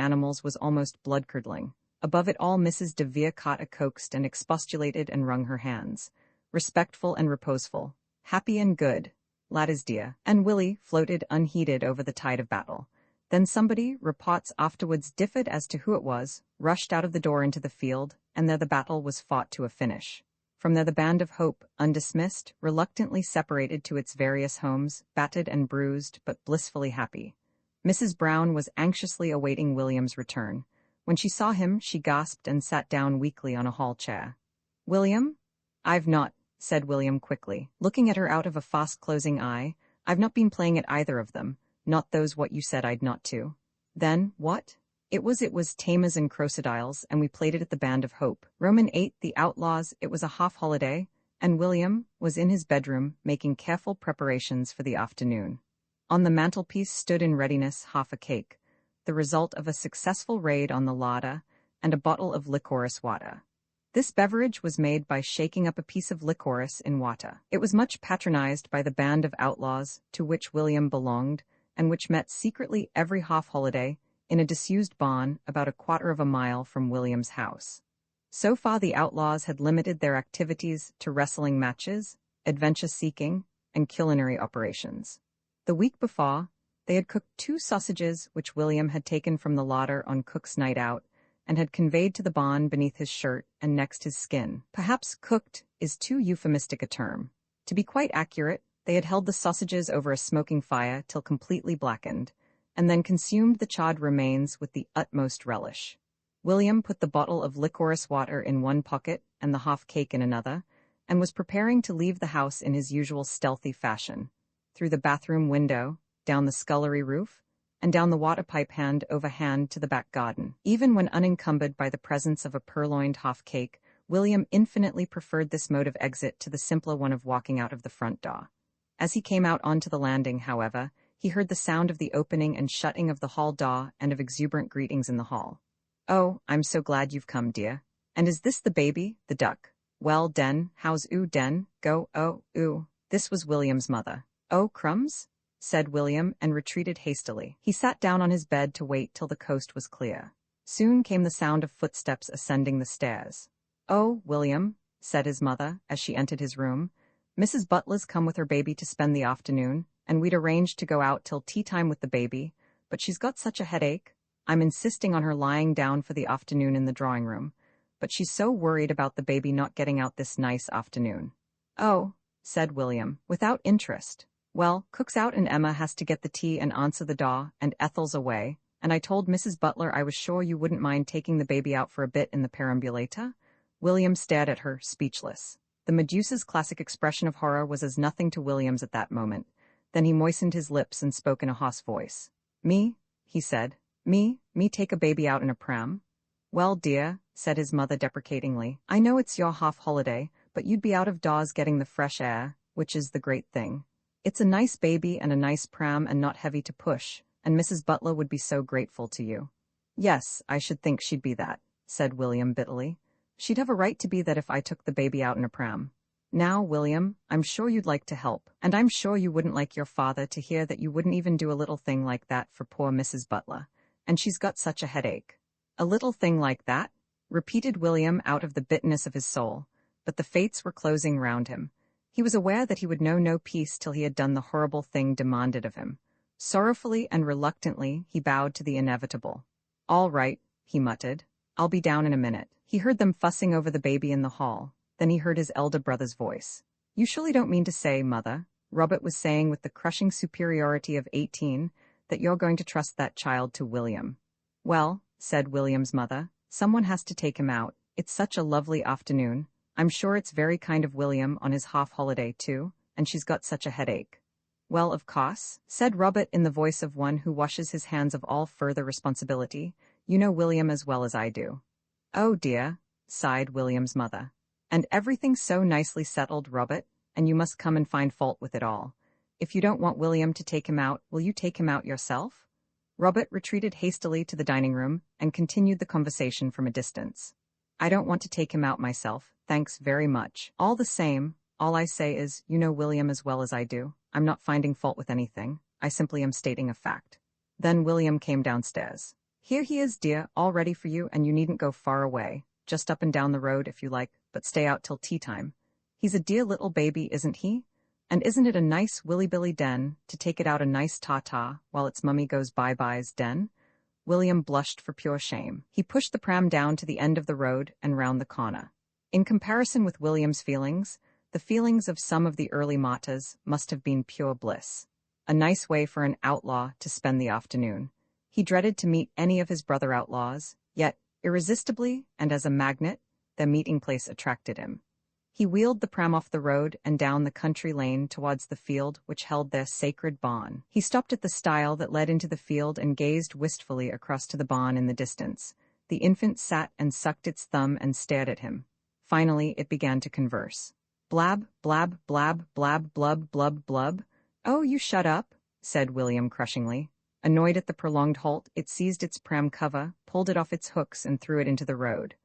animals was almost blood-curdling. Above it all, Mrs. de Vere caught a coaxed and expostulated and wrung her hands. Respectful and reposeful. Happy and good. Laddies dear. And Willie floated unheeded over the tide of battle. Then somebody, reports afterwards differed as to who it was, rushed out of the door into the field, and there the battle was fought to a finish. From there the band of hope, undismissed, reluctantly separated to its various homes, battered and bruised, but blissfully happy. Mrs. Brown was anxiously awaiting William's return. When she saw him, she gasped and sat down weakly on a hall chair. "William?" "I've not," said William quickly, looking at her out of a fast-closing eye. "I've not been playing at either of them. Not those what you said I'd not to." "Then, what?" It was Tamers and Crocodiles, and we played it at the Band of Hope. Roman 8, the Outlaws, it was a half-holiday, and William was in his bedroom making careful preparations for the afternoon. On the mantelpiece stood in readiness half a cake, the result of a successful raid on the larder, and a bottle of licorice water. This beverage was made by shaking up a piece of licorice in water. It was much patronized by the band of outlaws to which William belonged, and which met secretly every half-holiday in a disused barn about a quarter of a mile from William's house. So far the outlaws had limited their activities to wrestling matches, adventure-seeking, and culinary operations. The week before, they had cooked 2 sausages which William had taken from the larder on Cook's night out, and had conveyed to the barn beneath his shirt and next his skin. Perhaps cooked is too euphemistic a term. To be quite accurate, they had held the sausages over a smoking fire till completely blackened, and then consumed the charred remains with the utmost relish. William put the bottle of licorice water in one pocket and the half-cake in another, and was preparing to leave the house in his usual stealthy fashion, through the bathroom window, down the scullery roof, and down the water-pipe hand over hand to the back garden. Even when unencumbered by the presence of a purloined half-cake, William infinitely preferred this mode of exit to the simpler one of walking out of the front door. As he came out onto the landing, however, he heard the sound of the opening and shutting of the hall door and of exuberant greetings in the hall. "Oh, I'm so glad you've come, dear. And is this the baby, the duck? Well, Den, how's Den? Go, oh, ooh." This was William's mother. "Oh, crumbs?" said William, and retreated hastily. He sat down on his bed to wait till the coast was clear. Soon came the sound of footsteps ascending the stairs. "Oh, William," said his mother, as she entered his room, "Mrs. Butler's come with her baby to spend the afternoon, and we'd arranged to go out till tea-time with the baby, but she's got such a headache. I'm insisting on her lying down for the afternoon in the drawing-room, but she's so worried about the baby not getting out this nice afternoon." "Oh," said William, without interest. "Well, Cook's out and Emma has to get the tea and answer the door, and Ethel's away, and I told Mrs. Butler I was sure you wouldn't mind taking the baby out for a bit in the perambulator." William stared at her, speechless. The Medusa's classic expression of horror was as nothing to William's at that moment. Then he moistened his lips and spoke in a hoarse voice. "Me?" he said. Me take a baby out in a pram?" "Well, dear," said his mother deprecatingly, "I know it's your half-holiday, but you'd be out of doors getting the fresh air, which is the great thing. It's a nice baby and a nice pram and not heavy to push, and Mrs. Butler would be so grateful to you." "Yes, I should think she'd be that," said William bitterly. "She'd have a right to be that if I took the baby out in a pram. Now, William, I'm sure you'd like to help, and I'm sure you wouldn't like your father to hear that you wouldn't even do a little thing like that for poor Mrs. Butler, and she's got such a headache." "A little thing like that?" repeated William out of the bitterness of his soul, but the fates were closing round him. He was aware that he would know no peace till he had done the horrible thing demanded of him. Sorrowfully and reluctantly he bowed to the inevitable. "All right," he muttered. "I'll be down in a minute." He heard them fussing over the baby in the hall. Then he heard his elder brother's voice. "You surely don't mean to say, Mother," Robert was saying with the crushing superiority of 18, "that you're going to trust that child to William?" "Well," said William's mother, "someone has to take him out. It's such a lovely afternoon. I'm sure it's very kind of William on his half-holiday too, and she's got such a headache. Well, of course, said Robert in the voice of one who washes his hands of all further responsibility. You know William as well as I do. Oh dear, sighed William's mother. And everything's so nicely settled, Robert, and you must come and find fault with it all. If you don't want William to take him out, will you take him out yourself? Robert retreated hastily to the dining room and continued the conversation from a distance. I don't want to take him out myself, thanks very much. All the same, all I say is, you know William as well as I do. I'm not finding fault with anything. I simply am stating a fact. Then William came downstairs. Here he is, dear, all ready for you, and you needn't go far away. Just up and down the road if you like, but stay out till tea time. He's a dear little baby, isn't he? And isn't it a nice willy-billy den to take it out a nice ta-ta while its mummy goes bye-byes den? William blushed for pure shame. He pushed the pram down to the end of the road and round the corner. In comparison with William's feelings, the feelings of some of the early martyrs must have been pure bliss. A nice way for an outlaw to spend the afternoon. He dreaded to meet any of his brother outlaws, yet, irresistibly and as a magnet, their meeting place attracted him. He wheeled the pram off the road and down the country lane towards the field which held their sacred barn. He stopped at the stile that led into the field and gazed wistfully across to the barn in the distance. The infant sat and sucked its thumb and stared at him. Finally, it began to converse. Blab, blab, blab, blab, blub, blub, blub. Oh, you shut up, said William crushingly. Annoyed at the prolonged halt, it seized its pram cover, pulled it off its hooks and threw it into the road.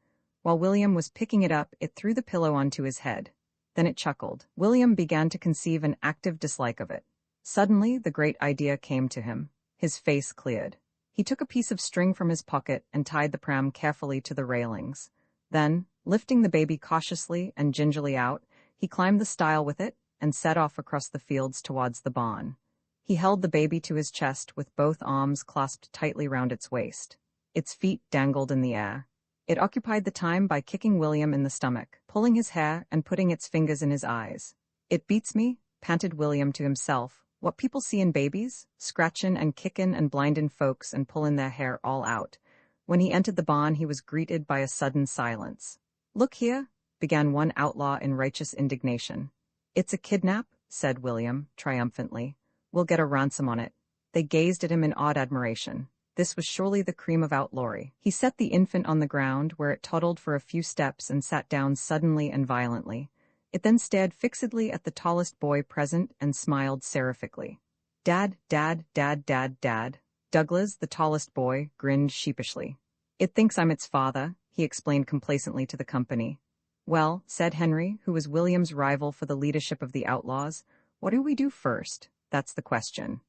While William was picking it up, it threw the pillow onto his head. Then it chuckled. William began to conceive an active dislike of it. Suddenly, the great idea came to him. His face cleared. He took a piece of string from his pocket and tied the pram carefully to the railings. Then, lifting the baby cautiously and gingerly out, he climbed the stile with it and set off across the fields towards the barn. He held the baby to his chest with both arms clasped tightly round its waist. Its feet dangled in the air. It occupied the time by kicking William in the stomach, pulling his hair and putting its fingers in his eyes. It beats me, panted William to himself, what people see in babies, scratchin' and kickin' and blindin' folks and pullin' their hair all out. When he entered the barn, he was greeted by a sudden silence. Look here, began one outlaw in righteous indignation. It's a kidnap, said William, triumphantly. We'll get a ransom on it. They gazed at him in awed admiration. This was surely the cream of outlawry. He set the infant on the ground, where it toddled for a few steps and sat down suddenly and violently. It then stared fixedly at the tallest boy present and smiled seraphically. Dad, dad, dad, dad, dad. Douglas, the tallest boy, grinned sheepishly. It thinks I'm its father, he explained complacently to the company. Well, said Henry, who was William's rival for the leadership of the outlaws, what do we do first? That's the question.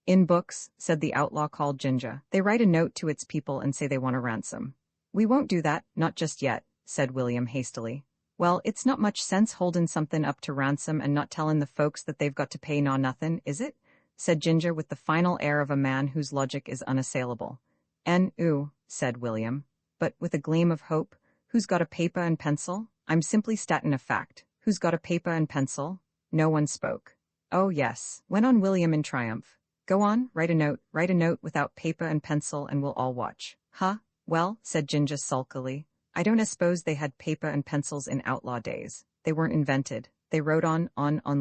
In books, said the outlaw called Ginger, they write a note to its people and say they want a ransom. We won't do that, not just yet, said William hastily. Well, it's not much sense holdin' something up to ransom and not tellin' the folks that they've got to pay nor nothin', is it? Said Ginger with the final air of a man whose logic is unassailable. N-oo, said William, but with a gleam of hope. Who's got a paper and pencil? I'm simply statin' a fact. Who's got a paper and pencil? No one spoke. Oh yes, went on William in triumph. Go on, write a note without paper and pencil and we'll all watch. Huh? Well, said Ginger sulkily, I don't suppose they had paper and pencils in outlaw days. They weren't invented. They wrote on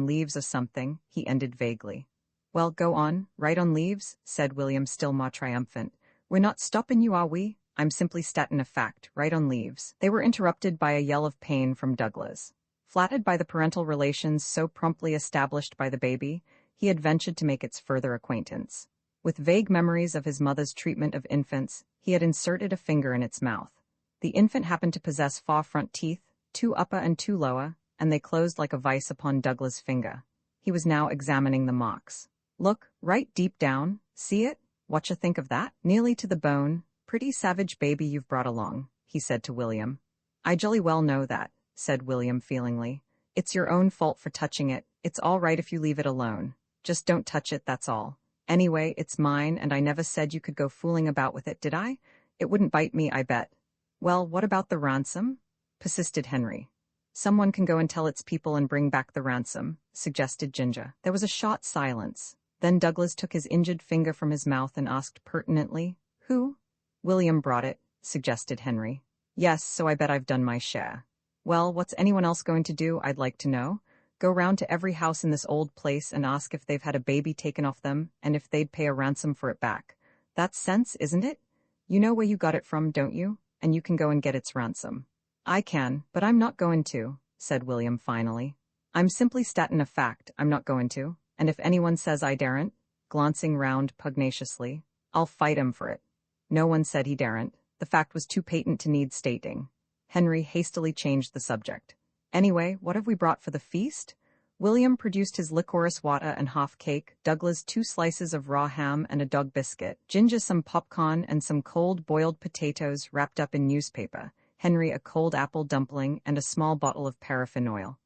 leaves or something, he ended vaguely. Well, go on, write on leaves, said William still more triumphant. We're not stopping you, are we? I'm simply statin' a fact, write on leaves. They were interrupted by a yell of pain from Douglas. Flattered by the parental relations so promptly established by the baby, he had ventured to make its further acquaintance. With vague memories of his mother's treatment of infants, he had inserted a finger in its mouth. The infant happened to possess 4 front teeth, 2 upper and 2 lower, and they closed like a vice upon Douglas' finger. He was now examining the marks. Look, right deep down, see it? Whatcha think of that? Nearly to the bone. Pretty savage baby you've brought along, he said to William. I jolly well know that, said William feelingly. It's your own fault for touching it. It's all right if you leave it alone. Just don't touch it, that's all. Anyway, it's mine, and I never said you could go fooling about with it, did I? It wouldn't bite me, I bet. Well, what about the ransom? Persisted Henry. Someone can go and tell its people and bring back the ransom, suggested Ginger. There was a short silence. Then Douglas took his injured finger from his mouth and asked pertinently, Who? William brought it, suggested Henry. Yes, so I bet I've done my share. Well, what's anyone else going to do, I'd like to know? Go round to every house in this old place and ask if they've had a baby taken off them and if they'd pay a ransom for it back. That's sense, isn't it? You know where you got it from, don't you? And you can go and get its ransom. I can, but I'm not going to, said William finally. I'm simply statin' a fact, I'm not going to, and if anyone says I daren't, glancing round pugnaciously, I'll fight him for it. No one said he daren't. The fact was too patent to need stating. Henry hastily changed the subject. Anyway, what have we brought for the feast? William produced his licorice water and half cake, Douglas 2 slices of raw ham and a dog biscuit, Ginger some popcorn and some cold boiled potatoes wrapped up in newspaper, Henry a cold apple dumpling and a small bottle of paraffin oil.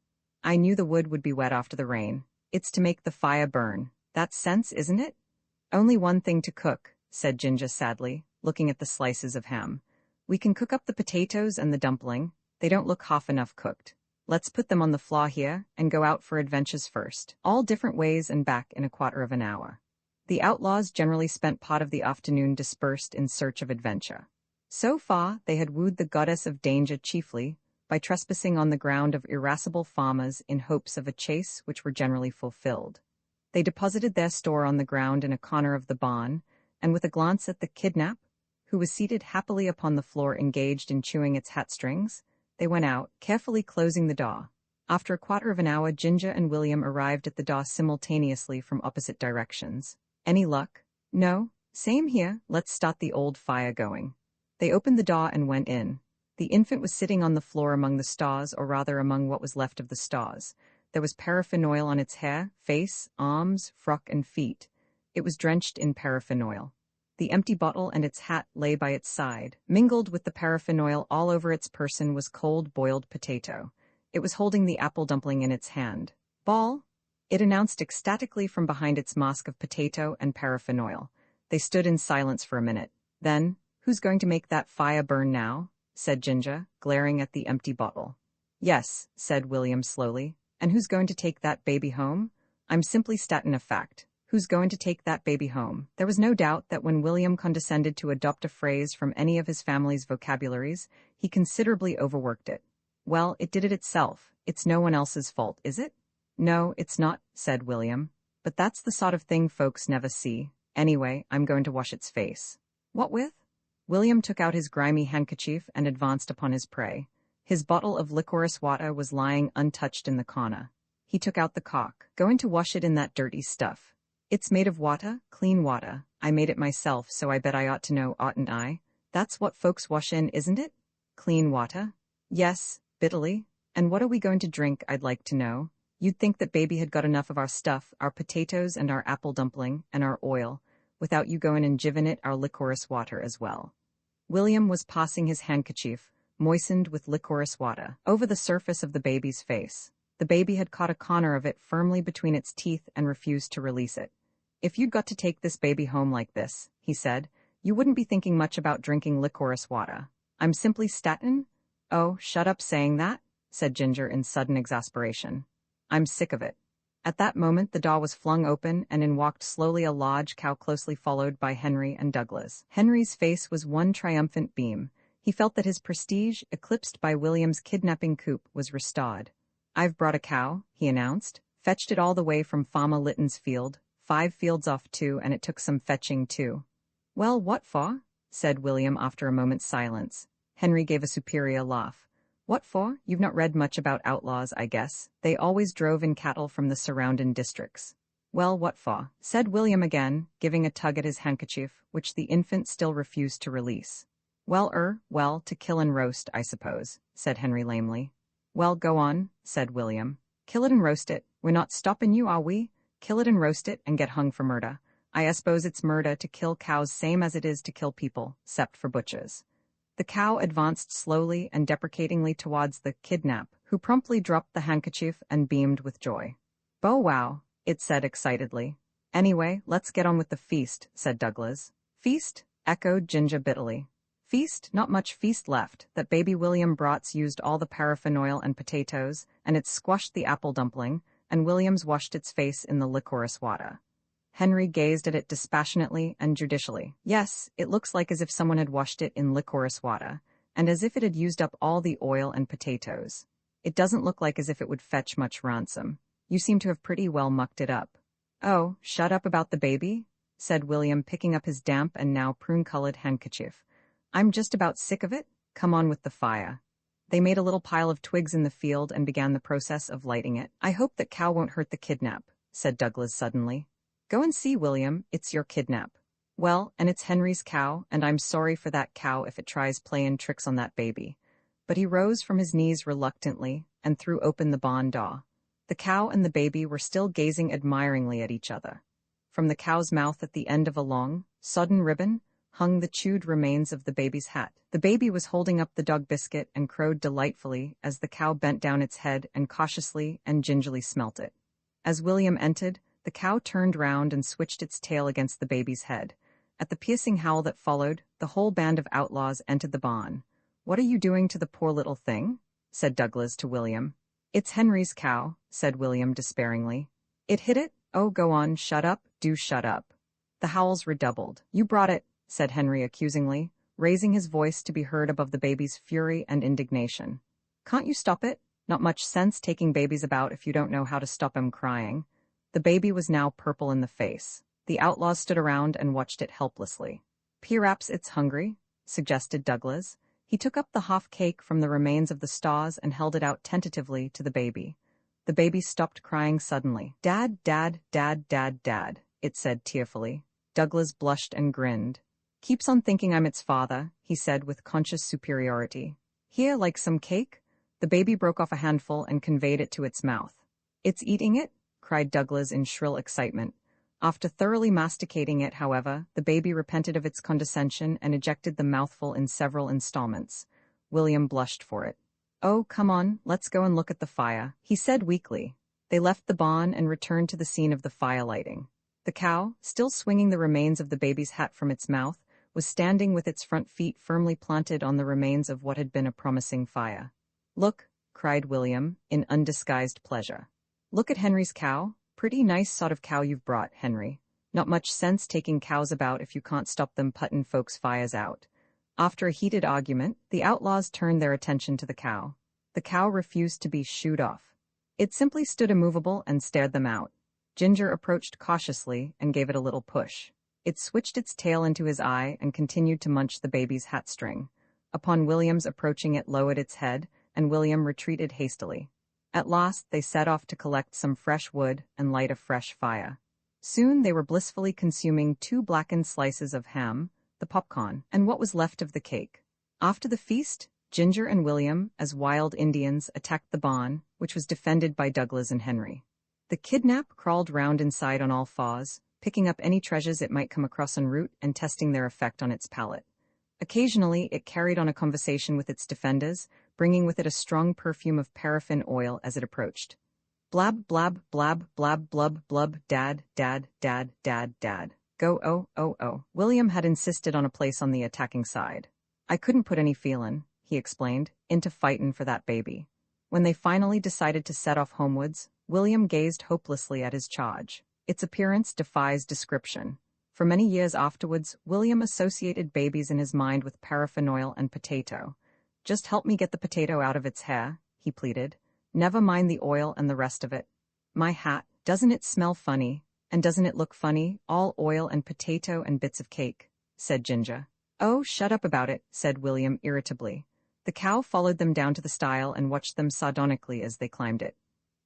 I knew the wood would be wet after the rain. It's to make the fire burn. That's sense, isn't it? Only one thing to cook, said Ginger sadly, looking at the slices of ham. We can cook up the potatoes and the dumpling. They don't look half enough cooked. Let's put them on the floor here and go out for adventures first, all different ways and back in a quarter of an hour. The outlaws generally spent part of the afternoon dispersed in search of adventure. So far, they had wooed the goddess of danger chiefly by trespassing on the ground of irascible farmers in hopes of a chase which were generally fulfilled. They deposited their store on the ground in a corner of the barn, and with a glance at the kidnap, who was seated happily upon the floor engaged in chewing its hat strings, they went out, carefully closing the door. After a quarter of an hour, Ginger and William arrived at the door simultaneously from opposite directions. Any luck? No? Same here. Let's start the old fire going. They opened the door and went in. The infant was sitting on the floor among the stars, or rather among what was left of the stars. There was paraffin oil on its hair, face, arms, frock, and feet. It was drenched in paraffin oil. The empty bottle and its hat lay by its side. Mingled with the paraffin oil all over its person was cold boiled potato. It was holding the apple dumpling in its hand. Ball, it announced ecstatically from behind its mask of potato and paraffin oil. They stood in silence for a minute. Then, who's going to make that fire burn now? Said Ginger, glaring at the empty bottle. Yes, said William slowly. And who's going to take that baby home? I'm simply statin' a fact. Who's going to take that baby home? There was no doubt that when William condescended to adopt a phrase from any of his family's vocabularies, he considerably overworked it. Well, it did it itself. It's no one else's fault, is it? No, it's not, said William. But that's the sort of thing folks never see. Anyway, I'm going to wash its face. What with? William took out his grimy handkerchief and advanced upon his prey. His bottle of licorice water was lying untouched in the corner. He took out the cork. Going to wash it in that dirty stuff. It's made of water, clean water. I made it myself, so I bet I ought to know, oughtn't I? That's what folks wash in, isn't it? Clean water? Yes, bitterly. And what are we going to drink, I'd like to know? You'd think that baby had got enough of our stuff, our potatoes and our apple dumpling, and our oil, without you going and giving it our licorice water as well. William was passing his handkerchief, moistened with licorice water, over the surface of the baby's face. The baby had caught a corner of it firmly between its teeth and refused to release it. If you'd got to take this baby home like this, he said, you wouldn't be thinking much about drinking licorice water. I'm simply statin'? Oh, shut up saying that, said Ginger in sudden exasperation. I'm sick of it. At that moment the door was flung open and in walked slowly a large cow closely followed by Henry and Douglas. Henry's face was one triumphant beam. He felt that his prestige, eclipsed by William's kidnapping coup, was restored. I've brought a cow, he announced. Fetched it all the way from Farmer Litton's field, 5 fields off too, and it took some fetching too. Well, what for? Said William after a moment's silence. Henry gave a superior laugh. What for? You've not read much about outlaws, I guess. They always drove in cattle from the surrounding districts. Well, what for? Said William again, giving a tug at his handkerchief, which the infant still refused to release. Well, to kill and roast, I suppose, said Henry lamely. Well, go on, said William. Kill it and roast it. We're not stopping you, are we? Kill it and roast it and get hung for murder. I suppose it's murder to kill cows same as it is to kill people, 'cept for butchers. The cow advanced slowly and deprecatingly towards the kidnap, who promptly dropped the handkerchief and beamed with joy. Bow wow, it said excitedly. Anyway, let's get on with the feast, said Douglas. Feast? Echoed Ginger bitterly. Feast? Not much feast left. That baby William brought's used all the paraffin oil and potatoes, and it's squashed the apple dumpling, and William's washed its face in the licorice water. Henry gazed at it dispassionately and judicially. Yes, it looks like as if someone had washed it in licorice water. and as if it had used up all the oil and potatoes. It doesn't look like as if it would fetch much ransom. You seem to have pretty well mucked it up. Oh, shut up about the baby, said William, picking up his damp and now prune-colored handkerchief. I'm just about sick of it. Come on with the fire. They made a little pile of twigs in the field and began the process of lighting it. I hope that cow won't hurt the kidnap, said Douglas suddenly. Go and see, William, it's your kidnap. Well, and it's Henry's cow, and I'm sorry for that cow if it tries playin' tricks on that baby. But he rose from his knees reluctantly and threw open the barn door. The cow and the baby were still gazing admiringly at each other. From the cow's mouth at the end of a long, sodden ribbon hung the chewed remains of the baby's hat. The baby was holding up the dog biscuit and crowed delightfully as the cow bent down its head and cautiously and gingerly smelt it. As William entered, the cow turned round and switched its tail against the baby's head. At the piercing howl that followed, the whole band of outlaws entered the barn. What are you doing to the poor little thing? Said Douglas to William. It's Henry's cow, said William despairingly. It hit it? Oh, go on, shut up, do shut up. The howls redoubled. You brought it, said Henry accusingly, raising his voice to be heard above the baby's fury and indignation. Can't you stop it? Not much sense taking babies about if you don't know how to stop 'em crying. The baby was now purple in the face. The outlaws stood around and watched it helplessly. Perhaps it's hungry, suggested Douglas. He took up the half cake from the remains of the stars and held it out tentatively to the baby. The baby stopped crying suddenly. Dad, Dad, Dad, Dad, Dad, it said tearfully. Douglas blushed and grinned. Keeps on thinking I'm its father, he said with conscious superiority. Here, like some cake? The baby broke off a handful and conveyed it to its mouth. It's eating it? Cried Douglas in shrill excitement. After thoroughly masticating it, however, the baby repented of its condescension and ejected the mouthful in several installments. William blushed for it. Oh, come on, let's go and look at the fire, he said weakly. They left the barn and returned to the scene of the fire lighting. The cow, still swinging the remains of the baby's hat from its mouth, was standing with its front feet firmly planted on the remains of what had been a promising fire. Look, cried William, in undisguised pleasure. Look at Henry's cow. Pretty nice sort of cow you've brought, Henry. Not much sense taking cows about if you can't stop them puttin' folks' fires out. After a heated argument, the outlaws turned their attention to the cow. The cow refused to be shooed off. It simply stood immovable and stared them out. Ginger approached cautiously and gave it a little push. It switched its tail into his eye and continued to munch the baby's hat string. Upon William's approaching, it lowered its head, and William retreated hastily. At last they set off to collect some fresh wood and light a fresh fire. Soon they were blissfully consuming 2 blackened slices of ham, the popcorn, and what was left of the cake. After the feast, Ginger and William, as wild Indians, attacked the barn, which was defended by Douglas and Henry. The kidnap crawled round inside on all fours, picking up any treasures it might come across en route and testing their effect on its palate. Occasionally it carried on a conversation with its defenders, bringing with it a strong perfume of paraffin oil as it approached. Blab, blab, blab, blab, blub, blub, dad, dad, dad, dad, dad. Go, oh, oh, oh. William had insisted on a place on the attacking side. I couldn't put any feelin', he explained, into fightin' for that baby. When they finally decided to set off homewards, William gazed hopelessly at his charge. Its appearance defies description. For many years afterwards, William associated babies in his mind with paraffin oil and potato. Just help me get the potato out of its hair, he pleaded. Never mind the oil and the rest of it. My hat, doesn't it smell funny? And doesn't it look funny, all oil and potato and bits of cake? Said Ginger. Oh, shut up about it, said William irritably. The cow followed them down to the stile and watched them sardonically as they climbed it.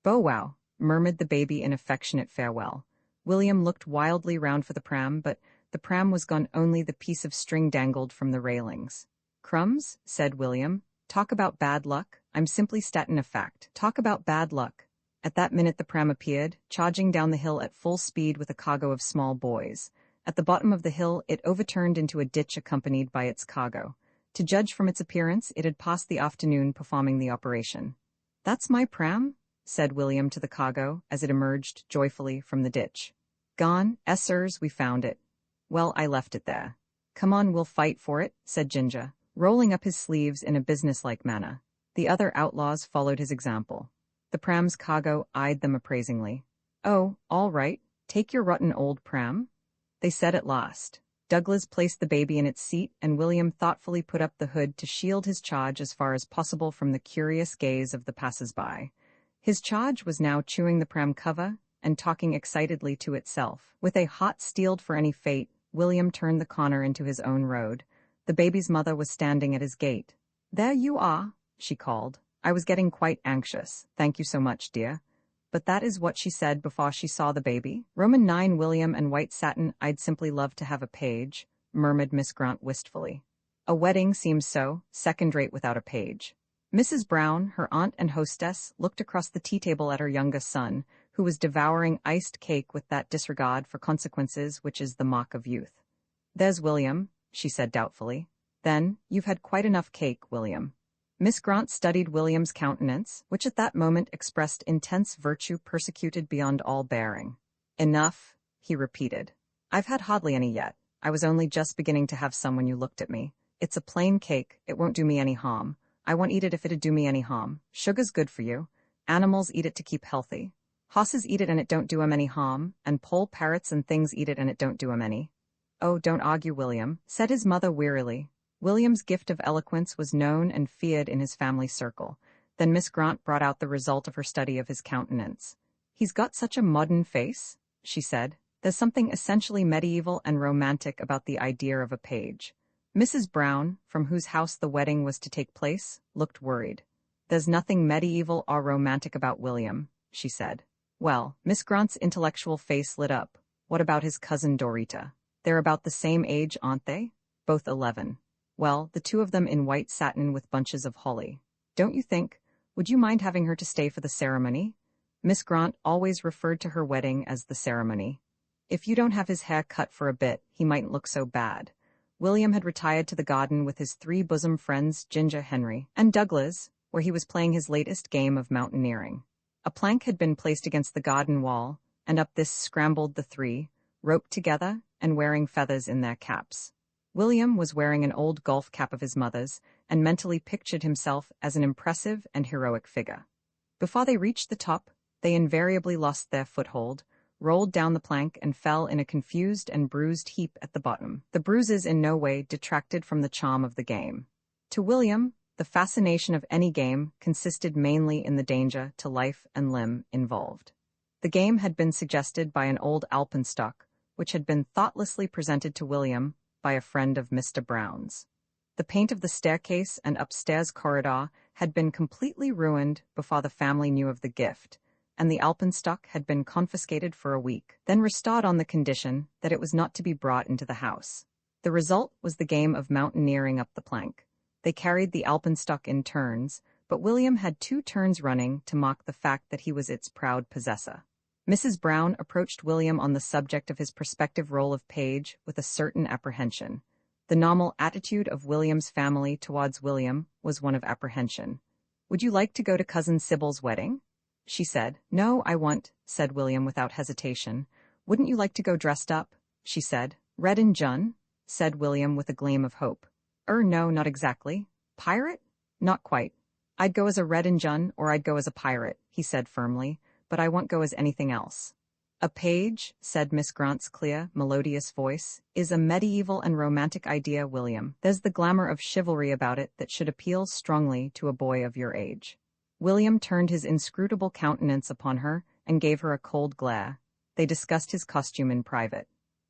Bow wow, murmured the baby in affectionate farewell. William looked wildly round for the pram, but the pram was gone, only the piece of string dangled from the railings. Crumbs, said William. Talk about bad luck. I'm simply statin' a fact. Talk about bad luck. At that minute the pram appeared, charging down the hill at full speed with a cargo of small boys. At the bottom of the hill it overturned into a ditch accompanied by its cargo. To judge from its appearance, it had passed the afternoon performing the operation. That's my pram? Said William to the cargo, as it emerged joyfully from the ditch. Gone, sirs, we found it. Well, I left it there. Come on, we'll fight for it, said Ginger, rolling up his sleeves in a businesslike manner. The other outlaws followed his example. The pram's cargo eyed them appraisingly. Oh, all right, take your rotten old pram, they said at last. Douglas placed the baby in its seat, and William thoughtfully put up the hood to shield his charge as far as possible from the curious gaze of the passers-by. His charge was now chewing the pram cover and talking excitedly to itself. With a heart steeled for any fate, William turned the corner into his own road. The baby's mother was standing at his gate. "There you are," she called. "I was getting quite anxious. Thank you so much, dear." But that is what she said before she saw the baby. Roman 9 William and white satin, I'd simply love to have a page, murmured Miss Grant wistfully. A wedding seems so, second-rate without a page. Mrs. Brown, her aunt and hostess, looked across the tea table at her youngest son, who was devouring iced cake with that disregard for consequences which is the mark of youth. "There's William," she said doubtfully. "Then, you've had quite enough cake, William." Miss Grant studied William's countenance, which at that moment expressed intense virtue persecuted beyond all bearing. "Enough," he repeated. "I've had hardly any yet. I was only just beginning to have some when you looked at me. It's a plain cake, it won't do me any harm. I won't eat it if it'd do me any harm. Sugar's good for you. Animals eat it to keep healthy. Hosses eat it and it don't do 'em any harm, and poll parrots and things eat it and it don't do 'em any." "Oh, don't argue, William," said his mother wearily. William's gift of eloquence was known and feared in his family circle. Then Miss Grant brought out the result of her study of his countenance. "He's got such a modern face," she said. "There's something essentially medieval and romantic about the idea of a page." Mrs. Brown, from whose house the wedding was to take place, looked worried. "There's nothing medieval or romantic about William," she said. "Well," Miss Grant's intellectual face lit up. "What about his cousin Dorita? They're about the same age, aren't they? Both 11. Well, the two of them in white satin with bunches of holly. Don't you think? Would you mind having her to stay for the ceremony?" Miss Grant always referred to her wedding as the ceremony. "If you don't have his hair cut for a bit, he mightn't look so bad." William had retired to the garden with his 3 bosom friends, Ginger, Henry, and Douglas, where he was playing his latest game of mountaineering. A plank had been placed against the garden wall, and up this scrambled the 3, roped together and wearing feathers in their caps. William was wearing an old golf cap of his mother's, and mentally pictured himself as an impressive and heroic figure. Before they reached the top, they invariably lost their foothold, rolled down the plank and fell in a confused and bruised heap at the bottom. The bruises in no way detracted from the charm of the game. To William, the fascination of any game consisted mainly in the danger to life and limb involved. The game had been suggested by an old alpenstock, which had been thoughtlessly presented to William by a friend of Mr. Brown's. The paint of the staircase and upstairs corridor had been completely ruined before the family knew of the gift, and the alpenstock had been confiscated for a week, then restored on the condition that it was not to be brought into the house. The result was the game of mountaineering up the plank. They carried the alpenstock in turns, but William had 2 turns running to mock the fact that he was its proud possessor. Mrs. Brown approached William on the subject of his prospective role of page with a certain apprehension. The normal attitude of William's family towards William was one of apprehension. "Would you like to go to Cousin Sybil's wedding?" she said. "No, I won't," said William without hesitation. "Wouldn't you like to go dressed up?" she said. "Red and Jun?" said William with a gleam of hope. No, not exactly." "Pirate?" "Not quite. I'd go as a Red and Jun, or I'd go as a pirate," he said firmly, "but I won't go as anything else." "A page," said Miss Grant's clear, melodious voice, "is a medieval and romantic idea, William. There's the glamour of chivalry about it that should appeal strongly to a boy of your age." William turned his inscrutable countenance upon her and gave her a cold glare. They discussed his costume in private.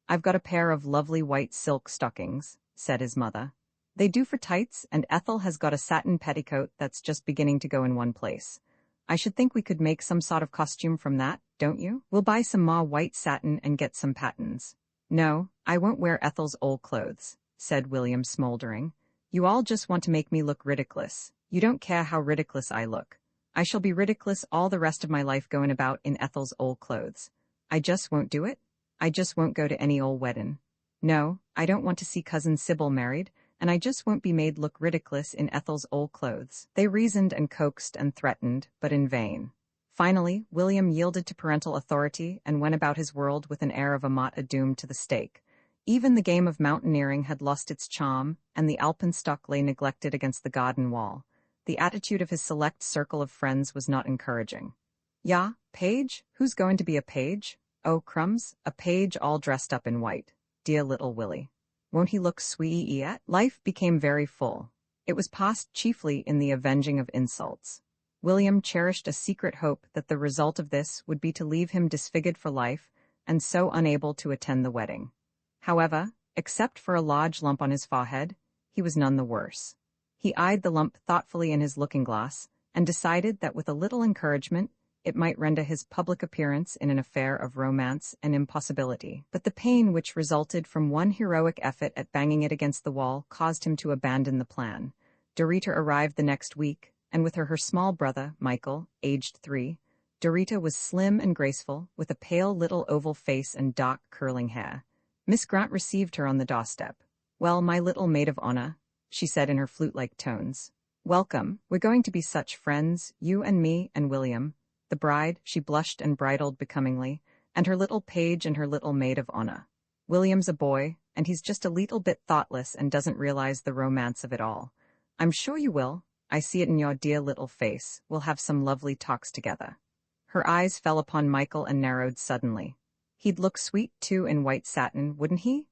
"I've got a pair of lovely white silk stockings," said his mother. "They do for tights, and Ethel has got a satin petticoat that's just beginning to go in one place. I should think we could make some sort of costume from that, don't you? We'll buy some more white satin and get some patterns." "No, I won't wear Ethel's old clothes," said William, smoldering. "You all just want to make me look ridiculous. You don't care how ridiculous I look. I shall be ridiculous all the rest of my life going about in Ethel's old clothes. I just won't do it. I just won't go to any old wedding. No, I don't want to see Cousin Sybil married, and I just won't be made look ridiculous in Ethel's old clothes." They reasoned and coaxed and threatened, but in vain. Finally, William yielded to parental authority and went about his world with an air of a martyr doomed to the stake. Even the game of mountaineering had lost its charm, and the alpenstock lay neglected against the garden wall. The attitude of his select circle of friends was not encouraging. "Yeah, page? Who's going to be a page? Oh, crumbs, a page all dressed up in white. Dear little Willie." Won't he look sweet yet? Life became very full. It was passed chiefly in the avenging of insults. William cherished a secret hope that the result of this would be to leave him disfigured for life, and so unable to attend the wedding. However, except for a large lump on his forehead, he was none the worse. He eyed the lump thoughtfully in his looking-glass, and decided that with a little encouragement, it might render his public appearance in an affair of romance an impossibility. But the pain which resulted from one heroic effort at banging it against the wall caused him to abandon the plan. Dorita arrived the next week, and with her small brother, Michael, aged 3. Dorita was slim and graceful, with a pale little oval face and dark curling hair. Miss Grant received her on the doorstep. "Well, my little maid of honor," she said in her flute-like tones. "Welcome, we're going to be such friends, you and me and William. The bride," she blushed and bridled becomingly, "and her little page and her little maid of honor. William's a boy, and he's just a leetle bit thoughtless and doesn't realize the romance of it all. I'm sure you will. I see it in your dear little face. We'll have some lovely talks together." Her eyes fell upon Michael and narrowed suddenly. "He'd look sweet, too, in white satin, wouldn't he?"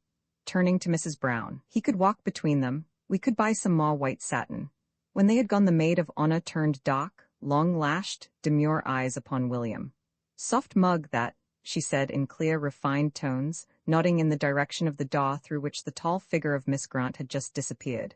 Turning to Mrs. Brown. "He could walk between them. We could buy some more white satin." When they had gone, the maid of honor turned dark, long-lashed, demure eyes upon William. "Soft mug, that," she said in clear, refined tones, nodding in the direction of the door through which the tall figure of Miss Grant had just disappeared.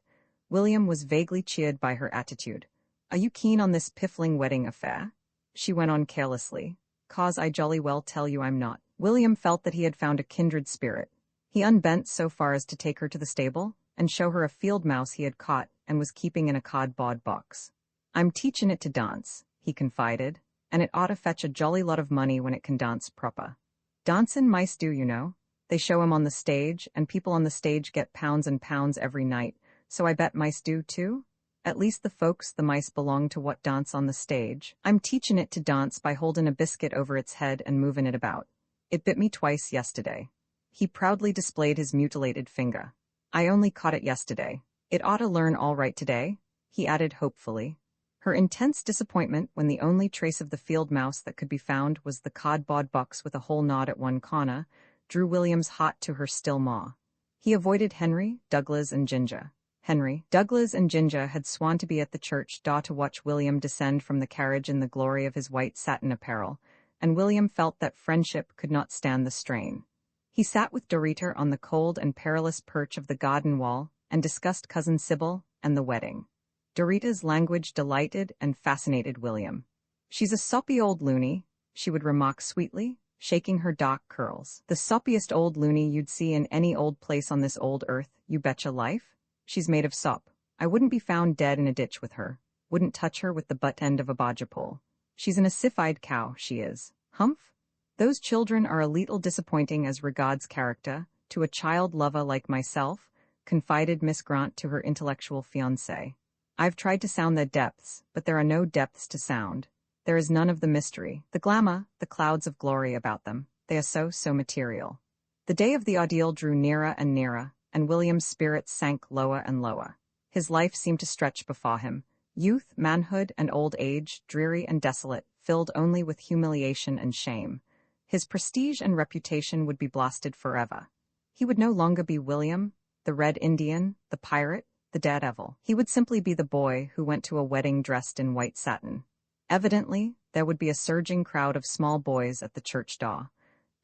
William was vaguely cheered by her attitude. "Are you keen on this piffling wedding affair?" she went on carelessly. "'Cause I jolly well tell you I'm not." William felt that he had found a kindred spirit. He unbent so far as to take her to the stable and show her a field mouse he had caught and was keeping in a cardboard box. "I'm teaching it to dance," he confided, "and it ought to fetch a jolly lot of money when it can dance proper. Dancin' mice do, you know. They show 'em on the stage, and people on the stage get pounds and pounds every night, so I bet mice do too. At least the folks the mice belong to what dance on the stage. I'm teachin' it to dance by holdin' a biscuit over its head and movin' it about. It bit me twice yesterday." He proudly displayed his mutilated finger. "I only caught it yesterday. It ought to learn all right today," he added hopefully. Her intense disappointment when the only trace of the field mouse that could be found was the cardboard box with a hole gnawed at one corner, drew William's heart to her still more. He avoided Henry, Douglas, and Ginger. Henry, Douglas, and Ginger had sworn to be at the church door to watch William descend from the carriage in the glory of his white satin apparel, and William felt that friendship could not stand the strain. He sat with Dorita on the cold and perilous perch of the garden wall and discussed Cousin Sybil and the wedding. Dorita's language delighted and fascinated William. "She's a soppy old loony," she would remark sweetly, shaking her dark curls. "The soppiest old loony you'd see in any old place on this old earth, you betcha life. She's made of sop. I wouldn't be found dead in a ditch with her. Wouldn't touch her with the butt end of a bodger pole. She's an ossified cow, she is. Humph? Those children are a leetle disappointing as regards character, to a child lover like myself," confided Miss Grant to her intellectual fiancé. "I've tried to sound their depths, but there are no depths to sound. There is none of the mystery, the glamour, the clouds of glory about them. They are so material." The day of the ordeal drew nearer and nearer, and William's spirits sank lower and lower. His life seemed to stretch before him. Youth, manhood, and old age, dreary and desolate, filled only with humiliation and shame. His prestige and reputation would be blasted forever. He would no longer be William, the Red Indian, the pirate, the daredevil. He would simply be the boy who went to a wedding dressed in white satin. Evidently, there would be a surging crowd of small boys at the church door.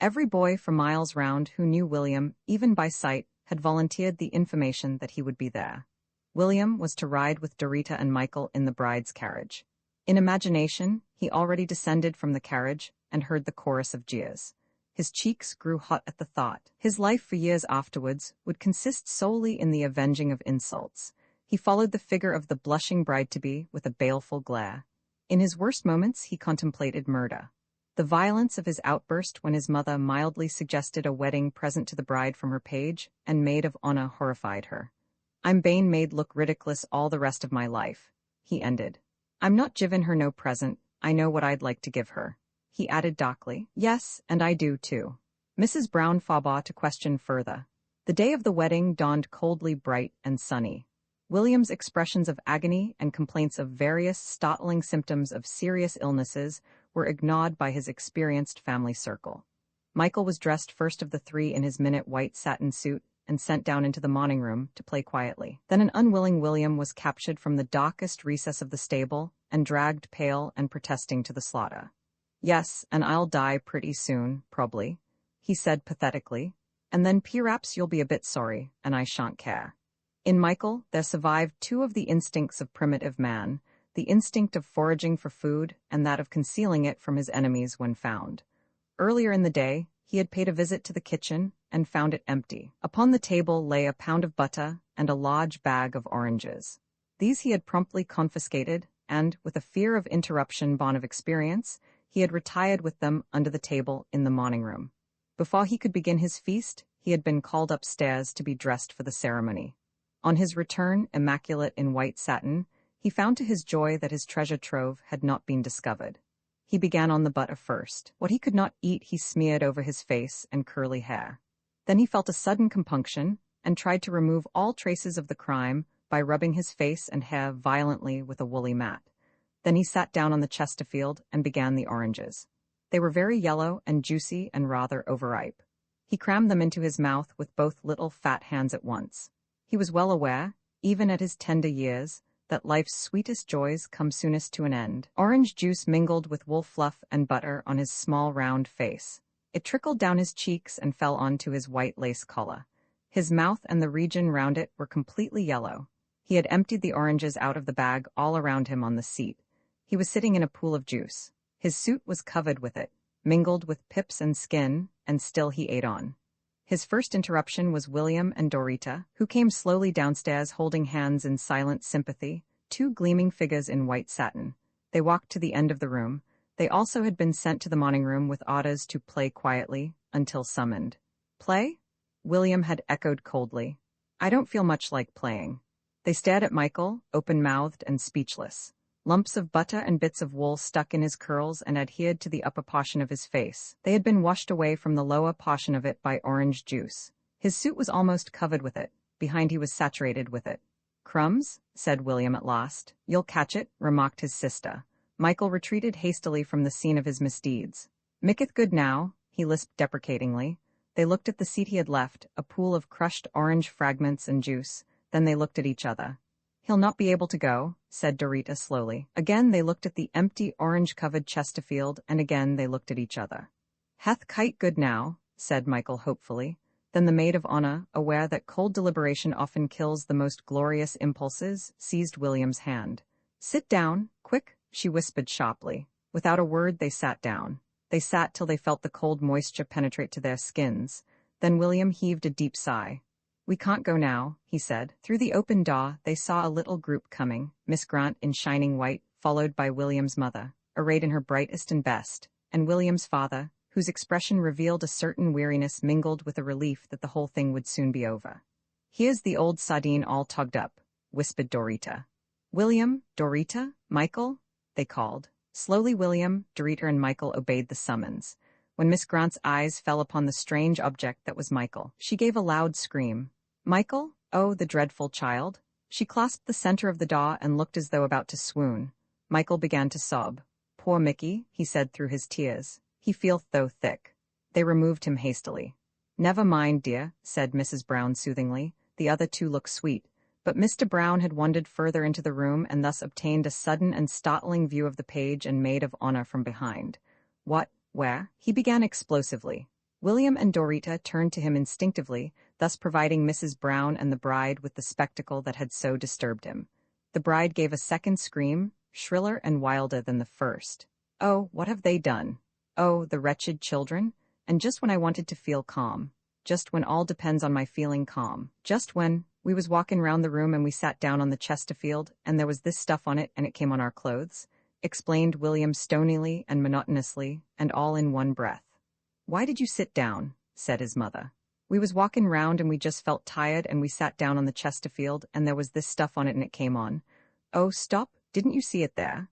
Every boy for miles round who knew William, even by sight, had volunteered the information that he would be there. William was to ride with Dorita and Michael in the bride's carriage. In imagination, he already descended from the carriage and heard the chorus of jeers. His cheeks grew hot at the thought. His life for years afterwards would consist solely in the avenging of insults. He followed the figure of the blushing bride-to-be with a baleful glare. In his worst moments he contemplated murder. The violence of his outburst when his mother mildly suggested a wedding present to the bride from her page and maid of honor horrified her. "I'm bane made look ridiculous all the rest of my life," he ended. "I'm not givin' her no present. I know what I'd like to give her," he added darkly. "Yes, and I do too." Mrs. Brown forbore to question further. The day of the wedding dawned coldly bright and sunny. William's expressions of agony and complaints of various startling symptoms of serious illnesses were ignored by his experienced family circle. Michael was dressed first of the three in his minute white satin suit, and sent down into the morning room to play quietly. Then an unwilling William was captured from the darkest recess of the stable and dragged pale and protesting to the slaughter. "Yes, and I'll die pretty soon, probably," he said pathetically, "and then perhaps you'll be a bit sorry, and I shan't care." In Michael, there survived two of the instincts of primitive man, the instinct of foraging for food and that of concealing it from his enemies when found. Earlier in the day, he had paid a visit to the kitchen and found it empty. Upon the table lay a pound of butter and a large bag of oranges. These he had promptly confiscated, and, with a fear of interruption born of experience, he had retired with them under the table in the morning room. Before he could begin his feast, he had been called upstairs to be dressed for the ceremony. On his return, immaculate in white satin, he found to his joy that his treasure trove had not been discovered. He began on the butter first. What he could not eat he smeared over his face and curly hair. Then he felt a sudden compunction and tried to remove all traces of the crime by rubbing his face and hair violently with a woolly mat. Then he sat down on the Chesterfield and began the oranges. They were very yellow and juicy and rather overripe. He crammed them into his mouth with both little fat hands at once. He was well aware, even at his tender years, that life's sweetest joys come soonest to an end. Orange juice mingled with wool fluff and butter on his small round face. It trickled down his cheeks and fell onto his white lace collar. His mouth and the region round it were completely yellow. He had emptied the oranges out of the bag all around him on the seat. He was sitting in a pool of juice. His suit was covered with it, mingled with pips and skin, and still he ate on. His first interruption was William and Dorita, who came slowly downstairs holding hands in silent sympathy, two gleaming figures in white satin. They walked to the end of the room. They also had been sent to the morning room with orders to play quietly, until summoned. "Play?" William had echoed coldly. "I don't feel much like playing." They stared at Michael, open-mouthed and speechless. Lumps of butter and bits of wool stuck in his curls and adhered to the upper portion of his face. They had been washed away from the lower portion of it by orange juice. His suit was almost covered with it. Behind he was saturated with it. "Crumbs?" said William at last. "You'll catch it," remarked his sister. Michael retreated hastily from the scene of his misdeeds. "Micketh good now," he lisped deprecatingly. They looked at the seat he had left, a pool of crushed orange fragments and juice. Then they looked at each other. "He'll not be able to go," said Dorita slowly. Again they looked at the empty orange-covered Chesterfield, and again they looked at each other. "Hath kite good now," said Michael hopefully. Then the maid of honor, aware that cold deliberation often kills the most glorious impulses, seized William's hand. "Sit down, quick," she whispered sharply. Without a word they sat down. They sat till they felt the cold moisture penetrate to their skins. Then William heaved a deep sigh. "We can't go now," he said. Through the open door they saw a little group coming, Miss Grant in shining white, followed by William's mother, arrayed in her brightest and best, and William's father, whose expression revealed a certain weariness mingled with a relief that the whole thing would soon be over. "Here's the old sardine all tugged up," whispered Dorita. "William, Dorita, Michael," they called. Slowly William, Dorita and Michael obeyed the summons. When Miss Grant's eyes fell upon the strange object that was Michael, she gave a loud scream. "Michael? Oh, the dreadful child!" She clasped the center of the door and looked as though about to swoon. Michael began to sob. "Poor Mickey," he said through his tears. "He feelth though thick." They removed him hastily. "Never mind, dear," said Mrs. Brown soothingly. "The other two look sweet." But Mr. Brown had wandered further into the room and thus obtained a sudden and startling view of the page and maid of honor from behind. "What? Where?" he began explosively. William and Dorita turned to him instinctively, thus providing Mrs. Brown and the bride with the spectacle that had so disturbed him. The bride gave a second scream, shriller and wilder than the first. "Oh, what have they done? Oh, the wretched children! And just when I wanted to feel calm. Just when all depends on my feeling calm. Just when we was walking round the room and we sat down on the Chesterfield, and there was this stuff on it and it came on our clothes," explained William stonily and monotonously, and all in one breath. "Why did you sit down?" said his mother. "We was walking round and we just felt tired and we sat down on the Chesterfield and there was this stuff on it and it came on." "Oh, stop, didn't you see it there?"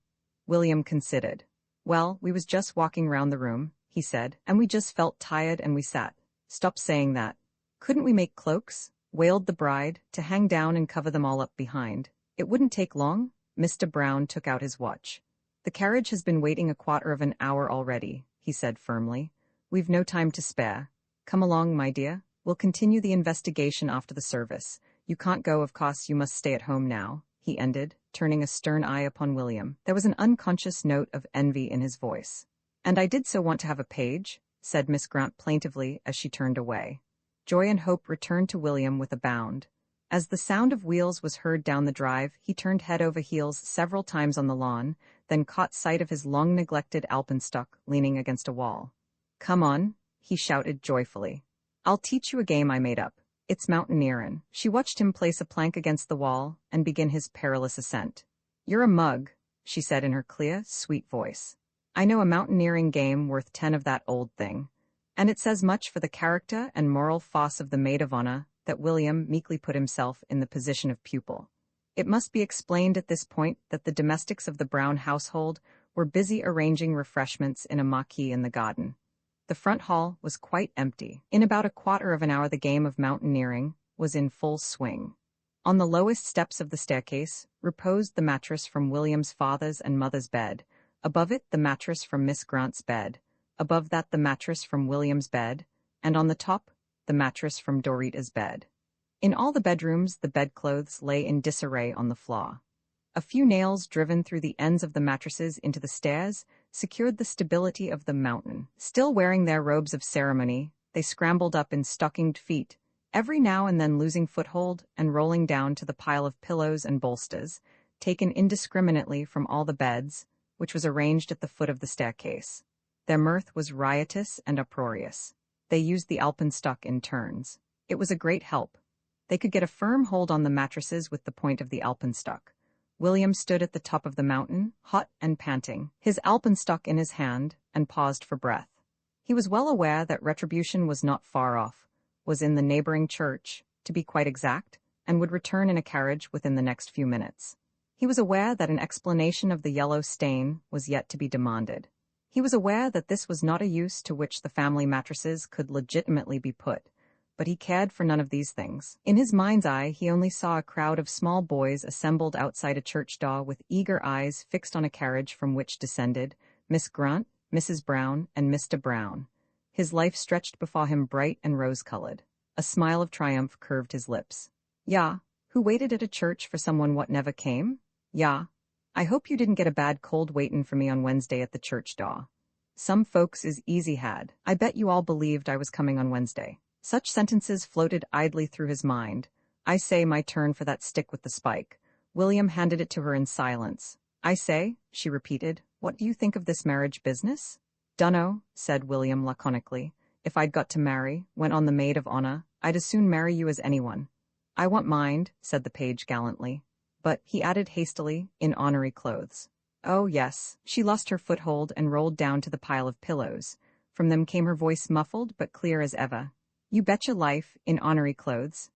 William considered. "Well, we was just walking round the room," he said, "and we just felt tired and we sat." "Stop saying that." "Couldn't we make cloaks?" wailed the bride, "to hang down and cover them all up behind? It wouldn't take long." Mr. Brown took out his watch. "The carriage has been waiting a quarter of an hour already," he said firmly. "We've no time to spare. Come along, my dear. We'll continue the investigation after the service. You can't go, of course, you must stay at home now, he ended, turning a stern eye upon William. There was an unconscious note of envy in his voice. And I did so want to have a page, said Miss Grant plaintively as she turned away. Joy and hope returned to William with a bound. As the sound of wheels was heard down the drive, he turned head over heels several times on the lawn, then caught sight of his long-neglected alpenstock leaning against a wall. Come on, he shouted joyfully. I'll teach you a game I made up. It's mountaineerin'. She watched him place a plank against the wall and begin his perilous ascent. You're a mug, she said in her clear, sweet voice. I know a mountaineering game worth 10 of that old thing. And it says much for the character and moral force of the maid of honor that William meekly put himself in the position of pupil. It must be explained at this point that the domestics of the Brown household were busy arranging refreshments in a marquee in the garden. The front hall was quite empty. In about a quarter of an hour the game of mountaineering was in full swing. On the lowest steps of the staircase reposed the mattress from William's father's and mother's bed, above it the mattress from Miss Grant's bed, above that the mattress from William's bed, and on the top the mattress from Dorita's bed. In all the bedrooms the bedclothes lay in disarray on the floor. A few nails driven through the ends of the mattresses into the stairs secured the stability of the mountain. Still wearing their robes of ceremony, they scrambled up in stockinged feet, every now and then losing foothold and rolling down to the pile of pillows and bolsters, taken indiscriminately from all the beds, which was arranged at the foot of the staircase. Their mirth was riotous and uproarious. They used the alpenstock in turns. It was a great help. They could get a firm hold on the mattresses with the point of the alpenstock. William stood at the top of the mountain, hot and panting, his alpenstock in his hand, and paused for breath. He was well aware that retribution was not far off, was in the neighboring church, to be quite exact, and would return in a carriage within the next few minutes. He was aware that an explanation of the yellow stain was yet to be demanded. He was aware that this was not a use to which the family mattresses could legitimately be put, but he cared for none of these things. In his mind's eye, he only saw a crowd of small boys assembled outside a church door with eager eyes fixed on a carriage from which descended Miss Grant, Mrs. Brown, and Mr. Brown. His life stretched before him bright and rose-colored. A smile of triumph curved his lips. "Yeah, who waited at a church for someone what never came? Yeah, I hope you didn't get a bad cold waitin' for me on Wednesday at the church door. Some folks is easy had. I bet you all believed I was coming on Wednesday." Such sentences floated idly through his mind. "I say, my turn for that stick with the spike." William handed it to her in silence. "I say," she repeated, "what do you think of this marriage business?" "Dunno," said William laconically. "If I'd got to marry," went on the maid of honor, "I'd as soon marry you as anyone." "I want mind," said the page gallantly. "But," he added hastily, "in honorary clothes." "Oh, yes." She lost her foothold and rolled down to the pile of pillows. From them came her voice muffled but clear as ever. "You betcha life, in honorary clothes.